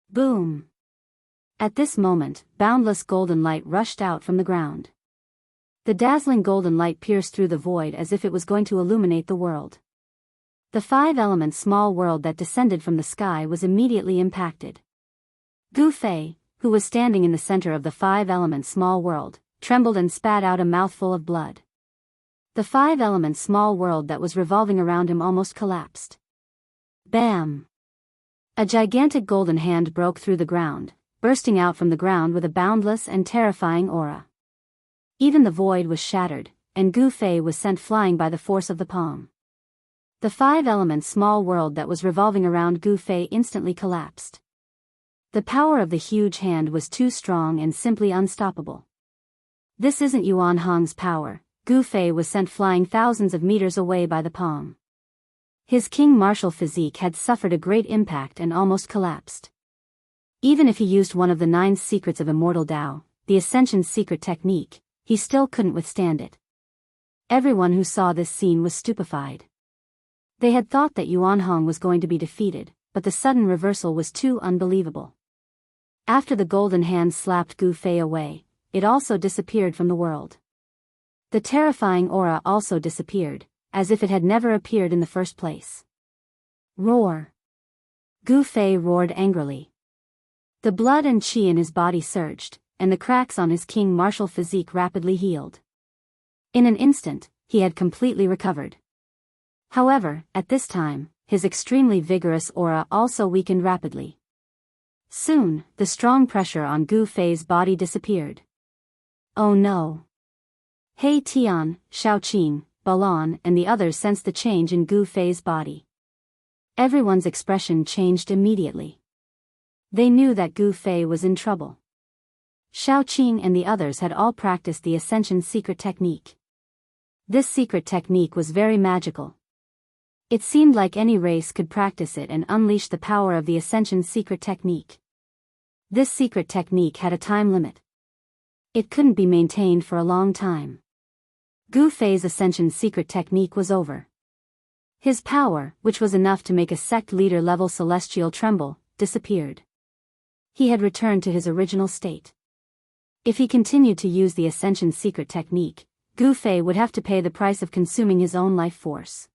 Boom! At this moment, boundless golden light rushed out from the ground. The dazzling golden light pierced through the void as if it was going to illuminate the world. The 5 element small world that descended from the sky was immediately impacted. Gu Fei, who was standing in the center of the 5 element small world, trembled and spat out a mouthful of blood. The 5 element small world that was revolving around him almost collapsed. Bam! A gigantic golden hand broke through the ground, bursting out from the ground with a boundless and terrifying aura. Even the void was shattered, and Gu Fei was sent flying by the force of the palm. The five-element small world that was revolving around Gu Fei instantly collapsed. The power of the huge hand was too strong and simply unstoppable. This isn't Yuan Hong's power. Gu Fei was sent flying thousands of meters away by the palm. His king martial physique had suffered a great impact and almost collapsed. Even if he used one of the 9 secrets of immortal Tao, the Ascension's secret technique, he still couldn't withstand it. Everyone who saw this scene was stupefied. They had thought that Yuan Hong was going to be defeated, but the sudden reversal was too unbelievable. After the golden hand slapped Gu Fei away, it also disappeared from the world. The terrifying aura also disappeared, as if it had never appeared in the first place. Roar! Gu Fei roared angrily. The blood and qi in his body surged, and the cracks on his king martial physique rapidly healed. In an instant, he had completely recovered. However, at this time, his extremely vigorous aura also weakened rapidly. Soon, the strong pressure on Gu Fei's body disappeared. Oh no! He Tian, Shaoqing, Balan and the others sensed the change in Gu Fei's body. Everyone's expression changed immediately. They knew that Gu Fei was in trouble. Shaoqing and the others had all practiced the Ascension secret technique. This secret technique was very magical. It seemed like any race could practice it and unleash the power of the Ascension secret technique. This secret technique had a time limit. It couldn't be maintained for a long time. Gu Fei's Ascension secret technique was over. His power, which was enough to make a sect leader-level celestial tremble, disappeared. He had returned to his original state. If he continued to use the Ascension secret technique, Gu Fei would have to pay the price of consuming his own life force.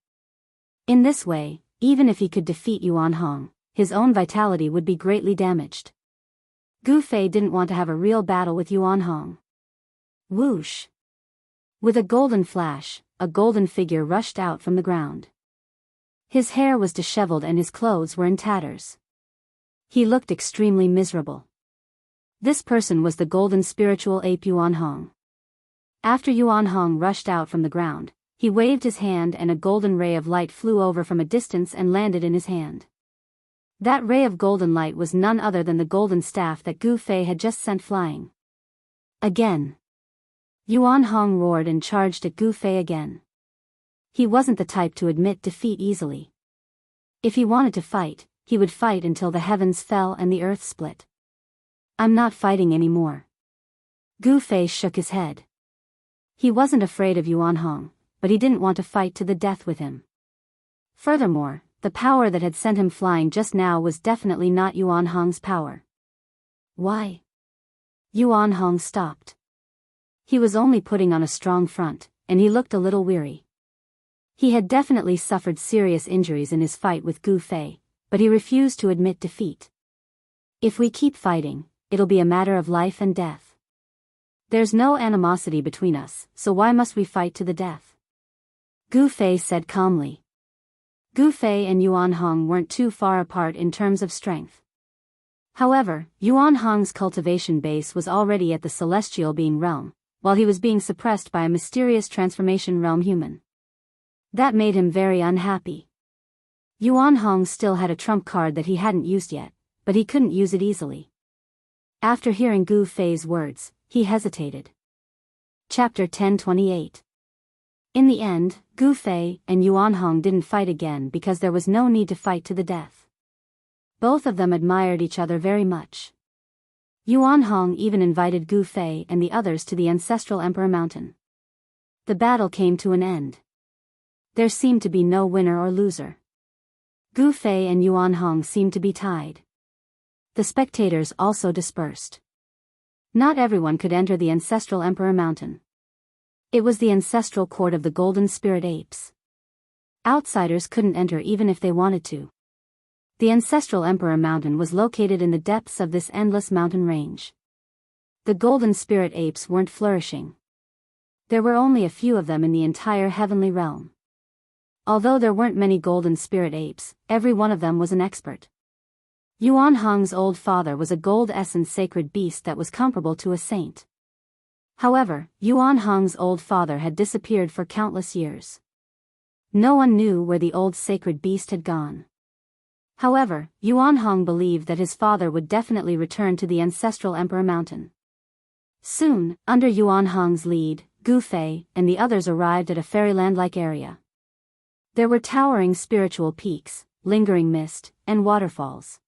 In this way, even if he could defeat Yuan Hong, his own vitality would be greatly damaged. Gu Fei didn't want to have a real battle with Yuan Hong. Whoosh! With a golden flash, a golden figure rushed out from the ground. His hair was disheveled and his clothes were in tatters. He looked extremely miserable. This person was the golden spiritual ape Yuan Hong. After Yuan Hong rushed out from the ground, he waved his hand and a golden ray of light flew over from a distance and landed in his hand. That ray of golden light was none other than the golden staff that Gu Fei had just sent flying. Again. Yuan Hong roared and charged at Gu Fei again. He wasn't the type to admit defeat easily. If he wanted to fight, he would fight until the heavens fell and the earth split. I'm not fighting anymore. Gu Fei shook his head. He wasn't afraid of Yuan Hong, but he didn't want to fight to the death with him. Furthermore, the power that had sent him flying just now was definitely not Yuan Hong's power. Why? Yuan Hong stopped. He was only putting on a strong front, and he looked a little weary. He had definitely suffered serious injuries in his fight with Gu Fei, but he refused to admit defeat. If we keep fighting, it'll be a matter of life and death. There's no animosity between us, so why must we fight to the death? Gu Fei said calmly. Gu Fei and Yuan Hong weren't too far apart in terms of strength. However, Yuan Hong's cultivation base was already at the celestial being realm, while he was being suppressed by a mysterious transformation realm human. That made him very unhappy. Yuan Hong still had a trump card that he hadn't used yet, but he couldn't use it easily. After hearing Gu Fei's words, he hesitated. Chapter 1028. In the end, Gu Fei and Yuan Hong didn't fight again because there was no need to fight to the death. Both of them admired each other very much. Yuan Hong even invited Gu Fei and the others to the ancestral Emperor Mountain. The battle came to an end. There seemed to be no winner or loser. Gu Fei and Yuan Hong seemed to be tied. The spectators also dispersed. Not everyone could enter the ancestral Emperor Mountain. It was the ancestral court of the Golden Spirit Apes. Outsiders couldn't enter even if they wanted to. The ancestral Emperor Mountain was located in the depths of this endless mountain range. The Golden Spirit Apes weren't flourishing. There were only a few of them in the entire heavenly realm. Although there weren't many Golden Spirit Apes, every one of them was an expert. Yuan Hong's old father was a gold essence sacred beast that was comparable to a saint. However, Yuan Hong's old father had disappeared for countless years. No one knew where the old sacred beast had gone. However, Yuan Hong believed that his father would definitely return to the ancestral Emperor Mountain. Soon, under Yuan Hong's lead, Gu Fei and the others arrived at a fairyland-like area. There were towering spiritual peaks, lingering mist, and waterfalls.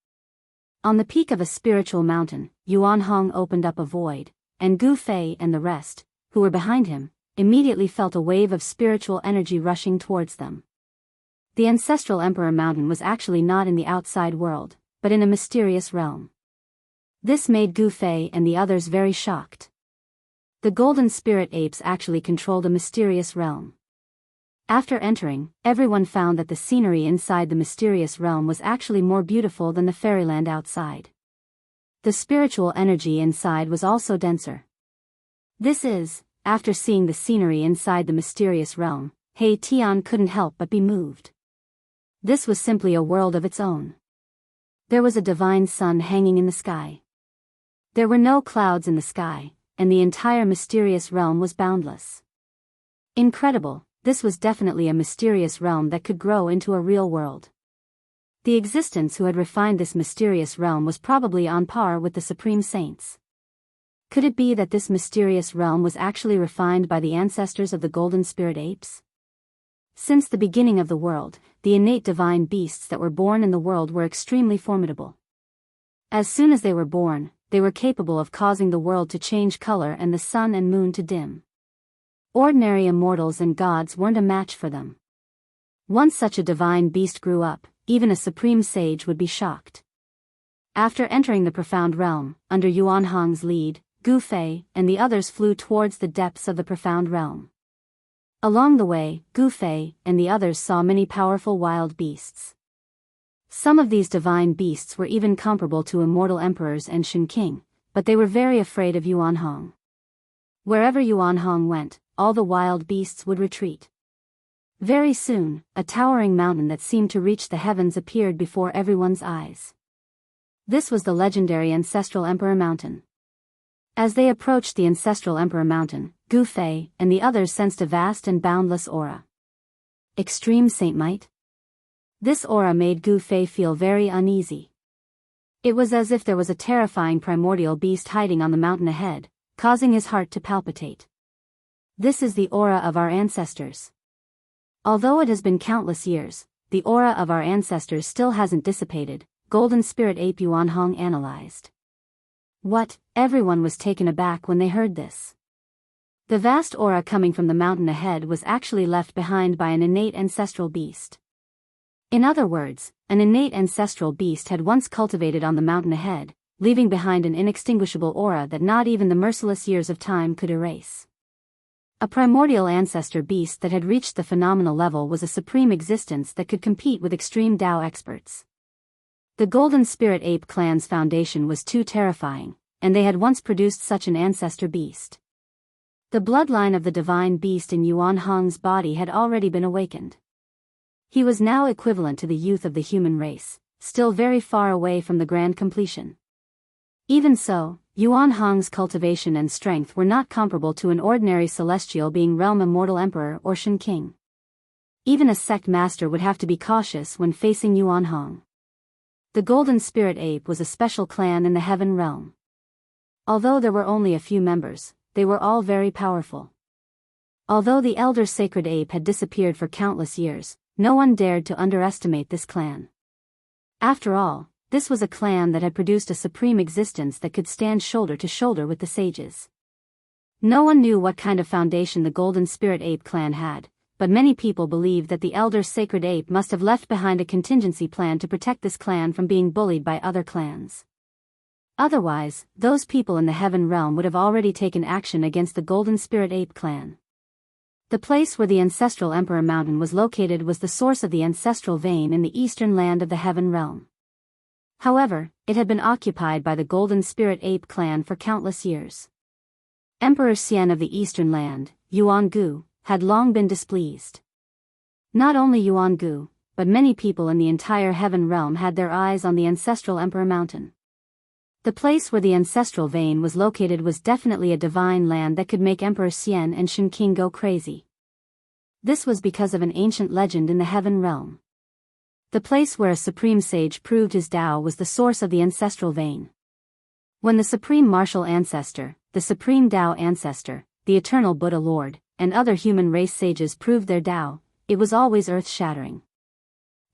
On the peak of a spiritual mountain, Yuan Hong opened up a void, and Gu Fei and the rest, who were behind him, immediately felt a wave of spiritual energy rushing towards them. The ancestral Emperor Mountain was actually not in the outside world, but in a mysterious realm. This made Gu Fei and the others very shocked. The golden spirit apes actually controlled a mysterious realm. After entering, everyone found that the scenery inside the mysterious realm was actually more beautiful than the fairyland outside. The spiritual energy inside was also denser. This is, after seeing the scenery inside the mysterious realm, He Tian couldn't help but be moved. This was simply a world of its own. There was a divine sun hanging in the sky. There were no clouds in the sky, and the entire mysterious realm was boundless. Incredible, this was definitely a mysterious realm that could grow into a real world. The existence who had refined this mysterious realm was probably on par with the Supreme Saints. Could it be that this mysterious realm was actually refined by the ancestors of the golden spirit apes? Since the beginning of the world, the innate divine beasts that were born in the world were extremely formidable. As soon as they were born, they were capable of causing the world to change color and the sun and moon to dim. Ordinary immortals and gods weren't a match for them. Once such a divine beast grew up, even a supreme sage would be shocked. After entering the profound realm, under Yuan Hong's lead, Gu Fei and the others flew towards the depths of the profound realm. Along the way, Gu Fei and the others saw many powerful wild beasts. Some of these divine beasts were even comparable to immortal emperors and Shen King, but they were very afraid of Yuan Hong. Wherever Yuan Hong went, all the wild beasts would retreat. Very soon, a towering mountain that seemed to reach the heavens appeared before everyone's eyes. This was the legendary Ancestral Emperor Mountain. As they approached the Ancestral Emperor Mountain, Gu Fei and the others sensed a vast and boundless aura. Extreme saint might? This aura made Gu Fei feel very uneasy. It was as if there was a terrifying primordial beast hiding on the mountain ahead, causing his heart to palpitate. This is the aura of our ancestors. Although it has been countless years, the aura of our ancestors still hasn't dissipated, Golden Spirit Ape Yuan Hong analyzed. What? Everyone was taken aback when they heard this. The vast aura coming from the mountain ahead was actually left behind by an innate ancestral beast. In other words, an innate ancestral beast had once cultivated on the mountain ahead, leaving behind an inextinguishable aura that not even the merciless years of time could erase. A primordial ancestor beast that had reached the phenomenal level was a supreme existence that could compete with extreme Dao experts. The Golden Spirit Ape clan's foundation was too terrifying, and they had once produced such an ancestor beast. The bloodline of the divine beast in Yuan Hong's body had already been awakened. He was now equivalent to the youth of the human race, still very far away from the grand completion. Even so, Yuan Hong's cultivation and strength were not comparable to an ordinary celestial being realm immortal emperor or Shen King. Even a sect master would have to be cautious when facing Yuan Hong. The Golden Spirit Ape was a special clan in the heaven realm. Although there were only a few members, they were all very powerful. Although the elder sacred ape had disappeared for countless years, no one dared to underestimate this clan. After all, this was a clan that had produced a supreme existence that could stand shoulder to shoulder with the sages. No one knew what kind of foundation the Golden Spirit Ape clan had, but many people believed that the elder sacred ape must have left behind a contingency plan to protect this clan from being bullied by other clans. Otherwise, those people in the heaven realm would have already taken action against the Golden Spirit Ape clan. The place where the Ancestral Emperor Mountain was located was the source of the ancestral vein in the eastern land of the heaven realm. However, it had been occupied by the Golden Spirit Ape clan for countless years. Emperor Xian of the eastern land, Yuan Gu, had long been displeased. Not only Yuan Gu, but many people in the entire heaven realm had their eyes on the ancestral Emperor Mountain. The place where the ancestral vein was located was definitely a divine land that could make Emperor Xian and Shen King go crazy. This was because of an ancient legend in the heaven realm. The place where a supreme sage proved his Tao was the source of the ancestral vein. When the supreme martial ancestor, the supreme Tao ancestor, the eternal Buddha Lord, and other human race sages proved their Tao, it was always earth-shattering.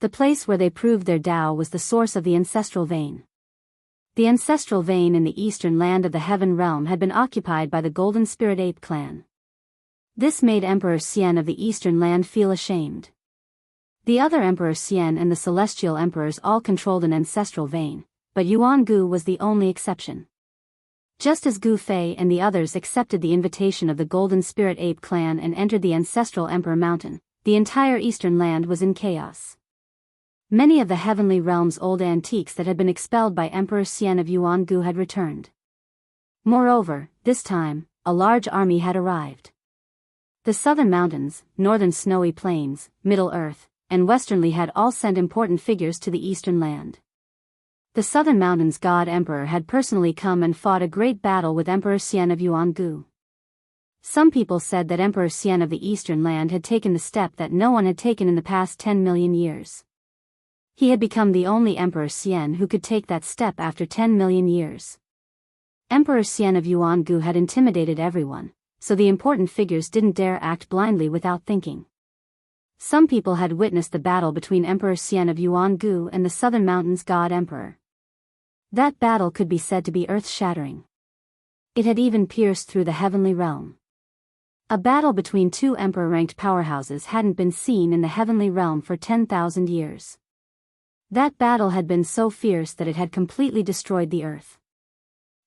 The place where they proved their Tao was the source of the ancestral vein. The ancestral vein in the eastern land of the heaven realm had been occupied by the Golden Spirit Ape clan. This made Emperor Xian of the eastern land feel ashamed. The other Emperor Xian and the celestial emperors all controlled an ancestral vein, but Yuan Gu was the only exception. Just as Gu Fei and the others accepted the invitation of the Golden Spirit Ape clan and entered the ancestral Emperor Mountain, the entire eastern land was in chaos. Many of the heavenly realm's old antiques that had been expelled by Emperor Xian of Yuan Gu had returned. Moreover, this time, a large army had arrived. The southern mountains, northern snowy plains, Middle Earth, and westernly had all sent important figures to the eastern land. The southern mountains' god emperor had personally come and fought a great battle with Emperor Xian of Yuan Gu. Some people said that Emperor Xian of the eastern land had taken the step that no one had taken in the past 10 million years. He had become the only Emperor Xian who could take that step after 10 million years. Emperor Xian of Yuan Gu had intimidated everyone, so the important figures didn't dare act blindly without thinking. Some people had witnessed the battle between Emperor Xian of Yuan Gu and the Southern Mountains God Emperor. That battle could be said to be earth-shattering. It had even pierced through the heavenly realm. A battle between two emperor-ranked powerhouses hadn't been seen in the heavenly realm for 10,000 years. That battle had been so fierce that it had completely destroyed the earth.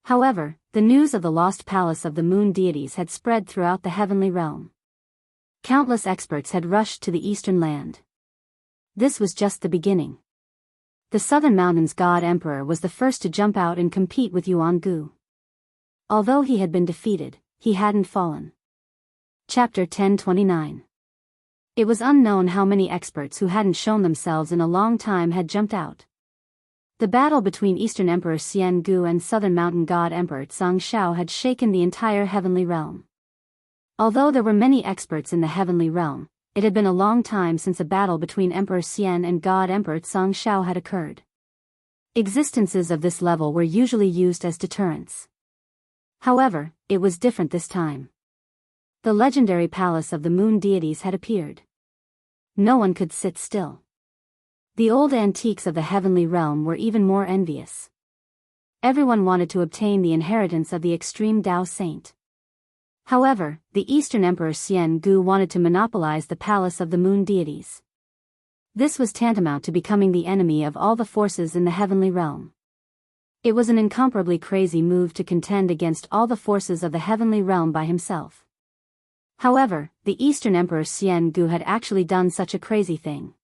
However, the news of the lost palace of the moon deities had spread throughout the heavenly realm. Countless experts had rushed to the eastern land. This was just the beginning. The Southern Mountains God Emperor was the first to jump out and compete with Yuan Gu. Although he had been defeated, he hadn't fallen. Chapter 1029. It was unknown how many experts who hadn't shown themselves in a long time had jumped out. The battle between Eastern Emperor Xian Gu and Southern Mountain God Emperor Zhang Xiao had shaken the entire heavenly realm. Although there were many experts in the heavenly realm, it had been a long time since a battle between Emperor Xian and God Emperor Zhang Xiao had occurred. Existences of this level were usually used as deterrents. However, it was different this time. The legendary palace of the moon deities had appeared. No one could sit still. The old antiques of the heavenly realm were even more envious. Everyone wanted to obtain the inheritance of the extreme Tao saint. However, the Eastern Emperor Xian Gu wanted to monopolize the palace of the moon deities. This was tantamount to becoming the enemy of all the forces in the heavenly realm. It was an incomparably crazy move to contend against all the forces of the heavenly realm by himself. However, the Eastern Emperor Xian Gu had actually done such a crazy thing.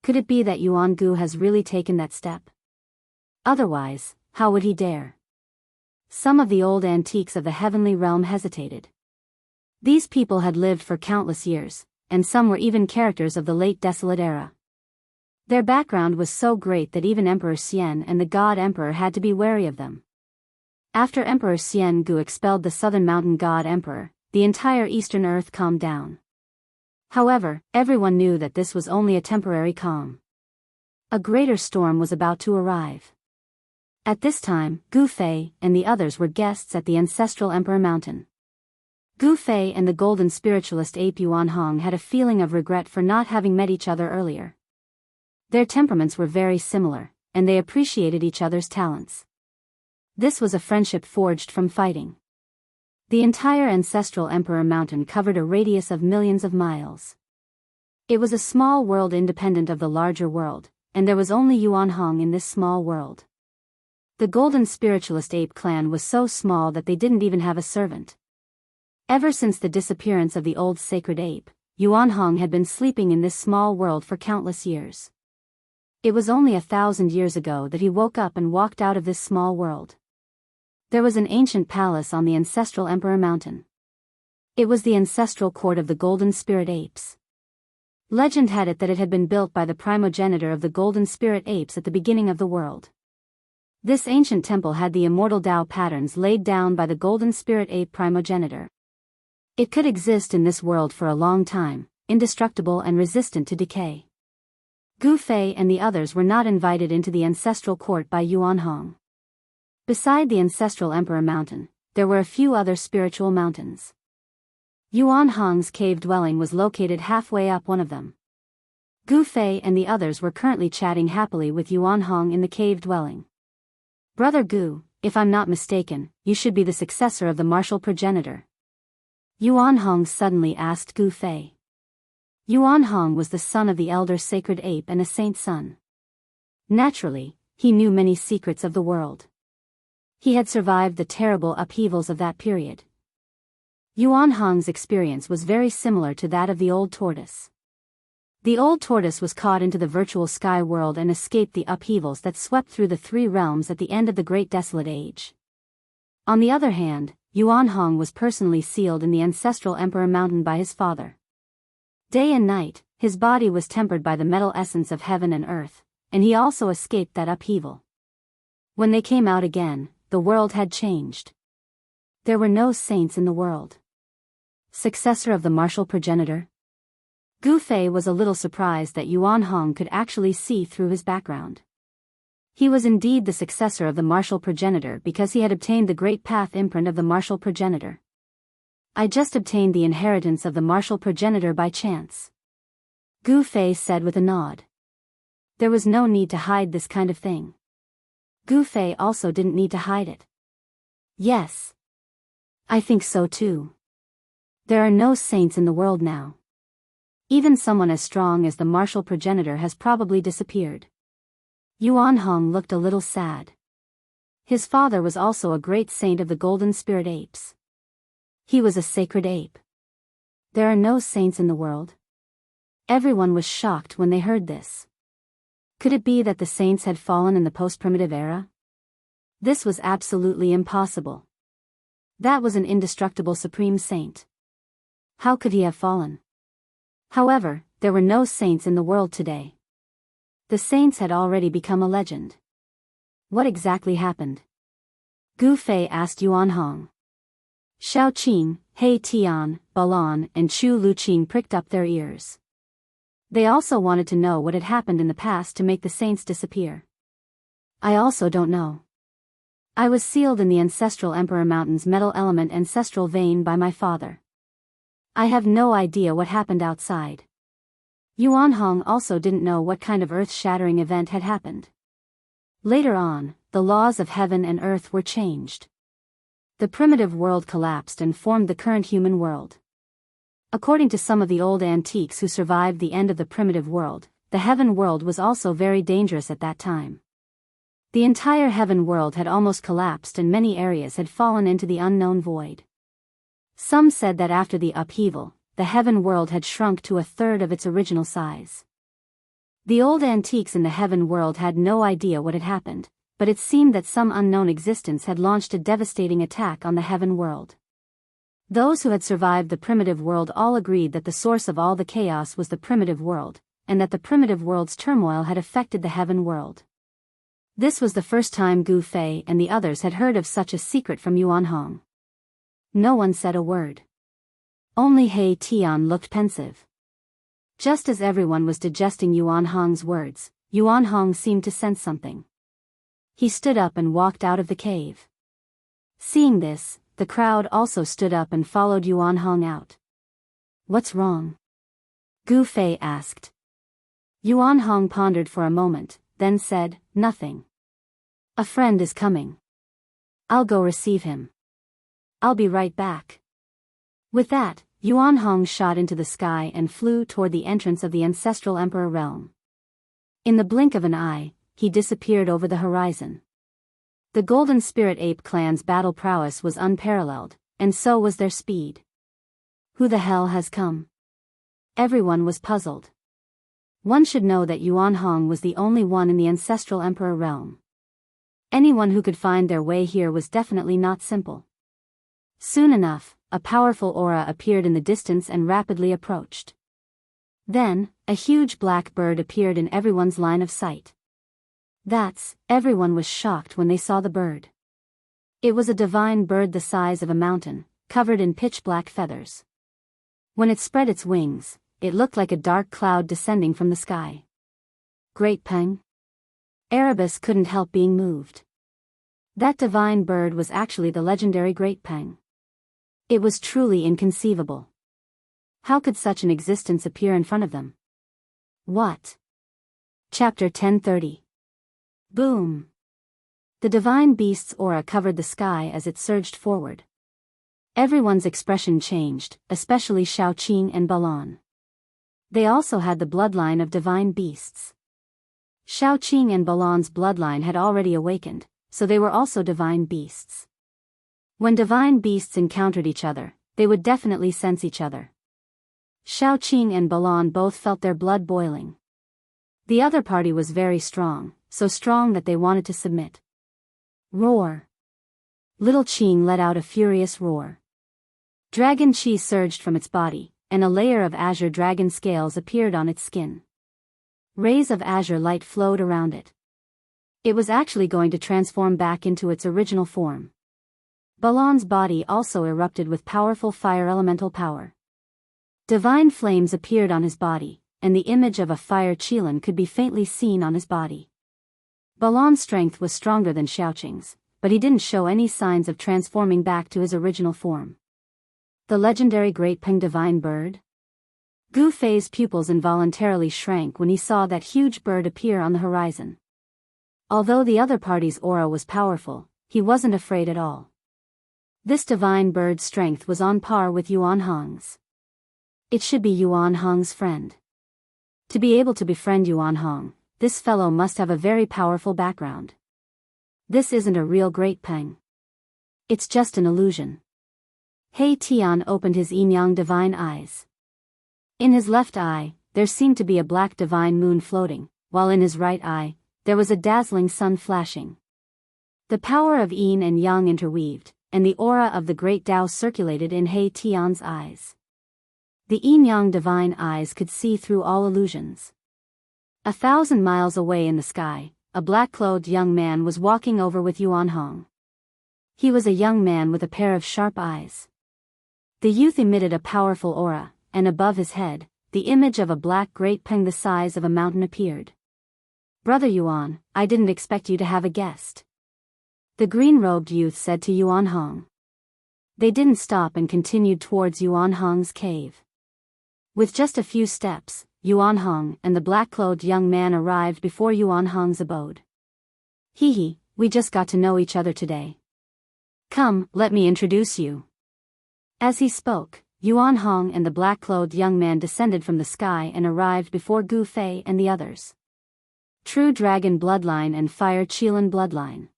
Could it be that Yuan Gu has really taken that step? Otherwise, how would he dare? Some of the old antiques of the heavenly realm hesitated. These people had lived for countless years, and some were even characters of the late desolate era. Their background was so great that even Emperor Xian and the God Emperor had to be wary of them. After Emperor Xian Gu expelled the Southern Mountain God Emperor, the entire Eastern Earth calmed down. However, everyone knew that this was only a temporary calm. A greater storm was about to arrive. At this time, Gu Fei and the others were guests at the ancestral Emperor Mountain. Gu Fei and the golden spiritualist ape Yuan Hong had a feeling of regret for not having met each other earlier. Their temperaments were very similar, and they appreciated each other's talents. This was a friendship forged from fighting. The entire ancestral Emperor Mountain covered a radius of millions of miles. It was a small world independent of the larger world, and there was only Yuan Hong in this small world. The golden spiritualist ape clan was so small that they didn't even have a servant. Ever since the disappearance of the old sacred ape, Yuan Hong had been sleeping in this small world for countless years. It was only 1,000 years ago that he woke up and walked out of this small world. There was an ancient palace on the ancestral Emperor Mountain. It was the ancestral court of the golden spirit apes. Legend had it that it had been built by the primogenitor of the golden spirit apes at the beginning of the world. This ancient temple had the immortal Tao patterns laid down by the golden spirit ape primogenitor. It could exist in this world for a long time, indestructible and resistant to decay. Gu Fei and the others were not invited into the ancestral court by Yuan Hong. Beside the ancestral Emperor Mountain, there were a few other spiritual mountains. Yuan Hong's cave dwelling was located halfway up one of them. Gu Fei and the others were currently chatting happily with Yuan Hong in the cave dwelling. "Brother Gu, if I'm not mistaken, you should be the successor of the martial progenitor," Yuan Hong suddenly asked Gu Fei. Yuan Hong was the son of the elder sacred ape and a saint's son. Naturally, he knew many secrets of the world. He had survived the terrible upheavals of that period. Yuan Hong's experience was very similar to that of the old tortoise. The old tortoise was caught into the virtual sky world and escaped the upheavals that swept through the three realms at the end of the Great Desolate Age. On the other hand, Yuan Hong was personally sealed in the ancestral Emperor Mountain by his father. Day and night, his body was tempered by the metal essence of heaven and earth, and he also escaped that upheaval. When they came out again, the world had changed. There were no saints in the world. Successor of the martial progenitor? Gu Fei was a little surprised that Yuan Hong could actually see through his background. He was indeed the successor of the martial progenitor because he had obtained the great path imprint of the martial progenitor. "I just obtained the inheritance of the martial progenitor by chance," Gu Fei said with a nod. There was no need to hide this kind of thing. Gu Fei also didn't need to hide it. "Yes. I think so too. There are no saints in the world now. Even someone as strong as the martial progenitor has probably disappeared." Yuan Hong looked a little sad. His father was also a great saint of the golden spirit apes. He was a sacred ape. There are no saints in the world. Everyone was shocked when they heard this. Could it be that the saints had fallen in the post-primitive era? This was absolutely impossible. That was an indestructible supreme saint. How could he have fallen? However, there were no saints in the world today. The saints had already become a legend. What exactly happened? Gu Fei asked Yuan Hong. Xiao Qing, He Tian, Balan, and Chu Luqing pricked up their ears. They also wanted to know what had happened in the past to make the saints disappear. "I also don't know. I was sealed in the ancestral Emperor Mountain's metal element ancestral vein by my father. I have no idea what happened outside." Yuan Hong also didn't know what kind of earth-shattering event had happened. Later on, the laws of heaven and earth were changed. The primitive world collapsed and formed the current human world. According to some of the old antiques who survived the end of the primitive world, the heaven world was also very dangerous at that time. The entire heaven world had almost collapsed and many areas had fallen into the unknown void. Some said that after the upheaval, the heaven world had shrunk to a third of its original size. The old antiques in the heaven world had no idea what had happened, but it seemed that some unknown existence had launched a devastating attack on the heaven world. Those who had survived the primitive world all agreed that the source of all the chaos was the primitive world, and that the primitive world's turmoil had affected the heaven world. This was the first time Gu Fei and the others had heard of such a secret from Yuan Hong. No one said a word. Only He Tian looked pensive. Just as everyone was digesting Yuan Hong's words, Yuan Hong seemed to sense something. He stood up and walked out of the cave. Seeing this, the crowd also stood up and followed Yuan Hong out. "What's wrong?" Gu Fei asked. Yuan Hong pondered for a moment, then said, "Nothing. A friend is coming. I'll go receive him. I'll be right back." With that, Yuan Hong shot into the sky and flew toward the entrance of the ancestral emperor realm. In the blink of an eye, he disappeared over the horizon. The Golden Spirit Ape clan's battle prowess was unparalleled, and so was their speed. Who the hell has come? Everyone was puzzled. One should know that Yuan Hong was the only one in the ancestral emperor realm. Anyone who could find their way here was definitely not simple. Soon enough, a powerful aura appeared in the distance and rapidly approached. Then, a huge black bird appeared in everyone's line of sight. Everyone was shocked when they saw the bird. It was a divine bird the size of a mountain, covered in pitch-black feathers. When it spread its wings, it looked like a dark cloud descending from the sky. Great Peng? Erebus couldn't help being moved. That divine bird was actually the legendary Great Peng. It was truly inconceivable. How could such an existence appear in front of them? What? Chapter 1030. Boom! The divine beast's aura covered the sky as it surged forward. Everyone's expression changed, especially Xiaoqing and Balan. They also had the bloodline of divine beasts. Xiaoqing and Balan's bloodline had already awakened, so they were also divine beasts. When divine beasts encountered each other, they would definitely sense each other. Xiaoqing and Balan both felt their blood boiling. The other party was very strong, so strong that they wanted to submit. Roar! Little Qing let out a furious roar. Dragon Qi surged from its body, and a layer of azure dragon scales appeared on its skin. Rays of azure light flowed around it. It was actually going to transform back into its original form. Balan's body also erupted with powerful fire elemental power. Divine flames appeared on his body, and the image of a fire qilin could be faintly seen on his body. Balan's strength was stronger than Xiaoqing's, but he didn't show any signs of transforming back to his original form. The legendary Great Peng divine bird? Gu Fei's pupils involuntarily shrank when he saw that huge bird appear on the horizon. Although the other party's aura was powerful, he wasn't afraid at all. This divine bird's strength was on par with Yuan Hong's. It should be Yuan Hong's friend. To be able to befriend Yuan Hong, this fellow must have a very powerful background. This isn't a real Great Peng. It's just an illusion. He Tian opened his yin-yang divine eyes. In his left eye, there seemed to be a black divine moon floating, while in his right eye, there was a dazzling sun flashing. The power of yin and yang interweaved, and the aura of the great Tao circulated in He Tian's eyes. The yin-yang divine eyes could see through all illusions. 1,000 miles away in the sky, a black-clothed young man was walking over with Yuan Hong. He was a young man with a pair of sharp eyes. The youth emitted a powerful aura, and above his head, the image of a black Great Peng the size of a mountain appeared. "Brother Yuan, I didn't expect you to have a guest," the green-robed youth said to Yuan Hong. They didn't stop and continued towards Yuan Hong's cave. With just a few steps, Yuan Hong and the black-clothed young man arrived before Yuan Hong's abode. "Hee, we just got to know each other today. Come, let me introduce you." As he spoke, Yuan Hong and the black-clothed young man descended from the sky and arrived before Gu Fei and the others. True dragon bloodline and fire qilin bloodline.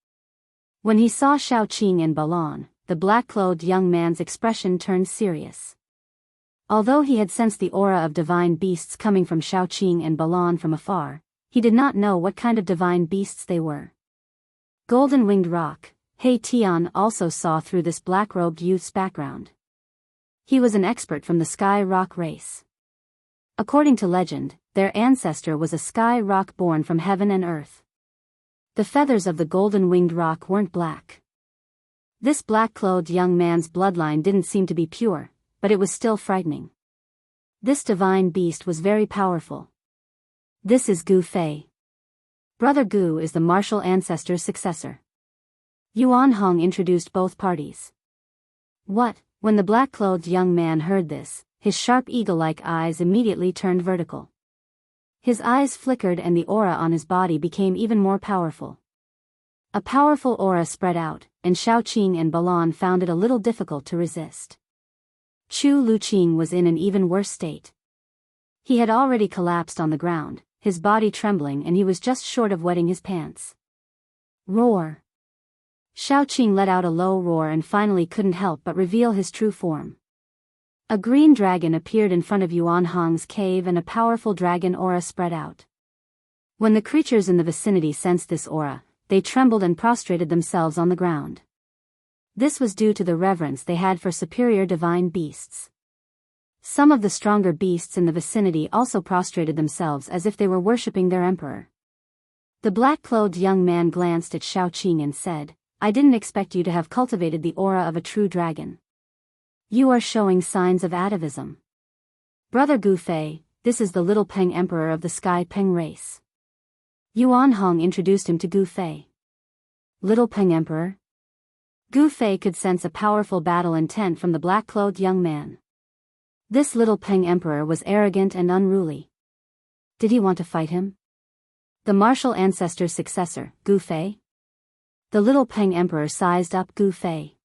When he saw Xiaoqing and Balan, the black-clothed young man's expression turned serious. Although he had sensed the aura of divine beasts coming from Xiaoqing and Balan from afar, he did not know what kind of divine beasts they were. Golden-winged rock, He Tian also saw through this black-robed youth's background. He was an expert from the Sky Rock race. According to legend, their ancestor was a sky rock born from heaven and earth. The feathers of the golden-winged rock weren't black. This black-clothed young man's bloodline didn't seem to be pure, but it was still frightening. This divine beast was very powerful. "This is Gu Fei. Brother Gu is the martial ancestor's successor." Yuan Hong introduced both parties. "What?" When the black-clothed young man heard this, his sharp eagle-like eyes immediately turned vertical. His eyes flickered and the aura on his body became even more powerful. A powerful aura spread out, and Xiaoqing and Balan found it a little difficult to resist. Chu Luqing was in an even worse state. He had already collapsed on the ground, his body trembling, and he was just short of wetting his pants. Roar! Xiaoqing let out a low roar and finally couldn't help but reveal his true form. A green dragon appeared in front of Yuan Hong's cave and a powerful dragon aura spread out. When the creatures in the vicinity sensed this aura, they trembled and prostrated themselves on the ground. This was due to the reverence they had for superior divine beasts. Some of the stronger beasts in the vicinity also prostrated themselves as if they were worshipping their emperor. The black-clothed young man glanced at Xiaoqing and said, "I didn't expect you to have cultivated the aura of a true dragon. You are showing signs of atavism. Brother Gu Fei, this is the little Peng Emperor of the Sky Peng race." Yuan Hong introduced him to Gu Fei. Little Peng Emperor? Gu Fei could sense a powerful battle intent from the black-clothed young man. This little Peng Emperor was arrogant and unruly. Did he want to fight him? The martial ancestor's successor, Gu Fei? The little Peng Emperor sized up Gu Fei.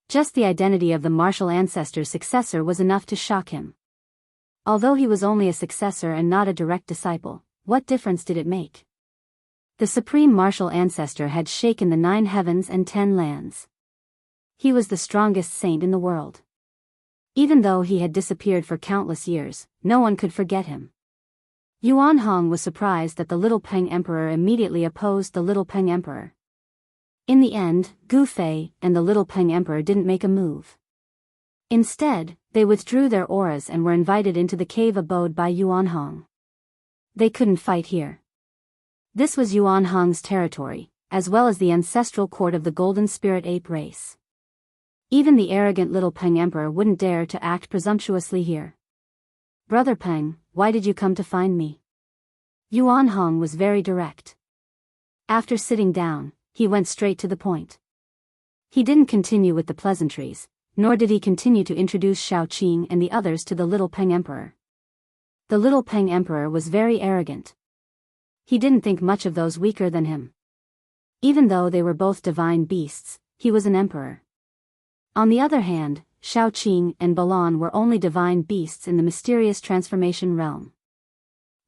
Just the identity of the martial ancestor's successor was enough to shock him. Although he was only a successor and not a direct disciple, what difference did it make? The supreme martial ancestor had shaken the 9 heavens and 10 lands. He was the strongest saint in the world. Even though he had disappeared for countless years, no one could forget him. Yuan Hong was surprised that the little Peng Emperor immediately opposed the little Peng Emperor. In the end, Gu Fei and the little Peng Emperor didn't make a move. Instead, they withdrew their auras and were invited into the cave abode by Yuan Hong. They couldn't fight here. This was Yuan Hong's territory, as well as the ancestral court of the Golden Spirit Ape race. Even the arrogant little Peng Emperor wouldn't dare to act presumptuously here. "Brother Peng, why did you come to find me?" Yuan Hong was very direct. After sitting down, he went straight to the point. He didn't continue with the pleasantries, nor did he continue to introduce Xiaoqing and the others to the little Peng Emperor. The little Peng Emperor was very arrogant. He didn't think much of those weaker than him. Even though they were both divine beasts, he was an emperor. On the other hand, Xiaoqing and Balan were only divine beasts in the mysterious transformation realm.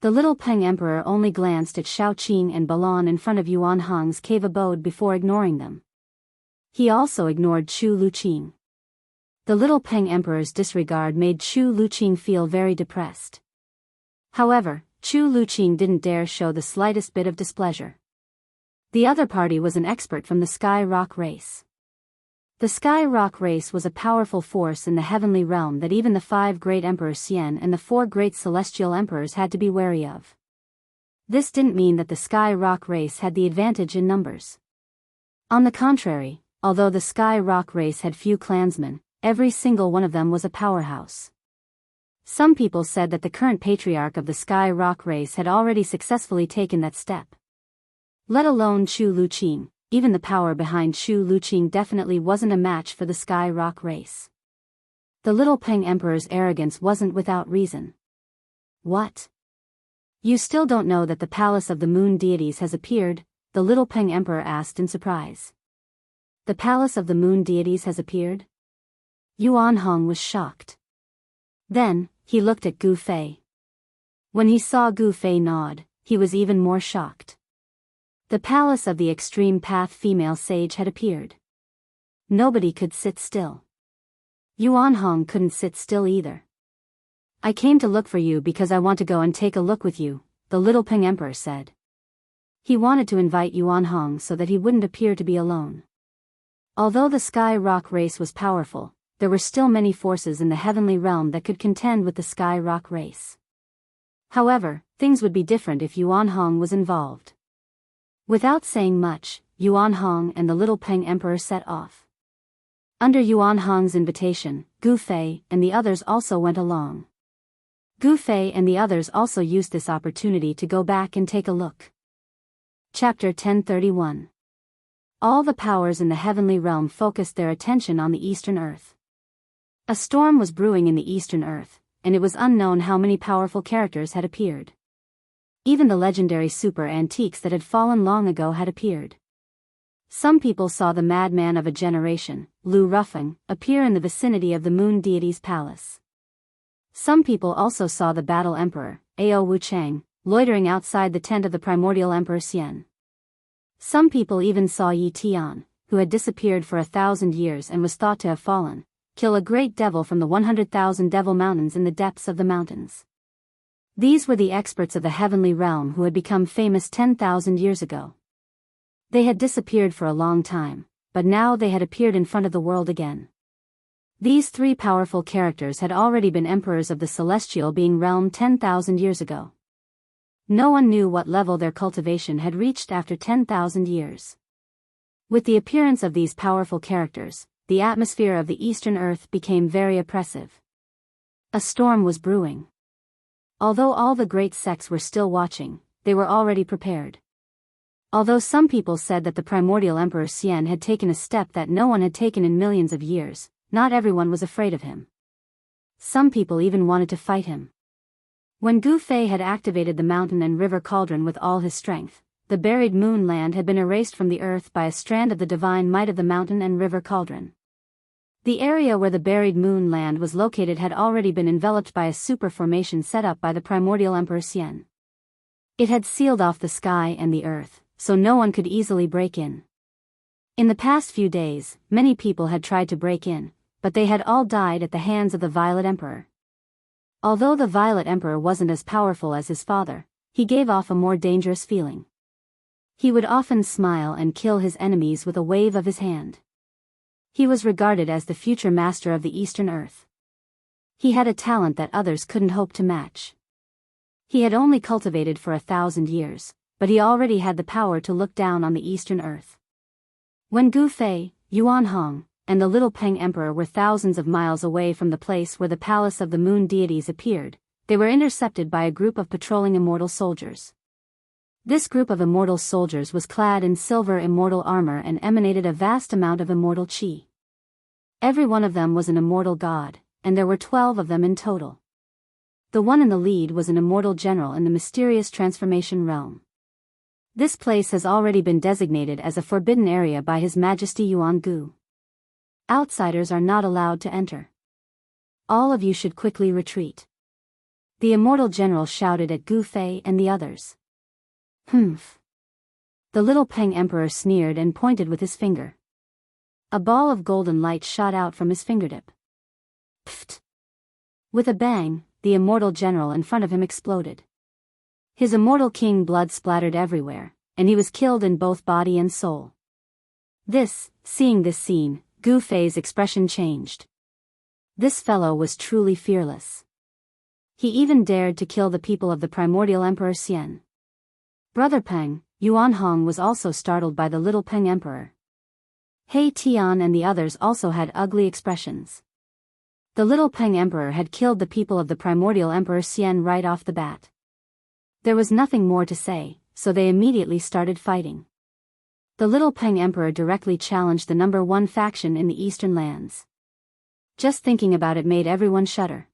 The little Peng Emperor only glanced at Xiaoqing and Balan in front of Yuan Hong's cave abode before ignoring them. He also ignored Chu Luqing. The little Peng Emperor's disregard made Chu Luqing feel very depressed. However, Chu Luqing didn't dare show the slightest bit of displeasure. The other party was an expert from the Sky Rock race. The Sky Rock race was a powerful force in the heavenly realm that even the 5 great emperors Xian and the 4 great celestial emperors had to be wary of. This didn't mean that the Sky Rock race had the advantage in numbers. On the contrary, although the Sky Rock race had few clansmen, every single one of them was a powerhouse. Some people said that the current patriarch of the Sky Rock race had already successfully taken that step. Let alone Chu Luqing, even the power behind Chu Luqing definitely wasn't a match for the Sky Rock race. The little Peng Emperor's arrogance wasn't without reason. "What? You still don't know that the palace of the moon deities has appeared?" the little Peng Emperor asked in surprise. "The palace of the moon deities has appeared?" Yuan Hong was shocked. Then, he looked at Gu Fei. When he saw Gu Fei nod, he was even more shocked. The palace of the extreme path female sage had appeared. Nobody could sit still. Yuan Hong couldn't sit still either. "I came to look for you because I want to go and take a look with you," the little Peng Emperor said. He wanted to invite Yuan Hong so that he wouldn't appear to be alone. Although the Sky Rock race was powerful, there were still many forces in the heavenly realm that could contend with the Sky Rock race. However, things would be different if Yuan Hong was involved. Without saying much, Yuan Hong and the little Peng Emperor set off. Under Yuan Hong's invitation, Gu Fei and the others also went along. Gu Fei and the others also used this opportunity to go back and take a look. Chapter 1031. All the powers in the heavenly realm focused their attention on the Eastern Earth. A storm was brewing in the Eastern Earth, and it was unknown how many powerful characters had appeared. Even the legendary super antiques that had fallen long ago had appeared. Some people saw the madman of a generation, Lu Ruffeng, appear in the vicinity of the moon deity's palace. Some people also saw the battle emperor, Ao Wuchang, loitering outside the tent of the primordial emperor Xian. Some people even saw Yi Tian, who had disappeared for 1,000 years and was thought to have fallen, kill a great devil from the 100,000 devil mountains in the depths of the mountains. These were the experts of the heavenly realm who had become famous 10,000 years ago. They had disappeared for a long time, but now they had appeared in front of the world again. These three powerful characters had already been emperors of the celestial being realm 10,000 years ago. No one knew what level their cultivation had reached after 10,000 years. With the appearance of these powerful characters, the atmosphere of the eastern earth became very oppressive. A storm was brewing. Although all the great sects were still watching, they were already prepared. Although some people said that the primordial Emperor Xian had taken a step that no one had taken in millions of years, not everyone was afraid of him. Some people even wanted to fight him. When Gu Fei had activated the mountain and river cauldron with all his strength, the buried moon land had been erased from the earth by a strand of the divine might of the mountain and river cauldron. The area where the buried moon land was located had already been enveloped by a super formation set up by the primordial Emperor Xian. It had sealed off the sky and the earth, so no one could easily break in. In the past few days, many people had tried to break in, but they had all died at the hands of the Violet Emperor. Although the Violet Emperor wasn't as powerful as his father, he gave off a more dangerous feeling. He would often smile and kill his enemies with a wave of his hand. He was regarded as the future master of the Eastern Earth. He had a talent that others couldn't hope to match. He had only cultivated for 1,000 years, but he already had the power to look down on the Eastern Earth. When Gu Fei, Yuan Hong, and the Little Peng Emperor were thousands of miles away from the place where the palace of the moon deities appeared, they were intercepted by a group of patrolling immortal soldiers. This group of immortal soldiers was clad in silver immortal armor and emanated a vast amount of immortal qi. Every one of them was an immortal god, and there were 12 of them in total. The one in the lead was an immortal general in the mysterious transformation realm. This place has already been designated as a forbidden area by His Majesty Yuan Gu. Outsiders are not allowed to enter. All of you should quickly retreat. The immortal general shouted at Gu Fei and the others. Humph. The Little Peng Emperor sneered and pointed with his finger. A ball of golden light shot out from his fingertip. Pfft. With a bang, the immortal general in front of him exploded. His immortal king blood splattered everywhere, and he was killed in both body and soul. Seeing this scene, Gu Fei's expression changed. This fellow was truly fearless. He even dared to kill the people of the primordial Emperor Xian. Brother Peng, Yuan Hong was also startled by the Little Peng Emperor. He Tian and the others also had ugly expressions. The Little Peng Emperor had killed the people of the primordial Emperor Xian right off the bat. There was nothing more to say, so they immediately started fighting. The Little Peng Emperor directly challenged the number one faction in the eastern lands. Just thinking about it made everyone shudder.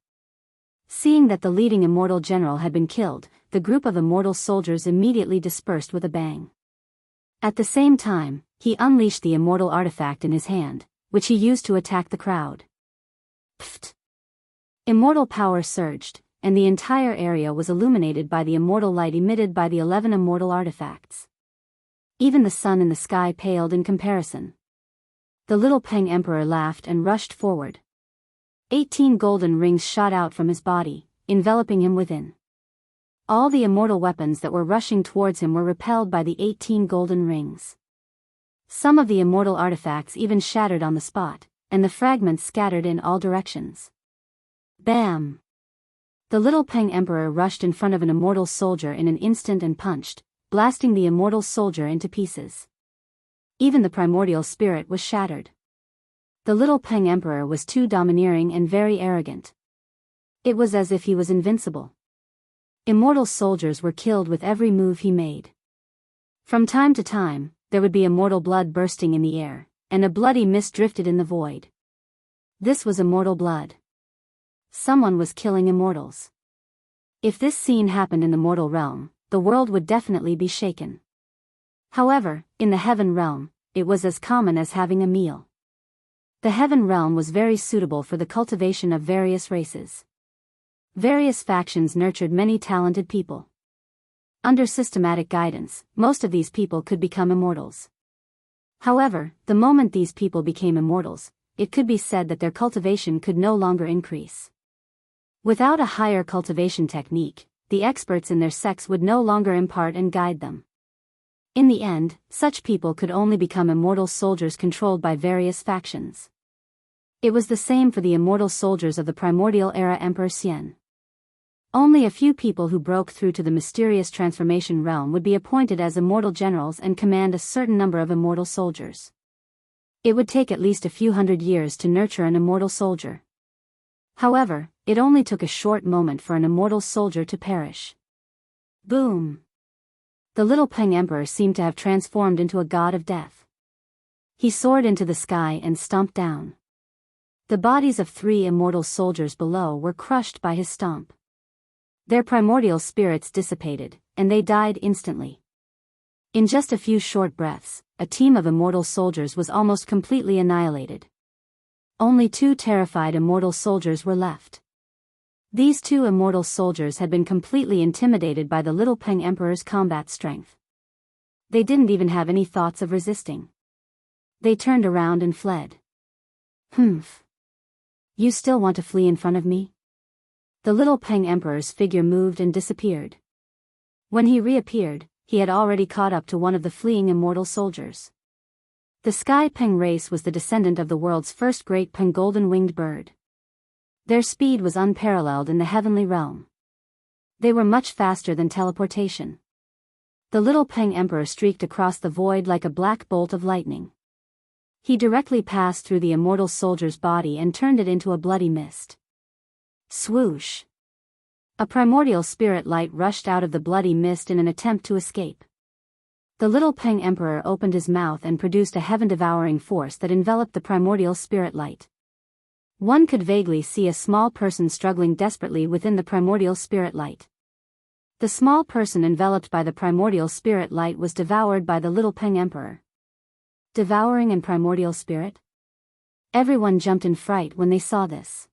Seeing that the leading immortal general had been killed, the group of immortal soldiers immediately dispersed with a bang. At the same time, he unleashed the immortal artifact in his hand, which he used to attack the crowd. Pfft! Immortal power surged, and the entire area was illuminated by the immortal light emitted by the 11 immortal artifacts. Even the sun in the sky paled in comparison. The Little Peng Emperor laughed and rushed forward. 18 golden rings shot out from his body, enveloping him within. All the immortal weapons that were rushing towards him were repelled by the 18 golden rings. Some of the immortal artifacts even shattered on the spot, and the fragments scattered in all directions. Bam! The Little Peng Emperor rushed in front of an immortal soldier in an instant and punched, blasting the immortal soldier into pieces. Even the primordial spirit was shattered. The Little Peng Emperor was too domineering and very arrogant. It was as if he was invincible. Immortal soldiers were killed with every move he made. From time to time, there would be immortal blood bursting in the air, and a bloody mist drifted in the void. This was immortal blood. Someone was killing immortals. If this scene happened in the mortal realm, the world would definitely be shaken. However, in the heaven realm, it was as common as having a meal. The heaven realm was very suitable for the cultivation of various races. Various factions nurtured many talented people. Under systematic guidance, most of these people could become immortals. However, the moment these people became immortals, it could be said that their cultivation could no longer increase. Without a higher cultivation technique, the experts in their sects would no longer impart and guide them. In the end, such people could only become immortal soldiers controlled by various factions. It was the same for the immortal soldiers of the primordial era Emperor Xian. Only a few people who broke through to the mysterious transformation realm would be appointed as immortal generals and command a certain number of immortal soldiers. It would take at least a few hundred years to nurture an immortal soldier. However, it only took a short moment for an immortal soldier to perish. Boom! The little Peng Emperor seemed to have transformed into a god of death. He soared into the sky and stomped down. The bodies of 3 immortal soldiers below were crushed by his stomp. Their primordial spirits dissipated, and they died instantly. In just a few short breaths, a team of immortal soldiers was almost completely annihilated. Only 2 terrified immortal soldiers were left. These 2 immortal soldiers had been completely intimidated by the little Peng Emperor's combat strength. They didn't even have any thoughts of resisting. They turned around and fled. Humph. You still want to flee in front of me? The little Peng Emperor's figure moved and disappeared. When he reappeared, he had already caught up to one of the fleeing immortal soldiers. The Sky Peng race was the descendant of the world's first great Peng golden-winged bird. Their speed was unparalleled in the heavenly realm. They were much faster than teleportation. The little Peng Emperor streaked across the void like a black bolt of lightning. He directly passed through the immortal soldier's body and turned it into a bloody mist. Swoosh! A primordial spirit light rushed out of the bloody mist in an attempt to escape. The little Peng Emperor opened his mouth and produced a heaven-devouring force that enveloped the primordial spirit light. One could vaguely see a small person struggling desperately within the primordial spirit light. The small person enveloped by the primordial spirit light was devoured by the little Peng Emperor. Devouring an primordial spirit? Everyone jumped in fright when they saw this.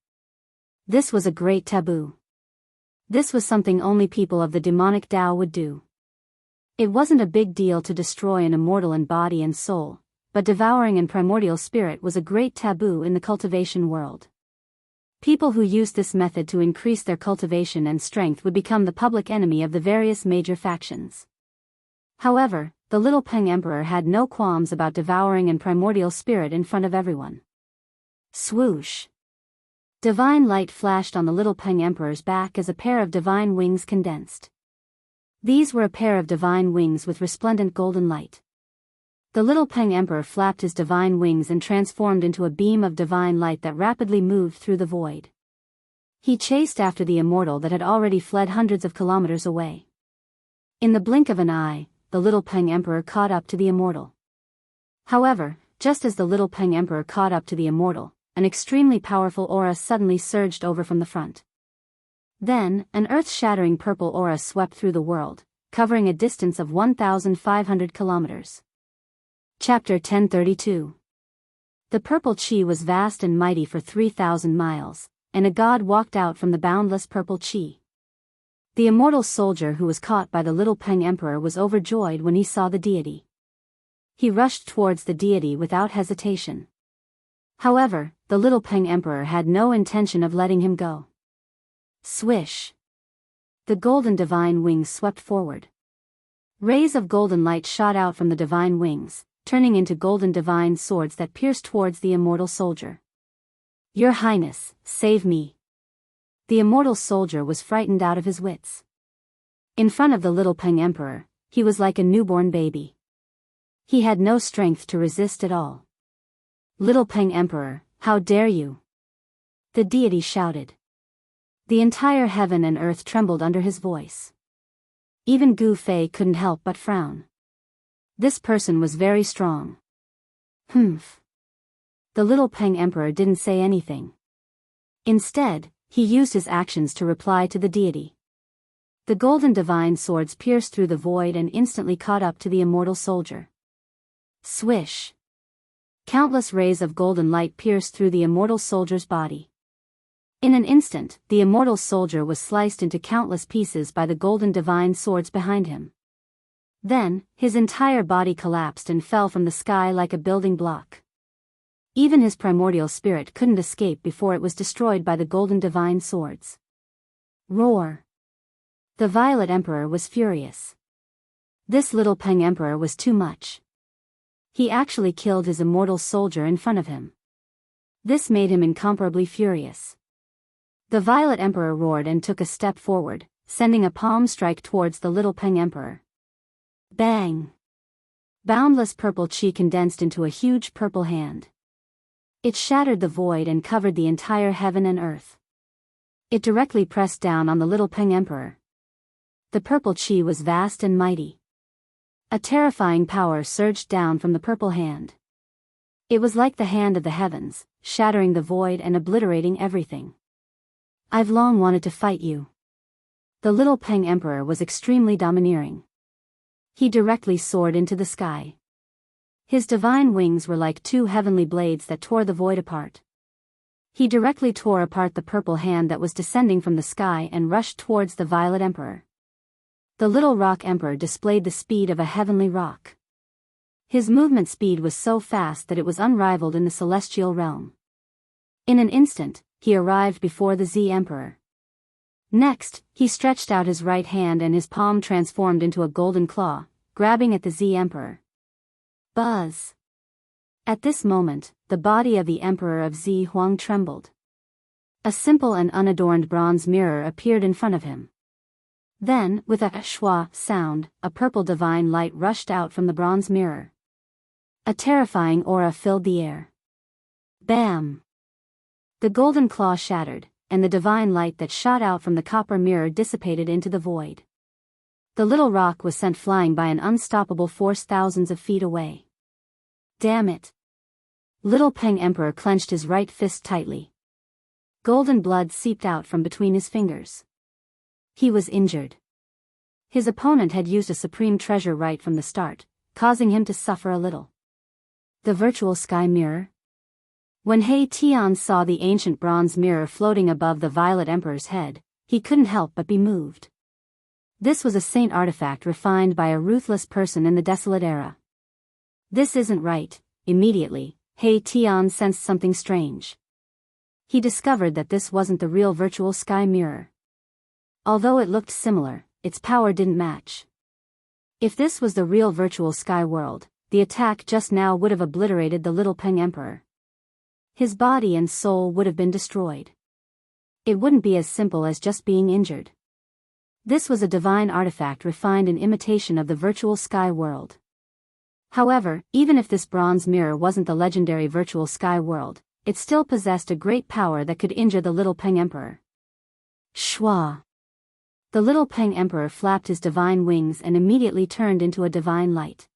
This was a great taboo. This was something only people of the demonic Tao would do. It wasn't a big deal to destroy an immortal in body and soul, but devouring an primordial spirit was a great taboo in the cultivation world. People who used this method to increase their cultivation and strength would become the public enemy of the various major factions. However, the little Peng Emperor had no qualms about devouring an primordial spirit in front of everyone. Swoosh! Divine light flashed on the little Peng Emperor's back as a pair of divine wings condensed. These were a pair of divine wings with resplendent golden light. The little Peng Emperor flapped his divine wings and transformed into a beam of divine light that rapidly moved through the void. He chased after the immortal that had already fled hundreds of kilometers away. In the blink of an eye, the little Peng Emperor caught up to the immortal. However, just as the little Peng Emperor caught up to the immortal, an extremely powerful aura suddenly surged over from the front. Then, an earth-shattering purple aura swept through the world, covering a distance of 1,500 kilometers. Chapter 1032. The purple chi was vast and mighty for 3,000 miles, and a god walked out from the boundless purple chi. The immortal soldier who was caught by the little Peng Emperor was overjoyed when he saw the deity. He rushed towards the deity without hesitation. However, the little Peng Emperor had no intention of letting him go. Swish! The golden divine wings swept forward. Rays of golden light shot out from the divine wings, turning into golden divine swords that pierced towards the immortal soldier. Your Highness, save me! The immortal soldier was frightened out of his wits. In front of the little Peng Emperor, he was like a newborn baby. He had no strength to resist at all. Little Peng Emperor, how dare you! The deity shouted. The entire heaven and earth trembled under his voice. Even Gu Fei couldn't help but frown. This person was very strong. Humph. The little Peng Emperor didn't say anything. Instead, he used his actions to reply to the deity. The golden divine swords pierced through the void and instantly caught up to the immortal soldier. Swish! Countless rays of golden light pierced through the immortal soldier's body. In an instant, the immortal soldier was sliced into countless pieces by the golden divine swords behind him. Then, his entire body collapsed and fell from the sky like a building block. Even his primordial spirit couldn't escape before it was destroyed by the golden divine swords. Roar! The Violet Emperor was furious. This little Peng Emperor was too much. He actually killed his immortal soldier in front of him. This made him incomparably furious. The Violet Emperor roared and took a step forward, sending a palm strike towards the little Peng Emperor. Bang! Boundless purple chi condensed into a huge purple hand. It shattered the void and covered the entire heaven and earth. It directly pressed down on the little Peng Emperor. The purple chi was vast and mighty. A terrifying power surged down from the purple hand. It was like the hand of the heavens, shattering the void and obliterating everything. I've long wanted to fight you. The little Peng Emperor was extremely domineering. He directly soared into the sky. His divine wings were like two heavenly blades that tore the void apart. He directly tore apart the purple hand that was descending from the sky and rushed towards the Violet Emperor. The little Rock Emperor displayed the speed of a heavenly rock. His movement speed was so fast that it was unrivaled in the celestial realm. In an instant, he arrived before the Z Emperor. Next, he stretched out his right hand and his palm transformed into a golden claw, grabbing at the Z Emperor. Buzz! At this moment, the body of the Emperor of Z Huang trembled. A simple and unadorned bronze mirror appeared in front of him. Then, with a schwa sound, a purple divine light rushed out from the bronze mirror. A terrifying aura filled the air. Bam! The golden claw shattered, and the divine light that shot out from the copper mirror dissipated into the void. The little rock was sent flying by an unstoppable force thousands of feet away. Damn it! Little Peng Emperor clenched his right fist tightly. Golden blood seeped out from between his fingers. He was injured. His opponent had used a supreme treasure right from the start, causing him to suffer a little. The virtual sky mirror? When He Tian saw the ancient bronze mirror floating above the Violet Emperor's head, he couldn't help but be moved. This was a saint artifact refined by a ruthless person in the desolate era. This isn't right. Immediately, He Tian sensed something strange. He discovered that this wasn't the real virtual sky mirror. Although it looked similar, its power didn't match. If this was the real virtual sky world, the attack just now would have obliterated the little Peng Emperor. His body and soul would have been destroyed. It wouldn't be as simple as just being injured. This was a divine artifact refined in imitation of the virtual sky world. However, even if this bronze mirror wasn't the legendary virtual sky world, it still possessed a great power that could injure the little Peng Emperor. Schwa! The little Peng Emperor flapped his divine wings and immediately turned into a divine light.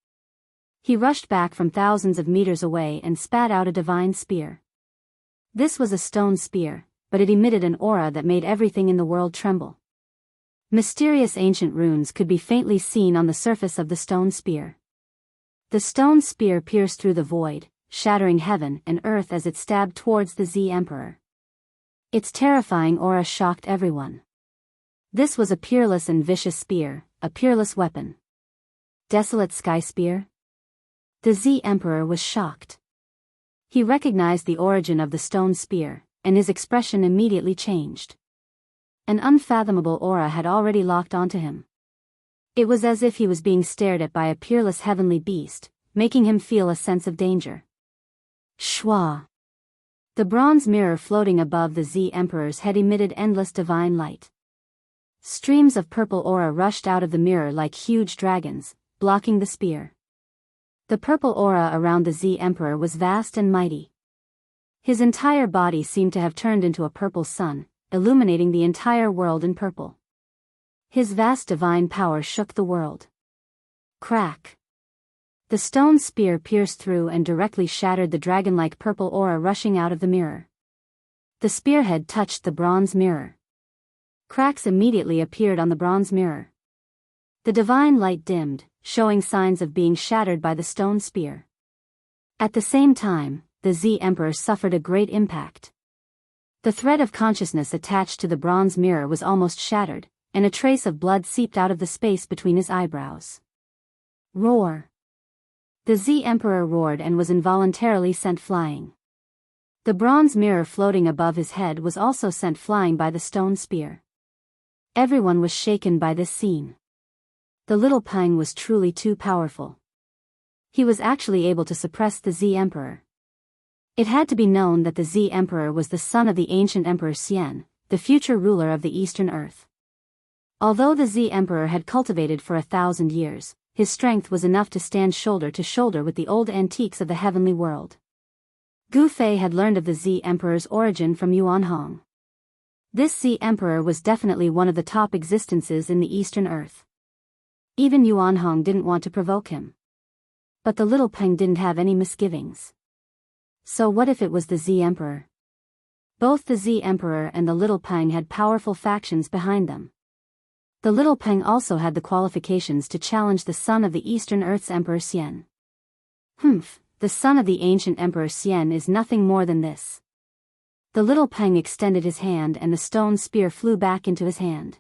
He rushed back from thousands of meters away and spat out a divine spear. This was a stone spear, but it emitted an aura that made everything in the world tremble. Mysterious ancient runes could be faintly seen on the surface of the stone spear. The stone spear pierced through the void, shattering heaven and earth as it stabbed towards the Z Emperor. Its terrifying aura shocked everyone. This was a peerless and vicious spear, a peerless weapon. Desolate sky spear? The Z Emperor was shocked. He recognized the origin of the stone spear, and his expression immediately changed. An unfathomable aura had already locked onto him. It was as if he was being stared at by a peerless heavenly beast, making him feel a sense of danger. Schwa! The bronze mirror floating above the Z Emperor's head emitted endless divine light. Streams of purple aura rushed out of the mirror like huge dragons, blocking the spear. The purple aura around the Z Emperor was vast and mighty. His entire body seemed to have turned into a purple sun, illuminating the entire world in purple. His vast divine power shook the world. Crack! The stone spear pierced through and directly shattered the dragon-like purple aura rushing out of the mirror. The spearhead touched the bronze mirror. Cracks immediately appeared on the bronze mirror. The divine light dimmed, showing signs of being shattered by the stone spear. At the same time, the Z Emperor suffered a great impact. The thread of consciousness attached to the bronze mirror was almost shattered, and a trace of blood seeped out of the space between his eyebrows. Roar! The Z Emperor roared and was involuntarily sent flying. The bronze mirror floating above his head was also sent flying by the stone spear. Everyone was shaken by this scene. The little Peng was truly too powerful. He was actually able to suppress the Z Emperor. It had to be known that the Z Emperor was the son of the ancient Emperor Xian, the future ruler of the Eastern Earth. Although the Z Emperor had cultivated for 1,000 years, his strength was enough to stand shoulder to shoulder with the old antiques of the heavenly world. Gu Fei had learned of the Z Emperor's origin from Yuan Hong. This Z Emperor was definitely one of the top existences in the Eastern Earth. Even Yuan Hong didn't want to provoke him. But the little Peng didn't have any misgivings. So what if it was the Z Emperor? Both the Z Emperor and the little Peng had powerful factions behind them. The little Peng also had the qualifications to challenge the son of the Eastern Earth's Emperor Xian. The son of the ancient Emperor Xian is nothing more than this. The little Peng extended his hand and the stone spear flew back into his hand.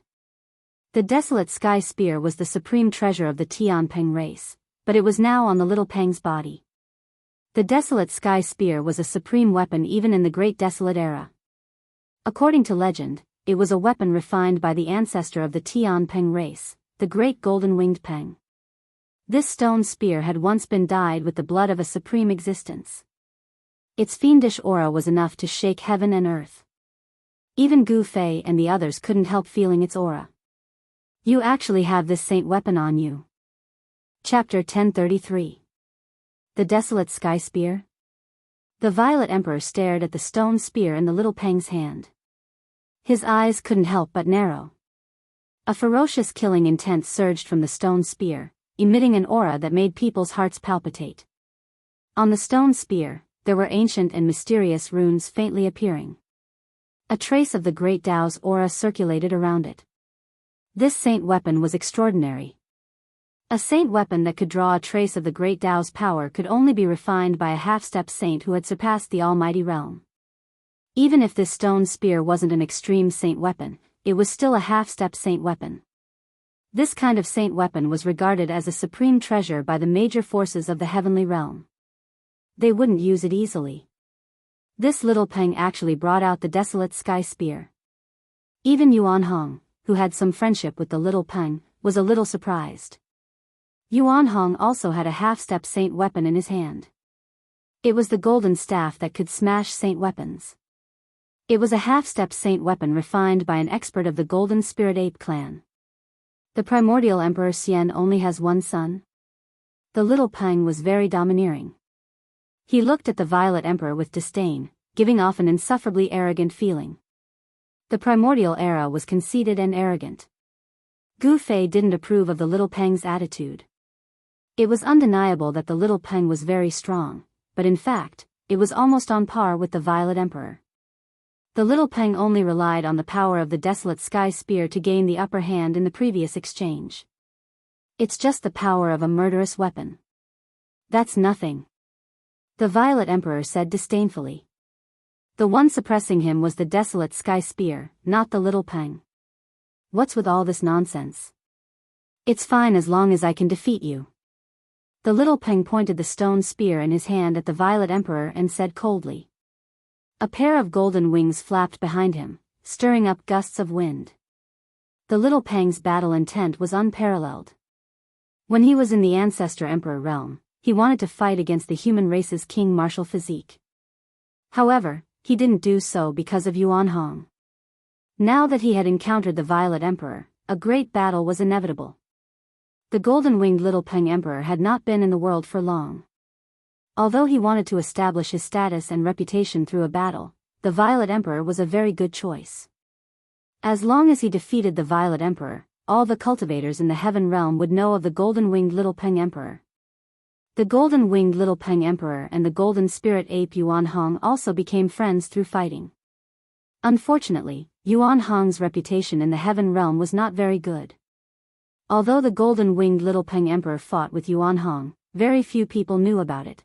The desolate sky spear was the supreme treasure of the Tianping race, but it was now on the little Peng's body. The desolate sky spear was a supreme weapon even in the Great Desolate Era. According to legend, it was a weapon refined by the ancestor of the Tianping race, the Great Golden-Winged Peng. This stone spear had once been dyed with the blood of a supreme existence. Its fiendish aura was enough to shake heaven and earth. Even Gu Fei and the others couldn't help feeling its aura. You actually have this saint weapon on you. Chapter 1033. The Desolate Sky Spear? The Violet Emperor stared at the stone spear in the little Peng's hand. His eyes couldn't help but narrow. A ferocious killing intent surged from the stone spear, emitting an aura that made people's hearts palpitate. On the stone spear, there were ancient and mysterious runes faintly appearing. A trace of the Great Tao's aura circulated around it. This saint weapon was extraordinary. A saint weapon that could draw a trace of the Great Tao's power could only be refined by a half-step saint who had surpassed the almighty realm. Even if this stone spear wasn't an extreme saint weapon, it was still a half-step saint weapon. This kind of saint weapon was regarded as a supreme treasure by the major forces of the heavenly realm. They wouldn't use it easily. This little Peng actually brought out the desolate sky spear. Even Yuan Hong, who had some friendship with the little Peng, was a little surprised. Yuan Hong also had a half-step saint weapon in his hand. It was the golden staff that could smash saint weapons. It was a half-step saint weapon refined by an expert of the Golden Spirit Ape clan. The primordial Emperor Xian only has one son. The little Peng was very domineering. He looked at the Violet Emperor with disdain, giving off an insufferably arrogant feeling. The primordial era was conceited and arrogant. Gu Fei didn't approve of the little Peng's attitude. It was undeniable that the little Peng was very strong, but in fact, it was almost on par with the Violet Emperor. The little Peng only relied on the power of the desolate sky spear to gain the upper hand in the previous exchange. It's just the power of a murderous weapon. That's nothing. The Violet Emperor said disdainfully. The one suppressing him was the desolate sky spear, not the little Peng. What's with all this nonsense? It's fine as long as I can defeat you. The little Peng pointed the stone spear in his hand at the Violet Emperor and said coldly. A pair of golden wings flapped behind him, stirring up gusts of wind. The little Peng's battle intent was unparalleled. When he was in the Ancestor Emperor realm, he wanted to fight against the human race's king martial physique. However, he didn't do so because of Yuan Hong. Now that he had encountered the Violet Emperor, a great battle was inevitable. The golden-winged little Peng Emperor had not been in the world for long. Although he wanted to establish his status and reputation through a battle, the Violet Emperor was a very good choice. As long as he defeated the Violet Emperor, all the cultivators in the Heaven Realm would know of the golden-winged little Peng Emperor. The golden-winged little Peng Emperor and the golden spirit ape Yuan Hong also became friends through fighting. Unfortunately, Yuan Hong's reputation in the Heaven Realm was not very good. Although the golden-winged little Peng Emperor fought with Yuan Hong, very few people knew about it.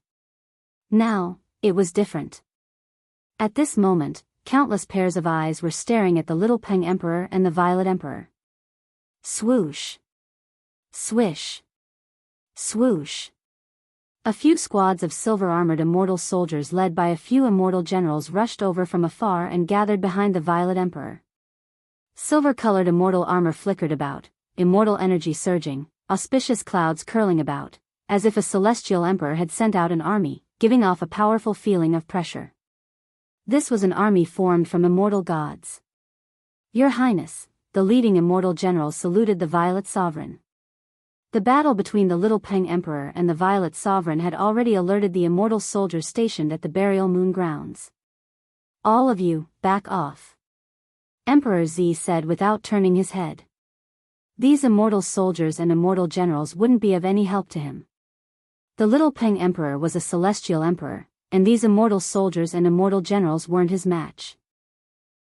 Now, it was different. At this moment, countless pairs of eyes were staring at the little Peng Emperor and the Violet Emperor. Swoosh. Swish. Swoosh. A few squads of silver-armored immortal soldiers led by a few immortal generals rushed over from afar and gathered behind the Violet Emperor. Silver-colored immortal armor flickered about, immortal energy surging, auspicious clouds curling about, as if a celestial emperor had sent out an army, giving off a powerful feeling of pressure. This was an army formed from immortal gods. Your Highness, the leading immortal general saluted the Violet Sovereign. The battle between the Little Peng Emperor and the Violet Sovereign had already alerted the immortal soldiers stationed at the burial moon grounds. All of you, back off. Emperor Z said without turning his head. These immortal soldiers and immortal generals wouldn't be of any help to him. The Little Peng Emperor was a celestial emperor, and these immortal soldiers and immortal generals weren't his match.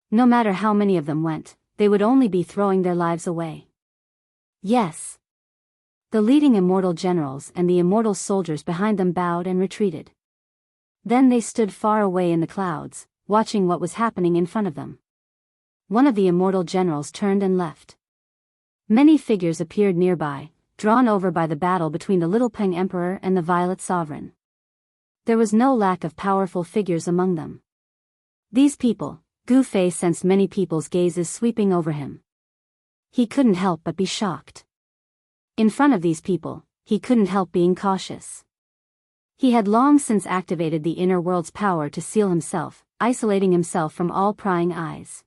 No matter how many of them went, they would only be throwing their lives away. Yes. The leading immortal generals and the immortal soldiers behind them bowed and retreated. Then they stood far away in the clouds, watching what was happening in front of them. One of the immortal generals turned and left. Many figures appeared nearby, drawn over by the battle between the Little Peng Emperor and the Violet Sovereign. There was no lack of powerful figures among them. These people, Gu Fei sensed many people's gazes sweeping over him. He couldn't help but be shocked. In front of these people, he couldn't help being cautious. He had long since activated the inner world's power to seal himself, isolating himself from all prying eyes.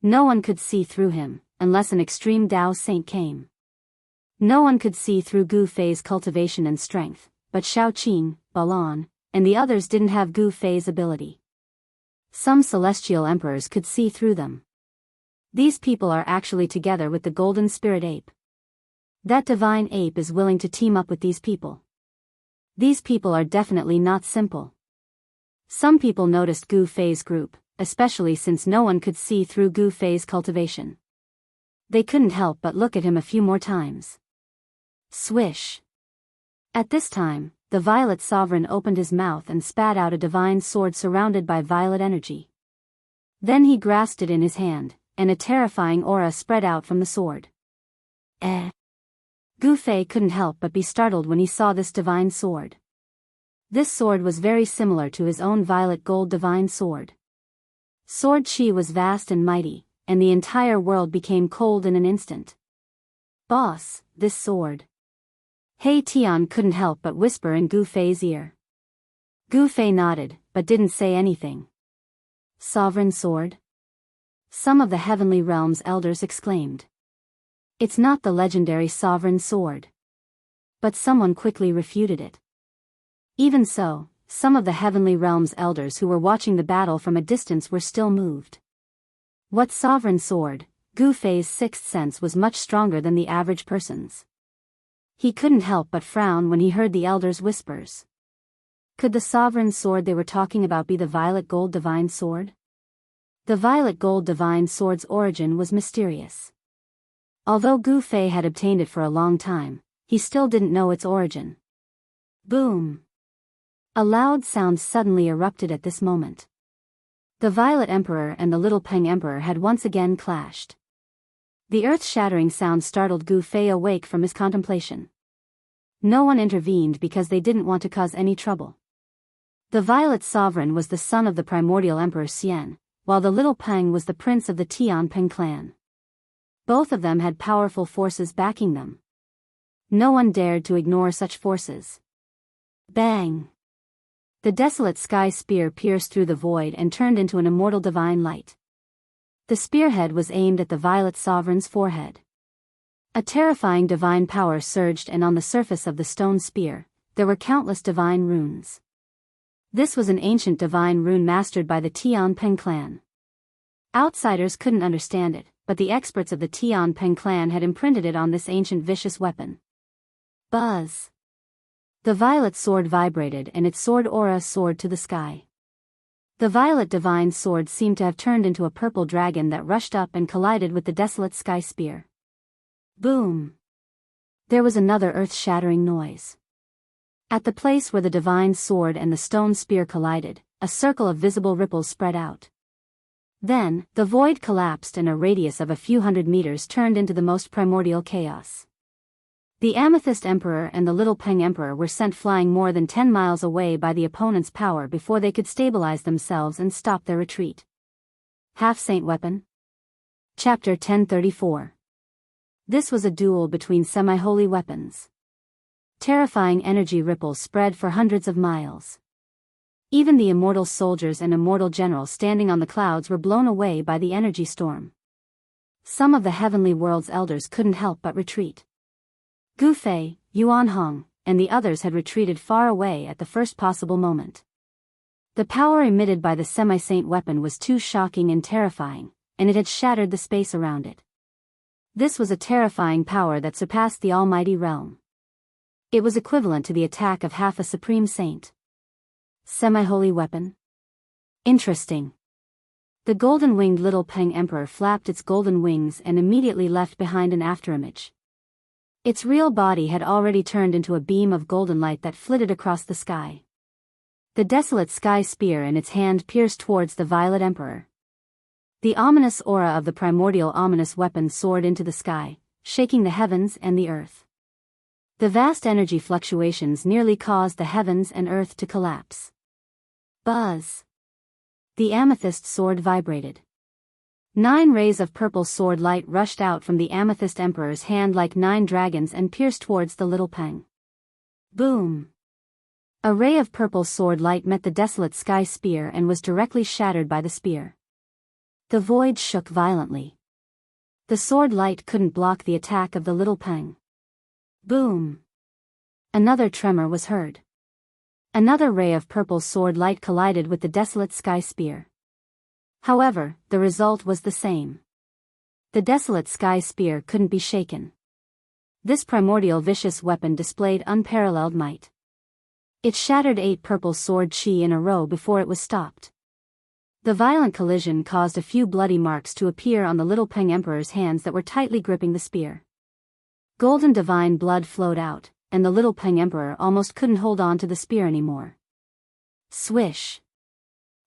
No one could see through him, unless an extreme Dao saint came. No one could see through Gu Fei's cultivation and strength, but Shaoqing, Balan, and the others didn't have Gu Fei's ability. Some celestial emperors could see through them. These people are actually together with the golden spirit ape. That divine ape is willing to team up with these people. These people are definitely not simple. Some people noticed Gu Fei's group, especially since no one could see through Gu Fei's cultivation. They couldn't help but look at him a few more times. Swish. At this time, the Violet Sovereign opened his mouth and spat out a divine sword surrounded by violet energy. Then he grasped it in his hand, and a terrifying aura spread out from the sword. Gu Fei couldn't help but be startled when he saw this divine sword. This sword was very similar to his own violet gold divine sword. Sword Chi was vast and mighty, and the entire world became cold in an instant. Boss, this sword. He Tian couldn't help but whisper in Gu Fei's ear. Gu Fei nodded, but didn't say anything. Sovereign sword? Some of the heavenly realm's elders exclaimed. It's not the legendary sovereign sword. But someone quickly refuted it. Even so, some of the heavenly realm's elders who were watching the battle from a distance were still moved. What sovereign sword? Gu Fei's sixth sense was much stronger than the average person's. He couldn't help but frown when he heard the elders' whispers. Could the sovereign sword they were talking about be the violet gold divine sword? The violet gold divine sword's origin was mysterious. Although Gu Fei had obtained it for a long time, he still didn't know its origin. Boom! A loud sound suddenly erupted at this moment. The Violet Emperor and the Little Peng Emperor had once again clashed. The earth-shattering sound startled Gu Fei awake from his contemplation. No one intervened because they didn't want to cause any trouble. The Violet Sovereign was the son of the primordial Emperor Xian, while the Little Peng was the prince of the Tian Peng clan. Both of them had powerful forces backing them. No one dared to ignore such forces. Bang! The desolate sky spear pierced through the void and turned into an immortal divine light. The spearhead was aimed at the Violet Sovereign's forehead. A terrifying divine power surged, and on the surface of the stone spear, there were countless divine runes. This was an ancient divine rune mastered by the Tian Peng clan. Outsiders couldn't understand it, but the experts of the Tian Peng clan had imprinted it on this ancient vicious weapon. Buzz! The violet sword vibrated and its sword aura soared to the sky. The violet divine sword seemed to have turned into a purple dragon that rushed up and collided with the desolate sky spear. Boom! There was another earth-shattering noise. At the place where the divine sword and the stone spear collided, a circle of visible ripples spread out. Then, the void collapsed and a radius of a few hundred meters turned into the most primordial chaos. The Amethyst Emperor and the Little Peng Emperor were sent flying more than 10 miles away by the opponent's power before they could stabilize themselves and stop their retreat. Half-Saint Weapon? Chapter 1034. This was a duel between semi-holy weapons. Terrifying energy ripples spread for hundreds of miles. Even the immortal soldiers and immortal generals standing on the clouds were blown away by the energy storm. Some of the heavenly world's elders couldn't help but retreat. Gu Fei, Yuan Hong, and the others had retreated far away at the first possible moment. The power emitted by the semi-saint weapon was too shocking and terrifying, and it had shattered the space around it. This was a terrifying power that surpassed the almighty realm. It was equivalent to the attack of half a supreme saint. Semi-holy weapon? Interesting. The golden-winged little Peng Emperor flapped its golden wings and immediately left behind an afterimage. Its real body had already turned into a beam of golden light that flitted across the sky. The desolate sky spear in its hand pierced towards the Violet Emperor. The ominous aura of the primordial ominous weapon soared into the sky, shaking the heavens and the earth. The vast energy fluctuations nearly caused the heavens and earth to collapse. Buzz! The amethyst sword vibrated. 9 rays of purple sword light rushed out from the amethyst emperor's hand like 9 dragons and pierced towards the little Peng. Boom! A ray of purple sword light met the desolate sky spear and was directly shattered by the spear. The void shook violently. The sword light couldn't block the attack of the little Peng. Boom! Another tremor was heard. Another ray of purple sword light collided with the desolate sky spear. However, the result was the same. The desolate sky spear couldn't be shaken. This primordial vicious weapon displayed unparalleled might. It shattered 8 purple sword chi in a row before it was stopped. The violent collision caused a few bloody marks to appear on the little Peng Emperor's hands that were tightly gripping the spear. Golden divine blood flowed out, and the little Peng Emperor almost couldn't hold on to the spear anymore. Swish!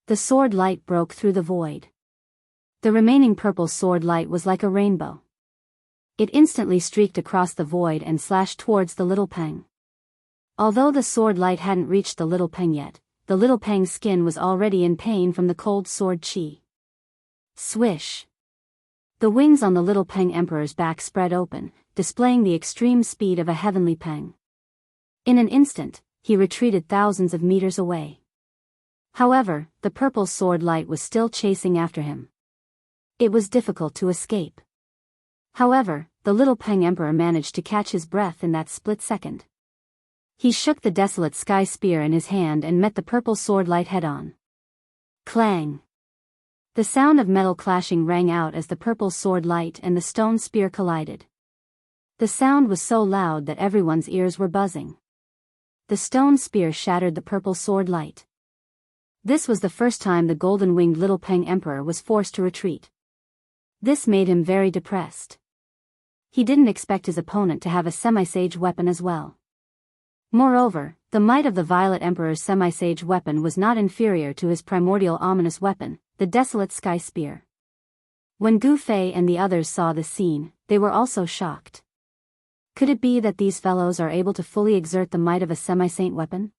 The sword light broke through the void. The remaining purple sword light was like a rainbow. It instantly streaked across the void and slashed towards the little Peng. Although the sword light hadn't reached the little Peng yet, the little Peng's skin was already in pain from the cold sword chi. Swish! The wings on the little Peng Emperor's back spread open, displaying the extreme speed of a heavenly Peng. In an instant, he retreated thousands of meters away. However, the purple sword light was still chasing after him. It was difficult to escape. However, the little Peng Emperor managed to catch his breath in that split second. He shook the desolate sky spear in his hand and met the purple sword light head-on. Clang! The sound of metal clashing rang out as the purple sword light and the stone spear collided. The sound was so loud that everyone's ears were buzzing. The stone spear shattered the purple sword light. This was the first time the golden-winged little Peng Emperor was forced to retreat. This made him very depressed. He didn't expect his opponent to have a semi-sage weapon as well. Moreover, the might of the Violet Emperor's semi-sage weapon was not inferior to his primordial ominous weapon, the desolate sky spear. When Gu Fei and the others saw this scene, they were also shocked. Could it be that these fellows are able to fully exert the might of a semi-saint weapon?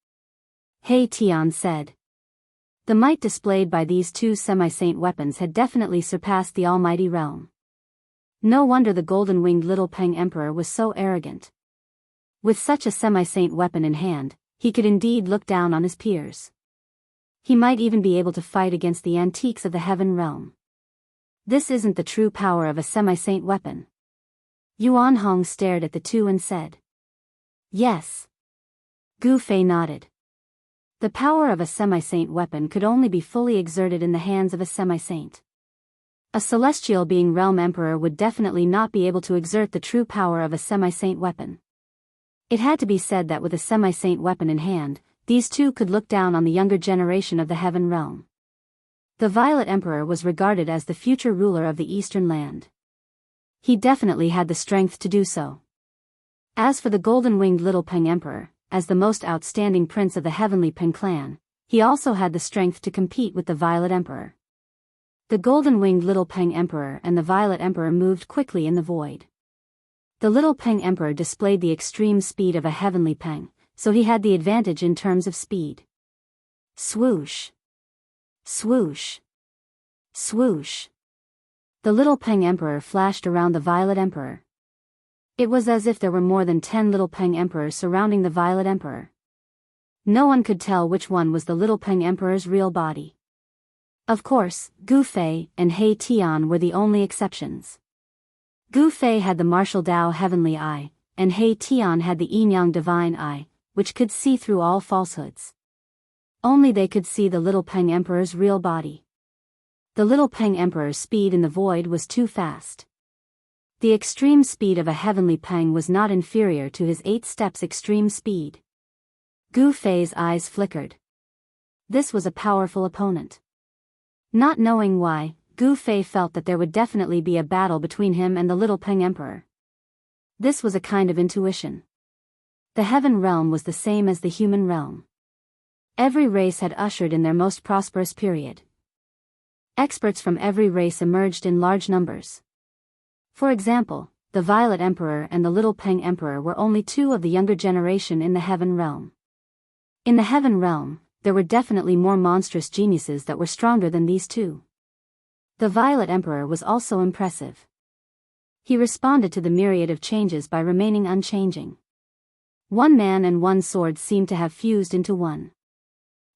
He Tian said. The might displayed by these 2 semi-saint weapons had definitely surpassed the almighty realm. No wonder the golden-winged little Peng Emperor was so arrogant. With such a semi-saint weapon in hand, he could indeed look down on his peers. He might even be able to fight against the antiques of the heaven realm. This isn't the true power of a semi-saint weapon. Yuan Hong stared at the 2 and said. Yes. Gu Fei nodded. The power of a semi-saint weapon could only be fully exerted in the hands of a semi-saint. A celestial being realm emperor would definitely not be able to exert the true power of a semi-saint weapon. It had to be said that with a semi-saint weapon in hand, these 2 could look down on the younger generation of the heaven realm. The Violet Emperor was regarded as the future ruler of the Eastern land. He definitely had the strength to do so. As for the golden-winged little Peng Emperor, as the most outstanding prince of the heavenly Peng clan, he also had the strength to compete with the Violet Emperor. The golden-winged little Peng Emperor and the Violet Emperor moved quickly in the void. The little Peng Emperor displayed the extreme speed of a heavenly Peng, so he had the advantage in terms of speed. Swoosh! Swoosh! Swoosh! The little Peng Emperor flashed around the Violet Emperor. It was as if there were more than 10 little Peng Emperors surrounding the Violet Emperor. No one could tell which one was the little Peng Emperor's real body. Of course, Gu Fei and He Tian were the only exceptions. Gu Fei had the martial Dao heavenly eye, and He Tian had the yin-yang divine eye, which could see through all falsehoods. Only they could see the little Peng Emperor's real body. The little Peng Emperor's speed in the void was too fast. The extreme speed of a heavenly Peng was not inferior to his 8 steps extreme speed. Gu Fei's eyes flickered. This was a powerful opponent. Not knowing why, Gu Fei felt that there would definitely be a battle between him and the little Peng Emperor. This was a kind of intuition. The heaven realm was the same as the human realm. Every race had ushered in their most prosperous period. Experts from every race emerged in large numbers. For example, the Violet Emperor and the Little Peng Emperor were only 2 of the younger generation in the heaven realm. In the heaven realm, there were definitely more monstrous geniuses that were stronger than these 2. The Violet Emperor was also impressive. He responded to the myriad of changes by remaining unchanging. One man and one sword seemed to have fused into one.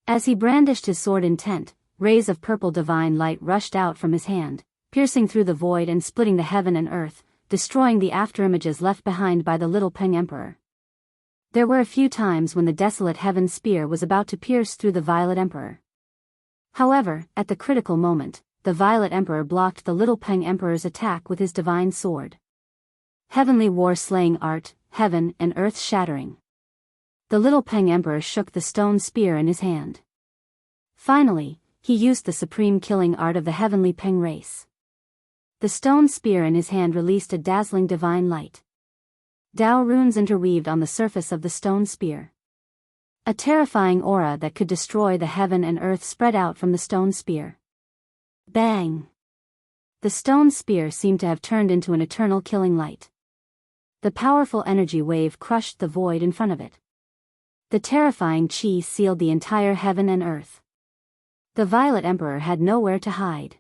As he brandished his sword intent, rays of purple divine light rushed out from his hand, piercing through the void and splitting the heaven and earth, destroying the afterimages left behind by the little Peng Emperor. There were a few times when the desolate heaven spear was about to pierce through the Violet Emperor. However, at the critical moment, the Violet Emperor blocked the little Peng Emperor's attack with his divine sword. Heavenly war-slaying art, heaven and earth shattering. The little Peng Emperor shook the stone spear in his hand. Finally, he used the supreme killing art of the heavenly Peng race. The stone spear in his hand released a dazzling divine light. Dao runes interweaved on the surface of the stone spear. A terrifying aura that could destroy the heaven and earth spread out from the stone spear. Bang! The stone spear seemed to have turned into an eternal killing light. The powerful energy wave crushed the void in front of it. The terrifying chi sealed the entire heaven and earth. The Violet Emperor had nowhere to hide.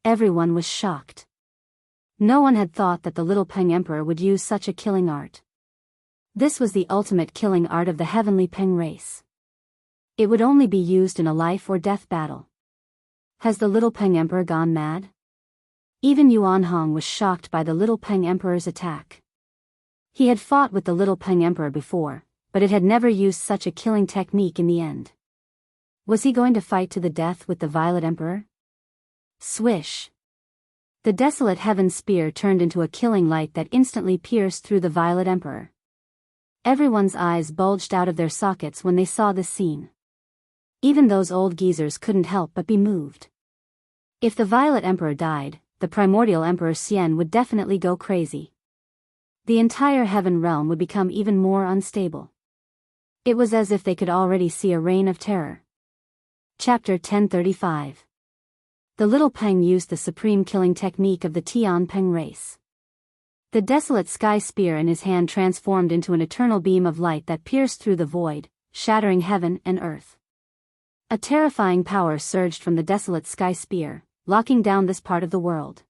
Everyone was shocked. No one had thought that the little Peng Emperor would use such a killing art. This was the ultimate killing art of the heavenly Peng race. It would only be used in a life or death battle. Has the little Peng Emperor gone mad? Even Yuan Hong was shocked by the little Peng Emperor's attack. He had fought with the little Peng Emperor before, but it had never used such a killing technique in the end. Was he going to fight to the death with the Violet Emperor? Swish! The desolate heaven spear turned into a killing light that instantly pierced through the Violet Emperor. Everyone's eyes bulged out of their sockets when they saw this scene. Even those old geezers couldn't help but be moved. If the Violet Emperor died, the primordial Emperor Xian would definitely go crazy. The entire heaven realm would become even more unstable. It was as if they could already see a reign of terror. Chapter 1035. The little Peng used the supreme killing technique of the Tian Peng race. The desolate sky spear in his hand transformed into an eternal beam of light that pierced through the void, shattering heaven and earth. A terrifying power surged from the desolate sky spear, locking down this part of the world.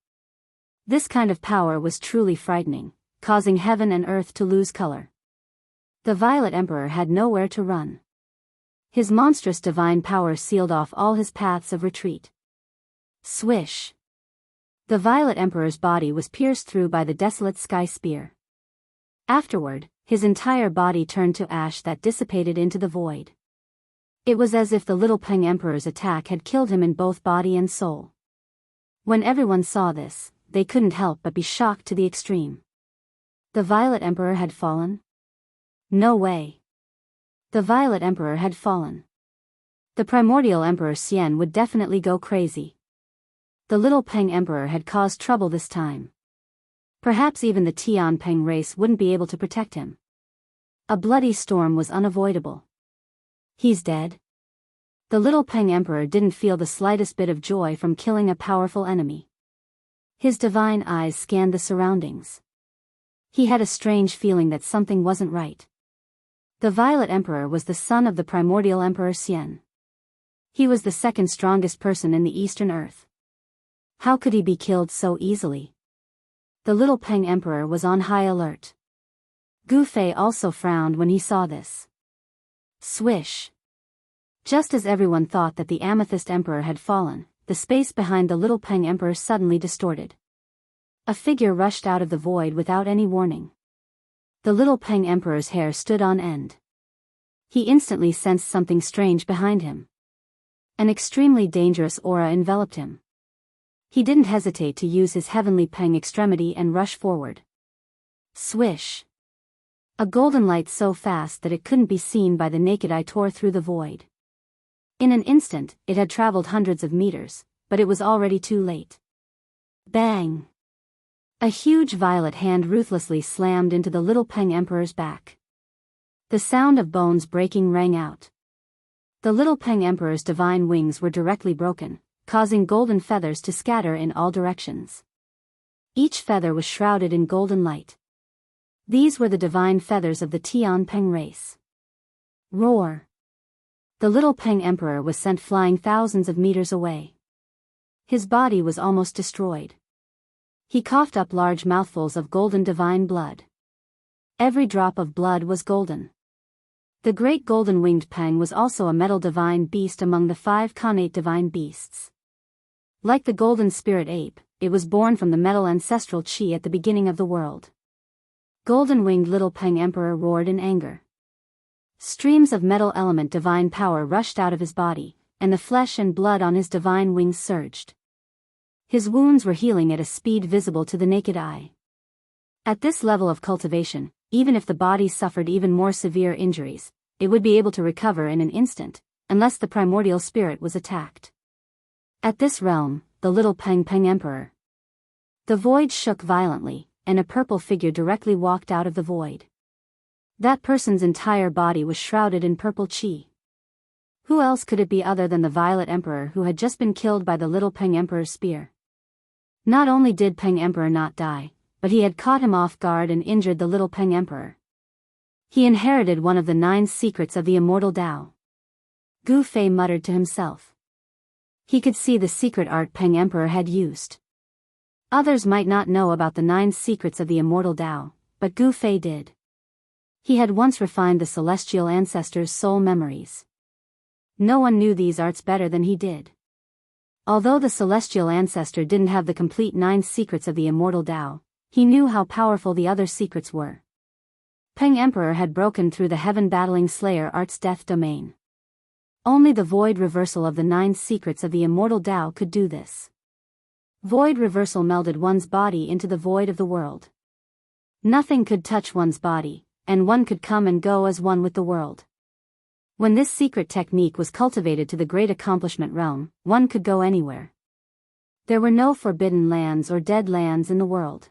This kind of power was truly frightening, causing heaven and earth to lose color. The Violet Emperor had nowhere to run. His monstrous divine power sealed off all his paths of retreat. Swish! The Violet Emperor's body was pierced through by the desolate sky spear. Afterward, his entire body turned to ash that dissipated into the void. It was as if the little Peng Emperor's attack had killed him in both body and soul. When everyone saw this, they couldn't help but be shocked to the extreme. The Violet Emperor had fallen? No way. The Violet Emperor had fallen. The primordial Emperor Xian would definitely go crazy. The little Peng Emperor had caused trouble this time. Perhaps even the Tian Peng race wouldn't be able to protect him. A bloody storm was unavoidable. He's dead? The little Peng Emperor didn't feel the slightest bit of joy from killing a powerful enemy. His divine eyes scanned the surroundings. He had a strange feeling that something wasn't right. The Violet Emperor was the son of the primordial Emperor Xian. He was the second strongest person in the Eastern Earth. How could he be killed so easily? The little Peng Emperor was on high alert. Gu Fei also frowned when he saw this. Swish. Just as everyone thought that the Amethyst Emperor had fallen, the space behind the little Peng Emperor suddenly distorted. A figure rushed out of the void without any warning. The little Peng Emperor's hair stood on end. He instantly sensed something strange behind him. An extremely dangerous aura enveloped him. He didn't hesitate to use his heavenly Peng extremity and rush forward. Swish. A golden light so fast that it couldn't be seen by the naked eye tore through the void. In an instant, it had traveled hundreds of meters, but it was already too late. Bang! A huge violet hand ruthlessly slammed into the little Peng Emperor's back. The sound of bones breaking rang out. The little Peng Emperor's divine wings were directly broken, causing golden feathers to scatter in all directions. Each feather was shrouded in golden light. These were the divine feathers of the Tian Peng race. Roar! The little Peng Emperor was sent flying thousands of meters away. His body was almost destroyed. He coughed up large mouthfuls of golden divine blood. Every drop of blood was golden. The great golden-winged Peng was also a metal divine beast among the 5 connate divine beasts. Like the golden spirit ape, it was born from the metal ancestral chi at the beginning of the world. Golden-winged little Peng Emperor roared in anger. Streams of metal element divine power rushed out of his body, and the flesh and blood on his divine wings surged. His wounds were healing at a speed visible to the naked eye. At this level of cultivation, even if the body suffered even more severe injuries, it would be able to recover in an instant, unless the primordial spirit was attacked. At this realm, the little Peng Emperor. The void shook violently, and a purple figure directly walked out of the void. That person's entire body was shrouded in purple chi. Who else could it be other than the Violet Emperor who had just been killed by the little Peng Emperor's spear? Not only did Peng Emperor not die, but he had caught him off guard and injured the little Peng Emperor. He inherited one of the 9 secrets of the immortal Tao. Gu Fei muttered to himself. He could see the secret art Peng Emperor had used. Others might not know about the 9 secrets of the immortal Tao, but Gu Fei did. He had once refined the celestial ancestors' soul memories. No one knew these arts better than he did. Although the celestial ancestor didn't have the complete 9 secrets of the immortal Tao, he knew how powerful the other secrets were. Peng Emperor had broken through the heaven battling slayer art's death domain. Only the void reversal of the 9 secrets of the immortal Tao could do this. Void reversal melded one's body into the void of the world. Nothing could touch one's body, and one could come and go as one with the world. When this secret technique was cultivated to the great accomplishment realm, one could go anywhere. There were no forbidden lands or dead lands in the world.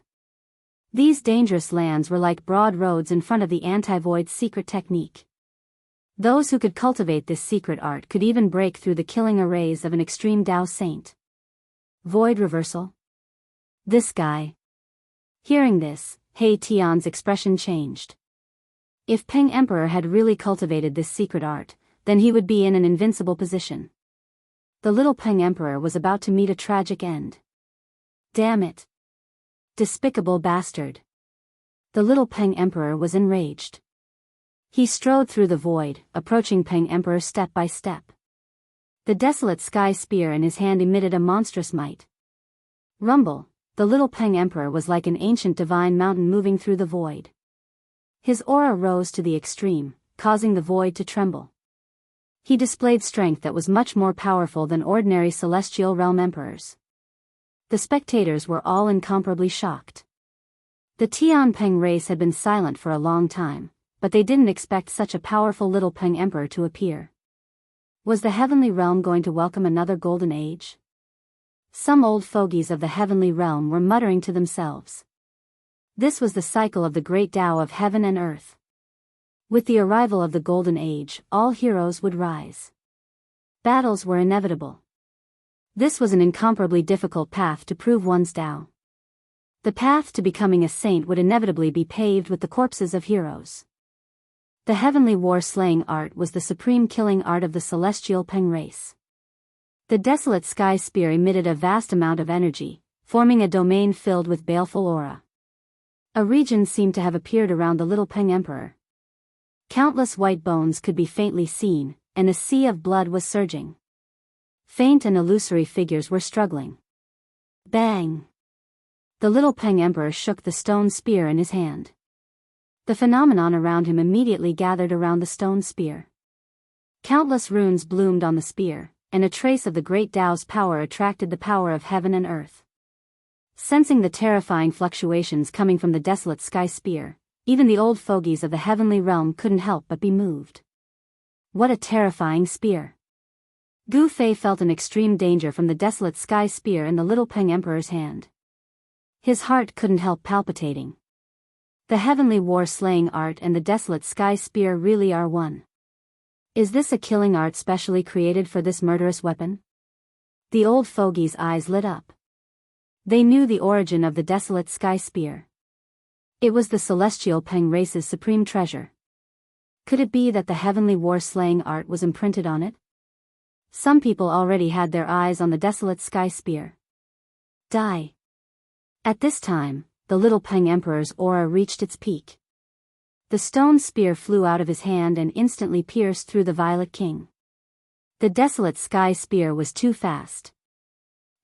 These dangerous lands were like broad roads in front of the anti-void secret technique. Those who could cultivate this secret art could even break through the killing arrays of an extreme Tao saint. Void reversal? This guy. Hearing this, He Tian's expression changed. If Peng Emperor had really cultivated this secret art, then he would be in an invincible position. The little Peng Emperor was about to meet a tragic end. Damn it! Despicable bastard! The little Peng Emperor was enraged. He strode through the void, approaching Peng Emperor step by step. The desolate sky spear in his hand emitted a monstrous might. Rumble, the little Peng Emperor was like an ancient divine mountain moving through the void. His aura rose to the extreme, causing the void to tremble. He displayed strength that was much more powerful than ordinary celestial realm emperors. The spectators were all incomparably shocked. The Tian Peng race had been silent for a long time, but they didn't expect such a powerful little Peng Emperor to appear. Was the heavenly realm going to welcome another golden age? Some old fogies of the heavenly realm were muttering to themselves. This was the cycle of the great Tao of heaven and earth. With the arrival of the golden age, all heroes would rise. Battles were inevitable. This was an incomparably difficult path to prove one's Tao. The path to becoming a saint would inevitably be paved with the corpses of heroes. The heavenly war-slaying art was the supreme killing art of the celestial Peng race. The desolate sky spear emitted a vast amount of energy, forming a domain filled with baleful aura. A region seemed to have appeared around the little Peng Emperor. Countless white bones could be faintly seen, and a sea of blood was surging. Faint and illusory figures were struggling. Bang! The little Peng Emperor shook the stone spear in his hand. The phenomenon around him immediately gathered around the stone spear. Countless runes bloomed on the spear, and a trace of the great Tao's power attracted the power of heaven and earth. Sensing the terrifying fluctuations coming from the desolate sky spear, even the old fogies of the heavenly realm couldn't help but be moved. What a terrifying spear! Gu Fei felt an extreme danger from the desolate sky spear in the little Peng Emperor's hand. His heart couldn't help palpitating. The heavenly war-slaying art and the desolate sky spear really are one. Is this a killing art specially created for this murderous weapon? The old fogie's eyes lit up. They knew the origin of the desolate sky spear. It was the celestial Peng race's supreme treasure. Could it be that the heavenly war-slaying art was imprinted on it? Some people already had their eyes on the desolate sky spear. Die. At this time, the little Peng Emperor's aura reached its peak. The stone spear flew out of his hand and instantly pierced through the Violet King. The desolate sky spear was too fast.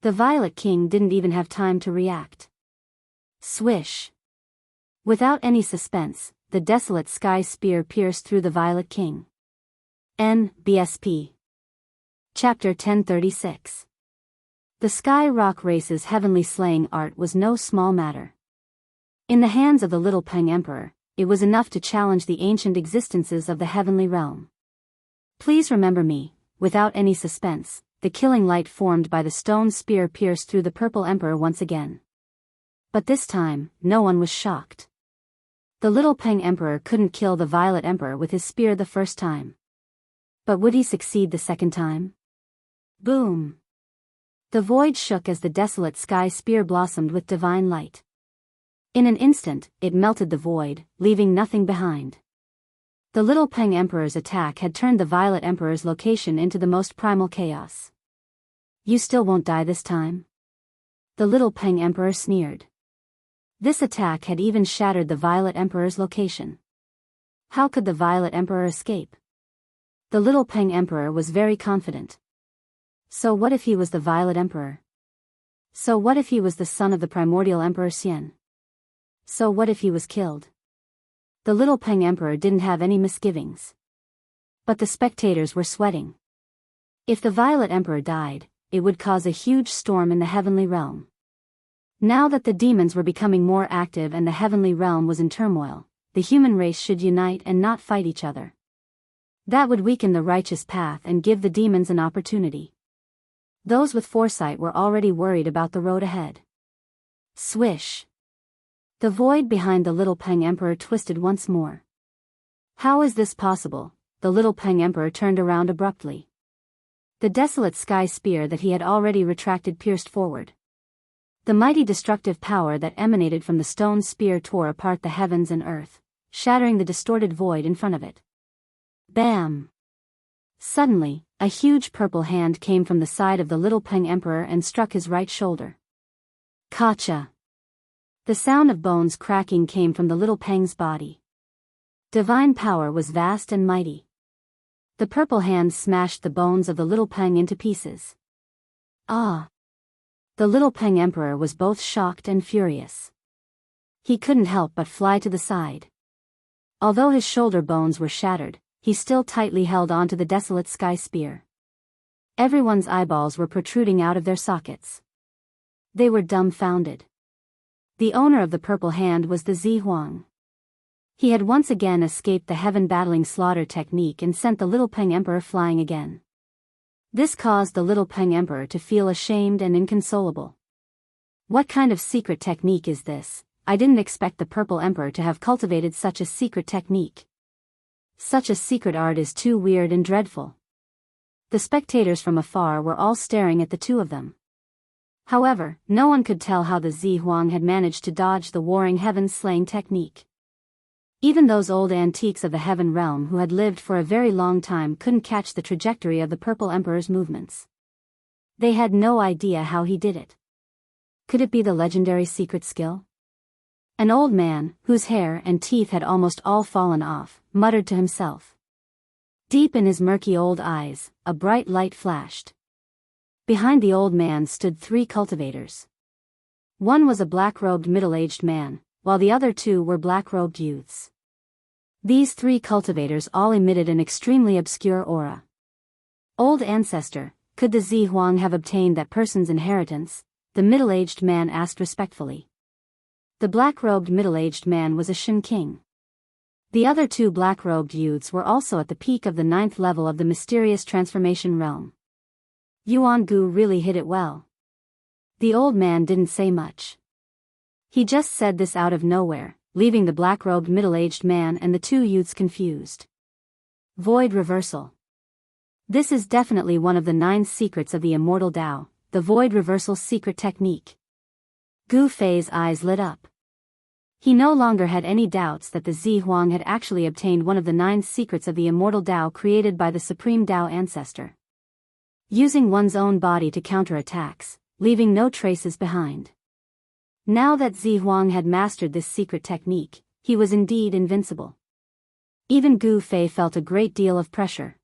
The Violet King didn't even have time to react. Swish! Without any suspense, the desolate sky spear pierced through the Violet King. NBSP. Chapter 1036. The Sky Rock Race's heavenly slaying art was no small matter. In the hands of the little Peng Emperor, it was enough to challenge the ancient existences of the heavenly realm. Please remember me. Without any suspense, the killing light formed by the stone spear pierced through the purple emperor once again. But this time, no one was shocked. The little Peng Emperor couldn't kill the Violet Emperor with his spear the first time. But would he succeed the second time? Boom! The void shook as the desolate sky spear blossomed with divine light. In an instant, it melted the void, leaving nothing behind. The little Peng Emperor's attack had turned the Violet Emperor's location into the most primal chaos. You still won't die this time? The little Peng Emperor sneered. This attack had even shattered the Violet Emperor's location. How could the Violet Emperor escape? The little Peng Emperor was very confident. So what if he was the Violet Emperor? So what if he was the son of the primordial Emperor Xian? So what if he was killed? The little Peng Emperor didn't have any misgivings. But the spectators were sweating. If the Violet Emperor died, it would cause a huge storm in the heavenly realm. Now that the demons were becoming more active and the heavenly realm was in turmoil, the human race should unite and not fight each other. That would weaken the righteous path and give the demons an opportunity. Those with foresight were already worried about the road ahead. Swish! The void behind the little Peng Emperor twisted once more. How is this possible? The little Peng Emperor turned around abruptly. The desolate sky spear that he had already retracted pierced forward. The mighty destructive power that emanated from the stone spear tore apart the heavens and earth, shattering the distorted void in front of it. Bam! Suddenly, a huge purple hand came from the side of the little Peng Emperor and struck his right shoulder. Kacha! The sound of bones cracking came from the little Peng's body. Divine power was vast and mighty. The purple hand smashed the bones of the little Peng into pieces. Ah! The little Peng Emperor was both shocked and furious. He couldn't help but fly to the side. Although his shoulder bones were shattered, he still tightly held onto the desolate sky spear. Everyone's eyeballs were protruding out of their sockets. They were dumbfounded. The owner of the purple hand was the Zi Huang. He had once again escaped the heaven-battling slaughter technique and sent the little Peng Emperor flying again. This caused the little Peng Emperor to feel ashamed and inconsolable. What kind of secret technique is this? I didn't expect the purple emperor to have cultivated such a secret technique. Such a secret art is too weird and dreadful. The spectators from afar were all staring at the two of them. However, no one could tell how the Zi Huang had managed to dodge the warring heaven-slaying technique. Even those old antiques of the heaven realm who had lived for a very long time couldn't catch the trajectory of the purple emperor's movements. They had no idea how he did it. Could it be the legendary secret skill? An old man, whose hair and teeth had almost all fallen off, muttered to himself. Deep in his murky old eyes, a bright light flashed. Behind the old man stood 3 cultivators. One was a black-robed middle-aged man, while the other 2 were black-robed youths. These 3 cultivators all emitted an extremely obscure aura. Old ancestor, could the Zihuang have obtained that person's inheritance? The middle-aged man asked respectfully. The black-robed middle-aged man was a Shen king. The other 2 black-robed youths were also at the peak of the 9th level of the mysterious transformation realm. Yuan Gu really hit it well. The old man didn't say much. He just said this out of nowhere, leaving the black-robed middle-aged man and the 2 youths confused. Void reversal. This is definitely one of the 9 secrets of the immortal Tao, the void reversal secret technique. Gu Fei's eyes lit up. He no longer had any doubts that the Zihuang had actually obtained one of the 9 secrets of the immortal Tao created by the supreme Tao ancestor. Using one's own body to counter attacks, leaving no traces behind. Now that Zihuang had mastered this secret technique, he was indeed invincible. Even Gu Fei felt a great deal of pressure.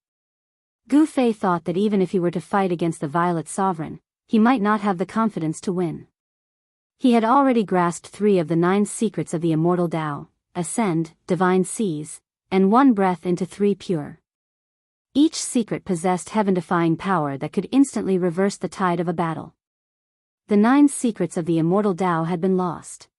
Gu Fei thought that even if he were to fight against the Violet Sovereign, he might not have the confidence to win. He had already grasped 3 of the 9 secrets of the immortal Tao: Ascend, Divine Seize, and One Breath into 3 Pure. Each secret possessed heaven-defying power that could instantly reverse the tide of a battle. The 9 secrets of the immortal Tao had been lost.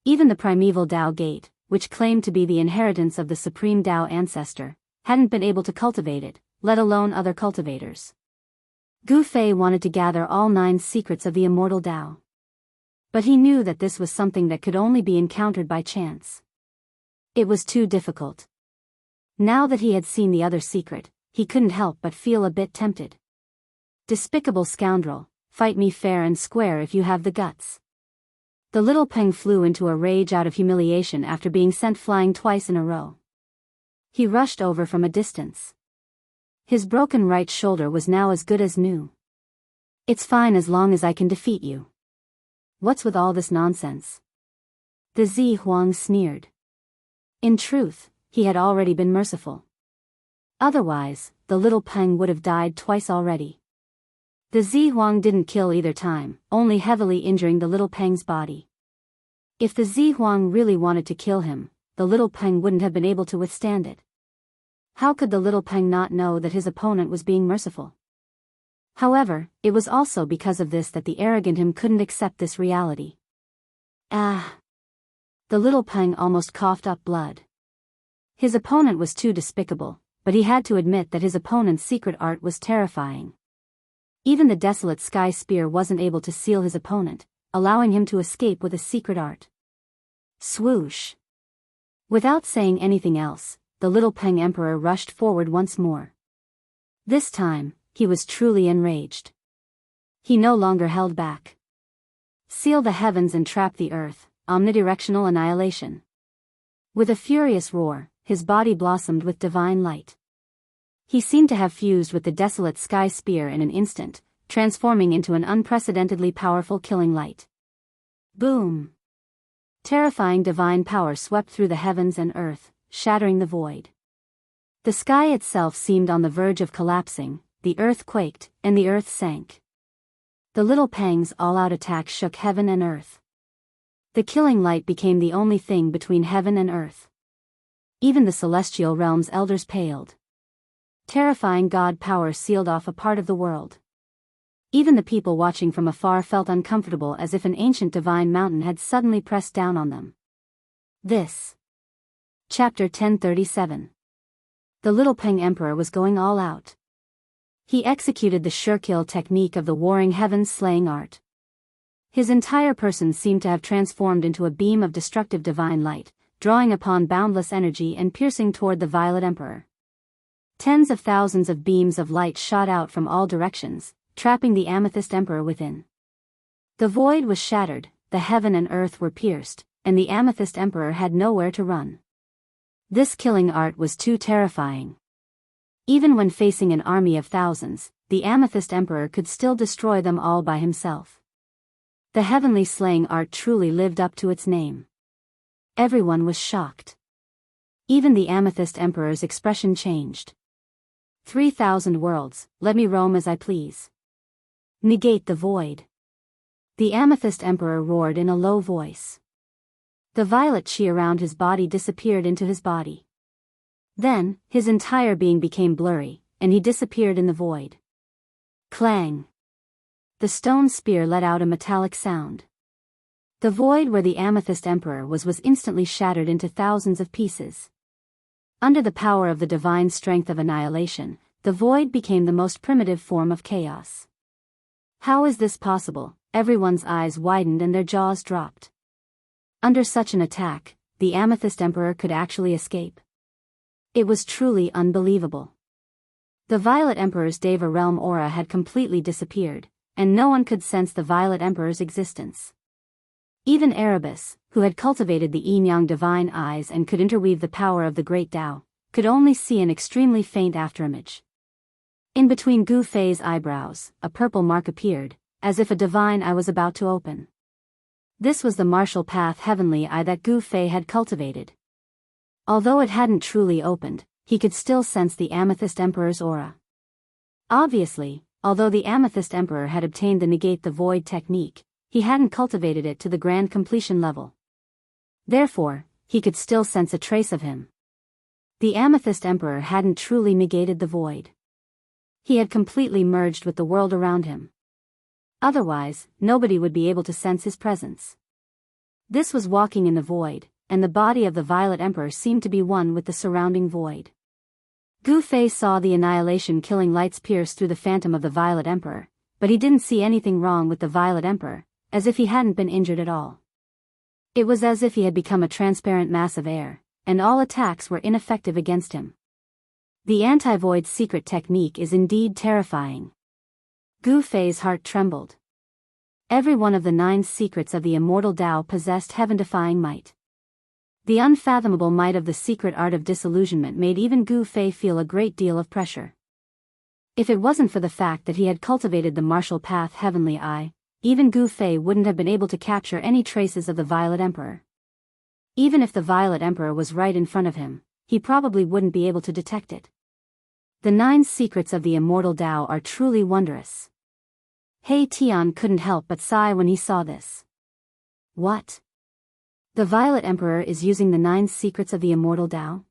Even the primeval Tao Gate, which claimed to be the inheritance of the supreme Tao ancestor, hadn't been able to cultivate it, let alone other cultivators. Gu Fei wanted to gather all 9 secrets of the immortal Tao. But he knew that this was something that could only be encountered by chance. It was too difficult. Now that he had seen the other secret, he couldn't help but feel a bit tempted. Despicable scoundrel, fight me fair and square if you have the guts. The little Peng flew into a rage out of humiliation after being sent flying twice in a row. He rushed over from a distance. His broken right shoulder was now as good as new. It's fine as long as I can defeat you. What's with all this nonsense? The Zihuang sneered. In truth, he had already been merciful. Otherwise, the little Peng would have died twice already. The Zihuang didn't kill either time, only heavily injuring the little Peng's body. If the Zihuang really wanted to kill him, the little Peng wouldn't have been able to withstand it. How could the little Peng not know that his opponent was being merciful? However, it was also because of this that the arrogant him couldn't accept this reality. Ah! The little Peng almost coughed up blood. His opponent was too despicable, but he had to admit that his opponent's secret art was terrifying. Even the desolate sky spear wasn't able to seal his opponent, allowing him to escape with a secret art. Swoosh! Without saying anything else, the little Peng Emperor rushed forward once more. This time, he was truly enraged. He no longer held back. Seal the heavens and trap the earth, omnidirectional annihilation. With a furious roar, his body blossomed with divine light. He seemed to have fused with the desolate sky spear in an instant, transforming into an unprecedentedly powerful killing light. Boom! Terrifying divine power swept through the heavens and earth, shattering the void. The sky itself seemed on the verge of collapsing, the earth quaked, and the earth sank. The little Peng's all-out attack shook heaven and earth. The killing light became the only thing between heaven and earth. Even the celestial realm's elders paled. Terrifying god power sealed off a part of the world. Even the people watching from afar felt uncomfortable, as if an ancient divine mountain had suddenly pressed down on them. This. Chapter 1037. The little Peng Emperor was going all out. He executed the sure-kill technique of the warring heavens slaying art. His entire person seemed to have transformed into a beam of destructive divine light, drawing upon boundless energy and piercing toward the Violet Emperor. Tens of thousands of beams of light shot out from all directions, trapping the Amethyst Emperor within. The void was shattered, the heaven and earth were pierced, and the Amethyst Emperor had nowhere to run. This killing art was too terrifying. Even when facing an army of thousands, the Amethyst Emperor could still destroy them all by himself. The heavenly slaying art truly lived up to its name. Everyone was shocked. Even the Amethyst Emperor's expression changed. 3,000 worlds, let me roam as I please. Negate the void. The Amethyst Emperor roared in a low voice. The violet chi around his body disappeared into his body. Then, his entire being became blurry, and he disappeared in the void. Clang! The stone spear let out a metallic sound. The void where the Amethyst Emperor was instantly shattered into thousands of pieces. Under the power of the divine strength of annihilation, the void became the most primitive form of chaos. How is this possible? Everyone's eyes widened and their jaws dropped. Under such an attack, the Amethyst Emperor could actually escape. It was truly unbelievable. The Violet Emperor's Deva realm aura had completely disappeared, and no one could sense the Violet Emperor's existence. Even Erebus, who had cultivated the yin-yang divine eyes and could interweave the power of the great Tao, could only see an extremely faint afterimage. In between Gu Fei's eyebrows, a purple mark appeared, as if a divine eye was about to open. This was the martial path heavenly eye that Gu Fei had cultivated. Although it hadn't truly opened, he could still sense the Amethyst Emperor's aura. Obviously, although the Amethyst Emperor had obtained the Negate the Void technique, he hadn't cultivated it to the grand completion level. Therefore, he could still sense a trace of him. The Amethyst Emperor hadn't truly negated the void. He had completely merged with the world around him. Otherwise, nobody would be able to sense his presence. This was walking in the void, and the body of the Violet Emperor seemed to be one with the surrounding void. Gu Fei saw the annihilation-killing lights pierce through the phantom of the Violet Emperor, but he didn't see anything wrong with the Violet Emperor, as if he hadn't been injured at all. It was as if he had become a transparent mass of air, and all attacks were ineffective against him. The anti-void secret technique is indeed terrifying. Gu Fei's heart trembled. Every one of the 9 secrets of the immortal Tao possessed heaven-defying might. The unfathomable might of the secret art of disillusionment made even Gu Fei feel a great deal of pressure. If it wasn't for the fact that he had cultivated the martial path heavenly eye, even Gu Fei wouldn't have been able to capture any traces of the Violet Emperor. Even if the Violet Emperor was right in front of him, he probably wouldn't be able to detect it. The 9 secrets of the immortal Tao are truly wondrous. He Tian couldn't help but sigh when he saw this. What? The Violet Emperor is using the 9 secrets of the immortal Tao?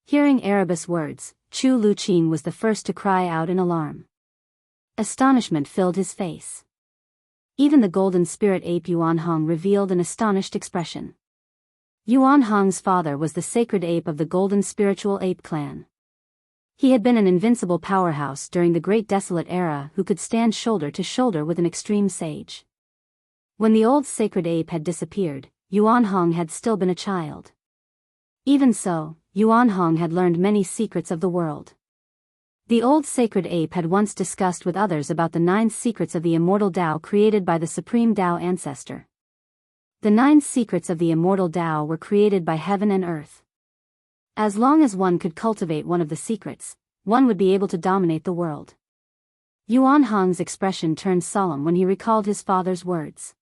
Hearing Erebus' words, Chu Luqin was the first to cry out in alarm. Astonishment filled his face. Even the golden spirit ape Yuan Hong revealed an astonished expression. Yuan Hong's father was the sacred ape of the golden spiritual ape clan. He had been an invincible powerhouse during the Great Desolate Era who could stand shoulder to shoulder with an extreme sage. When the old sacred ape had disappeared, Yuan Hong had still been a child. Even so, Yuan Hong had learned many secrets of the world. The old sacred ape had once discussed with others about the 9 secrets of the immortal Tao created by the supreme Tao ancestor. The 9 secrets of the immortal Tao were created by heaven and earth. As long as one could cultivate one of the secrets, one would be able to dominate the world. Yuan Hong's expression turned solemn when he recalled his father's words.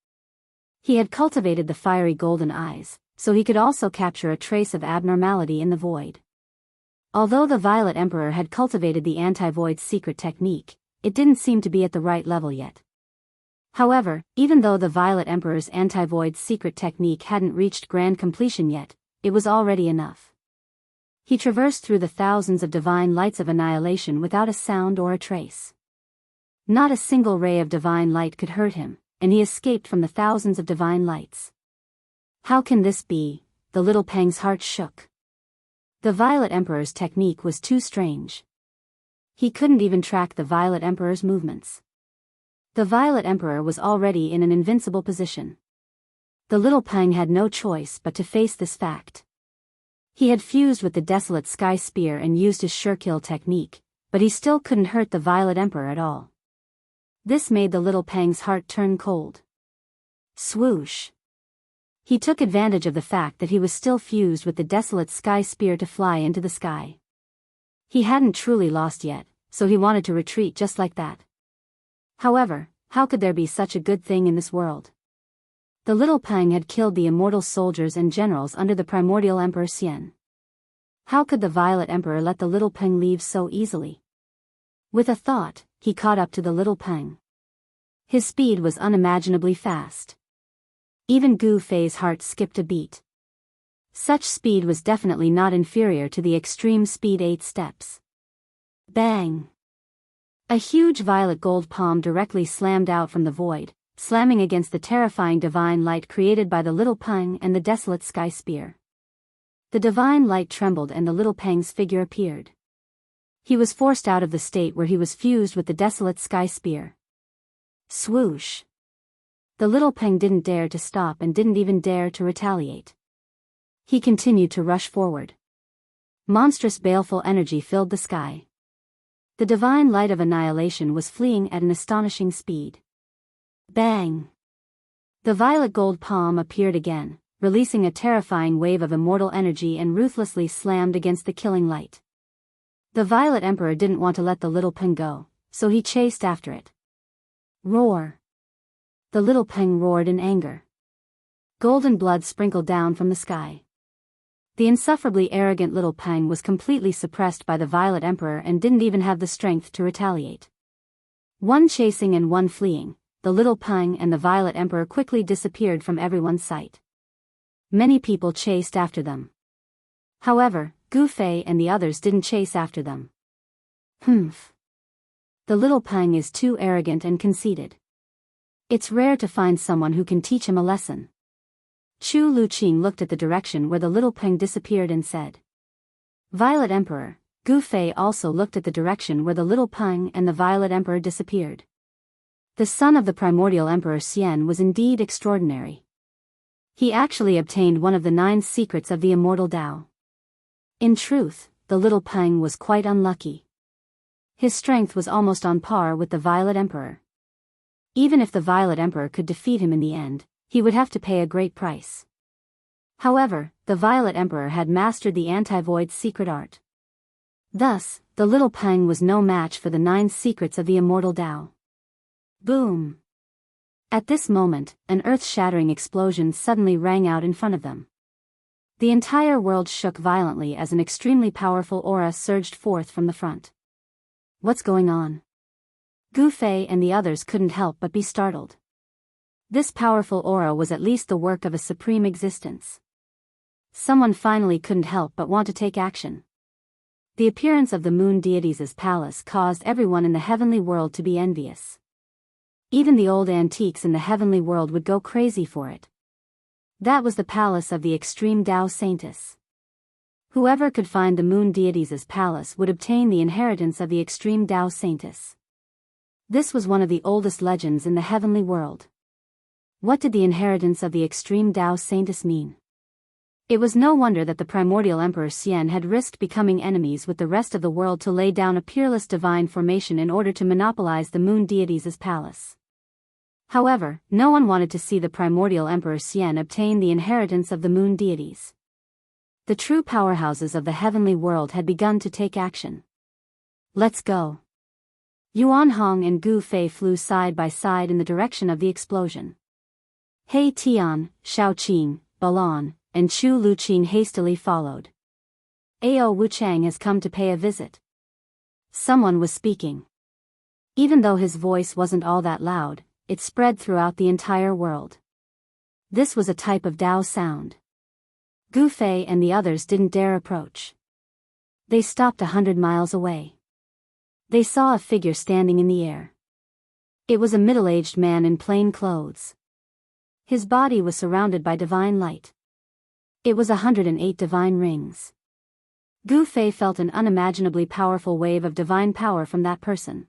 He had cultivated the fiery golden eyes, so he could also capture a trace of abnormality in the void. Although the Violet Emperor had cultivated the anti-void secret technique, it didn't seem to be at the right level yet. However, even though the Violet Emperor's anti-void secret technique hadn't reached grand completion yet, it was already enough. He traversed through the thousands of divine lights of annihilation without a sound or a trace. Not a single ray of divine light could hurt him, and he escaped from the thousands of divine lights. How can this be? The little Peng's heart shook. The Violet Emperor's technique was too strange. He couldn't even track the Violet Emperor's movements. The Violet Emperor was already in an invincible position. The little Peng had no choice but to face this fact. He had fused with the desolate sky spear and used his sure kill technique, but he still couldn't hurt the Violet Emperor at all. This made the little Peng's heart turn cold. Swoosh! He took advantage of the fact that he was still fused with the desolate sky spear to fly into the sky. He hadn't truly lost yet, so he wanted to retreat just like that. However, how could there be such a good thing in this world? The little Peng had killed the immortal soldiers and generals under the primordial Emperor Xian. How could the Violet Emperor let the little Peng leave so easily? With a thought, he caught up to the little Peng. His speed was unimaginably fast. Even Gu Fei's heart skipped a beat. Such speed was definitely not inferior to the extreme speed 8 steps. Bang! A huge violet gold palm directly slammed out from the void, slamming against the terrifying divine light created by the little Peng and the desolate sky spear. The divine light trembled and the little Peng's figure appeared. He was forced out of the state where he was fused with the desolate sky spear. Swoosh! The little Peng didn't dare to stop and didn't even dare to retaliate. He continued to rush forward. Monstrous baleful energy filled the sky. The divine light of annihilation was fleeing at an astonishing speed. Bang! The violet gold palm appeared again, releasing a terrifying wave of immortal energy and ruthlessly slammed against the killing light. The Violet Emperor didn't want to let the little Peng go, so he chased after it. Roar! The little Peng roared in anger. Golden blood sprinkled down from the sky. The insufferably arrogant little Peng was completely suppressed by the Violet Emperor and didn't even have the strength to retaliate. One chasing and one fleeing, the little Peng and the Violet Emperor quickly disappeared from everyone's sight. Many people chased after them. However, Gu Fei and the others didn't chase after them. Humph. The little Peng is too arrogant and conceited. It's rare to find someone who can teach him a lesson. Chu Luqing looked at the direction where the little Peng disappeared and said. Violet Emperor. Gu Fei also looked at the direction where the little Peng and the Violet Emperor disappeared. The son of the primordial Emperor Xian was indeed extraordinary. He actually obtained one of the 9 secrets of the immortal Tao. In truth, the little Peng was quite unlucky. His strength was almost on par with the Violet Emperor. Even if the Violet Emperor could defeat him in the end, he would have to pay a great price. However, the Violet Emperor had mastered the anti-void secret art. Thus, the little Peng was no match for the 9 secrets of the immortal Tao. Boom! At this moment, an earth-shattering explosion suddenly rang out in front of them. The entire world shook violently as an extremely powerful aura surged forth from the front. What's going on? Gu Fei and the others couldn't help but be startled. This powerful aura was at least the work of a supreme existence. Someone finally couldn't help but want to take action. The appearance of the moon deities' palace caused everyone in the heavenly world to be envious. Even the old antiques in the heavenly world would go crazy for it. That was the palace of the extreme Tao Saintess. Whoever could find the moon deities' palace would obtain the inheritance of the extreme Tao Saintess. This was one of the oldest legends in the heavenly world. What did the inheritance of the extreme Tao Saintess mean? It was no wonder that the primordial Emperor Xian had risked becoming enemies with the rest of the world to lay down a peerless divine formation in order to monopolize the moon deities' palace. However, no one wanted to see the primordial Emperor Xian obtain the inheritance of the moon deities. The true powerhouses of the heavenly world had begun to take action. Let's go. Yuan Hong and Gu Fei flew side by side in the direction of the explosion. He Tian, Shao Qing, Balan, and Chu Luqing hastily followed. Ao Wuchang has come to pay a visit. Someone was speaking. Even though his voice wasn't all that loud, it spread throughout the entire world. This was a type of Tao sound. Gu Fei and the others didn't dare approach. They stopped 100 miles away. They saw a figure standing in the air. It was a middle-aged man in plain clothes. His body was surrounded by divine light. It was 108 divine rings. Gu Fei felt an unimaginably powerful wave of divine power from that person.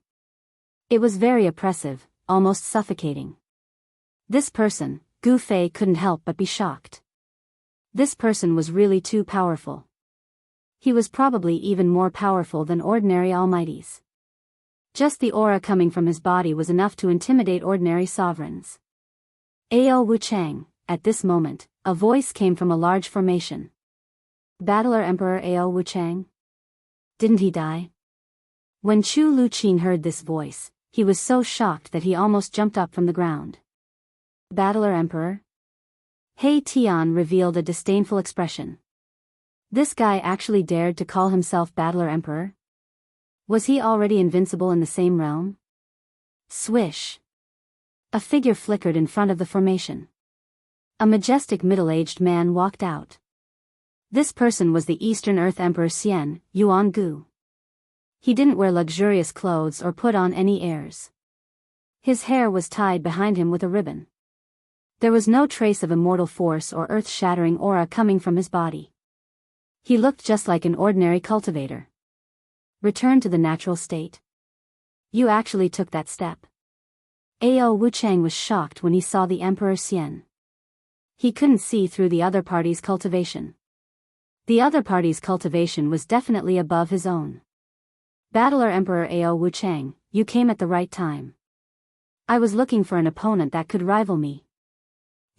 It was very oppressive, almost suffocating. This person, Gu Fei couldn't help but be shocked. This person was really too powerful. He was probably even more powerful than ordinary almighties. Just the aura coming from his body was enough to intimidate ordinary sovereigns. Ao Wuchang, at this moment, a voice came from a large formation. Battler Emperor Ao Wuchang? Didn't he die? When Chu Luqing heard this voice, he was so shocked that he almost jumped up from the ground. Battler Emperor? He Tian revealed a disdainful expression. This guy actually dared to call himself Battler Emperor? Was he already invincible in the same realm? Swish! A figure flickered in front of the formation. A majestic middle-aged man walked out. This person was the Eastern Earth Emperor Yuangu. He didn't wear luxurious clothes or put on any airs. His hair was tied behind him with a ribbon. There was no trace of immortal force or earth-shattering aura coming from his body. He looked just like an ordinary cultivator. Return to the natural state. You actually took that step. Ao Wuchang was shocked when he saw the Emperor Xian. He couldn't see through the other party's cultivation. The other party's cultivation was definitely above his own. Battler Emperor Ao Wuchang, you came at the right time. I was looking for an opponent that could rival me.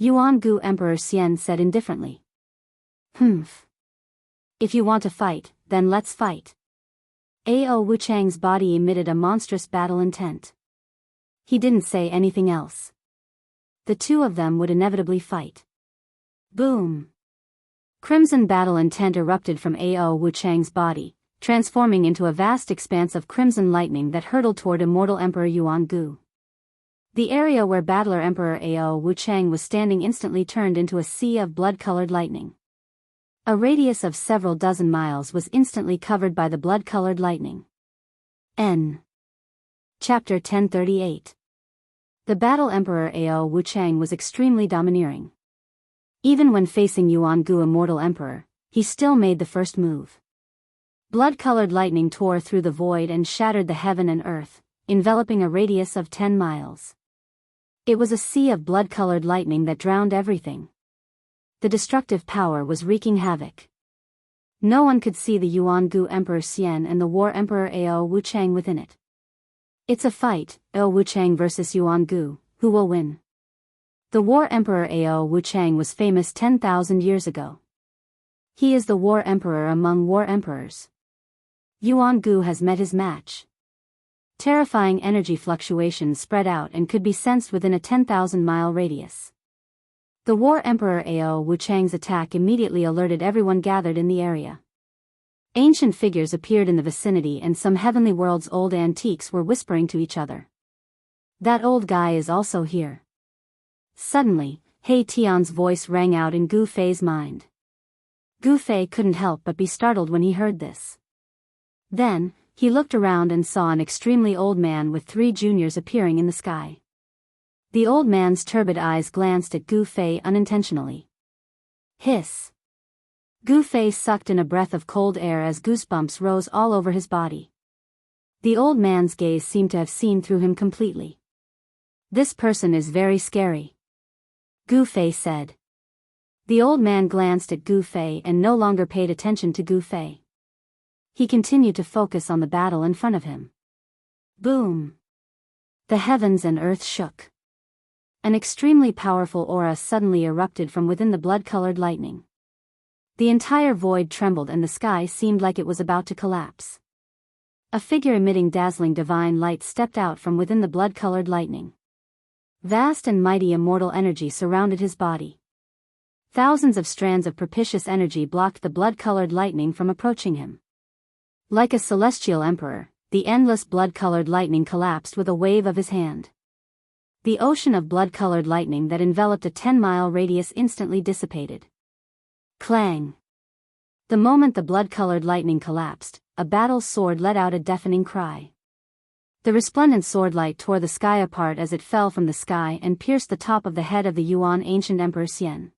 Yuangu Emperor Xian said indifferently. Humph. If you want to fight, then let's fight. Ao Wuchang's body emitted a monstrous battle intent. He didn't say anything else. The two of them would inevitably fight. Boom. Crimson battle intent erupted from Ao Wuchang's body, transforming into a vast expanse of crimson lightning that hurtled toward immortal Emperor Yuangu. The area where Battler Emperor Ao Wuchang was standing instantly turned into a sea of blood-colored lightning. A radius of several dozen miles was instantly covered by the blood-colored lightning. N. Chapter 1038. The Battle Emperor Ao Wuchang was extremely domineering. Even when facing Yuangu Immortal Emperor, he still made the first move. Blood-colored lightning tore through the void and shattered the heaven and earth, enveloping a radius of 10 miles. It was a sea of blood-colored lightning that drowned everything. The destructive power was wreaking havoc. No one could see the Yuangu Emperor Xian and the War Emperor Ao Wuchang within it. It's a fight, Ao Wuchang versus Yuangu, who will win? The War Emperor Ao Wuchang was famous 10,000 years ago. He is the War Emperor among War Emperors. Yuangu has met his match. Terrifying energy fluctuations spread out and could be sensed within a 10,000-mile radius. The War Emperor Ao Wuchang's attack immediately alerted everyone gathered in the area. Ancient figures appeared in the vicinity and some heavenly world's old antiques were whispering to each other. That old guy is also here. Suddenly, He Tian's voice rang out in Gu Fei's mind. Gu Fei couldn't help but be startled when he heard this. Then, he looked around and saw an extremely old man with 3 juniors appearing in the sky. The old man's turbid eyes glanced at Gu Fei unintentionally. Hiss. Gu Fei sucked in a breath of cold air as goosebumps rose all over his body. The old man's gaze seemed to have seen through him completely. This person is very scary, Gu Fei said. The old man glanced at Gu Fei and no longer paid attention to Gu Fei. He continued to focus on the battle in front of him. Boom! The heavens and earth shook. An extremely powerful aura suddenly erupted from within the blood-colored lightning. The entire void trembled and the sky seemed like it was about to collapse. A figure emitting dazzling divine light stepped out from within the blood-colored lightning. Vast and mighty immortal energy surrounded his body. Thousands of strands of propitious energy blocked the blood-colored lightning from approaching him. Like a celestial emperor, the endless blood-colored lightning collapsed with a wave of his hand. The ocean of blood-colored lightning that enveloped a 10-mile radius instantly dissipated. Clang! The moment the blood-colored lightning collapsed, a battle sword let out a deafening cry. The resplendent sword light tore the sky apart as it fell from the sky and pierced the top of the head of the Yuan ancient Emperor Xian.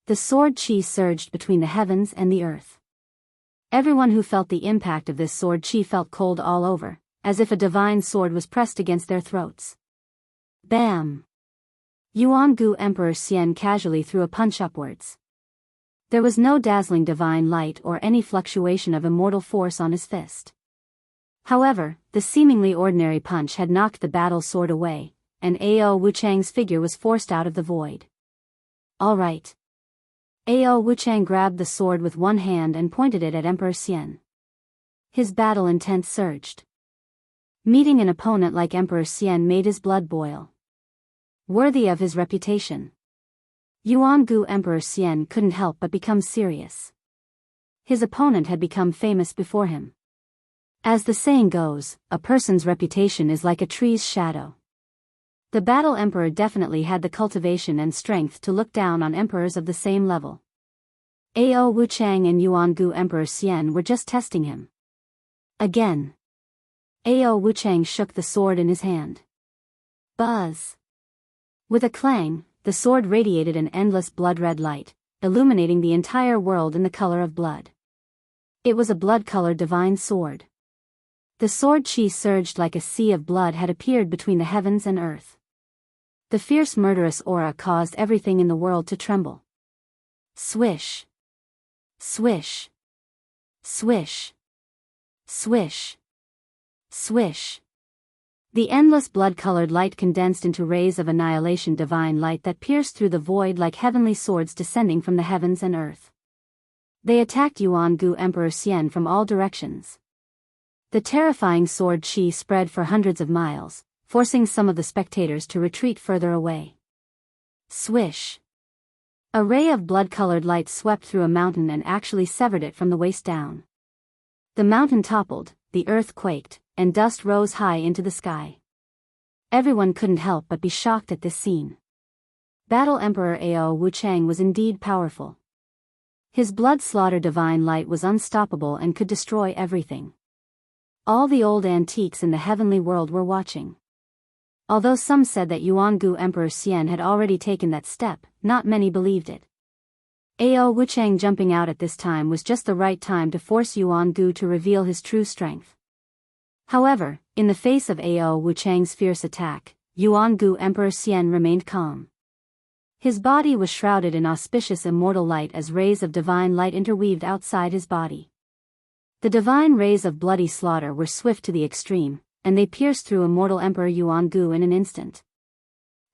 The sword chi surged between the heavens and the earth. Everyone who felt the impact of this sword chi felt cold all over, as if a divine sword was pressed against their throats. Bam! Yuangu Emperor Xian casually threw a punch upwards. There was no dazzling divine light or any fluctuation of immortal force on his fist. However, the seemingly ordinary punch had knocked the battle sword away, and Ao Wuchang's figure was forced out of the void. All right. Ao Wuchang grabbed the sword with one hand and pointed it at Emperor Xian. His battle intent surged. Meeting an opponent like Emperor Xian made his blood boil. Worthy of his reputation. Yuangu Emperor Xian couldn't help but become serious. His opponent had become famous before him. As the saying goes, a person's reputation is like a tree's shadow. The Battle Emperor definitely had the cultivation and strength to look down on emperors of the same level. Ao Wuchang and Yuangu Emperor Xian were just testing him. Again. Ao Wuchang shook the sword in his hand. Buzz. With a clang, the sword radiated an endless blood-red light, illuminating the entire world in the color of blood. It was a blood-colored divine sword. The sword chi surged like a sea of blood had appeared between the heavens and earth. The fierce murderous aura caused everything in the world to tremble. Swish. Swish. Swish. Swish. Swish. The endless blood-colored light condensed into rays of annihilation, divine light that pierced through the void like heavenly swords descending from the heavens and earth. They attacked Yuangu Emperor Xian from all directions. The terrifying sword chi spread for hundreds of miles, forcing some of the spectators to retreat further away. Swish. A ray of blood-colored light swept through a mountain and actually severed it from the waist down. The mountain toppled, the earth quaked, and dust rose high into the sky. Everyone couldn't help but be shocked at this scene. Battle Emperor Ao Wuchang was indeed powerful. His blood-slaughter divine light was unstoppable and could destroy everything. All the old antiques in the heavenly world were watching. Although some said that Yuangu Emperor Xian had already taken that step, not many believed it. Ao Wuchang jumping out at this time was just the right time to force Yuangu to reveal his true strength. However, in the face of Ao Wuchang's fierce attack, Yuangu Emperor Xian remained calm. His body was shrouded in auspicious immortal light as rays of divine light interweaved outside his body. The divine rays of bloody slaughter were swift to the extreme, and they pierced through immortal Emperor Yuangu in an instant.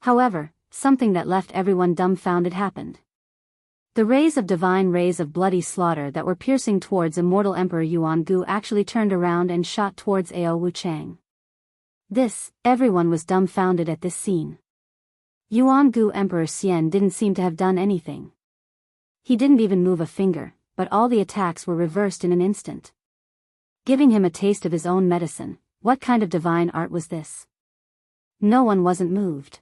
However, something that left everyone dumbfounded happened. The rays of bloody slaughter that were piercing towards immortal Emperor Yuangu actually turned around and shot towards Ao Wuchang. Everyone was dumbfounded at this scene. Yuangu Emperor Xian didn't seem to have done anything. He didn't even move a finger, but all the attacks were reversed in an instant. Giving him a taste of his own medicine, what kind of divine art was this? No one wasn't moved.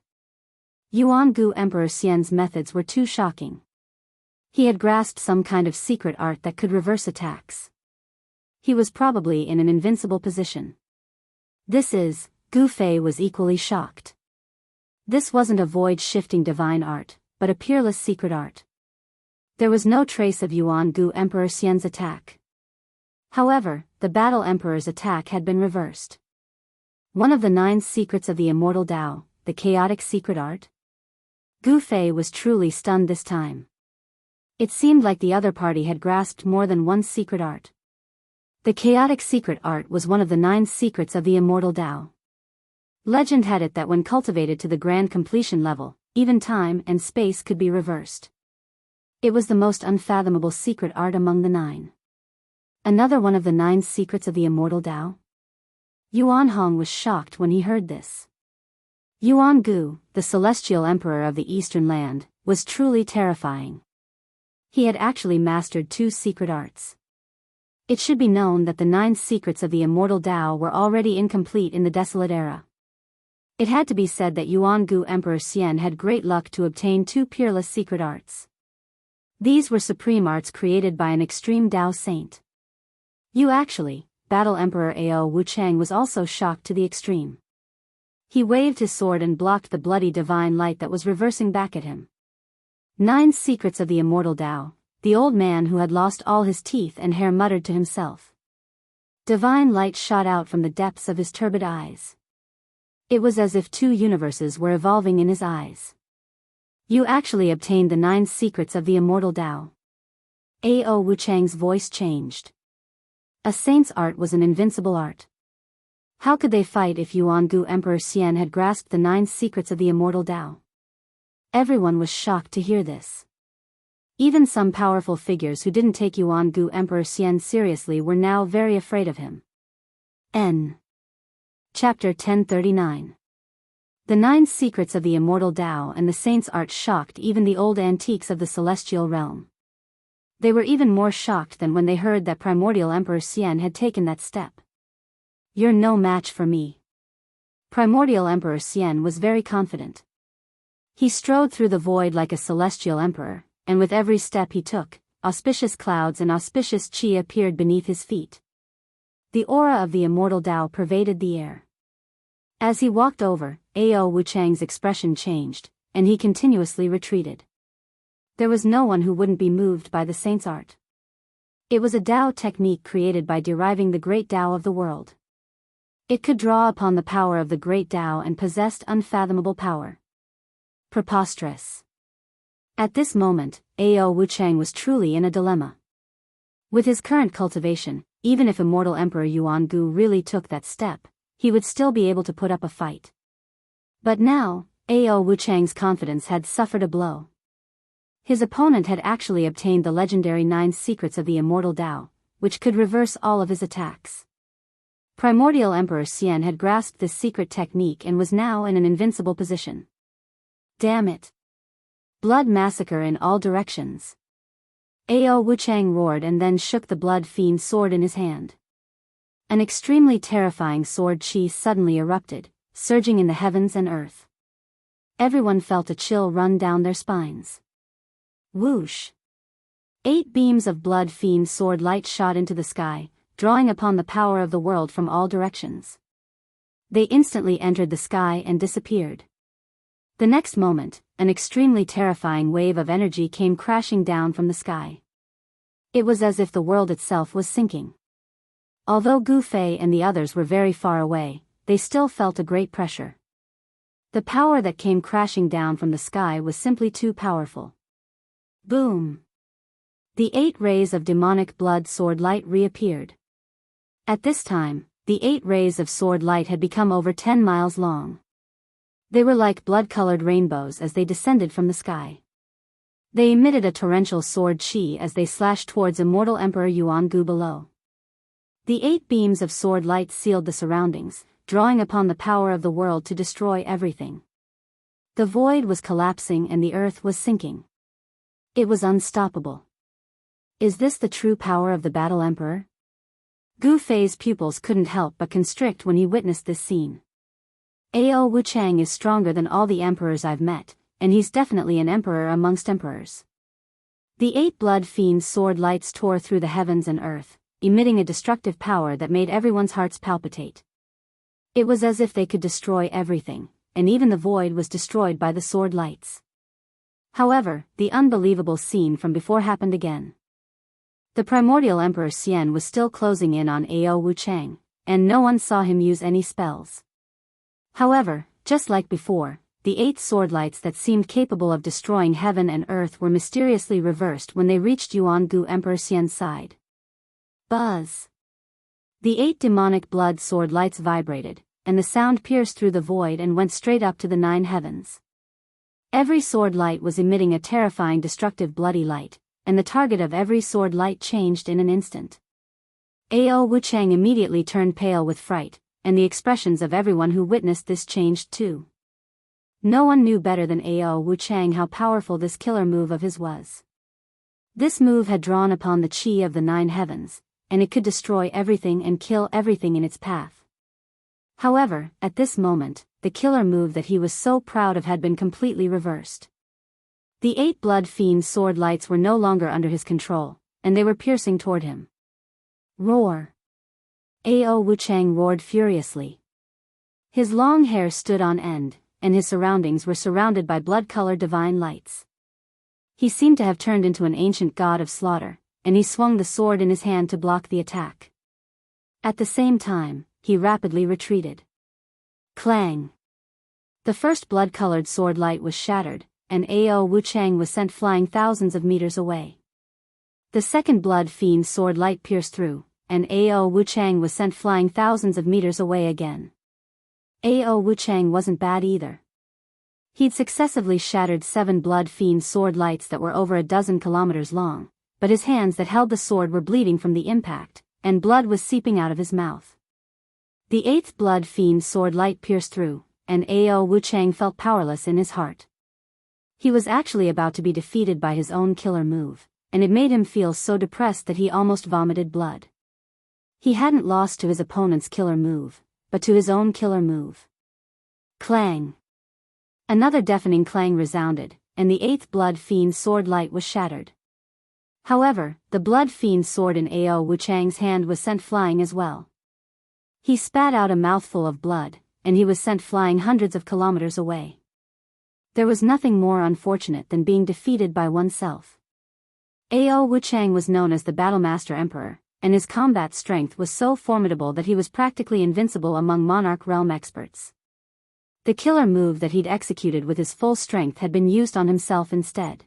Yuangu Emperor Xian's methods were too shocking. He had grasped some kind of secret art that could reverse attacks. He was probably in an invincible position. Gu Fei was equally shocked. This wasn't a void-shifting divine art, but a peerless secret art. There was no trace of Yuangu Emperor Xian's attack. However, the Battle Emperor's attack had been reversed. One of the 9 secrets of the immortal Tao, the chaotic secret art? Gu Fei was truly stunned this time. It seemed like the other party had grasped more than one secret art. The chaotic secret art was one of the 9 secrets of the immortal Tao. Legend had it that when cultivated to the grand completion level, even time and space could be reversed. It was the most unfathomable secret art among the 9. Another one of the 9 secrets of the immortal Tao? Yuan Hong was shocked when he heard this. Yuangu, the celestial emperor of the eastern land, was truly terrifying. He had actually mastered 2 secret arts. It should be known that the 9 secrets of the immortal Tao were already incomplete in the desolate era. It had to be said that Yuangu Emperor Xian had great luck to obtain 2 peerless secret arts. These were supreme arts created by an extreme Tao saint. Battle Emperor Ao Wuchang was also shocked to the extreme. He waved his sword and blocked the bloody divine light that was reversing back at him. 9 secrets of the immortal Tao, the old man who had lost all his teeth and hair muttered to himself. Divine light shot out from the depths of his turbid eyes. It was as if 2 universes were evolving in his eyes. You actually obtained the 9 secrets of the immortal Tao. Ao Wuchang's voice changed. A saint's art was an invincible art. How could they fight if Yuangu Emperor Xian had grasped the 9 secrets of the immortal Tao? Everyone was shocked to hear this. Even some powerful figures who didn't take Yuangu Emperor Xian seriously were now very afraid of him. Chapter 1039. The 9 secrets of the immortal Tao and the saint's art shocked even the old antiques of the celestial realm. They were even more shocked than when they heard that primordial Emperor Xian had taken that step. "You're no match for me." Primordial Emperor Xian was very confident. He strode through the void like a celestial emperor, and with every step he took, auspicious clouds and auspicious qi appeared beneath his feet. The aura of the immortal Tao pervaded the air. As he walked over, Ao Wuchang's expression changed, and he continuously retreated. There was no one who wouldn't be moved by the saint's art. It was a Tao technique created by deriving the great Tao of the world. It could draw upon the power of the great Tao and possessed unfathomable power. Preposterous. At this moment, Ao Wuchang was truly in a dilemma. With his current cultivation, even if immortal Emperor Yuangu really took that step, he would still be able to put up a fight. But now, Ao Wuchang's confidence had suffered a blow. His opponent had actually obtained the legendary 9 secrets of the immortal Tao, which could reverse all of his attacks. Primordial Emperor Xian had grasped this secret technique and was now in an invincible position. Damn it! Blood massacre in all directions. Ao Wuchang roared and then shook the blood fiend sword in his hand. An extremely terrifying sword chi suddenly erupted, surging in the heavens and earth. Everyone felt a chill run down their spines. Whoosh! 8 beams of blood fiend sword light shot into the sky, drawing upon the power of the world from all directions. They instantly entered the sky and disappeared. The next moment, an extremely terrifying wave of energy came crashing down from the sky. It was as if the world itself was sinking. Although Gu Fei and the others were very far away, they still felt a great pressure. The power that came crashing down from the sky was simply too powerful. Boom! The 8 rays of demonic blood sword light reappeared. At this time, the 8 rays of sword light had become over 10 miles long. They were like blood-colored rainbows as they descended from the sky. They emitted a torrential sword chi as they slashed towards immortal Emperor Yuangu below. The 8 beams of sword light sealed the surroundings, drawing upon the power of the world to destroy everything. The void was collapsing and the earth was sinking. It was unstoppable. Is this the true power of the Battle Emperor? Gu Fei's pupils couldn't help but constrict when he witnessed this scene. Ao Wuchang is stronger than all the emperors I've met, and he's definitely an emperor amongst emperors. The 8 blood fiend sword lights tore through the heavens and earth, emitting a destructive power that made everyone's hearts palpitate. It was as if they could destroy everything, and even the void was destroyed by the sword lights. However, the unbelievable scene from before happened again. The primordial Emperor Xian was still closing in on Ao Wuchang, and no one saw him use any spells. However, just like before, the 8 sword lights that seemed capable of destroying heaven and earth were mysteriously reversed when they reached Yuangu Emperor Xian's side. Buzz! The 8 demonic blood sword lights vibrated, and the sound pierced through the void and went straight up to the 9 heavens. Every sword light was emitting a terrifying destructive bloody light, and the target of every sword light changed in an instant. Ao Wuchang immediately turned pale with fright, and the expressions of everyone who witnessed this changed too. No one knew better than Ao Wuchang how powerful this killer move of his was. This move had drawn upon the chi of the 9 heavens, and it could destroy everything and kill everything in its path. However, at this moment, the killer move that he was so proud of had been completely reversed. The 8 blood fiend sword lights were no longer under his control, and they were piercing toward him. Roar! Ao Wuchang roared furiously. His long hair stood on end, and his surroundings were surrounded by blood-colored divine lights. He seemed to have turned into an ancient god of slaughter, and he swung the sword in his hand to block the attack. At the same time, he rapidly retreated. Clang! The first blood-colored sword light was shattered, and Ao Wuchang was sent flying thousands of meters away. The second blood fiend sword light pierced through, and Ao Wuchang was sent flying thousands of meters away again. Ao Wuchang wasn't bad either. He'd successively shattered 7 blood fiend sword lights that were over a dozen kilometers long, but his hands that held the sword were bleeding from the impact, and blood was seeping out of his mouth. The 8th blood fiend sword light pierced through, and Ao Wuchang felt powerless in his heart. He was actually about to be defeated by his own killer move, and it made him feel so depressed that he almost vomited blood. He hadn't lost to his opponent's killer move, but to his own killer move. Clang! Another deafening clang resounded, and the 8th Blood Fiend's sword light was shattered. However, the Blood Fiend's sword in Ao Wuchang's hand was sent flying as well. He spat out a mouthful of blood, and he was sent flying hundreds of kilometers away. There was nothing more unfortunate than being defeated by oneself. Ao Wuchang was known as the Battlemaster Emperor, and his combat strength was so formidable that he was practically invincible among Monarch Realm experts. The killer move that he'd executed with his full strength had been used on himself instead.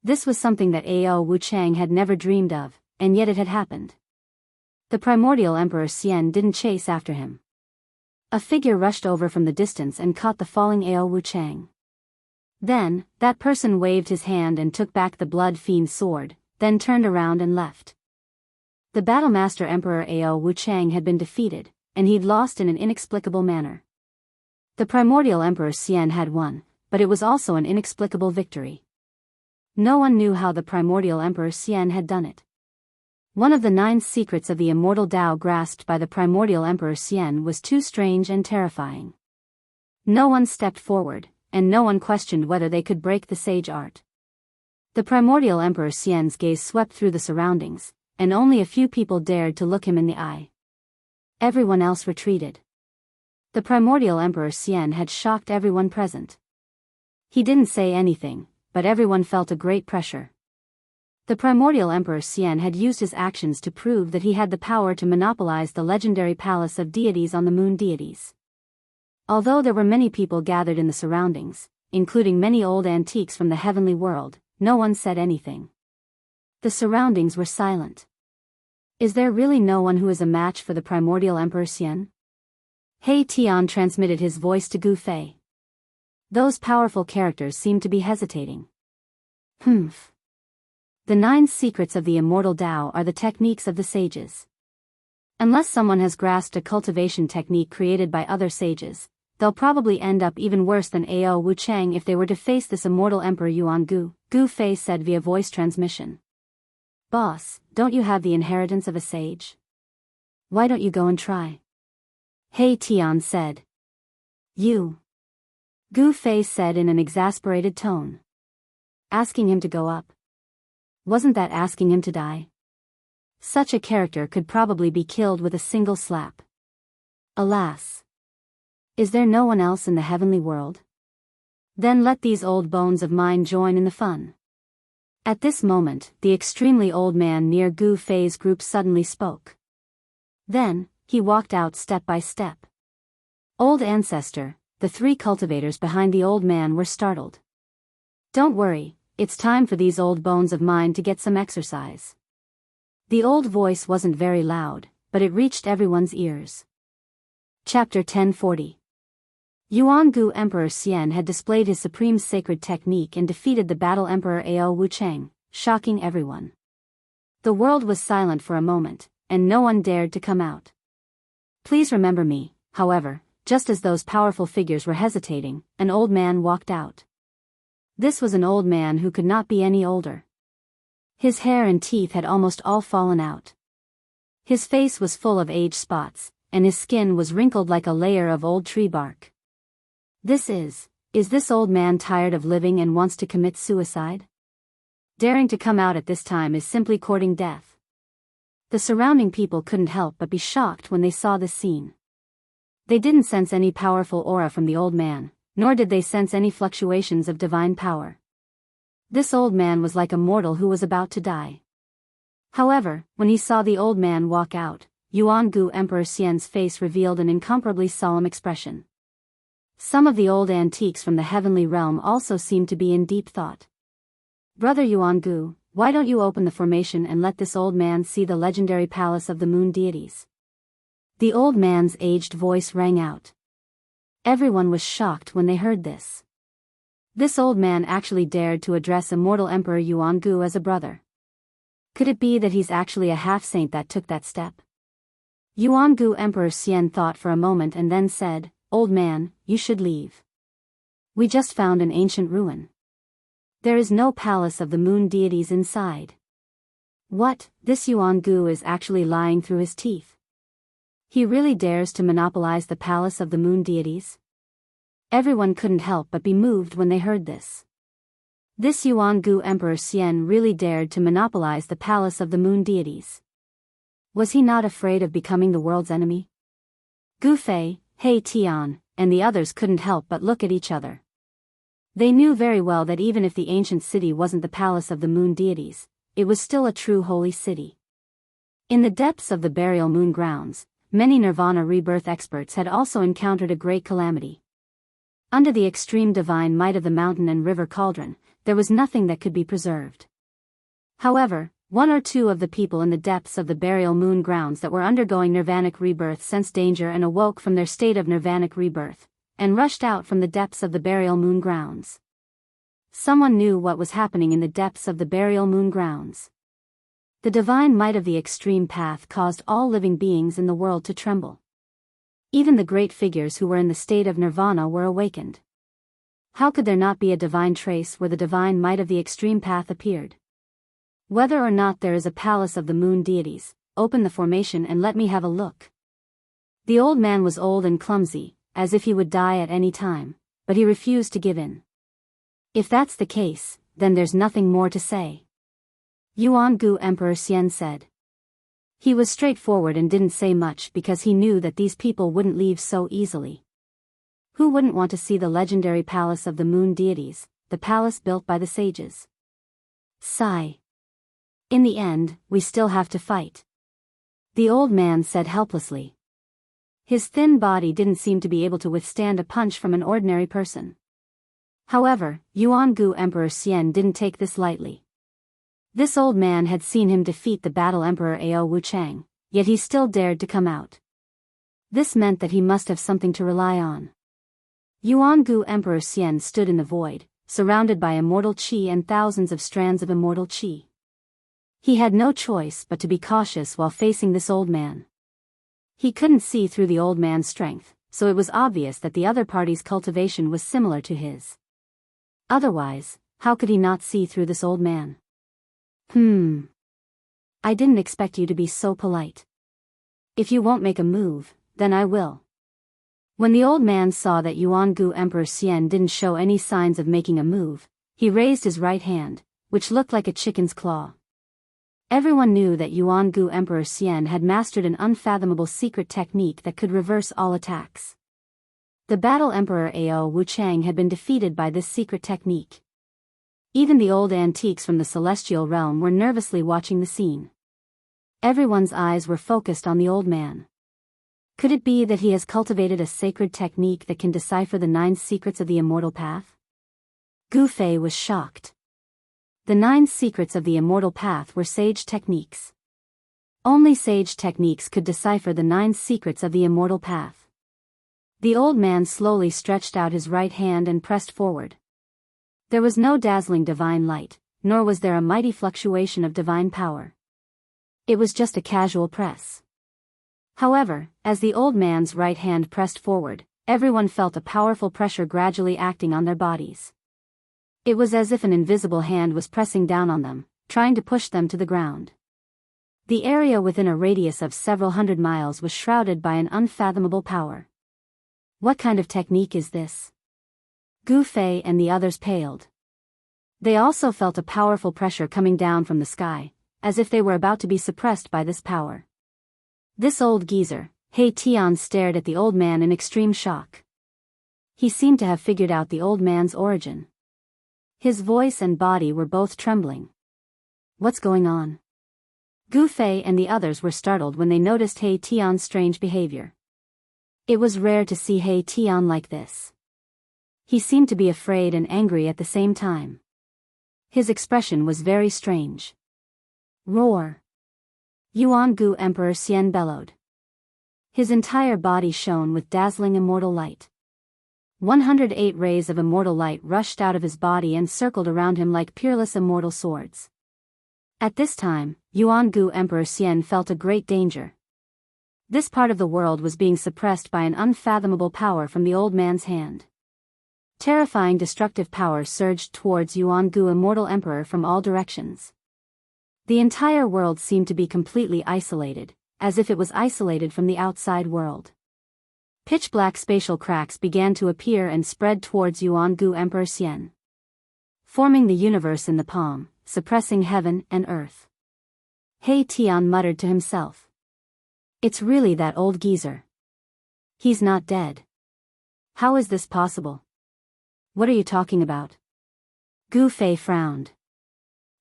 This was something that Ao Wuchang had never dreamed of, and yet it had happened. The primordial Emperor Xian didn't chase after him. A figure rushed over from the distance and caught the falling Ao Wuchang. Then, that person waved his hand and took back the Blood Fiend's sword, then turned around and left. The Battlemaster Emperor Ao Wuchang had been defeated, and he'd lost in an inexplicable manner. The primordial Emperor Xian had won, but it was also an inexplicable victory. No one knew how the primordial Emperor Xian had done it. One of the 9 secrets of the immortal Tao grasped by the primordial Emperor Xian was too strange and terrifying. No one stepped forward, and no one questioned whether they could break the sage art. The primordial Emperor Xian's gaze swept through the surroundings, and only a few people dared to look him in the eye. Everyone else retreated. The primordial Emperor Xian had shocked everyone present. He didn't say anything, but everyone felt a great pressure. The primordial Emperor Xian had used his actions to prove that he had the power to monopolize the legendary palace of deities on the moon deities. Although there were many people gathered in the surroundings, including many old antiques from the heavenly world, no one said anything. The surroundings were silent. Is there really no one who is a match for the primordial Emperor Xian? He Tian transmitted his voice to Gu Fei. Those powerful characters seemed to be hesitating. Humph. The 9 secrets of the immortal Tao are the techniques of the sages. Unless someone has grasped a cultivation technique created by other sages, they'll probably end up even worse than Ao Wuchang if they were to face this immortal Emperor Yuangu, Gu Fei said via voice transmission. Boss, don't you have the inheritance of a sage? Why don't you go and try? He Tian said. You. Gu Fei said in an exasperated tone. Asking him to go up. Wasn't that asking him to die? Such a character could probably be killed with a single slap. Alas. Is there no one else in the heavenly world? Then let these old bones of mine join in the fun. At this moment, the extremely old man near Gu Fei's group suddenly spoke. Then, he walked out step by step. Old ancestor, the 3 cultivators behind the old man were startled. Don't worry, it's time for these old bones of mine to get some exercise. The old voice wasn't very loud, but it reached everyone's ears. Chapter 1040. Yuangu Emperor Xian had displayed his supreme sacred technique and defeated the Battle Emperor Ao Wuchang, shocking everyone. The world was silent for a moment, and no one dared to come out. Please remember me, however, just as those powerful figures were hesitating, an old man walked out. This was an old man who could not be any older. His hair and teeth had almost all fallen out. His face was full of age spots, and his skin was wrinkled like a layer of old tree bark. Is this old man tired of living and wants to commit suicide? Daring to come out at this time is simply courting death. The surrounding people couldn't help but be shocked when they saw this scene. They didn't sense any powerful aura from the old man, nor did they sense any fluctuations of divine power. This old man was like a mortal who was about to die. However, when he saw the old man walk out, Yuangu Emperor Xian's face revealed an incomparably solemn expression. Some of the old antiques from the heavenly realm also seemed to be in deep thought. Brother Yuangu, why don't you open the formation and let this old man see the legendary palace of the moon deities? The old man's aged voice rang out. Everyone was shocked when they heard this. This old man actually dared to address immortal Emperor Yuangu as a brother. Could it be that he's actually a half-saint that took that step? Yuangu Emperor Xian thought for a moment and then said, "Old man, you should leave. We just found an ancient ruin. There is no palace of the moon deities inside." What, this Yuan-gu is actually lying through his teeth. He really dares to monopolize the palace of the moon deities? Everyone couldn't help but be moved when they heard this. This Yuan-gu Emperor Xian really dared to monopolize the palace of the moon deities. Was he not afraid of becoming the world's enemy? Gu Fei, He Tian, and the others couldn't help but look at each other. They knew very well that even if the ancient city wasn't the palace of the moon deities, it was still a true holy city. In the depths of the burial moon grounds, many nirvana rebirth experts had also encountered a great calamity. Under the extreme divine might of the mountain and river cauldron, there was nothing that could be preserved. However, one or two of the people in the depths of the burial moon grounds that were undergoing nirvanic rebirth sensed danger and awoke from their state of nirvanic rebirth, and rushed out from the depths of the burial moon grounds. Someone knew what was happening in the depths of the burial moon grounds. The divine might of the extreme path caused all living beings in the world to tremble. Even the great figures who were in the state of nirvana were awakened. How could there not be a divine trace where the divine might of the extreme path appeared? Whether or not there is a palace of the moon deities, open the formation and let me have a look. The old man was old and clumsy, as if he would die at any time, but he refused to give in. If that's the case, then there's nothing more to say. Yuan-gu Emperor Xian said. He was straightforward and didn't say much because he knew that these people wouldn't leave so easily. Who wouldn't want to see the legendary palace of the moon deities, the palace built by the sages? Sigh. In the end, we still have to fight. The old man said helplessly. His thin body didn't seem to be able to withstand a punch from an ordinary person. However, Yuan-gu Emperor Xian didn't take this lightly. This old man had seen him defeat the battle Emperor Ao Wuchang, yet he still dared to come out. This meant that he must have something to rely on. Yuan-gu Emperor Xian stood in the void, surrounded by immortal qi and thousands of strands of immortal qi. He had no choice but to be cautious while facing this old man. He couldn't see through the old man's strength, so it was obvious that the other party's cultivation was similar to his. Otherwise, how could he not see through this old man? I didn't expect you to be so polite. If you won't make a move, then I will. When the old man saw that Yuan-gu Emperor Xian didn't show any signs of making a move, he raised his right hand, which looked like a chicken's claw. Everyone knew that Yuan-gu Emperor Xian had mastered an unfathomable secret technique that could reverse all attacks. The battle Emperor Ao Wuchang had been defeated by this secret technique. Even the old antiques from the celestial realm were nervously watching the scene. Everyone's eyes were focused on the old man. Could it be that he has cultivated a sacred technique that can decipher the 9 secrets of the immortal path? Gu Fei was shocked. The 9 secrets of the immortal path were sage techniques. Only sage techniques could decipher the 9 secrets of the immortal path. The old man slowly stretched out his right hand and pressed forward. There was no dazzling divine light, nor was there a mighty fluctuation of divine power. It was just a casual press. However, as the old man's right hand pressed forward, everyone felt a powerful pressure gradually acting on their bodies. It was as if an invisible hand was pressing down on them, trying to push them to the ground. The area within a radius of several hundred miles was shrouded by an unfathomable power. What kind of technique is this? Gu Fei and the others paled. They also felt a powerful pressure coming down from the sky, as if they were about to be suppressed by this power. This old geezer, He Tian, stared at the old man in extreme shock. He seemed to have figured out the old man's origin. His voice and body were both trembling. What's going on? Gu Fei and the others were startled when they noticed He Tian's strange behavior. It was rare to see He Tian like this. He seemed to be afraid and angry at the same time. His expression was very strange. Roar! Yuan-gu Emperor Xian bellowed. His entire body shone with dazzling immortal light. 108 rays of immortal light rushed out of his body and circled around him like peerless immortal swords. At this time, Yuan-gu Emperor Xian felt a great danger. This part of the world was being suppressed by an unfathomable power from the old man's hand. Terrifying destructive power surged towards Yuangu, immortal emperor, from all directions. The entire world seemed to be completely isolated, as if it was isolated from the outside world. Pitch-black spatial cracks began to appear and spread towards Yuangu Emperor Xian, forming the universe in the palm, suppressing heaven and earth. He Tian muttered to himself. It's really that old geezer. He's not dead. How is this possible? What are you talking about? Gu Fei frowned.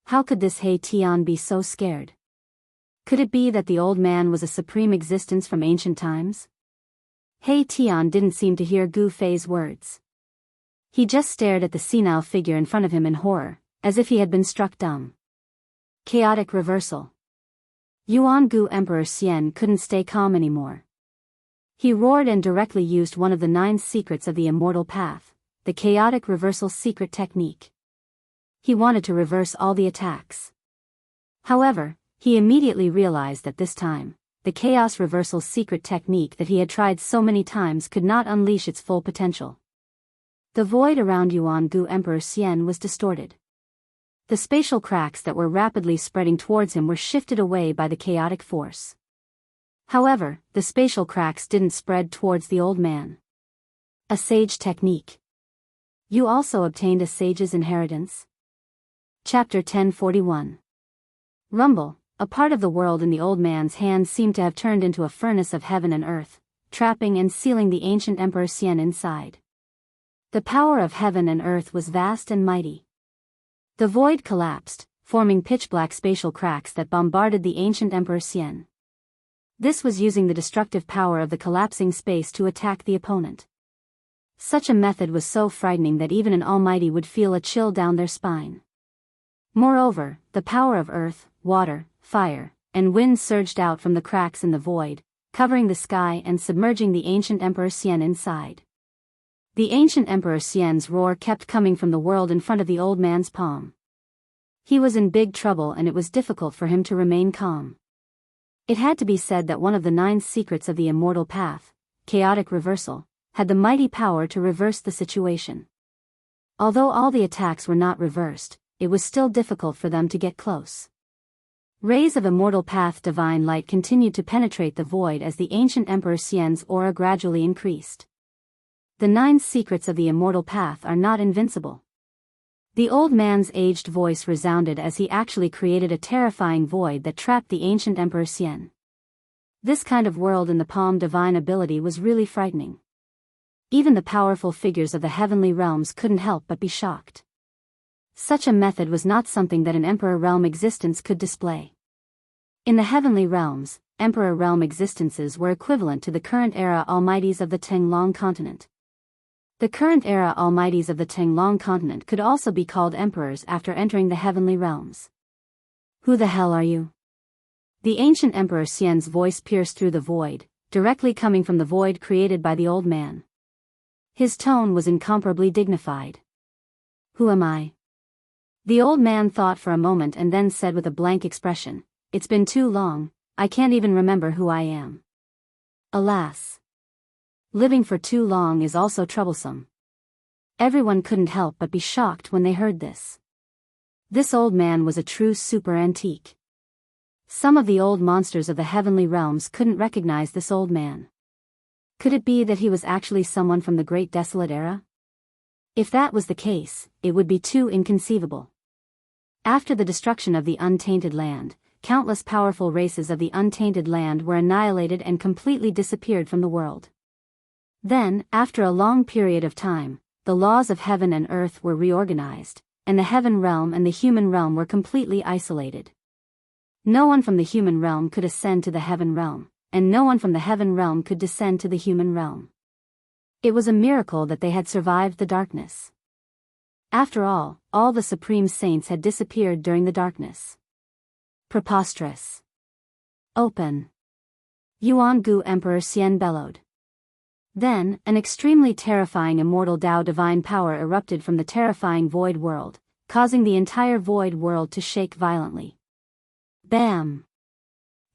How could this He Tian be so scared? Could it be that the old man was a supreme existence from ancient times? He Tian didn't seem to hear Gu Fei's words. He just stared at the senile figure in front of him in horror, as if he had been struck dumb. Chaotic reversal. Yuangu Emperor Xian couldn't stay calm anymore. He roared and directly used one of the 9 secrets of the immortal path, the chaotic reversal secret technique. He wanted to reverse all the attacks. However, he immediately realized that this time, the chaos reversal secret technique that he had tried so many times could not unleash its full potential. The void around Yuangu Emperor Xian was distorted. The spatial cracks that were rapidly spreading towards him were shifted away by the chaotic force. However, the spatial cracks didn't spread towards the old man. A sage technique. You also obtained a sage's inheritance? Chapter 1041. Rumble. A part of the world in the old man's hand seemed to have turned into a furnace of heaven and earth, trapping and sealing the ancient Emperor Xian inside. The power of heaven and earth was vast and mighty. The void collapsed, forming pitch-black spatial cracks that bombarded the ancient Emperor Xian. This was using the destructive power of the collapsing space to attack the opponent. Such a method was so frightening that even an almighty would feel a chill down their spine. Moreover, the power of earth, water, fire, and wind surged out from the cracks in the void, covering the sky and submerging the ancient Emperor Xian inside. The ancient Emperor Xian's roar kept coming from the world in front of the old man's palm. He was in big trouble and it was difficult for him to remain calm. It had to be said that one of the 9 secrets of the immortal path, chaotic reversal, had the mighty power to reverse the situation. Although all the attacks were not reversed, it was still difficult for them to get close. Rays of immortal path divine light continued to penetrate the void as the ancient Emperor Xian's aura gradually increased. The 9 secrets of the immortal path are not invincible. The old man's aged voice resounded as he actually created a terrifying void that trapped the ancient Emperor Xian. This kind of world in the palm divine ability was really frightening. Even the powerful figures of the heavenly realms couldn't help but be shocked. Such a method was not something that an emperor realm existence could display. In the heavenly realms, emperor realm existences were equivalent to the current era almighties of the Tenglong continent. The current era almighties of the Tenglong continent could also be called emperors after entering the heavenly realms. Who the hell are you? The ancient Emperor Xian's voice pierced through the void, directly coming from the void created by the old man. His tone was incomparably dignified. Who am I? The old man thought for a moment and then said with a blank expression, It's been too long, I can't even remember who I am. Alas. Living for too long is also troublesome. Everyone couldn't help but be shocked when they heard this. This old man was a true super antique. Some of the old monsters of the heavenly realms couldn't recognize this old man. Could it be that he was actually someone from the Great Desolate Era? If that was the case, it would be too inconceivable. After the destruction of the untainted land, countless powerful races of the untainted land were annihilated and completely disappeared from the world. Then, after a long period of time, the laws of heaven and earth were reorganized, and the heaven realm and the human realm were completely isolated. No one from the human realm could ascend to the heaven realm, and no one from the heaven realm could descend to the human realm. It was a miracle that they had survived the darkness. After all the supreme saints had disappeared during the darkness. Preposterous. Open. Yuangu Emperor Xian bellowed. Then, an extremely terrifying immortal Tao divine power erupted from the terrifying void world, causing the entire void world to shake violently. Bam!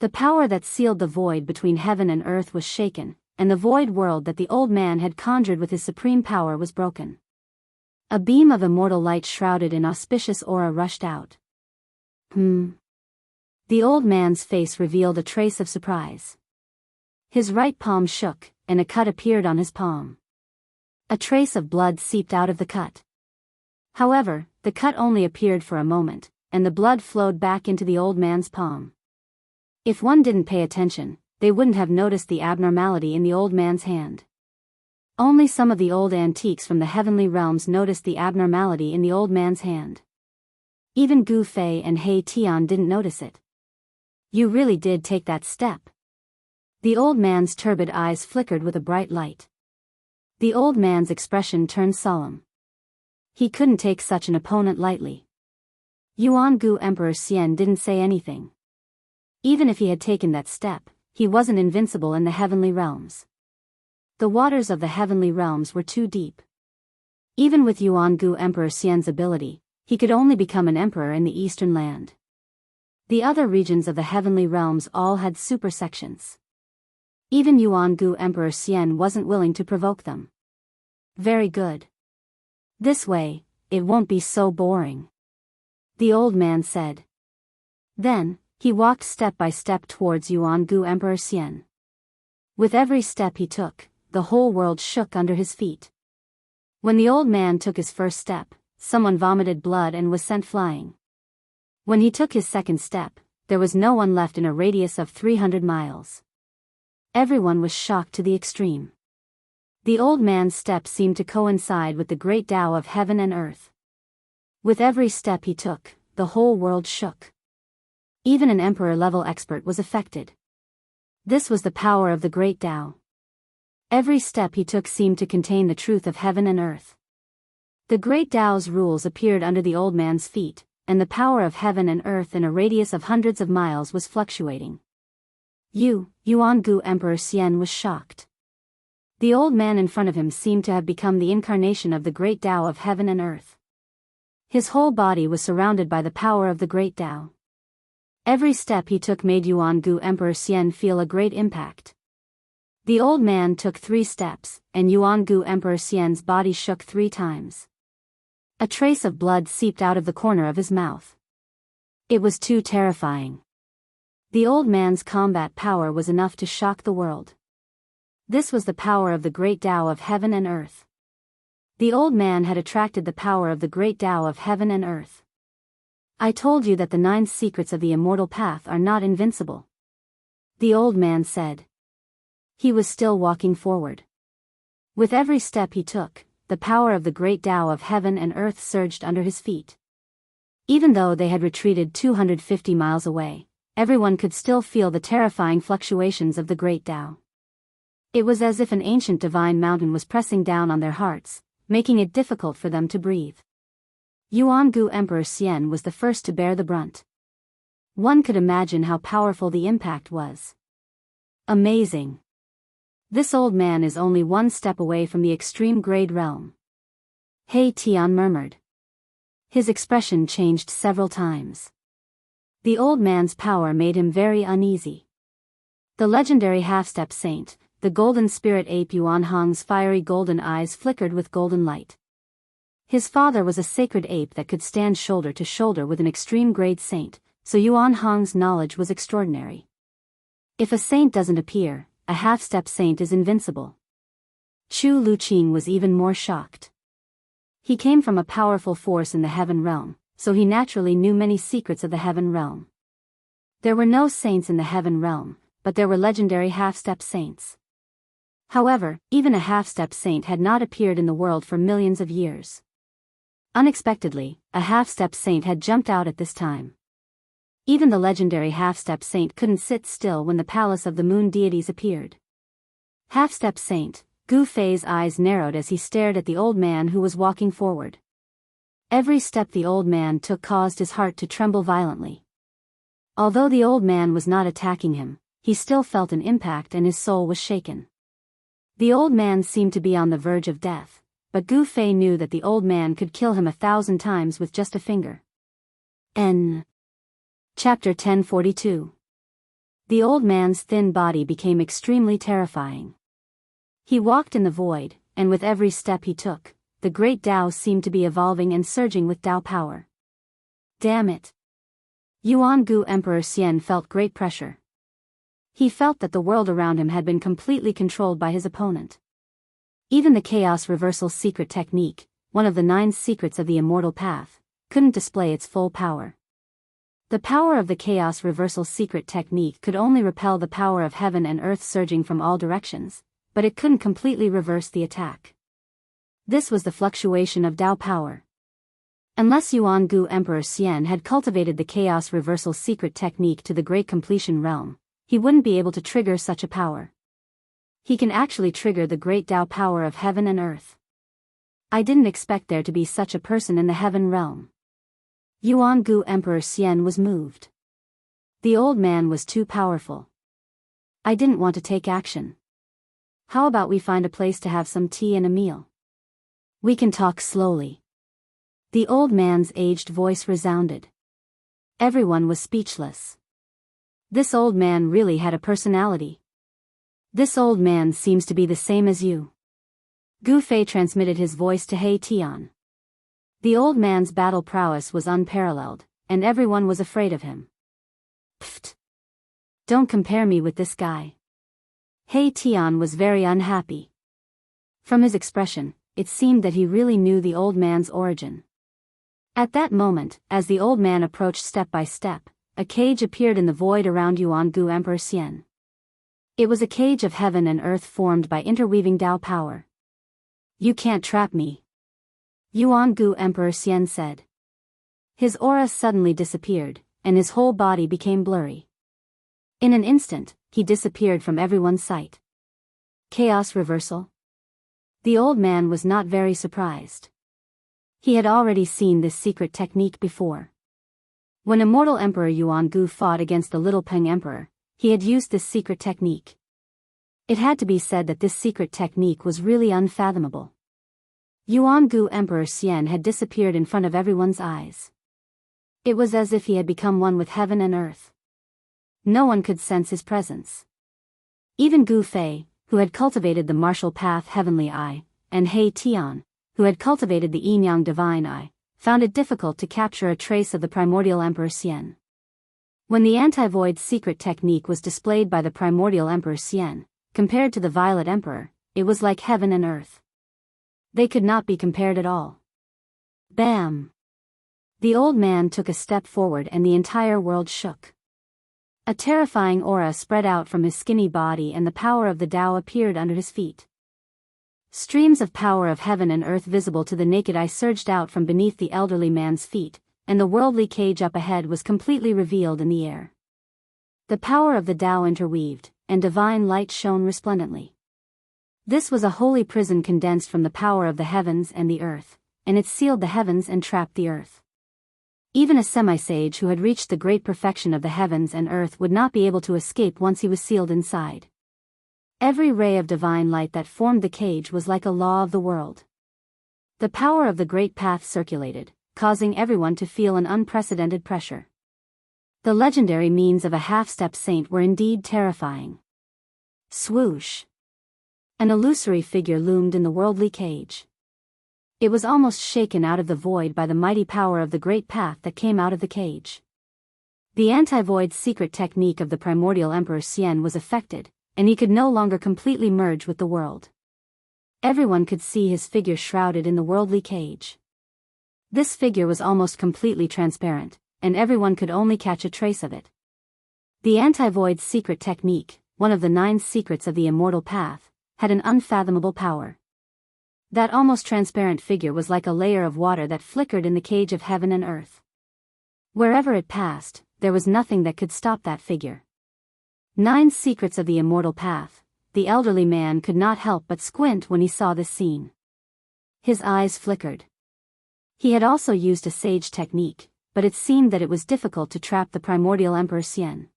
The power that sealed the void between heaven and earth was shaken, and the void world that the old man had conjured with his supreme power was broken. A beam of immortal light shrouded in auspicious aura rushed out. The old man's face revealed a trace of surprise. His right palm shook, and a cut appeared on his palm. A trace of blood seeped out of the cut. However, the cut only appeared for a moment, and the blood flowed back into the old man's palm. If one didn't pay attention, they wouldn't have noticed the abnormality in the old man's hand. Only some of the old antiques from the heavenly realms noticed the abnormality in the old man's hand. Even Gu Fei and He Tian didn't notice it. You really did take that step. The old man's turbid eyes flickered with a bright light. The old man's expression turned solemn. He couldn't take such an opponent lightly. Yuan-gu Emperor Xian didn't say anything. Even if he had taken that step, he wasn't invincible in the heavenly realms. The waters of the heavenly realms were too deep. Even with Yuan-gu Emperor Xian's ability, he could only become an emperor in the eastern land. The other regions of the heavenly realms all had super sections. Even Yuan-gu Emperor Xian wasn't willing to provoke them. Very good. This way, it won't be so boring, the old man said. Then, he walked step by step towards Yuan-gu Emperor Xian. With every step he took, the whole world shook under his feet. When the old man took his first step, someone vomited blood and was sent flying. When he took his second step, there was no one left in a radius of 300 miles. Everyone was shocked to the extreme. The old man's step seemed to coincide with the great Tao of heaven and earth. With every step he took, the whole world shook. Even an emperor-level expert was affected. This was the power of the great Tao. Every step he took seemed to contain the truth of heaven and earth. The great Tao's rules appeared under the old man's feet, and the power of heaven and earth in a radius of hundreds of miles was fluctuating. Yuan-gu Emperor Xian was shocked. The old man in front of him seemed to have become the incarnation of the great Tao of heaven and earth. His whole body was surrounded by the power of the great Tao. Every step he took made Yuan-gu Emperor Xian feel a great impact. The old man took 3 steps, and Yuan-gu Emperor Xian's body shook 3 times. A trace of blood seeped out of the corner of his mouth. It was too terrifying. The old man's combat power was enough to shock the world. This was the power of the great Tao of heaven and earth. The old man had attracted the power of the great Tao of heaven and earth. I told you that the 9 secrets of the immortal path are not invincible, the old man said. He was still walking forward. With every step he took, the power of the great Tao of heaven and earth surged under his feet. Even though they had retreated 250 miles away, everyone could still feel the terrifying fluctuations of the great Tao. It was as if an ancient divine mountain was pressing down on their hearts, making it difficult for them to breathe. Yuan-gu Emperor Xian was the first to bear the brunt. One could imagine how powerful the impact was. Amazing. This old man is only 1 step away from the extreme grade realm, He Tian murmured. His expression changed several times. The old man's power made him very uneasy. The legendary half-step saint, the golden spirit ape Yuan Hong's fiery golden eyes flickered with golden light. His father was a sacred ape that could stand shoulder to shoulder with an extreme grade saint, so Yuan Hong's knowledge was extraordinary. If a saint doesn't appear, a half-step saint is invincible. Chu Luqing was even more shocked. He came from a powerful force in the heaven realm, so he naturally knew many secrets of the heaven realm. There were no saints in the heaven realm, but there were legendary half-step saints. However, even a half-step saint had not appeared in the world for millions of years. Unexpectedly, a half-step saint had jumped out at this time. Even the legendary half-step saint couldn't sit still when the palace of the moon deities appeared. Half-step saint, Gu Fei's eyes narrowed as he stared at the old man who was walking forward. Every step the old man took caused his heart to tremble violently. Although the old man was not attacking him, he still felt an impact and his soul was shaken. The old man seemed to be on the verge of death, but Gu Fei knew that the old man could kill him 1,000 times with just a finger. Chapter 1042. The old man's thin body became extremely terrifying. He walked in the void, and with every step he took, the great Tao seemed to be evolving and surging with Tao power. Damn it! Yuangu Emperor Xian felt great pressure. He felt that the world around him had been completely controlled by his opponent. Even the chaos reversal secret technique, one of the 9 secrets of the immortal path, couldn't display its full power. The power of the chaos reversal secret technique could only repel the power of heaven and earth surging from all directions, but it couldn't completely reverse the attack. This was the fluctuation of Tao power. Unless Yuangu Emperor Xian had cultivated the chaos reversal secret technique to the great completion realm, he wouldn't be able to trigger such a power. He can actually trigger the great Tao power of heaven and earth. I didn't expect there to be such a person in the heaven realm. Yuangu Emperor Xian was moved. The old man was too powerful. I didn't want to take action. How about we find a place to have some tea and a meal? We can talk slowly. The old man's aged voice resounded. Everyone was speechless. This old man really had a personality. This old man seems to be the same as you. Gu Fei transmitted his voice to He Tian. The old man's battle prowess was unparalleled, and everyone was afraid of him. Pfft! Don't compare me with this guy. He Tian was very unhappy. From his expression, it seemed that he really knew the old man's origin. At that moment, as the old man approached step by step, a cage appeared in the void around Yuangu Emperor Xian. It was a cage of heaven and earth formed by interweaving Tao power. You can't trap me, Yuangu Emperor Xian said. His aura suddenly disappeared, and his whole body became blurry. In an instant, he disappeared from everyone's sight. Chaos reversal? The old man was not very surprised. He had already seen this secret technique before. When Immortal Emperor Yuangu fought against the Little Peng Emperor, he had used this secret technique. It had to be said that this secret technique was really unfathomable. Yuangu Emperor Xian had disappeared in front of everyone's eyes. It was as if he had become one with heaven and earth. No one could sense his presence. Even Gu Fei, who had cultivated the martial path Heavenly Eye, and He Tian, who had cultivated the Yin-Yang Divine Eye, found it difficult to capture a trace of the primordial Emperor Xian. When the anti-void secret technique was displayed by the primordial Emperor Xian, compared to the Violet Emperor, it was like heaven and earth. They could not be compared at all. Bam! The old man took a step forward and the entire world shook. A terrifying aura spread out from his skinny body and the power of the Tao appeared under his feet. Streams of power of heaven and earth visible to the naked eye surged out from beneath the elderly man's feet, and the worldly cage up ahead was completely revealed in the air. The power of the Tao interweaved, and divine light shone resplendently. This was a holy prison condensed from the power of the heavens and the earth, and it sealed the heavens and trapped the earth. Even a semi-sage who had reached the great perfection of the heavens and earth would not be able to escape once he was sealed inside. Every ray of divine light that formed the cage was like a law of the world. The power of the great path circulated, causing everyone to feel an unprecedented pressure. The legendary means of a half-step saint were indeed terrifying. Swoosh! An illusory figure loomed in the worldly cage. It was almost shaken out of the void by the mighty power of the great path that came out of the cage. The anti-void secret technique of the primordial Emperor Xian was affected, and he could no longer completely merge with the world. Everyone could see his figure shrouded in the worldly cage. This figure was almost completely transparent, and everyone could only catch a trace of it. The anti-void secret technique, one of the 9 secrets of the immortal path, had an unfathomable power. That almost transparent figure was like a layer of water that flickered in the cage of heaven and earth. Wherever it passed, there was nothing that could stop that figure. 9 secrets of the immortal path. The elderly man could not help but squint when he saw this scene. His eyes flickered. He had also used a sage technique, but it seemed that it was difficult to trap the primordial Emperor Xian.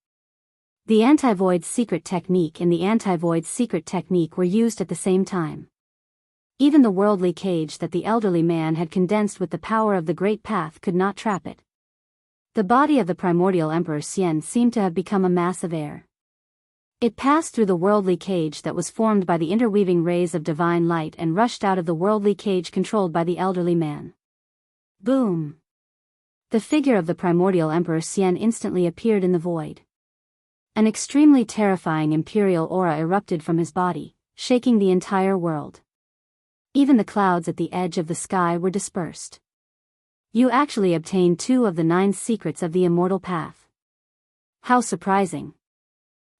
The anti-void secret technique and the anti-void secret technique were used at the same time. Even the worldly cage that the elderly man had condensed with the power of the great path could not trap it. The body of the primordial Emperor Xian seemed to have become a mass of air. It passed through the worldly cage that was formed by the interweaving rays of divine light and rushed out of the worldly cage controlled by the elderly man. Boom! The figure of the primordial Emperor Xian instantly appeared in the void. An extremely terrifying imperial aura erupted from his body, shaking the entire world. Even the clouds at the edge of the sky were dispersed. You actually obtained 2 of the 9 secrets of the immortal path. How surprising.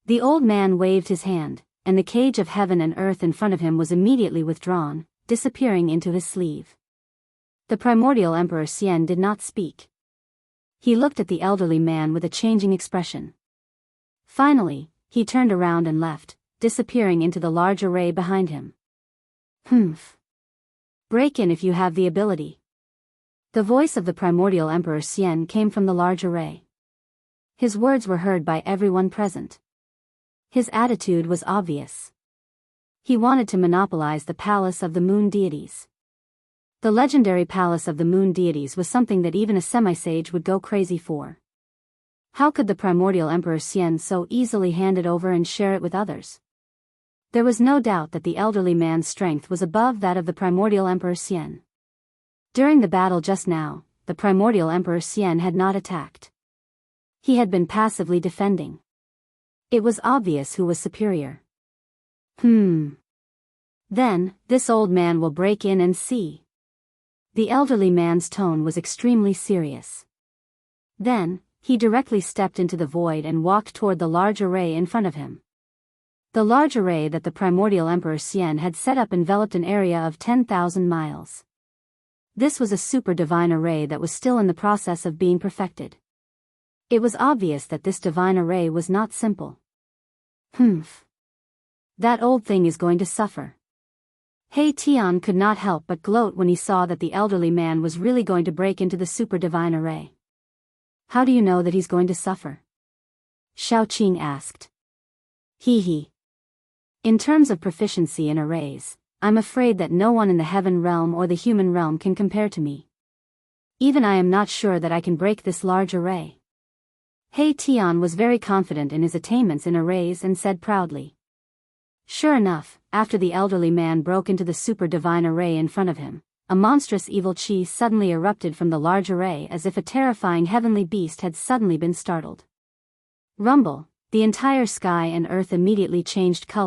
The old man waved his hand, and the cage of heaven and earth in front of him was immediately withdrawn, disappearing into his sleeve. The primordial Emperor Xian did not speak. He looked at the elderly man with a changing expression. Finally, he turned around and left, disappearing into the large array behind him. Humph. Break in if you have the ability. The voice of the primordial Emperor Xian came from the large array. His words were heard by everyone present. His attitude was obvious. He wanted to monopolize the palace of the moon deities. The legendary palace of the moon deities was something that even a semi-sage would go crazy for. How could the primordial Emperor Xian so easily hand it over and share it with others? There was no doubt that the elderly man's strength was above that of the primordial Emperor Xian. During the battle just now, the primordial Emperor Xian had not attacked. He had been passively defending. It was obvious who was superior. Then, this old man will break in and see. The elderly man's tone was extremely serious. Then, he directly stepped into the void and walked toward the large array in front of him. The large array that the primordial Emperor Xian had set up enveloped an area of 10,000 miles. This was a super divine array that was still in the process of being perfected. It was obvious that this divine array was not simple. That old thing is going to suffer. He Tian could not help but gloat when he saw that the elderly man was really going to break into the super divine array. How do you know that he's going to suffer? Xiao Qing asked. He. In terms of proficiency in arrays, I'm afraid that no one in the heaven realm or the human realm can compare to me. Even I am not sure that I can break this large array. He Tian was very confident in his attainments in arrays and said proudly. Sure enough, after the elderly man broke into the super divine array in front of him, a monstrous evil chi suddenly erupted from the large array as if a terrifying heavenly beast had suddenly been startled. Rumble, the entire sky and earth immediately changed color.